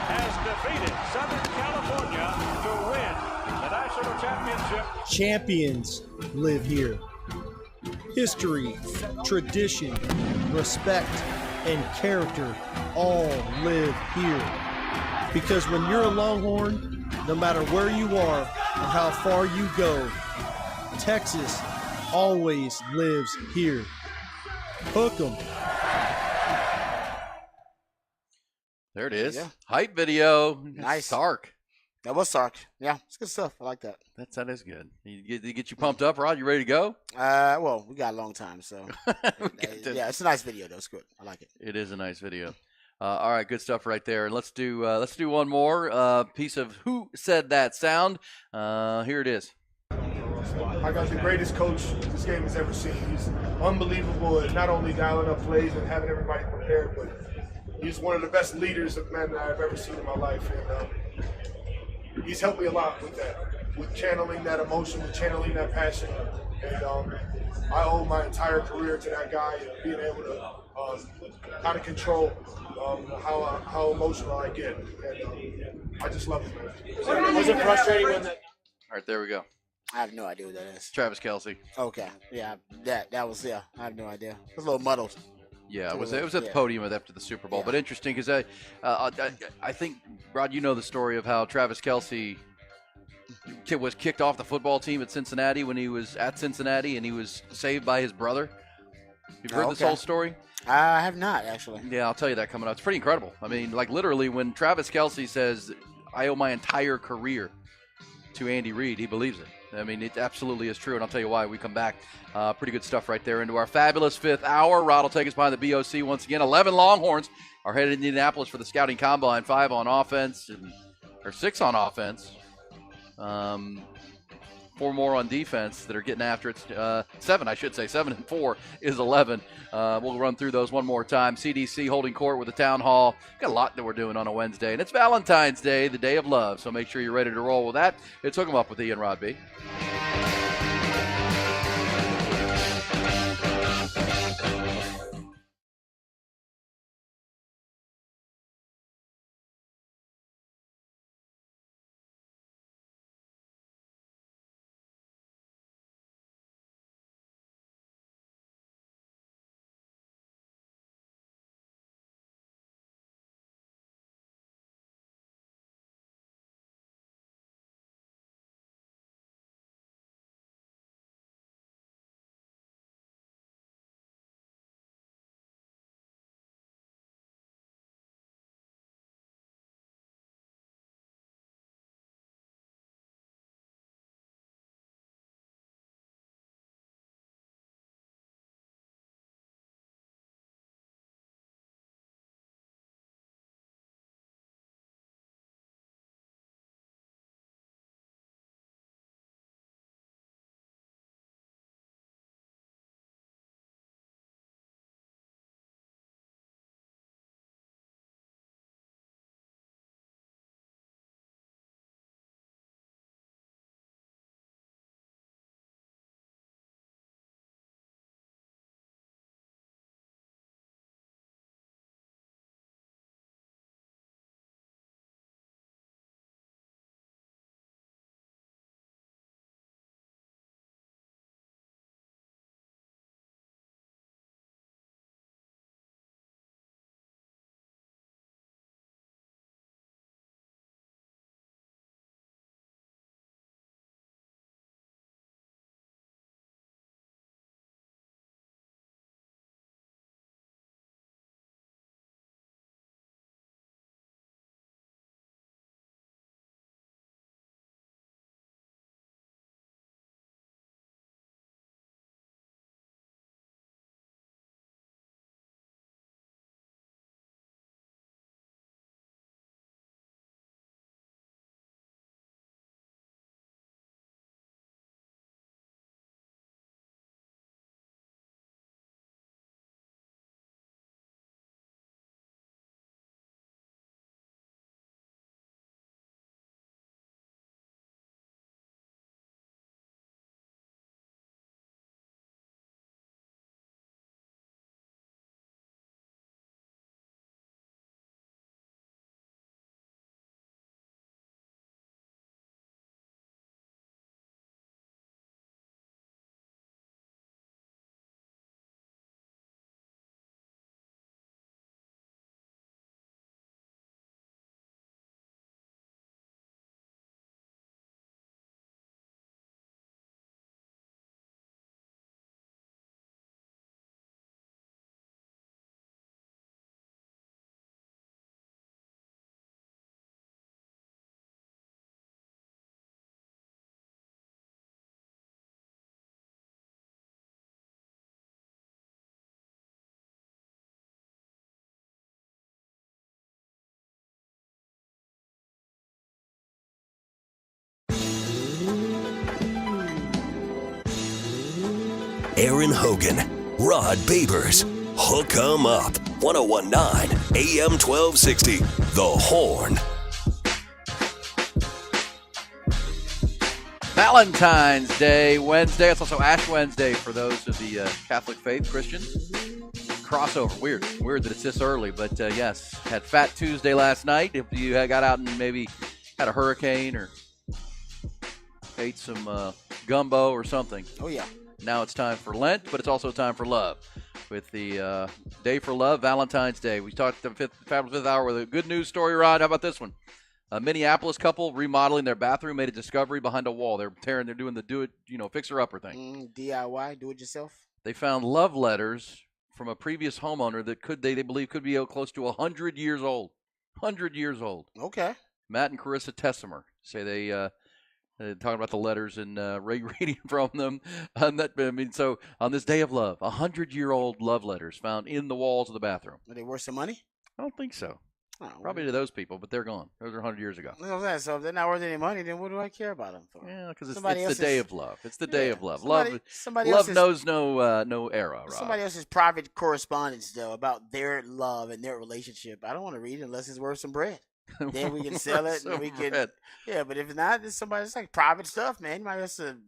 has defeated Southern California to win the national championship. Champions live here. History, tradition, respect, and character all live here. Because when you're a Longhorn, no matter where you are or how far you go, Texas always lives here. Hook 'em. There it is. Yeah. Hype video. Nice. Sark. That was Sark. Yeah, it's good stuff. I like that. That is good. You get you pumped up, Rod? You ready to go? Well, we got a long time, so yeah, it's a nice video though. It's good. I like it. It is a nice video. All right, good stuff right there. And let's do one more piece of Who Said That sound. Here it is. I got the greatest coach this game has ever seen. He's unbelievable at not only dialing up plays and having everybody prepared, but he's one of the best leaders of men that I've ever seen in my life. And he's helped me a lot with that, with channeling that emotion, with channeling that passion. And I owe my entire career to that guy and being able to kind of control how emotional I get. And I just love it, man. Was it frustrating when that? All right, there we go. I have no idea what that is. Travis Kelce. Okay, yeah, that was I have no idea. It was a little muddled. Yeah, it was at the podium after the Super Bowl, but interesting because I think, Rod, you know the story of how Travis Kelce was kicked off the football team at Cincinnati when he was at Cincinnati, and he was saved by his brother. You've heard this whole story? I have not, actually. Yeah, I'll tell you that coming up. It's pretty incredible. I mean, like literally when Travis Kelce says, I owe my entire career to Andy Reid, he believes it. I mean, it absolutely is true, and I'll tell you why. We come back. Pretty good stuff right there into our fabulous fifth hour. Rod will take us behind the BOC once again. 11 Longhorns are headed to Indianapolis for the scouting combine. 5 on offense, or 6 on offense. 4 more on defense that are getting after it. 7, I should say. 7 and 4 is 11. We'll run through those one more time. CDC holding court with the town hall. Got a lot that we're doing on a Wednesday, and it's Valentine's Day, the day of love. So make sure you're ready to roll with that. It's Hook 'em Up with Ian Rod B. Aaron Hogan, Rod Babers. Hook 'em up. 1019 AM 1260. The Horn. Valentine's Day, Wednesday. It's also Ash Wednesday for those of the Catholic faith, Christians. Crossover. Weird that it's this early, but yes. Had Fat Tuesday last night. If you got out and maybe had a hurricane or ate some gumbo or something. Oh, yeah. Now it's time for Lent, but it's also time for love. With the Day for Love, Valentine's Day. We talked the Fabulous Fifth Hour with a good news story, Rod. How about this one? A Minneapolis couple remodeling their bathroom made a discovery behind a wall. They're doing the fixer-upper thing. DIY, do it yourself. They found love letters from a previous homeowner that they believe could be close to 100 years old. 100 years old. Okay. Matt and Carissa Tessimer say they talking about the letters and reading from them. So on this Day of Love, 100-year-old love letters found in the walls of the bathroom. Are they worth some money? I don't think so. Oh, probably to those people, but they're gone. Those are 100 years ago. So if they're not worth any money, then what do I care about them for? Yeah, because it's the Day of Love. It's the Day of Love. Somebody love knows no era, Rob. Somebody else's private correspondence, though, about their love and their relationship. I don't want to read it unless it's worth some bread. Then we can sell it. And we can, yeah, but if it's not, it's like private stuff, man. You might have some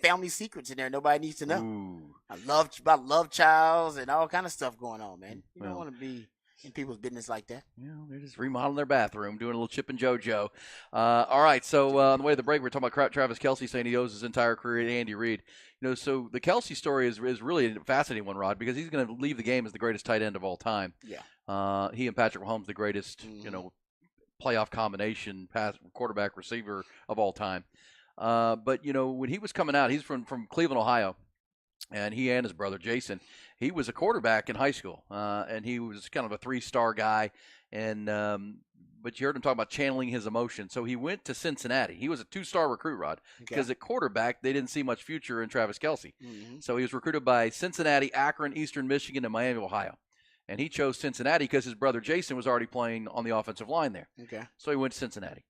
family secrets in there nobody needs to know. Ooh. About love childs and all kind of stuff going on, man. You don't want to be in people's business like that. They're just remodeling their bathroom, doing a little Chip and JoJo. All right, so on the way to the break, we're talking about Travis Kelce saying he owes his entire career to Andy Reid. So the Kelce story is really a fascinating one, Rod, because he's going to leave the game as the greatest tight end of all time. Yeah. He and Patrick Mahomes, the greatest, playoff combination quarterback receiver of all time. But when he was coming out, he's from Cleveland, Ohio, and he and his brother Jason, he was a quarterback in high school, and he was kind of a 3-star guy. And but you heard him talk about channeling his emotion. So he went to Cincinnati. He was a 2-star recruit, Rod, because at quarterback they didn't see much future in Travis Kelce. Mm-hmm. So he was recruited by Cincinnati, Akron, Eastern Michigan, and Miami, Ohio. And he chose Cincinnati because his brother Jason was already playing on the offensive line there. Okay. So he went to Cincinnati.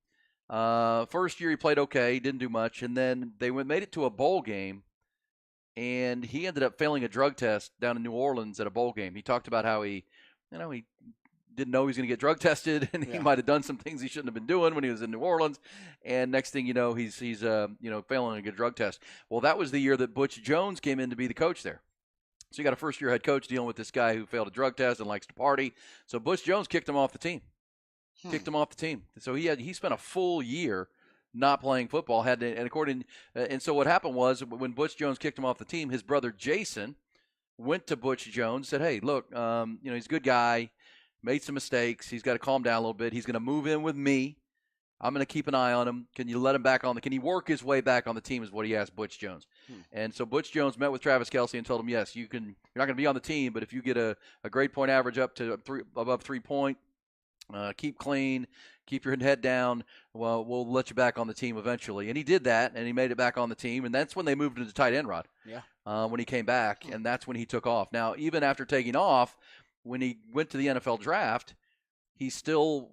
First year he played okay, didn't do much, and then they made it to a bowl game, and he ended up failing a drug test down in New Orleans at a bowl game. He talked about how he didn't know he was going to get drug tested, and he might have done some things he shouldn't have been doing when he was in New Orleans. And next thing you know, he's failing a good drug test. Well, that was the year that Butch Jones came in to be the coach there. So you got a first-year head coach dealing with this guy who failed a drug test and likes to party. So Butch Jones kicked him off the team. So he spent a full year not playing football. And so what happened was when Butch Jones kicked him off the team, his brother Jason went to Butch Jones, said, "Hey, look, he's a good guy, made some mistakes. He's got to calm down a little bit. He's going to move in with me. I'm going to keep an eye on him. Can you let him back can he work his way back on the team?" is what he asked Butch Jones. And so Butch Jones met with Travis Kelce and told him, yes, you're not going to be on the team, but if you get a grade point average up to above 3 point, keep clean, keep your head down, well, we'll let you back on the team eventually. And he did that, and he made it back on the team. And that's when they moved him to tight end, Rod. Yeah. When he came back, and that's when he took off. Now, even after taking off, when he went to the NFL draft, he still,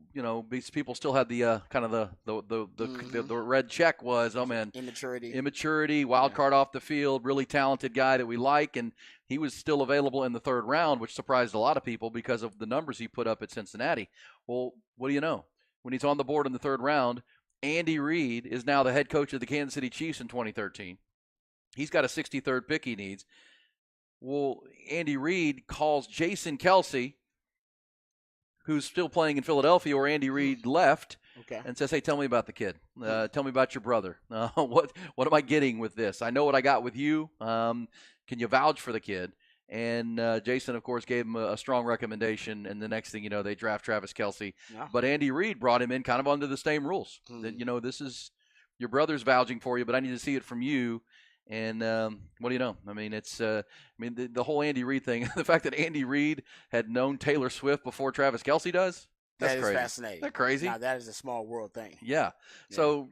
people still had the kind of the red check was, oh man, immaturity, wild card off the field, really talented guy that we like, and he was still available in the 3rd round, which surprised a lot of people because of the numbers he put up at Cincinnati. Well, what do you know? When he's on the board in the 3rd round, Andy Reid is now the head coach of the Kansas City Chiefs in 2013. He's got a 63rd pick he needs. Well, Andy Reid calls Jason Kelce, who's still playing in Philadelphia, or Andy Reid left, and says, "Hey, tell me about the kid. Tell me about your brother. What am I getting with this? I know what I got with you. Can you vouch for the kid?" And Jason, of course, gave him a strong recommendation, and the next thing you know, they draft Travis Kelce. Yeah. But Andy Reid brought him in kind of under the same rules. That, this is your brother's vouching for you, but I need to see it from you. And what do you know? I mean, it's the whole Andy Reid thing. The fact that Andy Reid had known Taylor Swift before Travis Kelce does. That's that is crazy. Fascinating. That's crazy. Now that is a small world thing. Yeah. So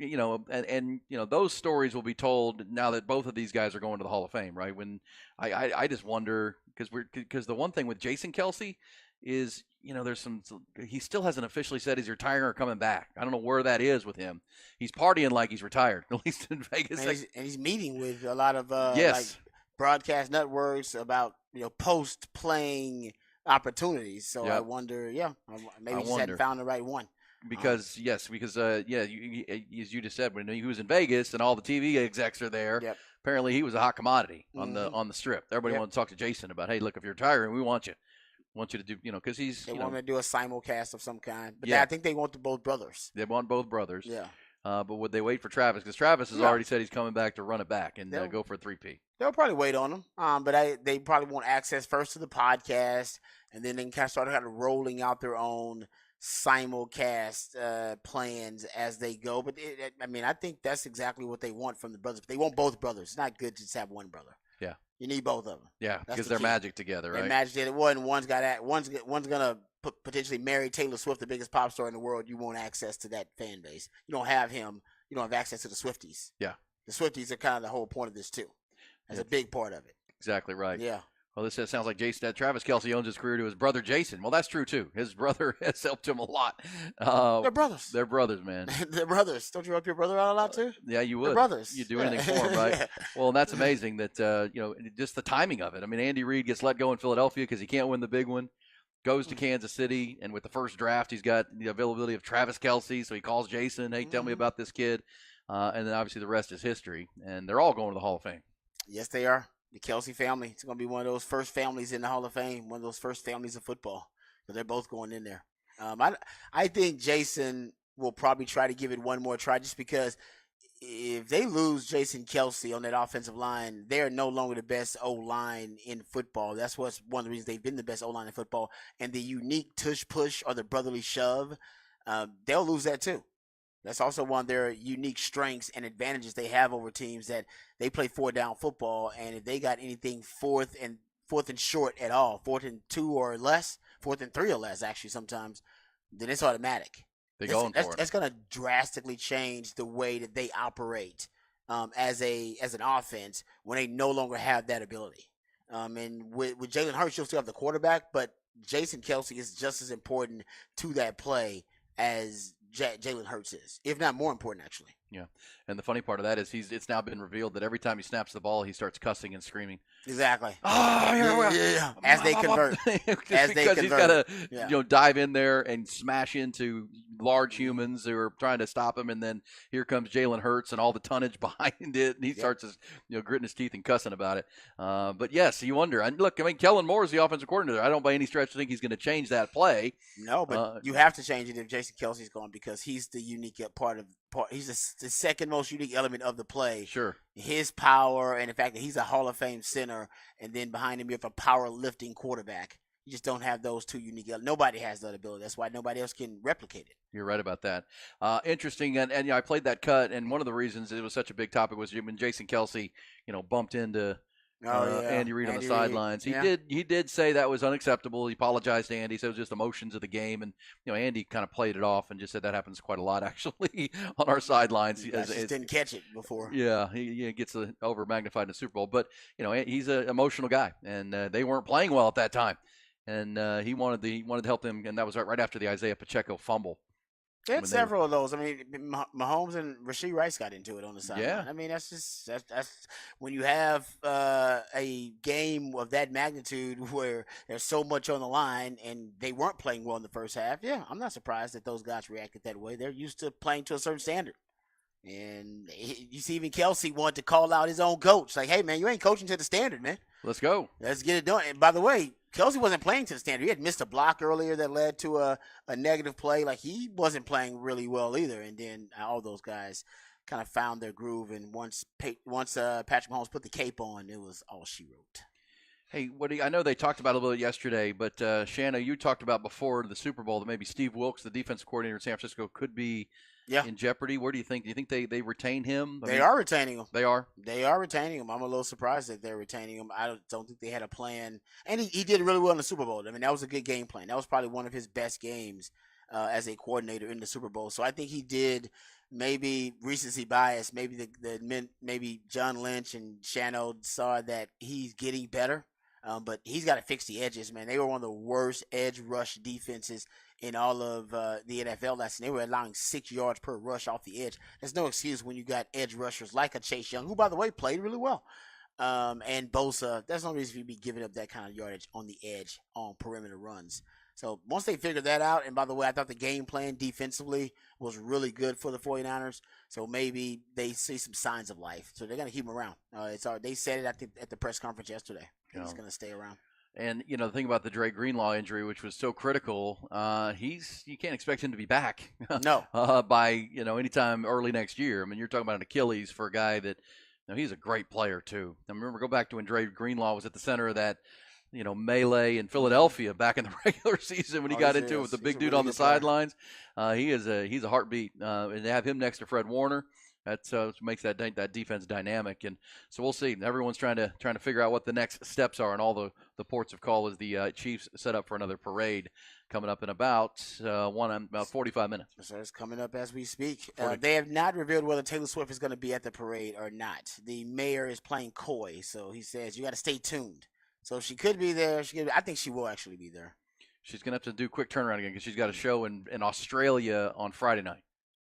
and those stories will be told now that both of these guys are going to the Hall of Fame, right? When I just wonder because the one thing with Jason Kelce is there's he still hasn't officially said he's retiring or coming back. I don't know where that is with him. He's partying like he's retired, at least in Vegas. And he's meeting with a lot of broadcast networks about post-playing opportunities. So Yep. I wonder, maybe I he just wonder. hadn't found the right one. Because as you just said, when he was in Vegas and all the TV execs are there, apparently he was a hot commodity on the strip. Everybody wanted to talk to Jason about, hey, look, if you're retiring, we want you to do, because he's. They want him to do a simulcast of some kind. But Yeah. I think they want both brothers. They want both brothers. Yeah. But would they wait for Travis? Because Travis has already said he's coming back to run it back and go for a 3P. They'll probably wait on him. But they probably want access first to the podcast, and then they can kind of rolling out their own simulcast plans as they go. But I think that's exactly what they want from the brothers. They want both brothers. It's not good to just have one brother. Yeah. You need both of them. Yeah, That's because the they're key. magic together, right? They magic together. One's gonna potentially marry Taylor Swift, the biggest pop star in the world. You want access to that fan base. You don't have him. You don't have access to the Swifties. Yeah. The Swifties are kind of the whole point of this too. That's a big part of it. Exactly right. Yeah. Well, this sounds like Travis Kelce owns his career to his brother Jason. Well, that's true too. His brother has helped him a lot. They're brothers. They're brothers, man. They're brothers. Don't you help your brother out a lot too? Yeah, you would. They're brothers. You'd do anything for him, right? Yeah. Well, and that's amazing that just the timing of it. I mean, Andy Reid gets let go in Philadelphia because he can't win the big one. Goes to Kansas City, and with the first draft, he's got the availability of Travis Kelce. So he calls Jason, "Hey, tell me about this kid," and then obviously the rest is history. And they're all going to the Hall of Fame. Yes, they are. The Kelce family. It's going to be one of those first families in the Hall of Fame, one of those first families of football. But they're both going in there. I think Jason will probably try to give it one more try just because if they lose Jason Kelce on that offensive line, they're no longer the best O-line in football. That's one of the reasons they've been the best O-line in football. And the unique tush push or the brotherly shove, they'll lose that too. That's also one of their unique strengths and advantages they have over teams that they play 4-down football, and if they got anything fourth and short at all, 4th and 2 or less, 4th and 3 or less actually sometimes, then it's automatic. They're going for it. That's going to drastically change the way that they operate as an offense when they no longer have that ability. And with Jalen Hurts, you'll still have the quarterback, but Jason Kelce is just as important to that play as Jalen Hurts is, if not more important, actually. Yeah, and the funny part of that is it's now been revealed that every time he snaps the ball, he starts cussing and screaming. Exactly. Oh, yeah. As they convert. Because he's got to dive in there and smash into large humans who are trying to stop him, and then here comes Jalen Hurts and all the tonnage behind it, and he starts gritting his teeth and cussing about it. But yes, you wonder. And look, Kellen Moore is the offensive coordinator. I don't by any stretch think he's going to change that play. No, but you have to change it if Jason Kelce's gone because he's the unique part. He's the second most unique element of the play. Sure. His power and the fact that he's a Hall of Fame center, and then behind him you have a power lifting quarterback. You just don't have those two unique elements. Nobody has that ability. That's why nobody else can replicate it. You're right about that. Interesting, and I played that cut, and one of the reasons it was such a big topic was when Jason Kelce, bumped into Andy Reid on the sidelines. He did say that was unacceptable. He apologized to Andy. Said it was just emotions of the game, and Andy kind of played it off and just said that happens quite a lot actually on our sidelines. He just didn't catch it before. Yeah, he gets over magnified in the Super Bowl, but he's an emotional guy, and they weren't playing well at that time, and he wanted to help them, and that was right after the Isaiah Pacheco fumble. They had several of those. I mean, Mahomes and Rashee Rice got into it on the sideline. Yeah. I mean, that's when you have a game of that magnitude where there's so much on the line and they weren't playing well in the first half. Yeah, I'm not surprised that those guys reacted that way. They're used to playing to a certain standard. And you see even Kelce wanted to call out his own coach. Like, hey, man, you ain't coaching to the standard, man. Let's go. Let's get it done. And by the way, Kelce wasn't playing to the standard. He had missed a block earlier that led to a negative play. Like, he wasn't playing really well either. And then all those guys kind of found their groove. And once Patrick Mahomes put the cape on, it was all she wrote. Hey, I know they talked about it a little bit yesterday, but Shanna, you talked about before the Super Bowl that maybe Steve Wilks, the defensive coordinator in San Francisco, could be in jeopardy. Where do you think? Do you think they retain him? They are retaining him. They are? They are retaining him. I'm a little surprised that they're retaining him. I don't think they had a plan. And he did really well in the Super Bowl. I mean, that was a good game plan. That was probably one of his best games as a coordinator in the Super Bowl. So I think he did maybe recency bias. Maybe maybe John Lynch and Shano saw that he's getting better. But he's got to fix the edges, man. They were one of the worst edge rush defenses in all of the NFL last year. They were allowing 6 yards per rush off the edge. There's no excuse when you got edge rushers like a Chase Young, who, by the way, played really well. And Bosa, there's no reason for you to be giving up that kind of yardage on the edge on perimeter runs. So once they figured that out, and by the way, I thought the game plan defensively was really good for the 49ers. So maybe they see some signs of life. So they're going to keep him around. They said it at the press conference yesterday. He's going to stay around. And, the thing about the Dre Greenlaw injury, which was so critical, you can't expect him to be back. No. By, anytime early next year. I mean, you're talking about an Achilles for a guy that, he's a great player too. I remember, go back to when Dre Greenlaw was at the center of that, melee in Philadelphia back in the regular season when he got into it with the big dude on the sidelines. He's a heartbeat. And to have him next to Fred Warner, that's makes that defense dynamic. And so we'll see. Everyone's trying to figure out what the next steps are, and all the ports of call as the Chiefs set up for another parade coming up in about 45 minutes. So it's coming up as we speak. They have not revealed whether Taylor Swift is going to be at the parade or not. The mayor is playing coy, so he says you got to stay tuned. So she could be there. I think she will actually be there. She's going to have to do a quick turnaround again because she's got a show in Australia on Friday night.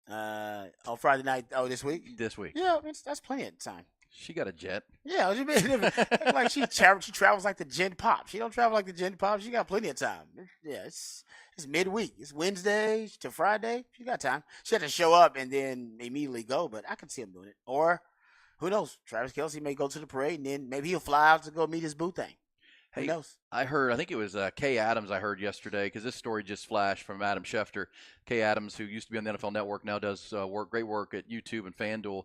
On Friday night. Oh, this week? This week. Yeah, that's plenty of time. She got a jet. Yeah, what you mean? Like she travels like the Gen Pop. She don't travel like the Gen Pop. She got plenty of time. Yeah, it's midweek. It's Wednesday to Friday. She got time. She had to show up and then immediately go, but I can see him doing it. Or who knows? Travis Kelce may go to the parade and then maybe he'll fly out to go meet his boo thing. Who knows? I think it was Kay Adams I heard yesterday, because this story just flashed from Adam Schefter. Kay Adams, who used to be on the NFL Network, now does great work at YouTube and FanDuel.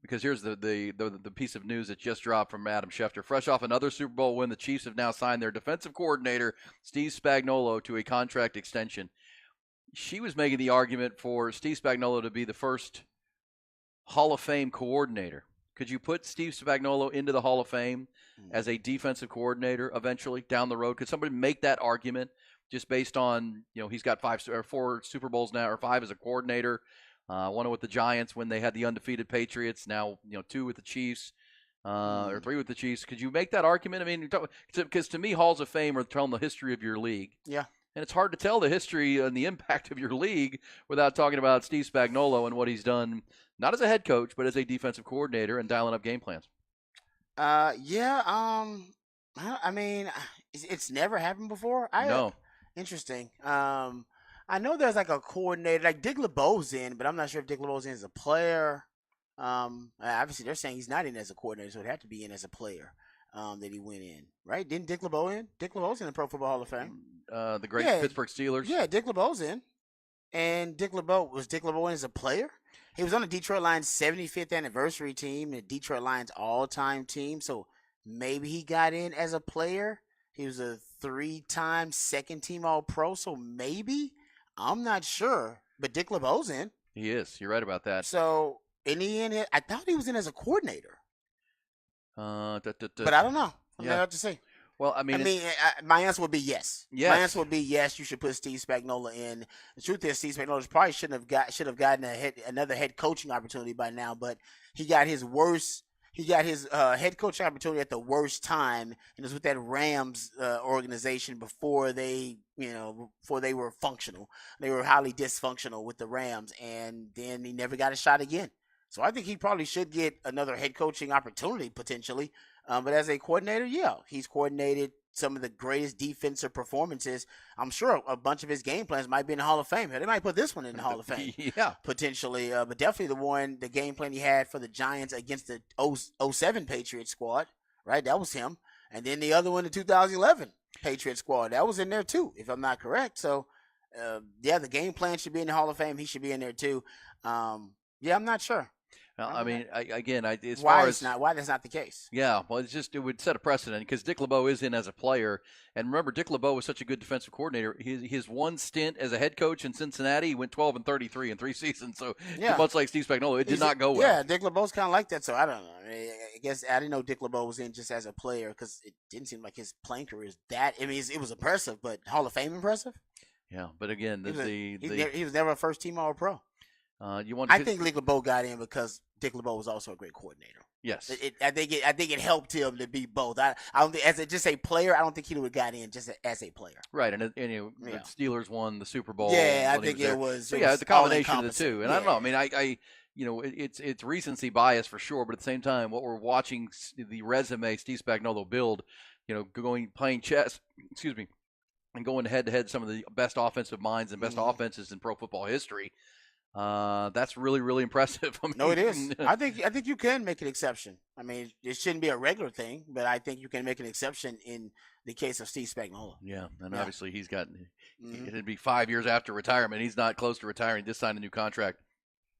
Because here's the piece of news that just dropped from Adam Schefter. Fresh off another Super Bowl win, the Chiefs have now signed their defensive coordinator, Steve Spagnuolo, to a contract extension. She was making the argument for Steve Spagnuolo to be the first Hall of Fame coordinator. Could you put Steve Spagnuolo into the Hall of Fame as a defensive coordinator eventually down the road? Could somebody make that argument just based on, he's got 4 Super Bowls now, or 5 as a coordinator, one with the Giants when they had the undefeated Patriots, now, 2 with the Chiefs, or 3 with the Chiefs. Could you make that argument? I mean, because to me, Halls of Fame are telling the history of your league. Yeah. And it's hard to tell the history and the impact of your league without talking about Steve Spagnuolo and what he's done, not as a head coach, but as a defensive coordinator and dialing up game plans. I mean, it's never happened before. No. Interesting. I know there's like a coordinator, like Dick LeBeau's in, but I'm not sure if Dick LeBeau's in as a player. Obviously, they're saying he's not in as a coordinator, so it'd have to be in as a player. That he went in, right? Didn't Dick LeBeau in? Dick LeBeau's in the Pro Football Hall of Fame. The great Pittsburgh Steelers. Yeah, Dick LeBeau's in. And Dick LeBeau in as a player? He was on the Detroit Lions 75th anniversary team, the Detroit Lions all-time team. So maybe he got in as a player. He was a 3-time second-team All-Pro. So maybe, I'm not sure. But Dick LeBeau's in. He is. You're right about that. So, in the end, I thought he was in as a coordinator. But I don't know. I'm going to have to say. Well, my answer would be yes. Yes. My answer would be yes. You should put Steve Spagnuolo in. The truth is, Steve Spagnuolo probably should have gotten another head coaching opportunity by now. But he got his head coaching opportunity at the worst time, and it was with that Rams organization before they were functional. They were highly dysfunctional with the Rams, and then he never got a shot again. So I think he probably should get another head coaching opportunity potentially. But as a coordinator, he's coordinated some of the greatest defensive performances. I'm sure a bunch of his game plans might be in the Hall of Fame. They might put this one in the Hall of Fame. Yeah. Potentially. But definitely the game plan he had for the Giants against the 07 Patriots squad, right? That was him. And then the other one, the 2011 Patriots squad, that was in there too, if I'm not correct. So, the game plan should be in the Hall of Fame. He should be in there too. I'm not sure. Well, I mean, why that's not the case? Yeah, well, it would set a precedent because Dick LeBeau is in as a player, and remember, Dick LeBeau was such a good defensive coordinator. His one stint as a head coach in Cincinnati, he went 12-33 in 3 seasons. So much like Steve Spagnuolo, it did not go well. Yeah, Dick LeBeau's kind of like that. So I don't know. I guess I didn't know Dick LeBeau was in just as a player because it didn't seem like his playing career is that. I mean, it was impressive, but Hall of Fame impressive. Yeah, but again, he was never a first team All-Pro. I think Dick LeBeau got in because Dick LeBeau was also a great coordinator. Yes, I think it helped him to be both. I don't think just a player. I don't think he would have got in just as a player. Right, and the Steelers won the Super Bowl. Yeah, I think it was. So, it's a combination of the two. And I don't know. I mean, it's recency bias for sure, but at the same time, what we're watching the resume Steve Spagnuolo build, playing chess, and going head to head some of the best offensive minds and best offenses in pro football history. That's really, really impressive. I mean, no, it is. I think you can make an exception. I mean, it shouldn't be a regular thing, but I think you can make an exception in the case of Steve Spagnuolo. Yeah, and obviously he's got it'd be 5 years after retirement. He's not close to retiring. He just signed a new contract.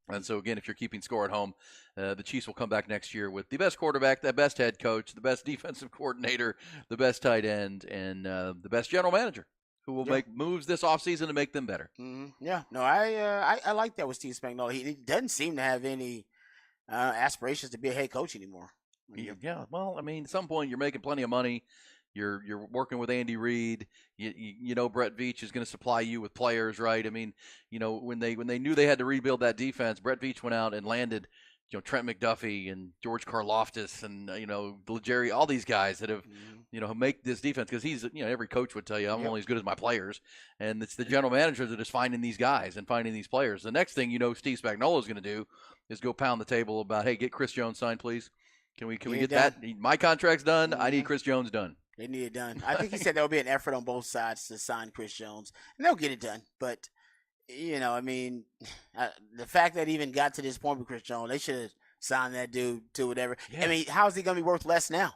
And so, again, if you're keeping score at home, the Chiefs will come back next year with the best quarterback, the best head coach, the best defensive coordinator, the best tight end, and the best general manager who will make moves this offseason to make them better. Yeah, no, I like that with Steve Spagnuolo. He doesn't seem to have any aspirations to be a head coach anymore. Yeah, well, I mean, at some point you're making plenty of money. You're working with Andy Reid. You know Brett Veach is going to supply you with players, right? I mean, when they knew they had to rebuild that defense, Brett Veach went out and landed, Trent McDuffie and George Karlaftis and Jerry, all these guys that have make this defense, because he's every coach would tell you I'm only as good as my players, and it's the general managers that is finding these guys and finding these players. The next thing Steve Spagnuolo is going to do is go pound the table about, hey, get Chris Jones signed, please. Can we get that? My contract's done. I need Chris Jones done. They need it done. I think he said there will be an effort on both sides to sign Chris Jones, and they'll get it done. But, I mean, the fact that it even got to this point with Chris Jones, they should have signed that dude to whatever. Yeah. I mean, how is he going to be worth less now?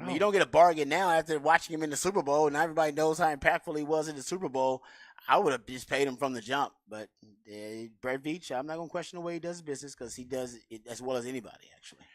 I mean, you don't get a bargain now after watching him in the Super Bowl, and everybody knows how impactful he was in the Super Bowl. I would have just paid him from the jump. But Brett Veach, I'm not going to question the way he does business, because he does it as well as anybody, actually.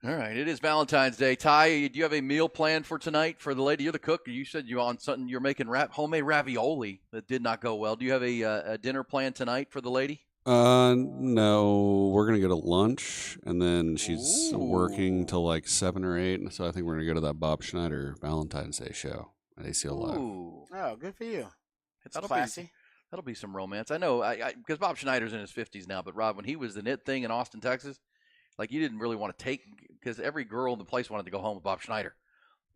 All right, it is Valentine's Day. Ty, do you have a meal planned for tonight for the lady? You're the cook. You said you're making homemade ravioli that did not go well. Do you have a dinner planned tonight for the lady? No, we're gonna go to lunch, and then she's working till like 7 or 8, so I think we're gonna go to that Bob Schneider Valentine's Day show at ACL Live. Oh, good for you. It's classy. That'll be some romance. I know, because Bob Schneider's in his 50s now, but Rob, when he was the Knit Thing in Austin, Texas, you didn't really want to take, because every girl in the place wanted to go home with Bob Schneider.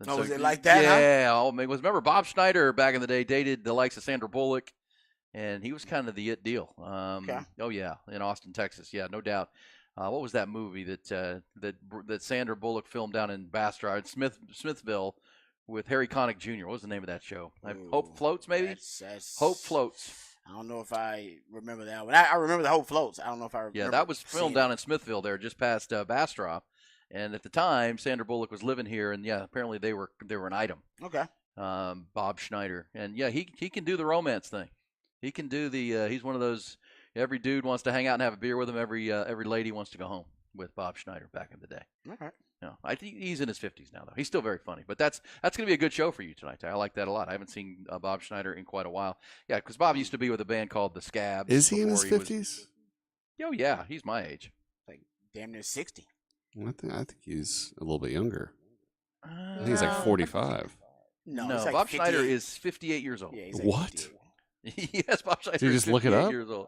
And was it like that? Yeah. Huh? Remember Bob Schneider back in the day dated the likes of Sandra Bullock, and he was kind of the it deal. Oh yeah, in Austin, Texas. Yeah, no doubt. What was that movie that Sandra Bullock filmed down in Bastrop, Smithville, with Harry Connick Jr.? What was the name of that show? Hope Floats, maybe. Hope Floats. I don't know if I remember that one. I remember the Hope Floats. I don't know if I remember. Yeah, that was filmed down in Smithville there, just past Bastrop. And at the time, Sandra Bullock was living here, and apparently they were an item. Okay. Bob Schneider, and he can do the romance thing. He can do the. He's one of those. Every dude wants to hang out and have a beer with him. Every lady wants to go home with Bob Schneider back in the day. All right. I think he's in his 50s now, though. He's still very funny. But that's going to be a good show for you tonight. I like that a lot. I haven't seen Bob Schneider in quite a while. Yeah, because Bob used to be with a band called The Scabs. Is he in his 50s? Oh, yeah. He's my age. Like damn near 60. I think he's a little bit younger. I think he's like 45. No, like Bob Schneider is 58 years old. Yeah, what? Yes, Bob Schneider Did you just look it up? Years old.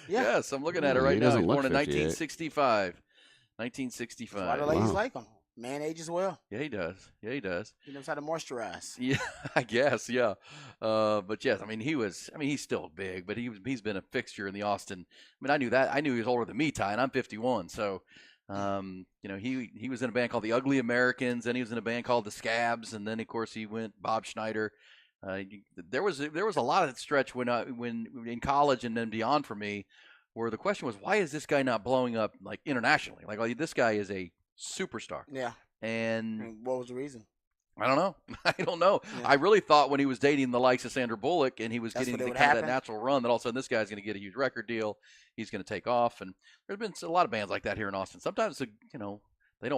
Yeah. Yes, I'm looking at it right now. He's born in 1965. 1965. Why do ladies like him? Man ages well. Yeah, he does. He knows how to moisturize. Yeah, I guess. Yeah, but yes, I mean he's still big, but he's been a fixture in the Austin. I mean, I knew that. I knew he was older than me, Ty, and I'm 51. So, he was in a band called the Ugly Americans, and he was in a band called the Scabs, and then of course he went Bob Schneider. There was a lot of stretch when in college and then beyond for me, where the question was, why is this guy not blowing up like internationally? Like, this guy is a superstar. Yeah. And what was the reason? I don't know. Yeah. I really thought when he was dating the likes of Sandra Bullock and he was getting that natural run, that all of a sudden this guy's going to get a huge record deal. He's going to take off. And there's been a lot of bands like that here in Austin. Sometimes, they don't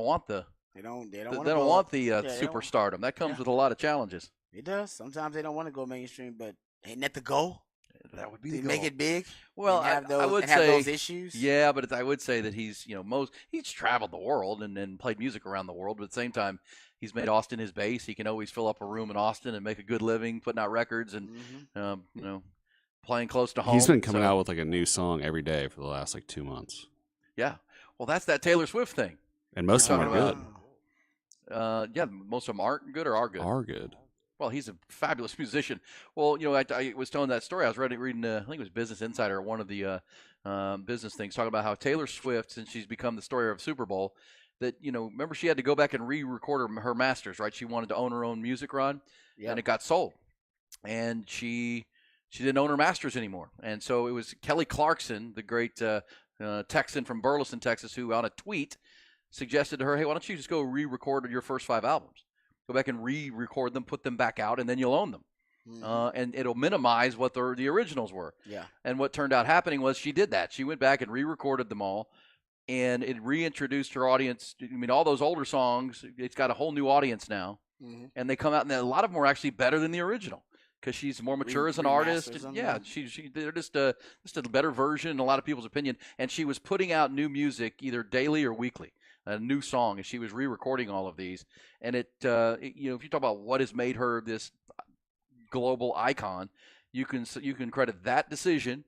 want the superstardom. That comes with a lot of challenges. It does. Sometimes they don't want to go mainstream, but ain't that the goal? That would be the goal. Make it big. Well, I would say have those issues. Yeah, but I would say that he's he's traveled the world and played music around the world. But at the same time, he's made Austin his base. He can always fill up a room in Austin and make a good living, putting out records and playing close to home. He's been coming out with like a new song every day for the last 2 months. Yeah, well, that's that Taylor Swift thing. And most of them are good. Yeah, most of them aren't good or are good. Are good. Well, he's a fabulous musician. Well, I was telling that story. I was reading I think it was Business Insider, or one of the business things, talking about how Taylor Swift, since she's become the story of Super Bowl, that, remember she had to go back and re-record her masters, right? She wanted to own her own music run, and it got sold. And she didn't own her masters anymore. And so it was Kelly Clarkson, the great Texan from Burleson, Texas, who on a tweet suggested to her, hey, why don't you just go re-record your first 5 albums? Go back and re-record them, put them back out, and then you'll own them. And it'll minimize what the originals were. Yeah. And what turned out happening was she did that. She went back and re-recorded them all, and it reintroduced her audience. I mean, all those older songs, it's got a whole new audience now. And they come out, and a lot of them are actually better than the original because she's more mature as an artist. And, yeah, they're just a better version in a lot of people's opinion. And she was putting out new music either daily or weekly. A new song, and she was re-recording all of these, and if you talk about what has made her this global icon, you can credit that decision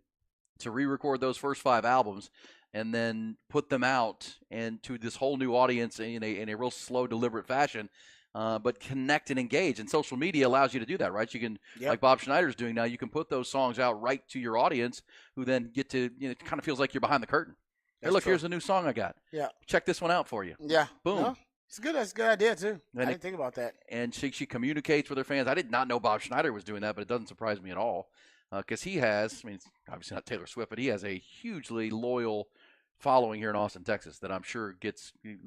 to re-record those first 5 albums, and then put them out and to this whole new audience in a real slow, deliberate fashion, but connect and engage. And social media allows you to do that, right? You can, like Bob Schneider's doing now, you can put those songs out right to your audience, who then get to, it kind of feels like you're behind the curtain. Hey, look, here's a new song I got. Yeah. Check this one out for you. Yeah. Boom. No, it's good. That's a good idea, too. I didn't think about that. And she communicates with her fans. I did not know Bob Schneider was doing that, but it doesn't surprise me at all. Because he has, I mean, it's obviously not Taylor Swift, but he has a hugely loyal following here in Austin, Texas, that I'm sure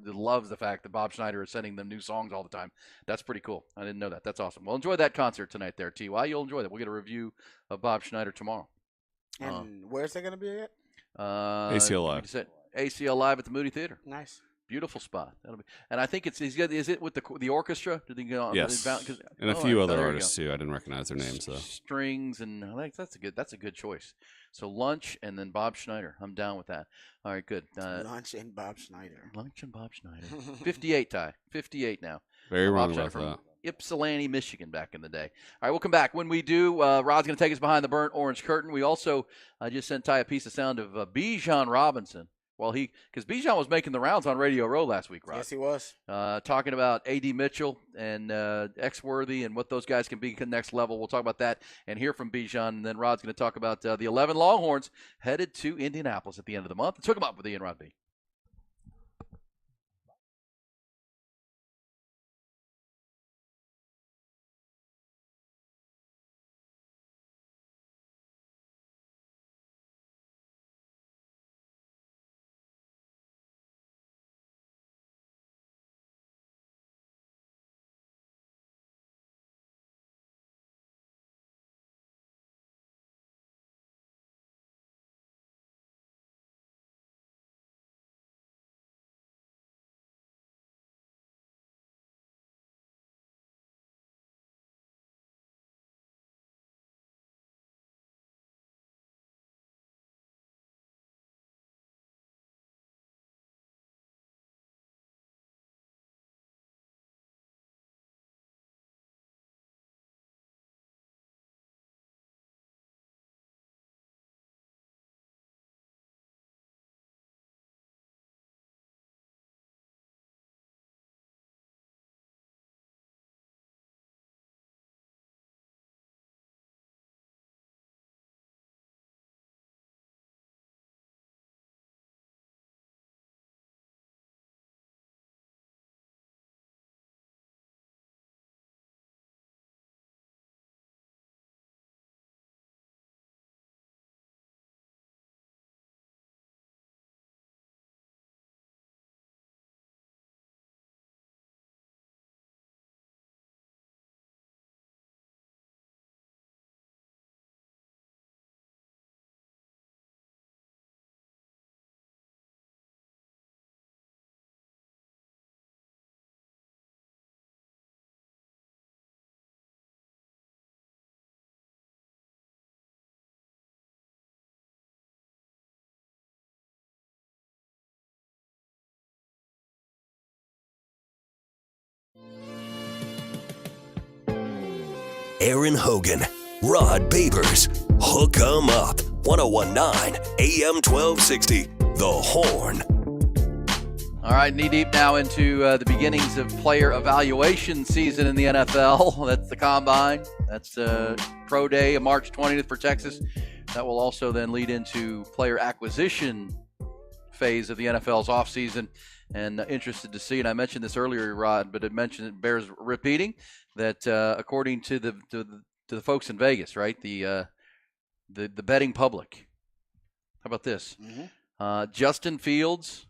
loves the fact that Bob Schneider is sending them new songs all the time. That's pretty cool. I didn't know that. That's awesome. Well, enjoy that concert tonight there, T.Y. You'll enjoy that. We'll get a review of Bob Schneider tomorrow. And where's that going to be at? ACL Live. ACL Live at the Moody Theater. Nice. Beautiful spot. And I think is it with the orchestra? Did they go? Yes. And a few other artists too. I didn't recognize their names though. Strings and that's a good choice. So Lunch and then Bob Schneider. I'm down with that. All right, good. Lunch and Bob Schneider. 58, Ty. 58 now. Very wrong Bob about Schneider that. From Ypsilanti, Michigan, back in the day. All right, we'll come back. When we do, Rod's going to take us behind the burnt orange curtain. We also just sent Ty a piece of sound of Bijan Robinson. Well, because Bijan was making the rounds on Radio Row last week, Rod. Yes, he was. Talking about A.D. Mitchell and X-Worthy and what those guys can be next level. We'll talk about that and hear from Bijan. And then Rod's going to talk about the 11 Longhorns headed to Indianapolis at the end of the month. Let's hook them up with Ian Rod B. Aaron Hogan, Rod Babers, Hook 'em Up, 1019 AM 1260, The Horn. All All right, knee deep now into the beginnings of player evaluation season in the NFL. That's the Combine. That's Pro Day of March 20th for Texas. That will also then lead into player acquisition phase of the NFL's offseason. And interested to see, and I mentioned this earlier, Rod, but it bears repeating that according to the folks in Vegas, right, the betting public. How about this? Mm-hmm. Justin Fields.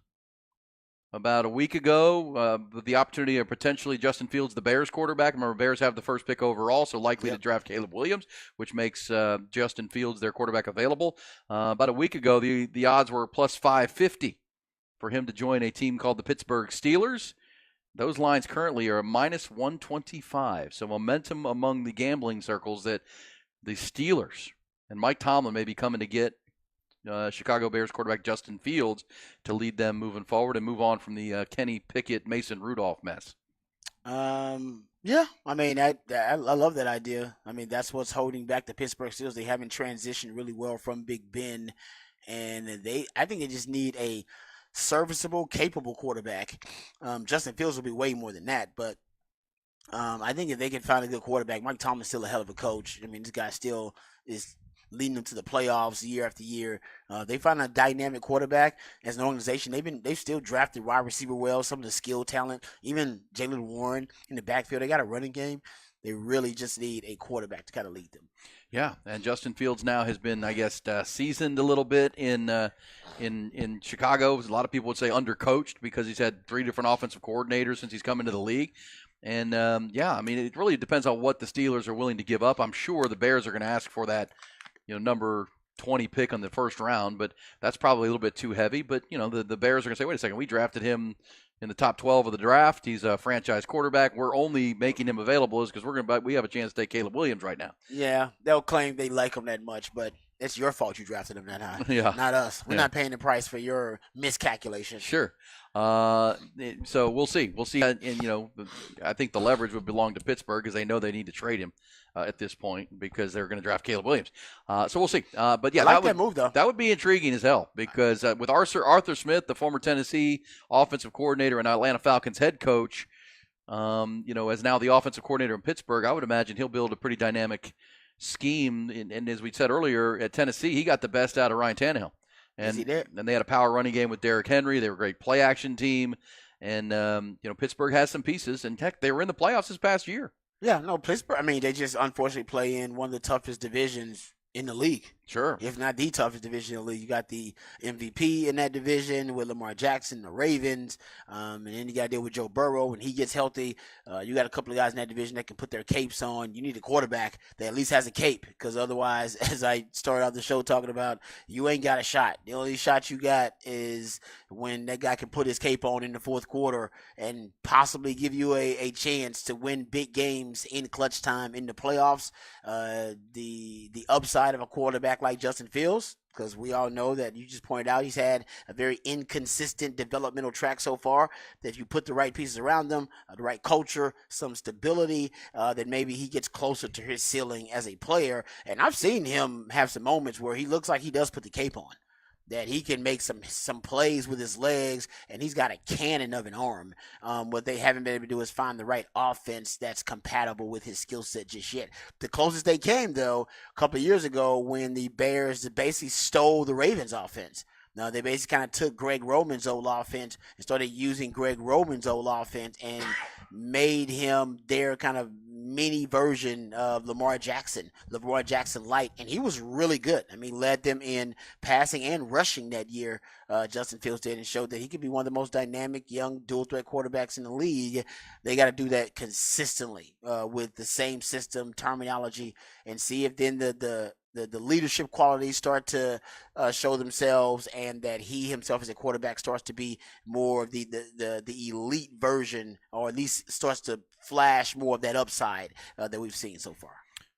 About a week ago, the opportunity of potentially Justin Fields, the Bears quarterback. Remember, Bears have the first pick overall, so likely to draft Caleb Williams, which makes Justin Fields their quarterback available. About a week ago, the odds were plus 550 for him to join a team called the Pittsburgh Steelers. Those lines currently are minus 125. So momentum among the gambling circles that the Steelers and Mike Tomlin may be coming to get Chicago Bears quarterback Justin Fields to lead them moving forward and move on from the Kenny Pickett, Mason Rudolph mess. Yeah, I mean, I love that idea. I mean, that's what's holding back the Pittsburgh Steelers. They haven't transitioned really well from Big Ben, and I think they just need a serviceable, capable quarterback. Justin Fields will be way more than that, but I think if they can find a good quarterback, Mike Tomlin's still a hell of a coach. I mean, this guy still is leading them to the playoffs year after year. They find a dynamic quarterback as an organization. They've still drafted wide receiver well, some of the skill talent, even Jaylen Warren in the backfield. They got a running game. They really just need a quarterback to kind of lead them. Yeah, and Justin Fields now has been, I guess, seasoned a little bit in Chicago. A lot of people would say undercoached because he's had 3 different offensive coordinators since he's come into the league. And, I mean, it really depends on what the Steelers are willing to give up. I'm sure the Bears are going to ask for that, number 20 pick on the first round, but that's probably a little bit too heavy. But, the Bears are going to say, wait a second, we drafted him in the top 12 of the draft. He's a franchise quarterback. We're only making him available is because we have a chance to take Caleb Williams right now. Yeah, they'll claim they like him that much, but it's your fault you drafted him that high. Yeah. Not us. We're not paying the price for your miscalculation. Sure. So we'll see. We'll see. And, I think the leverage would belong to Pittsburgh because they know they need to trade him at this point because they're going to draft Caleb Williams. So we'll see. But yeah, I like that move, though. That would be intriguing as hell because with Arthur Smith, the former Tennessee offensive coordinator and Atlanta Falcons head coach, as now the offensive coordinator in Pittsburgh, I would imagine he'll build a pretty dynamic scheme. And as we said earlier, at Tennessee, he got the best out of Ryan Tannehill. And they had a power running game with Derrick Henry. They were a great play action team. And, Pittsburgh has some pieces. And heck, they were in the playoffs this past year. Yeah, no, Pittsburgh, I mean, they just unfortunately play in one of the toughest divisions in the league. Sure. If not the toughest division in the league. You got the MVP in that division with Lamar Jackson, the Ravens, and then you got to deal with Joe Burrow when he gets healthy. You got a couple of guys in that division that can put their capes on. You need a quarterback that at least has a cape because otherwise, as I started out the show talking about, you ain't got a shot. The only shot you got is when that guy can put his cape on in the fourth quarter and possibly give you a chance to win big games in clutch time in the playoffs. The upside of a quarterback like Justin Fields, because we all know that you just pointed out he's had a very inconsistent developmental track so far, that if you put the right pieces around them, the right culture, some stability, then maybe he gets closer to his ceiling as a player. And I've seen him have some moments where he looks like he does put the cape on, that he can make some plays with his legs, and he's got a cannon of an arm. What they haven't been able to do is find the right offense that's compatible with his skill set just yet. The closest they came, though, a couple of years ago when the Bears basically stole the Ravens' offense. Now, they basically kind of took Greg Roman's old offense and started using Greg Roman's old offense and made him their kind of mini version of Lamar Jackson light, and he was really good. I mean, led them in passing and rushing that year, Justin Fields did, and showed that he could be one of the most dynamic young dual-threat quarterbacks in the league. They got to do that consistently with the same system, terminology, and see if then the leadership qualities start to show themselves, and that he himself as a quarterback starts to be more of the elite version, or at least starts to flash more of that upside that we've seen so far.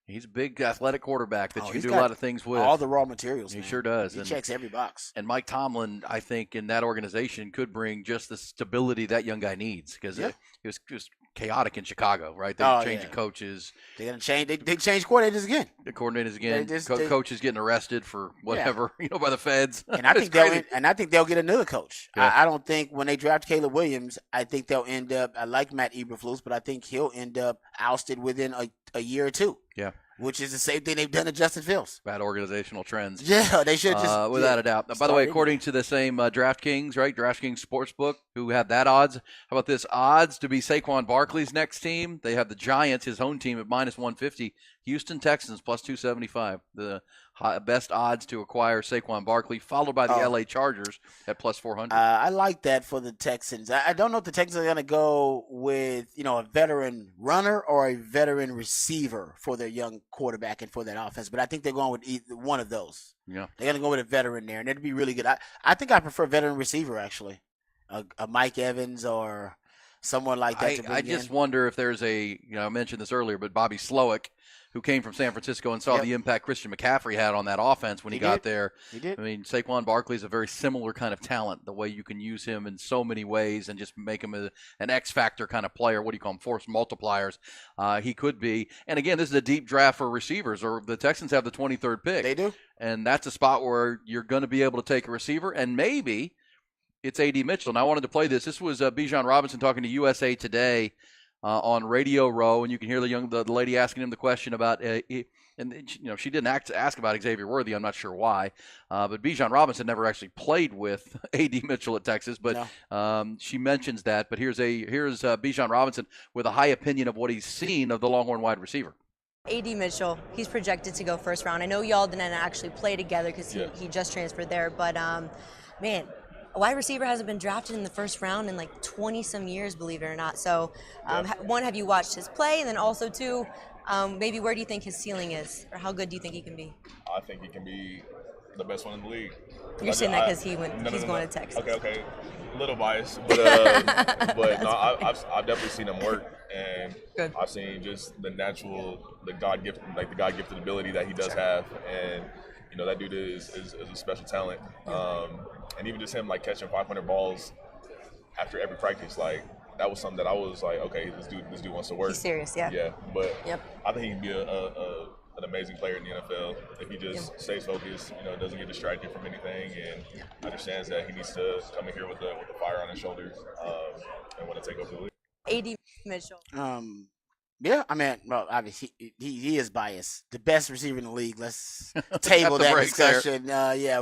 He's a big athletic quarterback that you can do a lot of things with. All the raw materials. He sure does. He checks every box. And Mike Tomlin, I think, in that organization could bring just the stability that young guy needs, because it was chaotic in Chicago, right? They changing coaches. They're gonna change. They change coordinators again. The coordinators again. Coaches getting arrested for whatever, by the feds. And I think they'll get another coach. Yeah. I don't think when they draft Caleb Williams, I think they'll end up. I like Matt Eberflus, but I think he'll end up ousted within a year or two. Yeah. Which is the same thing they've done to Justin Fields. Bad organizational trends. Yeah, they should just without a doubt. By the way, according to the same DraftKings, right? DraftKings Sportsbook, who had that odds. How about this? Odds to be Saquon Barkley's next team. They have the Giants, his own team, at -150. Houston Texans +275. The best odds to acquire Saquon Barkley, followed by the LA Chargers at +400. I like that for the Texans. I don't know if the Texans are going to go with a veteran runner or a veteran receiver for their young quarterback and for that offense, but I think they're going with either one of those. Yeah, they're going to go with a veteran there, and that'd be really good. I think I prefer veteran receiver actually, a Mike Evans or someone like that. I just wonder if there's I mentioned this earlier, but Bobby Slowick, who came from San Francisco and saw the impact Christian McCaffrey had on that offense when he got there. He did. I mean, Saquon Barkley is a very similar kind of talent, the way you can use him in so many ways and just make him an X-factor kind of player. What do you call them? Force multipliers. He could be. And, again, this is a deep draft for receivers. Or the Texans have the 23rd pick. They do. And that's a spot where you're going to be able to take a receiver, and maybe it's A.D. Mitchell. And I wanted to play this. This was Bijan Robinson talking to USA Today on Radio Row, and you can hear the lady asking him the question about she didn't ask about Xavier Worthy. I'm not sure why, but Bijan Robinson never actually played with A.D. Mitchell at Texas, but she mentions that. But here's Bijan Robinson with a high opinion of what he's seen of the Longhorn wide receiver. A.D. Mitchell, he's projected to go first round. I know y'all didn't actually play together because he just transferred there, but man. A wide receiver hasn't been drafted in the first round in like 20-some years, believe it or not. So, one, have you watched his play? And then also, two, maybe where do you think his ceiling is? Or how good do you think he can be? I think he can be the best one in the league. You're saying that because he's going to Texas. Okay. A little biased. But, no, I've definitely seen him work. And I've seen just the God-gifted ability that he does have. And, that dude is a special talent. And even just him catching 500 balls after every practice, that was something that I was like, okay, this dude wants to work. He's serious, yeah. Yeah, but I think he can be an amazing player in the NFL if he just stays focused, doesn't get distracted from anything, and understands that he needs to come in here with the fire on his shoulders and want to take over the league. A.D. Mitchell. Yeah, I mean, well, obviously he is biased. The best receiver in the league. Let's table that discussion.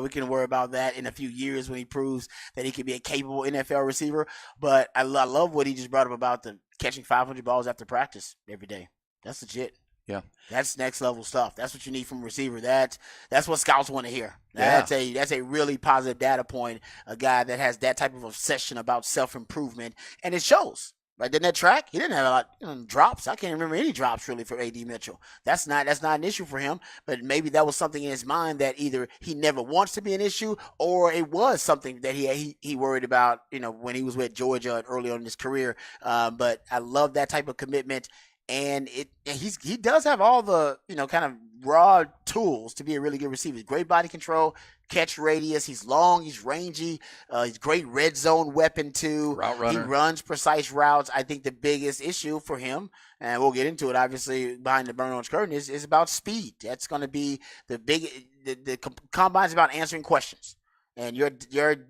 We can worry about that in a few years when he proves that he can be a capable NFL receiver. But I love what he just brought up about the catching 500 balls after practice every day. That's legit. Yeah, that's next level stuff. That's what you need from a receiver. That's what scouts want to hear. That's a really positive data point. A guy that has that type of obsession about self-improvement, and it shows. Right, didn't that track? He didn't have a lot of drops. I can't remember any drops really for A.D. Mitchell. That's not an issue for him, but maybe that was something in his mind that either he never wants to be an issue or it was something that he worried about, when he was with Georgia early on in his career. But I love that type of commitment. And he does have all the, kind of raw tools to be a really good receiver. Great body control, catch radius. He's long, he's rangy. He's great red zone weapon too. Route runner. He runs precise routes. I think the biggest issue for him, and we'll get into it obviously behind the burn orange curtain, is about speed. That's going to be the combine's about answering questions. And your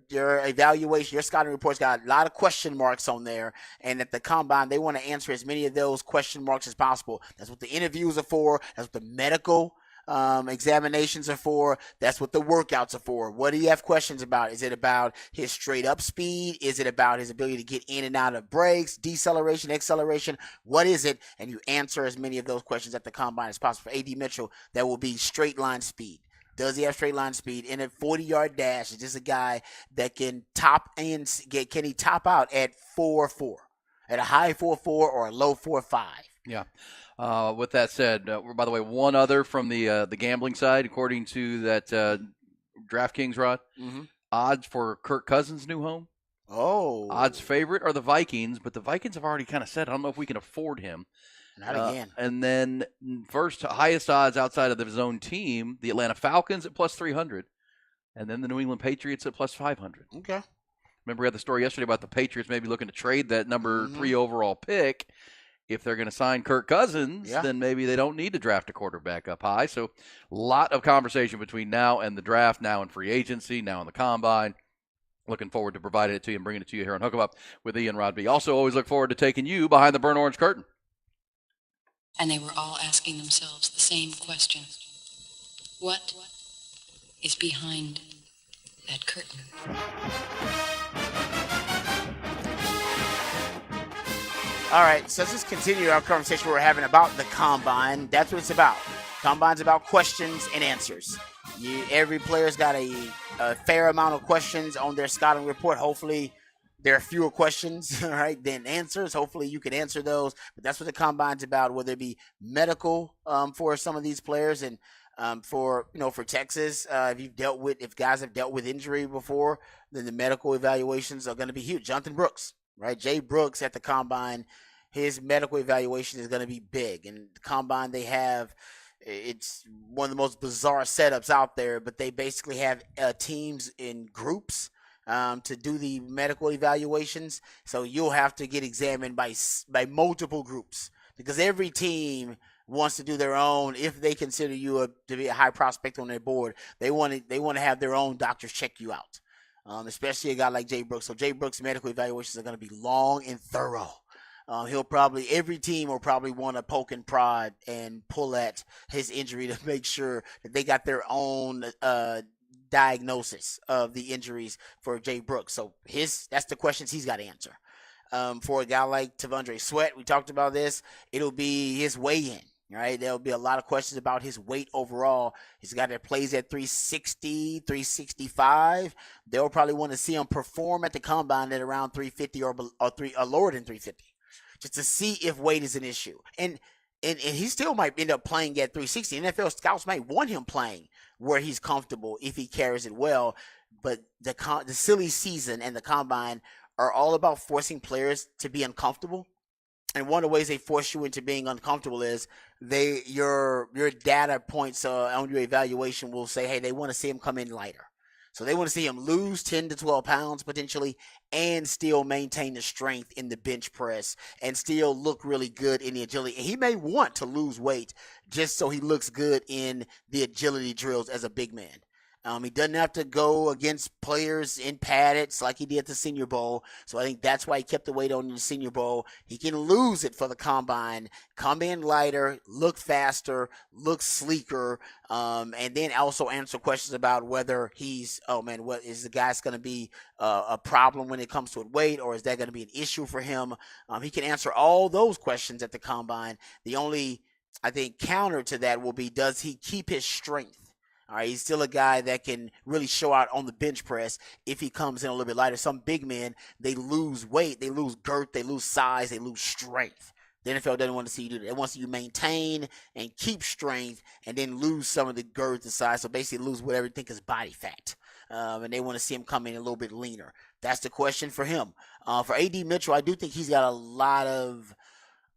evaluation, your scouting report's got a lot of question marks on there. And at the combine, they want to answer as many of those question marks as possible. That's what the interviews are for. That's what the medical examinations are for. That's what the workouts are for. What do you have questions about? Is it about his straight up speed? Is it about his ability to get in and out of breaks, deceleration, acceleration? What is it? And you answer as many of those questions at the combine as possible. For A.D. Mitchell, that will be straight line speed. Does he have straight line speed? In a 40-yard dash, is this a guy that can top out at 4.4, at a high 4.4 or a low 4.5? Yeah. With that said, by the way, one other from the gambling side, according to that DraftKings, Rod, odds for Kirk Cousins' new home. Oh. Odds favorite are the Vikings, but the Vikings have already kind of said, I don't know if we can afford him. Not again. And then first highest odds outside of his own team, the Atlanta Falcons at +300, and then the New England Patriots at +500. Okay. Remember, we had the story yesterday about the Patriots maybe looking to trade that number 3 overall pick. If they're going to sign Kirk Cousins, then maybe they don't need to draft a quarterback up high. So a lot of conversation between now and the draft, now in free agency, now in the combine. Looking forward to providing it to you and bringing it to you here on Hook 'em Up with Ian Rodby. Also, always look forward to taking you behind the burnt orange curtain. And they were all asking themselves the same question. What is behind that curtain? All right, so let's just continue our conversation we're having about the Combine. That's what it's about. Combine's about questions and answers. Every player's got a fair amount of questions on their scouting report. Hopefully, there are fewer questions, all right, than answers. Hopefully, you can answer those. But that's what the Combine's about, whether it be medical for some of these players and for Texas, if guys have dealt with injury before, then the medical evaluations are going to be huge. Jonathan Brooks. Right, Jay Brooks at the Combine, his medical evaluation is going to be big. And the Combine it's one of the most bizarre setups out there, but they basically have teams in groups to do the medical evaluations. So you'll have to get examined by multiple groups because every team wants to do their own. If they consider you to be a high prospect on their board, they want to have their own doctors check you out. Especially a guy like Jay Brooks. So Jay Brooks' medical evaluations are going to be long and thorough. Every team will probably want to poke and prod and pull at his injury to make sure that they got their own diagnosis of the injuries for Jay Brooks. So that's the questions he's got to answer. For a guy like T'Vondre Sweat, we talked about this. It'll be his weigh-in. Right, there'll be a lot of questions about his weight overall. He's got that plays at 360, 365. They'll probably want to see him perform at the Combine at around 350 or lower than 350, just to see if weight is an issue. And he still might end up playing at 360. NFL scouts might want him playing where he's comfortable if he carries it well. But the silly season and the Combine are all about forcing players to be uncomfortable. And one of the ways they force you into being uncomfortable is your data points on your evaluation will say, hey, they want to see him come in lighter. So they want to see him lose 10 to 12 pounds potentially and still maintain the strength in the bench press and still look really good in the agility. And he may want to lose weight just so he looks good in the agility drills as a big man. He doesn't have to go against players in paddeds like he did at the Senior Bowl. So I think that's why he kept the weight on in the Senior Bowl. He can lose it for the Combine, come in lighter, look faster, look sleeker, and then also answer questions about whether what is the guy's going to be a problem when it comes to weight, or is that going to be an issue for him? He can answer all those questions at the Combine. The only, I think, counter to that will be, does he keep his strength? All right, he's still a guy that can really show out on the bench press if he comes in a little bit lighter. Some big men, they lose weight, they lose girth, they lose size, they lose strength. The NFL doesn't want to see you do that. It wants you to maintain and keep strength and then lose some of the girth and size. So basically lose whatever you think is body fat. And they want to see him come in a little bit leaner. That's the question for him. For A.D. Mitchell, I do think he's got a lot of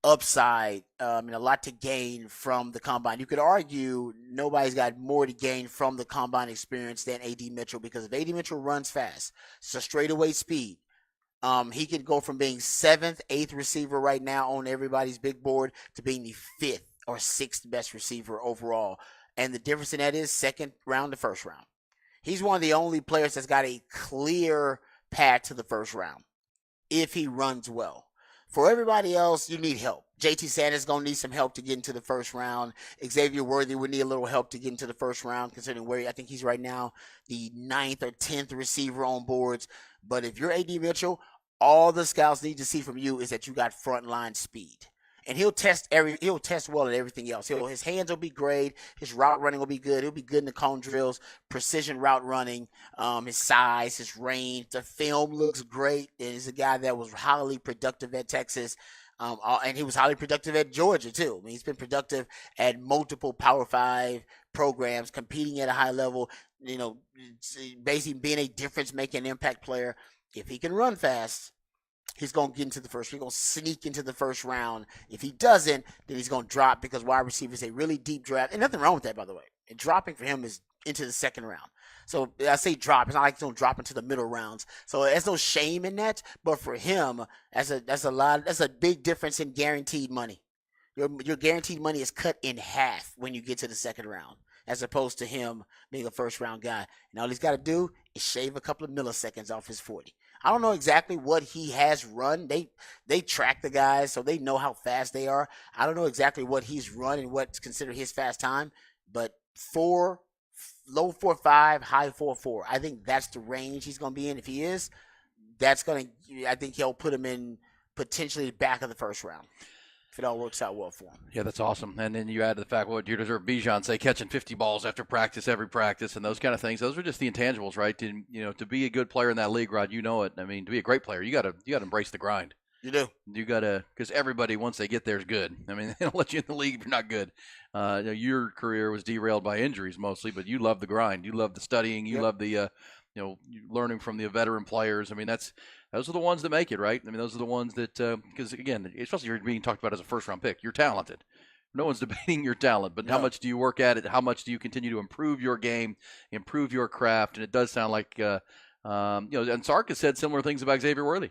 upside and a lot to gain from the Combine. You could argue nobody's got more to gain from the Combine experience than A.D. Mitchell, because if A.D. Mitchell runs fast, it's a straightaway speed. He could go from being 7th, 8th receiver right now on everybody's big board to being the 5th or 6th best receiver overall. And the difference in that is second round to first round. He's one of the only players that's got a clear path to the first round if he runs well. For everybody else, you need help. JT Sanders is going to need some help to get into the first round. Xavier Worthy would need a little help to get into the first round, considering where I think he's right now the 9th or 10th receiver on boards. But if you're A.D. Mitchell, all the scouts need to see from you is that you got frontline speed. And he'll test well at everything else. His hands will be great. His route running will be good. He'll be good in the cone drills, precision route running, his size, his range. The film looks great. And he's a guy that was highly productive at Texas. And he was highly productive at Georgia, too. I mean, he's been productive at multiple Power 5 programs, competing at a high level, basically being a difference-making impact player. If he can run fast, he's going to get into the first. He's going to sneak into the first round. If he doesn't, then he's going to drop, because wide receivers a really deep draft. And nothing wrong with that, by the way. And dropping for him is into the second round. So I say drop. It's not like don't drop into the middle rounds. So there's no shame in that. But for him, that's a big difference in guaranteed money. Your guaranteed money is cut in half when you get to the second round, as opposed to him being a first round guy. And all he's got to do is shave a couple of milliseconds off his 40. I don't know exactly what he has run. They track the guys, so they know how fast they are. I don't know exactly what he's run and what's considered his fast time, but low 4.5, high 4.4. I think that's the range he's going to be in. If he is, I think he'll put him in potentially back of the first round if it all works out well for him. Yeah, that's awesome. And then you add to the fact, what you deserve Bijan say, catching 50 balls after practice, every practice, and those kind of things. Those are just the intangibles, right? To be a good player in that league, Rod, you know it. I mean, to be a great player, you got to embrace the grind. You do. You got to, because everybody, once they get there, is good. I mean, they don't let you in the league if you're not good. Your career was derailed by injuries mostly, but you love the grind. You love the studying. You love the, learning from the veteran players. I mean, those are the ones that make it, right? I mean, those are the ones that, because again, especially you're being talked about as a first-round pick, you're talented. No one's debating your talent, but how much do you work at it? How much do you continue to improve your game, improve your craft? And it does sound like, and Sark has said similar things about Xavier Worthy.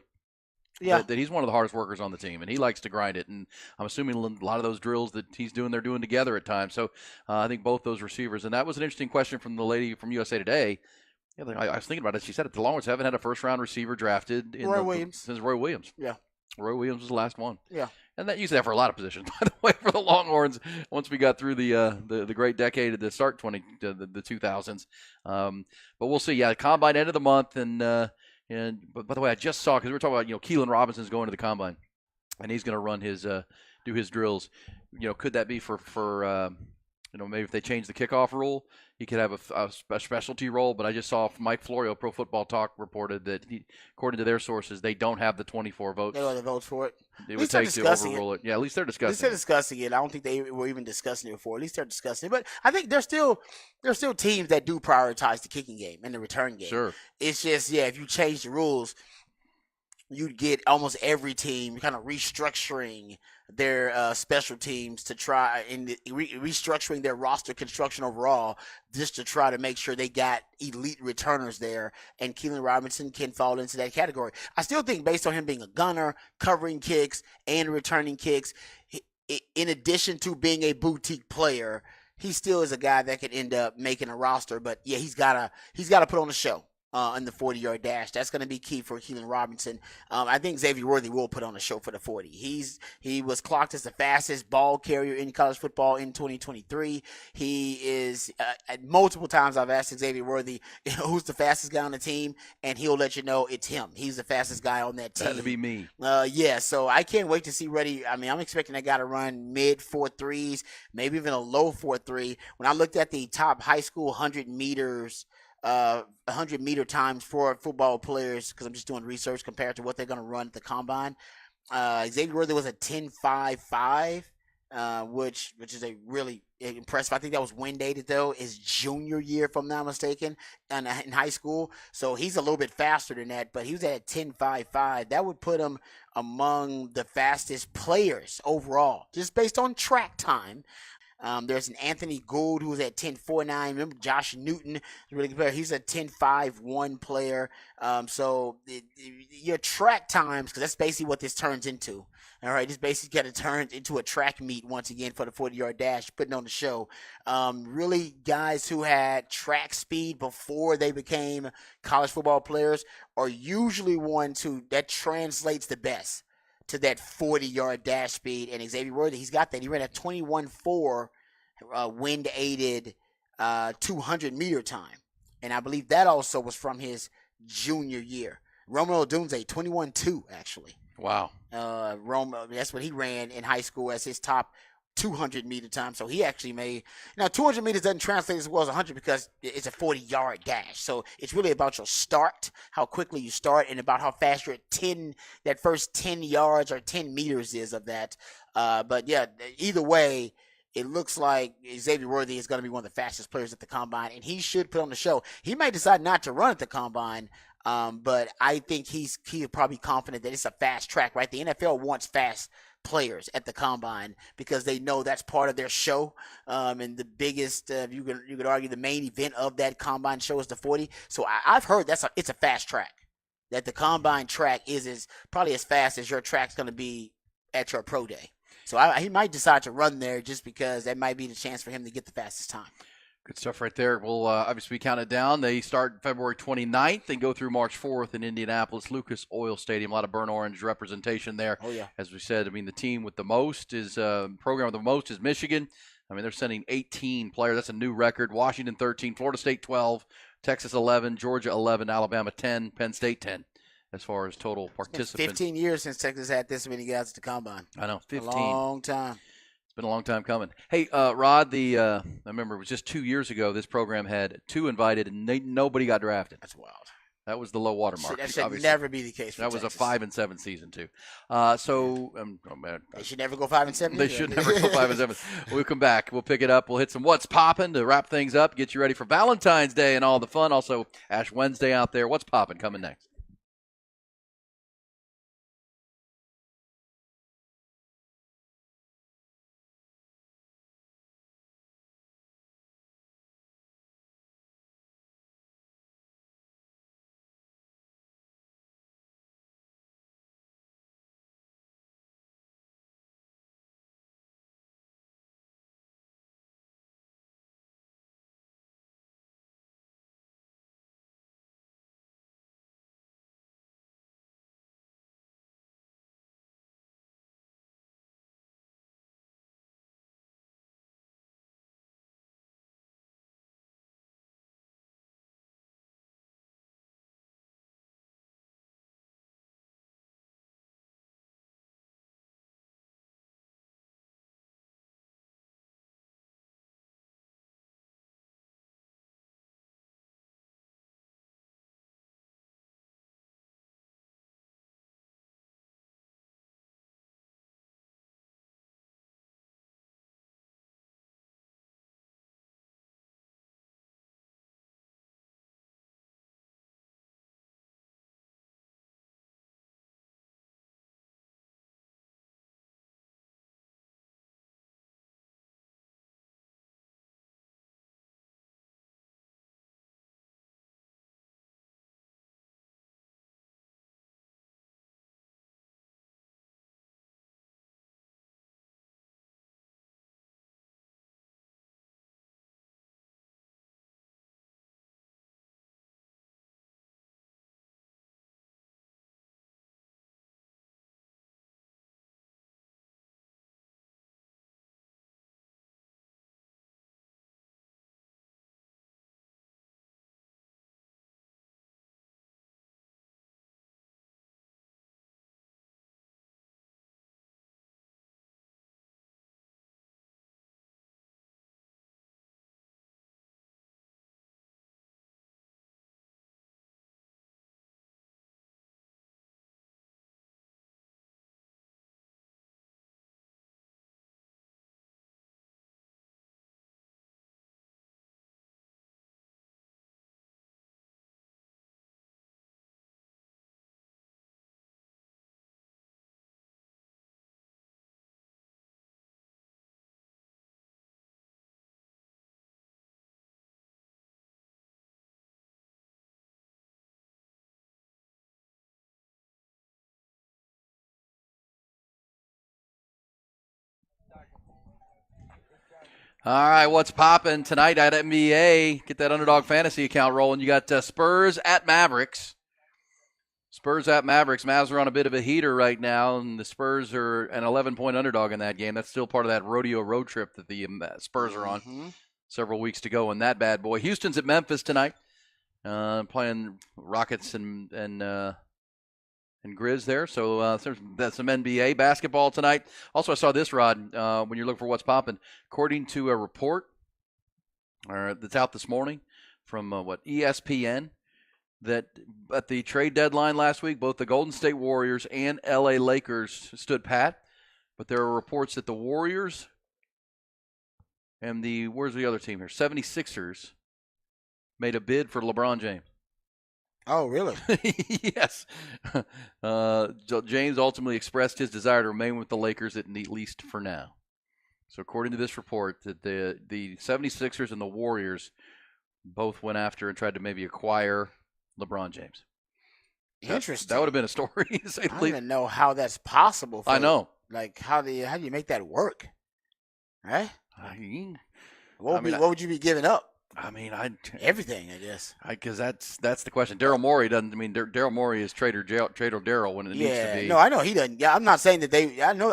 Yeah, that he's one of the hardest workers on the team, and he likes to grind it. And I'm assuming a lot of those drills that he's doing, they're doing together at times. So I think both those receivers, and that was an interesting question from the lady from USA Today. Yeah, I was thinking about it. She said the Longhorns haven't had a first-round receiver drafted since Roy Williams. Yeah, Roy Williams was the last one. Yeah, and that used that for a lot of positions, by the way, for the Longhorns. Once we got through the great decade of the start the 2000s, but we'll see. Yeah, combine end of the month, but by the way, I just saw, because we were talking about, Keelan Robinson's going to the combine, and he's going to run do his drills. Could that be for maybe if they change the kickoff rule, he could have a specialty role. But I just saw Mike Florio, Pro Football Talk, reported that according to their sources, they don't have the 24 votes. They don't have the votes for it. It would take to overrule it. Yeah, at least they're discussing it. At least they're discussing it. I don't think they were even discussing it before. At least they're discussing it. But I think there's still teams that do prioritize the kicking game and the return game. Sure. It's just, if you change the rules, you'd get almost every team kind of restructuring their special teams to try and restructuring their roster construction overall, just to try to make sure they got elite returners there. And Keelan Robinson can fall into that category. I still think, based on him being a gunner, covering kicks, and returning kicks, in addition to being a boutique player, he still is a guy that could end up making a roster. But yeah, he's gotta put on a show in the 40-yard dash. That's going to be key for Keelan Robinson. I think Xavier Worthy will put on a show for the 40. He was clocked as the fastest ball carrier in college football in 2023. He is multiple times I've asked Xavier Worthy who's the fastest guy on the team, and he'll let you know it's him. He's the fastest guy on that team. That to be me. So I can't wait to see Worthy. I mean, I'm expecting that guy to run mid 4.3s, maybe even a low 4.3. When I looked at the top high school 100 meters 100-meter times for football players, because I'm just doing research compared to what they're going to run at the combine. Xavier Worthy was a 10.55, which is a really impressive. I think that was wind dated though, his junior year, if I'm not mistaken, in high school. So he's a little bit faster than that, but he was at 10.55. That would put him among the fastest players overall, just based on track time. There's an Anthony Gould who was at 10.49. Remember Josh Newton is a really good player. He's a 10.51 player. Your track times, because that's basically what this turns into. All right, this basically kind of turns into a track meet once again for the 40-yard dash, putting on the show. Really, guys who had track speed before they became college football players are usually ones that translates the best to that 40-yard dash speed. And Xavier Worthy, he's got that. He ran a 21.4 wind-aided 200-meter time. And I believe that also was from his junior year. Romeo Odunze, 21.2, actually. Wow. That's what he ran in high school as his top 200-meter time. So he actually made – now 200 meters doesn't translate as well as 100 because it's a 40-yard dash. So it's really about your start, how quickly you start, and about how fast you're at that first 10 yards or 10 meters is of that. But, yeah, either way, it looks like Xavier Worthy is going to be one of the fastest players at the Combine, and he should put on the show. He may decide not to run at the Combine, but I think he'll probably be confident that it's a fast track, right? The NFL wants fast players at the combine because they know that's part of their show. And the biggest, you could argue, the main event of that combine show is the 40. So I've heard it's a fast track. That the combine track is probably as fast as your track's going to be at your pro day. So he might decide to run there just because that might be the chance for him to get the fastest time. Good stuff right there. We'll obviously count it down. They start February 29th and go through March 4th in Indianapolis, Lucas Oil Stadium. A lot of burnt orange representation there. Oh, yeah. As we said, I mean, the team with the most program with the most is Michigan. I mean, they're sending 18 players. That's a new record. Washington 13, Florida State 12, Texas 11, Georgia 11, Alabama 10, Penn State 10. As far as total participants. 15 years since Texas had this many guys at the combine. I know, 15. A long time. It's been a long time coming. Hey, Rod, I remember it was just 2 years ago this program had 2 invited and nobody got drafted. That's wild. That was the low water mark. That should never be the case for That Texas. was a 5-7 season, too. They should never go 5-7. They should never go 5-7. We'll come back. We'll pick it up. We'll hit some What's Poppin' to wrap things up, get you ready for Valentine's Day and all the fun. Also, Ash Wednesday out there. What's Poppin' coming next? All right, what's popping tonight at NBA? Get that Underdog Fantasy account rolling. You got Spurs at Mavericks. Spurs at Mavericks. Mavs are on a bit of a heater right now, and the Spurs are an 11-point underdog in that game. That's still part of that rodeo road trip that the Spurs are on. Several weeks to go in that bad boy. Houston's at Memphis tonight, playing Rockets and Grizz there. So there's some NBA basketball tonight. Also, I saw this, Rod, when you're looking for what's popping. According to a report that's out this morning from ESPN, that at the trade deadline last week, both the Golden State Warriors and LA Lakers stood pat. But there are reports that the Warriors and where's the other team here? 76ers made a bid for LeBron James. Oh, really? Yes. James ultimately expressed his desire to remain with the Lakers at least for now. So according to this report, that the 76ers and the Warriors both went after and tried to maybe acquire LeBron James. Interesting. That would have been a story. I don't even know how that's possible. I know. Like, how do you make that work? Right? What would you be giving up? I mean, everything, I guess. Because that's the question. Daryl Morey doesn't. I mean, Daryl Morey is Trader Daryl when it needs to be. No, I know he doesn't. Yeah, I'm not saying that they. I know.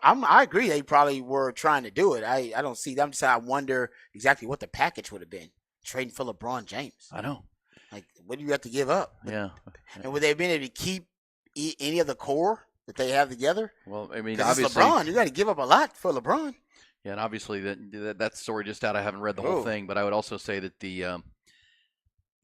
I agree. They probably were trying to do it. I don't see them. I wonder exactly what the package would have been trading for LeBron James. I know. Like, what do you have to give up? Yeah. And would they have been able to keep any of the core that they have together? Well, I mean, obviously, obviously, LeBron. You got to give up a lot for LeBron. Yeah, and obviously that story just out. I haven't read the whole thing, but I would also say that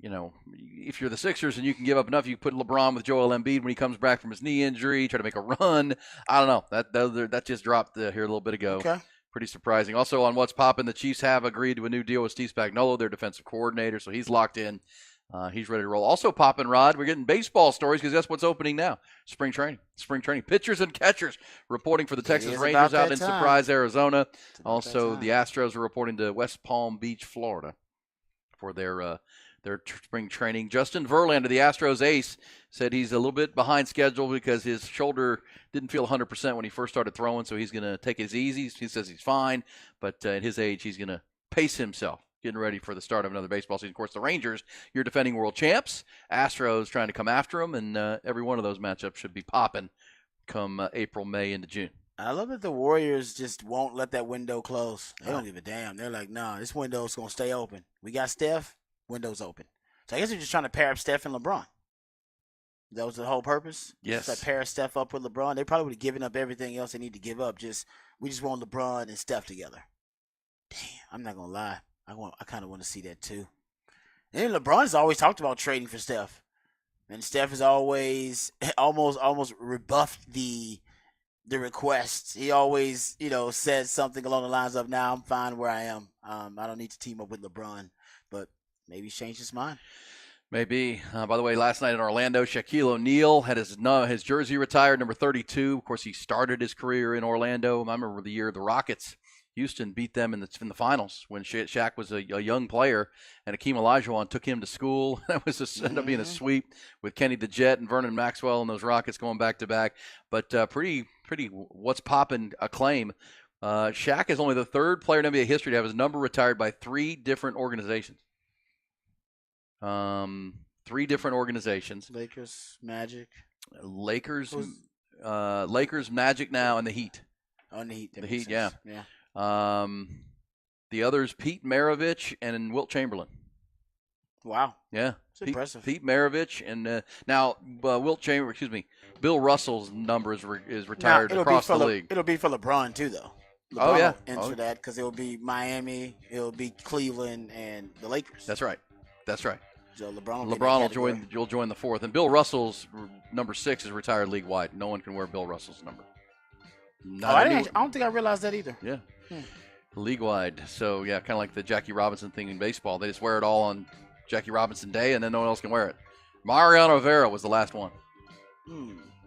if you're the Sixers and you can give up enough, you put LeBron with Joel Embiid when he comes back from his knee injury, try to make a run. I don't know. That just dropped here a little bit ago. Okay. Pretty surprising. Also on what's popping, the Chiefs have agreed to a new deal with Steve Spagnuolo, their defensive coordinator, so he's locked in. He's ready to roll. Also popping, Rod, we're getting baseball stories because that's what's opening now. Spring training. Pitchers and catchers reporting for the Texas Rangers out in Surprise, Arizona. Also, the Astros are reporting to West Palm Beach, Florida for their spring training. Justin Verlander, the Astros ace, said he's a little bit behind schedule because his shoulder didn't feel 100% when he first started throwing, so he's going to take it easy. He says he's fine, but at his age, he's going to pace himself, getting ready for the start of another baseball season. Of course, the Rangers, you're defending world champs. Astros trying to come after them, and every one of those matchups should be popping come April, May, into June. I love that the Warriors just won't let that window close. They don't give a damn. They're like, nah, this window's going to stay open. We got Steph, window's open. So I guess they're just trying to pair up Steph and LeBron. That was the whole purpose? Yes. Just to pair Steph up with LeBron. They probably would have given up everything else they need to give up. We just want LeBron and Steph together. Damn, I'm not going to lie. I kind of want to see that too. And LeBron's always talked about trading for Steph. And Steph has always almost rebuffed the requests. He always, said something along the lines of, "Nah, I'm fine where I am. I don't need to team up with LeBron." But maybe he's changed his mind. Maybe. By the way, last night in Orlando, Shaquille O'Neal had his jersey retired, number 32. Of course, he started his career in Orlando. I remember the year the Rockets, Houston beat them in the finals when Shaq was a young player, and Hakeem Olajuwon took him to school. That was ended up being a sweep with Kenny the Jet and Vernon Maxwell and those Rockets going back to back. But pretty what's poppin' acclaim. Shaq is only the third player in NBA history to have his number retired by three different organizations. 3 different organizations. Lakers, Magic. Lakers, Magic now, and the Heat. On the Heat. The Heat, yeah. Yeah. The others, Pete Maravich and Wilt Chamberlain. Wow. Yeah. It's impressive. Pete Maravich and now Bill Russell's number is retired across the league. It'll be for LeBron too, though. LeBron ends for that because it'll be Miami, it'll be Cleveland, and the Lakers. That's right. So LeBron join the fourth, and Bill Russell's number 6 is retired league wide. No one can wear Bill Russell's number. I don't think I realized that either. Yeah. League wide. So yeah, kind of like the Jackie Robinson thing in baseball. They just wear it all on Jackie Robinson Day, and then no one else can wear it. Mariano Rivera was the last one.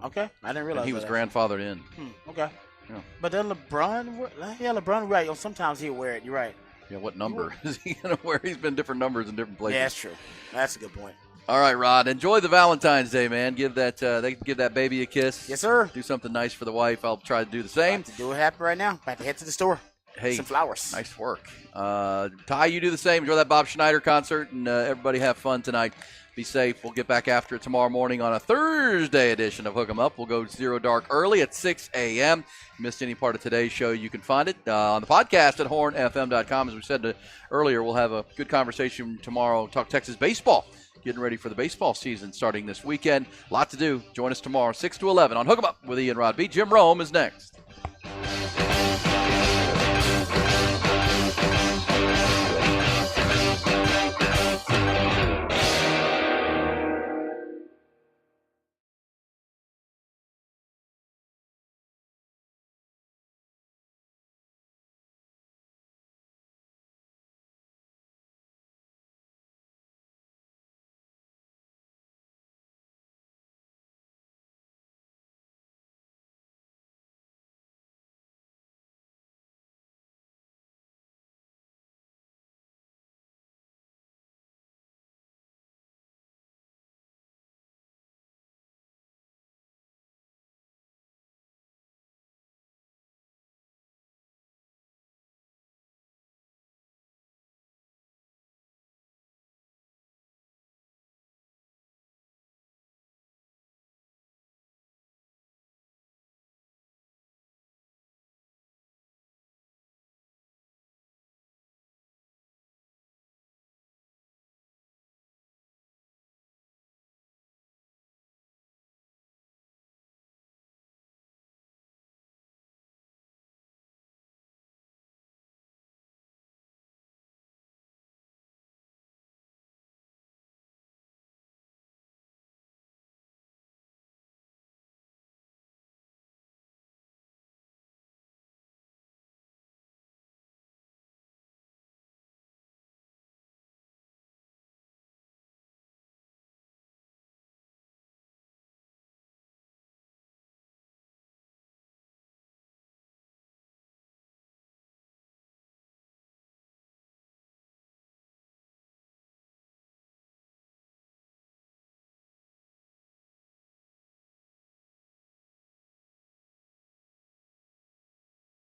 Okay, I didn't realize. And he was grandfathered in. Okay. Yeah. But then LeBron, right? Sometimes he'll wear it. You're right. Yeah, what number is he going to wear? He's been different numbers in different places. Yeah, that's true. That's a good point. All right, Rod. Enjoy the Valentine's Day, man. Give that baby a kiss. Yes, sir. Do something nice for the wife. I'll try to do the same. To do it happen right now. About to head to the store. Hey, some flowers. Nice work. Ty, you do the same. Enjoy that Bob Schneider concert, and everybody have fun tonight. Be safe. We'll get back after it tomorrow morning on a Thursday edition of Hook 'em Up. We'll go zero dark early at 6 a.m. Missed any part of today's show, you can find it on the podcast at hornfm.com. As we said earlier, we'll have a good conversation tomorrow. Talk Texas baseball. Getting ready for the baseball season starting this weekend. Lot to do. Join us tomorrow, 6 to 11 on Hook 'em Up with Ian Rod B. Jim Rome is next.